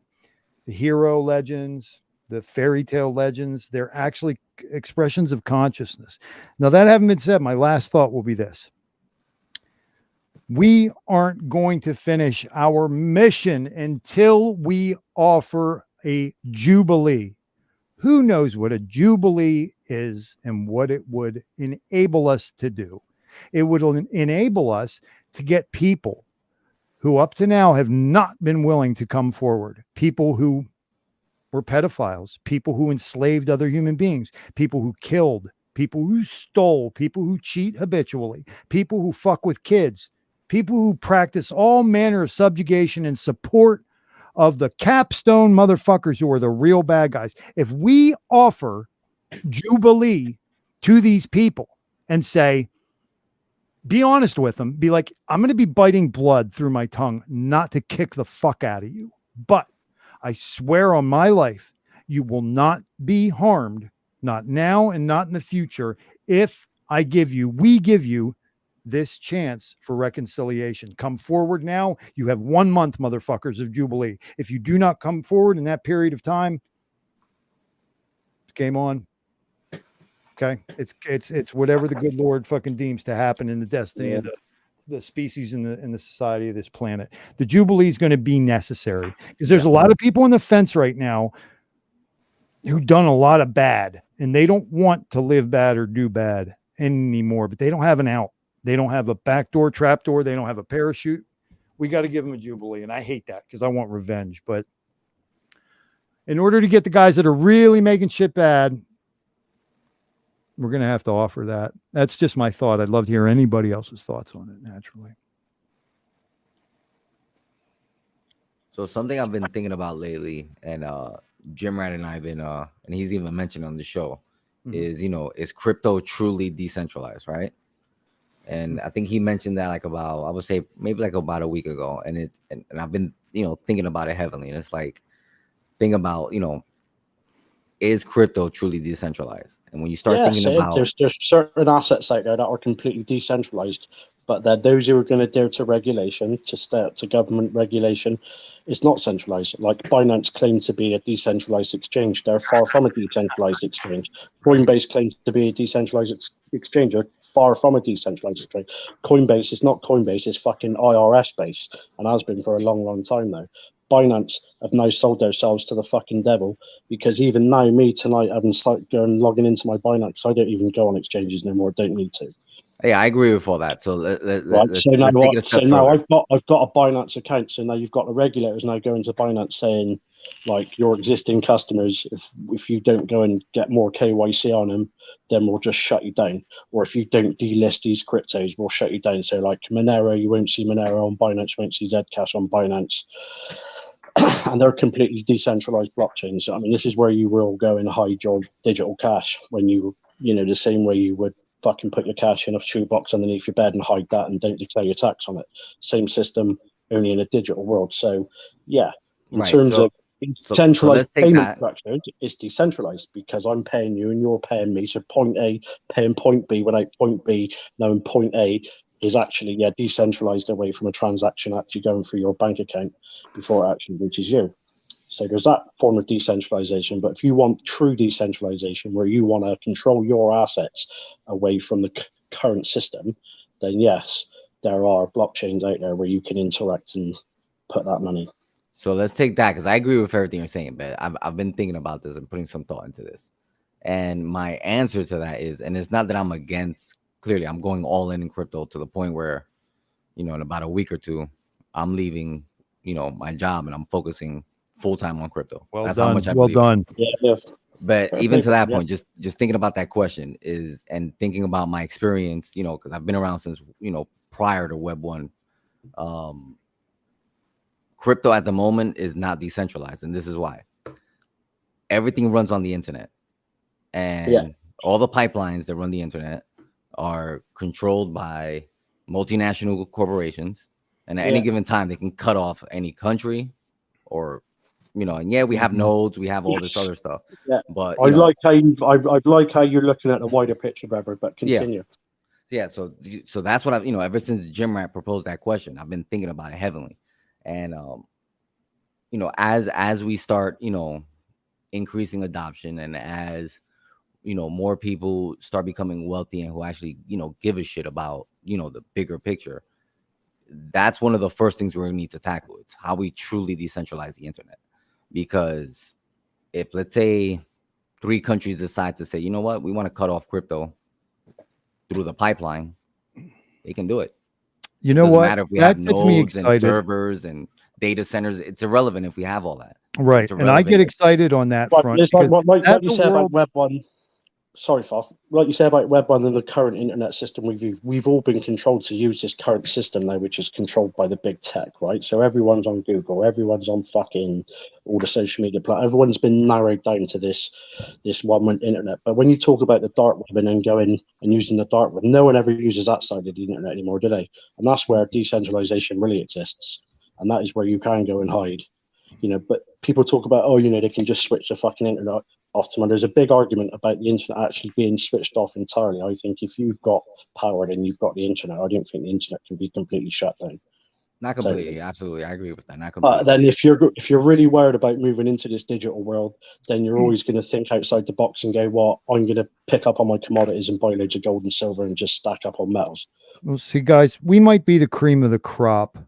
the hero legends, the fairy tale legends, they're actually expressions of consciousness. Now, that having been said, my last thought will be this. We aren't going to finish our mission until we offer a jubilee. Who knows what a jubilee is and what it would enable us to do? It would enable us to get people who up to now have not been willing to come forward, people who were pedophiles, people who enslaved other human beings, people who killed, people who stole, people who cheat habitually, people who fuck with kids, people who practice all manner of subjugation in support of the capstone motherfuckers who are the real bad guys. If we offer jubilee to these people and say, be honest with them, be like, I'm going to be biting blood through my tongue, not to kick the fuck out of you, but I swear on my life, you will not be harmed, not now and not in the future, if we give you this chance for reconciliation. Come forward now. You have 1 month, motherfuckers, of jubilee. If you do not come forward in that period of time, it's game on. Okay, it's whatever the good Lord fucking deems to happen in the destiny of the species in the society of this planet. The jubilee is going to be necessary because there's a lot of people on the fence right now who've done a lot of bad and they don't want to live bad or do bad anymore, but they don't have an out. They don't have a backdoor, trapdoor. They don't have a parachute. We got to give them a jubilee, and I hate that because I want revenge. But in order to get the guys that are really making shit bad, we're going to have to offer that. That's just my thought. I'd love to hear anybody else's thoughts on it, naturally. So something I've been thinking about lately, and Jimrad and I've been, and he's even mentioned on the show, is, is crypto truly decentralized, right? And I think he mentioned that I would say maybe about a week ago. And I've been, thinking about it heavily. And it's like, think about, is crypto truly decentralized? And when you start thinking about, there's certain assets out there that are completely decentralized, but they're those who are going to adhere to regulation, to government regulation. It's not centralized. Like Binance claims to be a decentralized exchange. They're far from a decentralized exchange. Coinbase claims to be a decentralized exchange. They're far from a decentralized exchange. Coinbase is not Coinbase. It's fucking IRS base, and has been for a long, long time now. Binance have now sold themselves to the fucking devil, because even now, me tonight, having started logging into my Binance, I don't even go on exchanges anymore. Don't need to. Yeah, I agree with all that. So let's take it a step further. Now I've got a Binance account. So now you've got the regulators now going to Binance saying, like, your existing customers, if you don't go and get more KYC on them, then we'll just shut you down. Or if you don't delist these cryptos, we'll shut you down. So like Monero, you won't see Monero on Binance, you won't see Zcash on Binance. and they're completely decentralized blockchains. I mean, this is where you will go and hide your digital cash when the same way you would fucking put your cash in a shoebox underneath your bed and hide that and don't declare your tax on it. Same system, only in a digital world. So, yeah, in terms of centralized payment structures, it's decentralized because I'm paying you and you're paying me. So point A paying point B without point B knowing point A is actually decentralized away from a transaction actually going through your bank account before it actually reaches you. So there's that form of decentralization. But if you want true decentralization where you want to control your assets away from the current system, then yes, there are blockchains out there where you can interact and put that money. So let's take that, because I agree with everything you're saying, but I've been thinking about this and putting some thought into this. And my answer to that is, and it's not that I'm against, clearly I'm going all in crypto to the point where, in about a week or two, I'm leaving, my job and I'm focusing full-time on crypto. Well That's done. how much I well believe. done. Yeah. But even to that point, just thinking about that question is, and thinking about my experience, because I've been around since, prior to Web 1, crypto at the moment is not decentralized. And this is why. Everything runs on the internet. And all the pipelines that run the internet are controlled by multinational corporations. And at any given time, they can cut off any country or, and we have nodes, we have all this other stuff. Yeah. But I like how you're looking at the wider picture, Trevor, but continue. Yeah. So that's what I've, ever since Jim Rat proposed that question, I've been thinking about it heavily. And, as we start, increasing adoption, and as, more people start becoming wealthy and who actually, give a shit about, the bigger picture, that's one of the first things we're going to need to tackle. It's how we truly decentralize the internet. Because if, let's say, 3 countries decide to say, you know what, we want to cut off crypto through the pipeline, they can do it. You know Doesn't what? matter if we That have gets me nodes and excited. servers and data centers. It's irrelevant if we have all that. Right. And I get excited on that front. It's like what you said world- about Web 1. Sorry, Foth. Like you said about Web 1 and the current internet system, we've all been controlled to use this current system now, which is controlled by the big tech, right? So everyone's on Google, everyone's on fucking all the social media platforms. Everyone's been narrowed down to this one internet. But when you talk about the dark web and then going and using the dark web, no one ever uses that side of the internet anymore, do they? And that's where decentralization really exists. And that is where you can go and hide. But people talk about, they can just switch the fucking internet off tomorrow. There's a big argument about the internet actually being switched off entirely. I think if you've got power, then you've got the internet. I don't think the internet can be completely shut down. Not completely, absolutely. I agree with that. Not completely. But then if you're really worried about moving into this digital world, then you're always going to think outside the box and go, well, I'm going to pick up on my commodities and buy loads of gold and silver and just stack up on metals. Well, see, guys, we might be the cream of the crop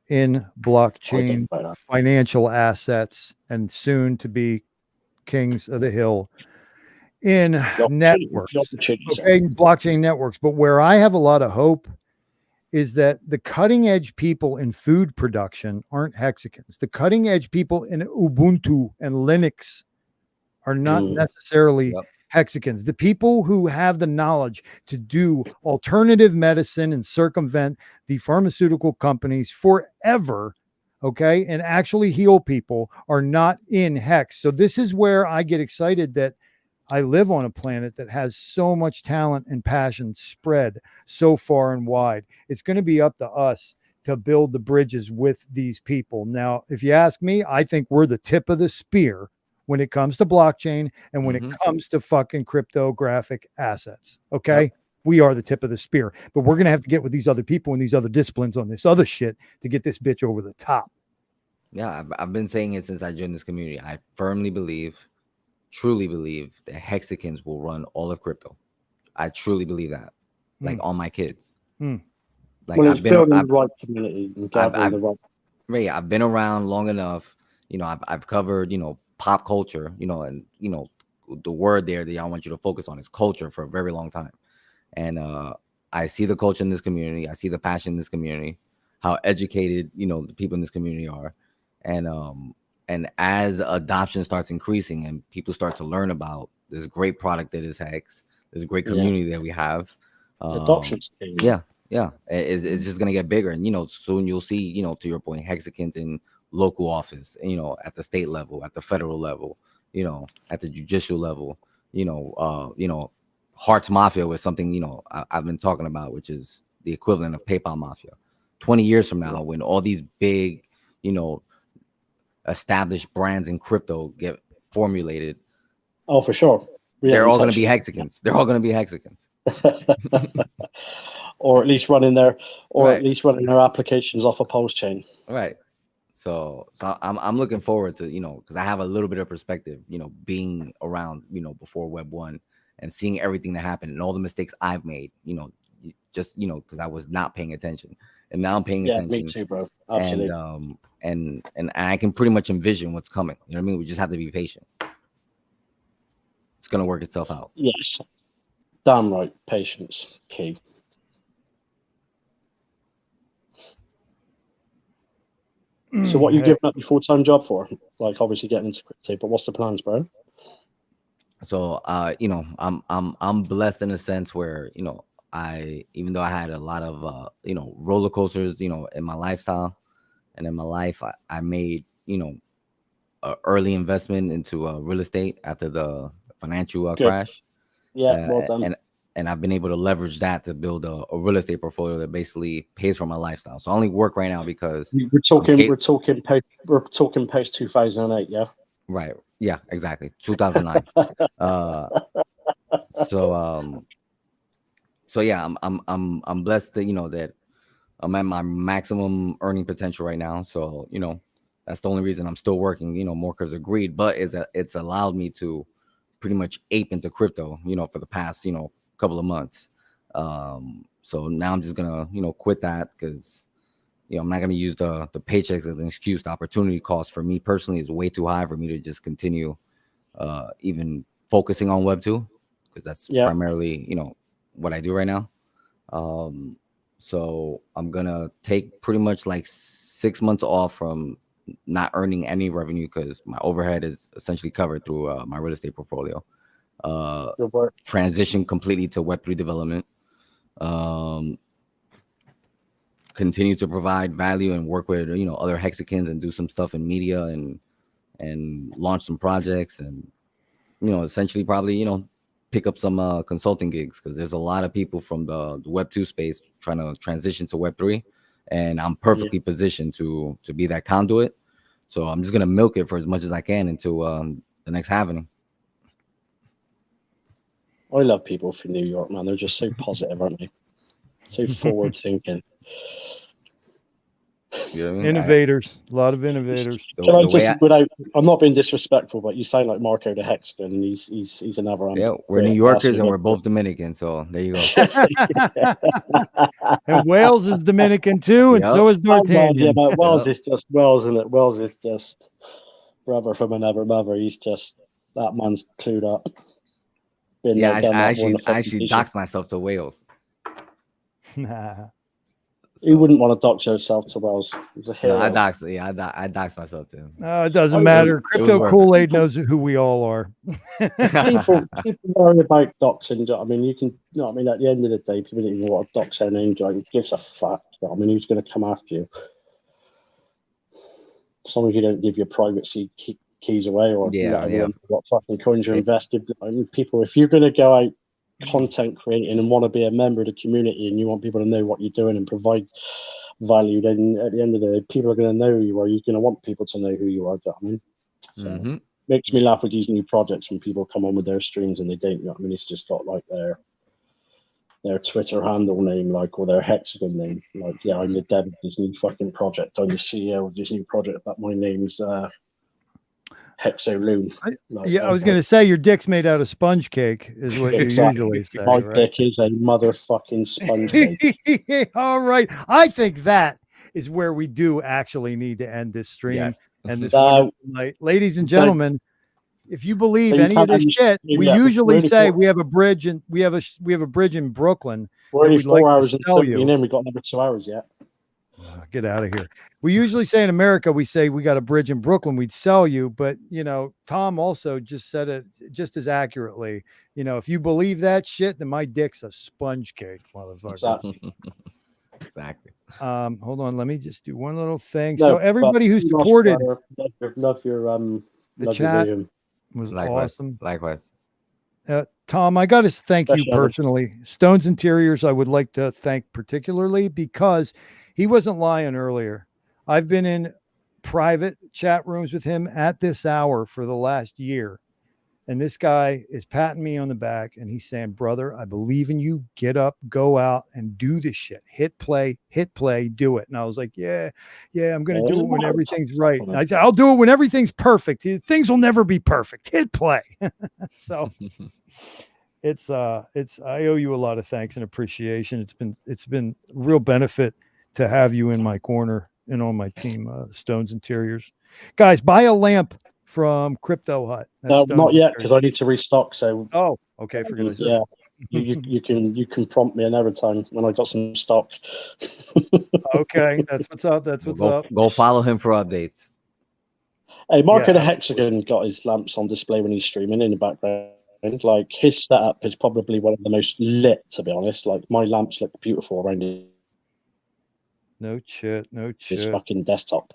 in blockchain financial assets and soon to be kings of the hill in networks, blockchain networks. But where I have a lot of hope is that the cutting edge people in food production aren't Hexicans. The cutting edge people in Ubuntu and Linux are not necessarily Hexicans. The people who have the knowledge to do alternative medicine and circumvent the pharmaceutical companies forever, and actually heal people are not in Hex. So this is where I get excited that I live on a planet that has so much talent and passion spread so far and wide. It's going to be up to us to build the bridges with these people. Now, if you ask me, I think we're the tip of the spear when it comes to blockchain and when it comes to fucking cryptographic assets. We are the tip of the spear, but we're going to have to get with these other people and these other disciplines on this other shit to get this bitch over the top. Yeah, I've been saying it since I joined this community. I firmly believe, truly believe that Hexicans will run all of crypto. I truly believe that, like on my kids. Like I've been building the right community and gathering the right. Right, I've been around long enough. I've covered, pop culture, and the word there that I want you to focus on is culture for a very long time. And I see the culture in this community. I see the passion in this community, how educated, the people in this community are. And as adoption starts increasing and people start to learn about this great product that is Hex, this great community that we have. Adoption. It's just going to get bigger. And, soon you'll see, to your point, Hexicans in local office, at the state level, at the federal level, at the judicial level, Hearts Mafia was something, I've been talking about, which is the equivalent of PayPal Mafia. 20 years from now, when all these big, established brands in crypto get formulated. Oh, for sure. They're all going to be hexagons. They're all going to be hexagons. Or at least running their, Right. at least running their applications off a Pulse chain. Right. So I'm looking forward to, because I have a little bit of perspective, being around, before Web 1 and seeing everything that happened and all the mistakes I've made, just, because I was not paying attention. And now I'm paying attention. Yeah, me too, bro. Absolutely. And I can pretty much envision what's coming. You know what I mean? We just have to be patient. It's going to work itself out. Yes. Damn right. Patience. Key. So what are you giving up your full-time job for? Like obviously getting into crypto, but what's the plans, bro? So I'm blessed in a sense where, even though I had a lot of roller coasters, in my lifestyle and in my life, I made, an early investment into real estate after the financial crash. Yeah, well done. And I've been able to leverage that to build a real estate portfolio that basically pays for my lifestyle. So I only work right now because we're talking post 2008, yeah. Right. Yeah. Exactly. 2009. So yeah, I'm blessed that that I'm at my maximum earning potential right now. So that's the only reason I'm still working. More because of greed, but it's allowed me to pretty much ape into crypto. For the past couple of months. So now I'm just gonna quit that because I'm not gonna use the paychecks as an excuse. The opportunity cost for me personally is way too high for me to just continue even focusing on Web 2 because that's primarily what I do right now. So I'm gonna take pretty much like 6 months off from not earning any revenue because my overhead is essentially covered through my real estate portfolio. Transition completely to Web3 development. Continue to provide value and work with other hexagons and do some stuff in media and launch some projects and essentially probably pick up some consulting gigs because there's a lot of people from the Web 2 space trying to transition to Web 3 and I'm perfectly positioned to be that conduit. So I'm just gonna milk it for as much as I can into the next happening. I love people from New York, man. They're just so positive, aren't they? So forward thinking. Innovators, a lot of innovators. I'm not being disrespectful, but you sound like Marco the Hexagon, and he's another. Yeah, we're New Yorkers and we're both Dominican, so there you go. And Wales is Dominican too, and so is D'Artagnan. Yeah, but Wales is just Wales, isn't it? Wales is just brother from another mother. He's just that man's clued up. Yeah, I actually doxed myself to Wales. Nah. So. You wouldn't want to dox yourself to Wales. No, I doxed myself to him. No, it doesn't matter. Crypto Kool-Aid knows who we all are. people worry about doxing. I mean, you can. At the end of the day, people don't even want to dox their name. Like, it gives a fuck. I mean, who's going to come after you? As long as you don't give your privacy keys away or what fucking coins you're invested. I mean, people, if you're going to go out content creating and want to be a member of the community and you want people to know what you're doing and provide value, then at the end of the day, people are going to know who you are. You're going to want people to know who you are. I mean, so makes me laugh with these new projects when people come on with their streams and they don't. I mean, it's just got like their Twitter handle name, like, or their hexagon name. Like, yeah, I'm the dev of this new fucking project. I'm the CEO of this new project, but my name's Hexoloon. I was going to say your dick's made out of sponge cake is what you usually say. My dick is a motherfucking sponge cake. All right. I think that is where we do actually need to end this stream and this night. Ladies and gentlemen, if you believe any of this shit, we usually say we have a bridge and we have a bridge in Brooklyn. We're only 4 hours until you. We've got another 2 hours yet. Get out of here. We usually say in America, we say we got a bridge in Brooklyn, we'd sell you. But, Tom also just said it just as accurately. If you believe that shit, then my dick's a sponge cake, motherfucker. Exactly. Hold on, let me just do one little thing. No, So everybody who supported love your the chat room. was Likewise. awesome. Likewise. Tom, I got to thank you Special Evan. personally. Stones Interiors, I would like to thank particularly because he wasn't lying earlier. I've been in private chat rooms with him at this hour for the last year. And this guy is patting me on the back and he's saying, brother, I believe in you. Get up, go out and do this shit. Hit play, do it. And I was like, yeah, I'm going to do it when everything's right. And I said, I'll do it when everything's perfect. Things will never be perfect. Hit play. So it's I owe you a lot of thanks and appreciation. It's been real benefit to have you in my corner and on my team, Stones Interiors. Guys, buy a lamp from Crypto Hut. No, not yet, because I need to restock. So okay, for goodness sake. Yeah, you can prompt me another time when I got some stock. Okay, that's what's up. That's what's up. Go follow him for updates. Hey, Mark of the Hexagon got his lamps on display when he's streaming in the background. Like his setup is probably one of the most lit, to be honest. Like my lamps look beautiful around it. No shit. His fucking desktop.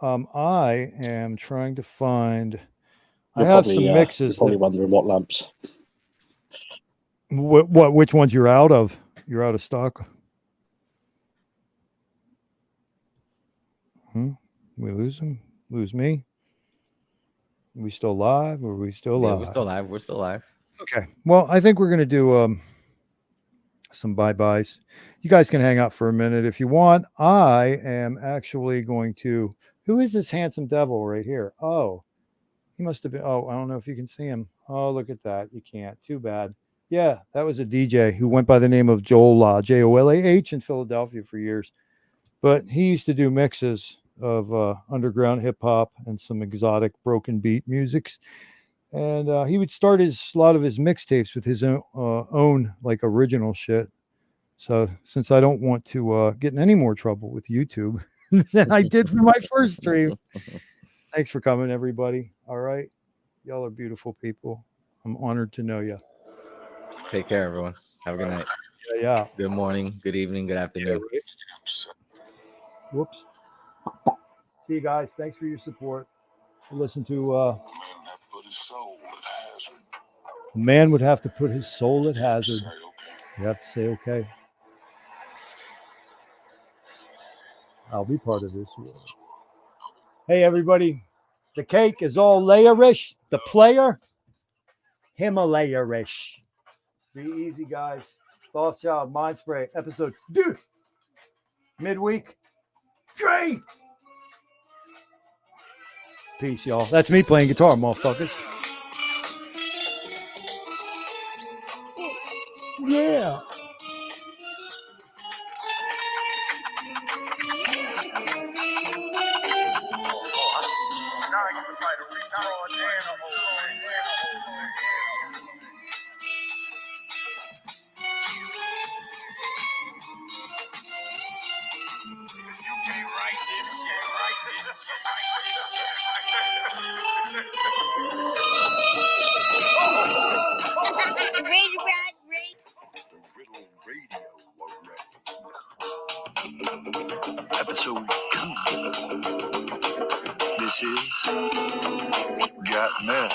I am trying to find. I have some mixes. You're probably wondering what lamps. Which ones you're out of? You're out of stock. We lose them? Lose me? Are we still live? Or are we still live? We're still live. We're still live. Okay. Well, I think we're going to do some bye-byes. You guys can hang out for a minute if you want. I am actually going to... Who is this handsome devil right here? Oh, he must have been... Oh, I don't know if you can see him. Oh, look at that. You can't. Too bad. Yeah, that was a DJ who went by the name of Joel, Jolah in Philadelphia for years. But he used to do mixes of underground hip-hop and some exotic broken beat musics. And he would start a lot of his mixtapes with his own like original shit. So since I don't want to get in any more trouble with YouTube than I did for my first stream, thanks for coming, everybody. All right. Y'all are beautiful people. I'm honored to know you. Take care, everyone. Have a good night. Yeah. Good morning, good evening, good afternoon. Yeah, right. Whoops. See you guys. Thanks for your support. Listen to man would have to put his soul at hazard. You have to say okay. I'll be part of this war. Hey everybody, the cake is all layerish. The player, Himalaya-ish. Be easy, guys. Thothschild, Mind Spray, episode 2. Midweek. Dre. Peace, y'all. That's me playing guitar, motherfuckers. Yeah. Episode 2. This is Got Mad.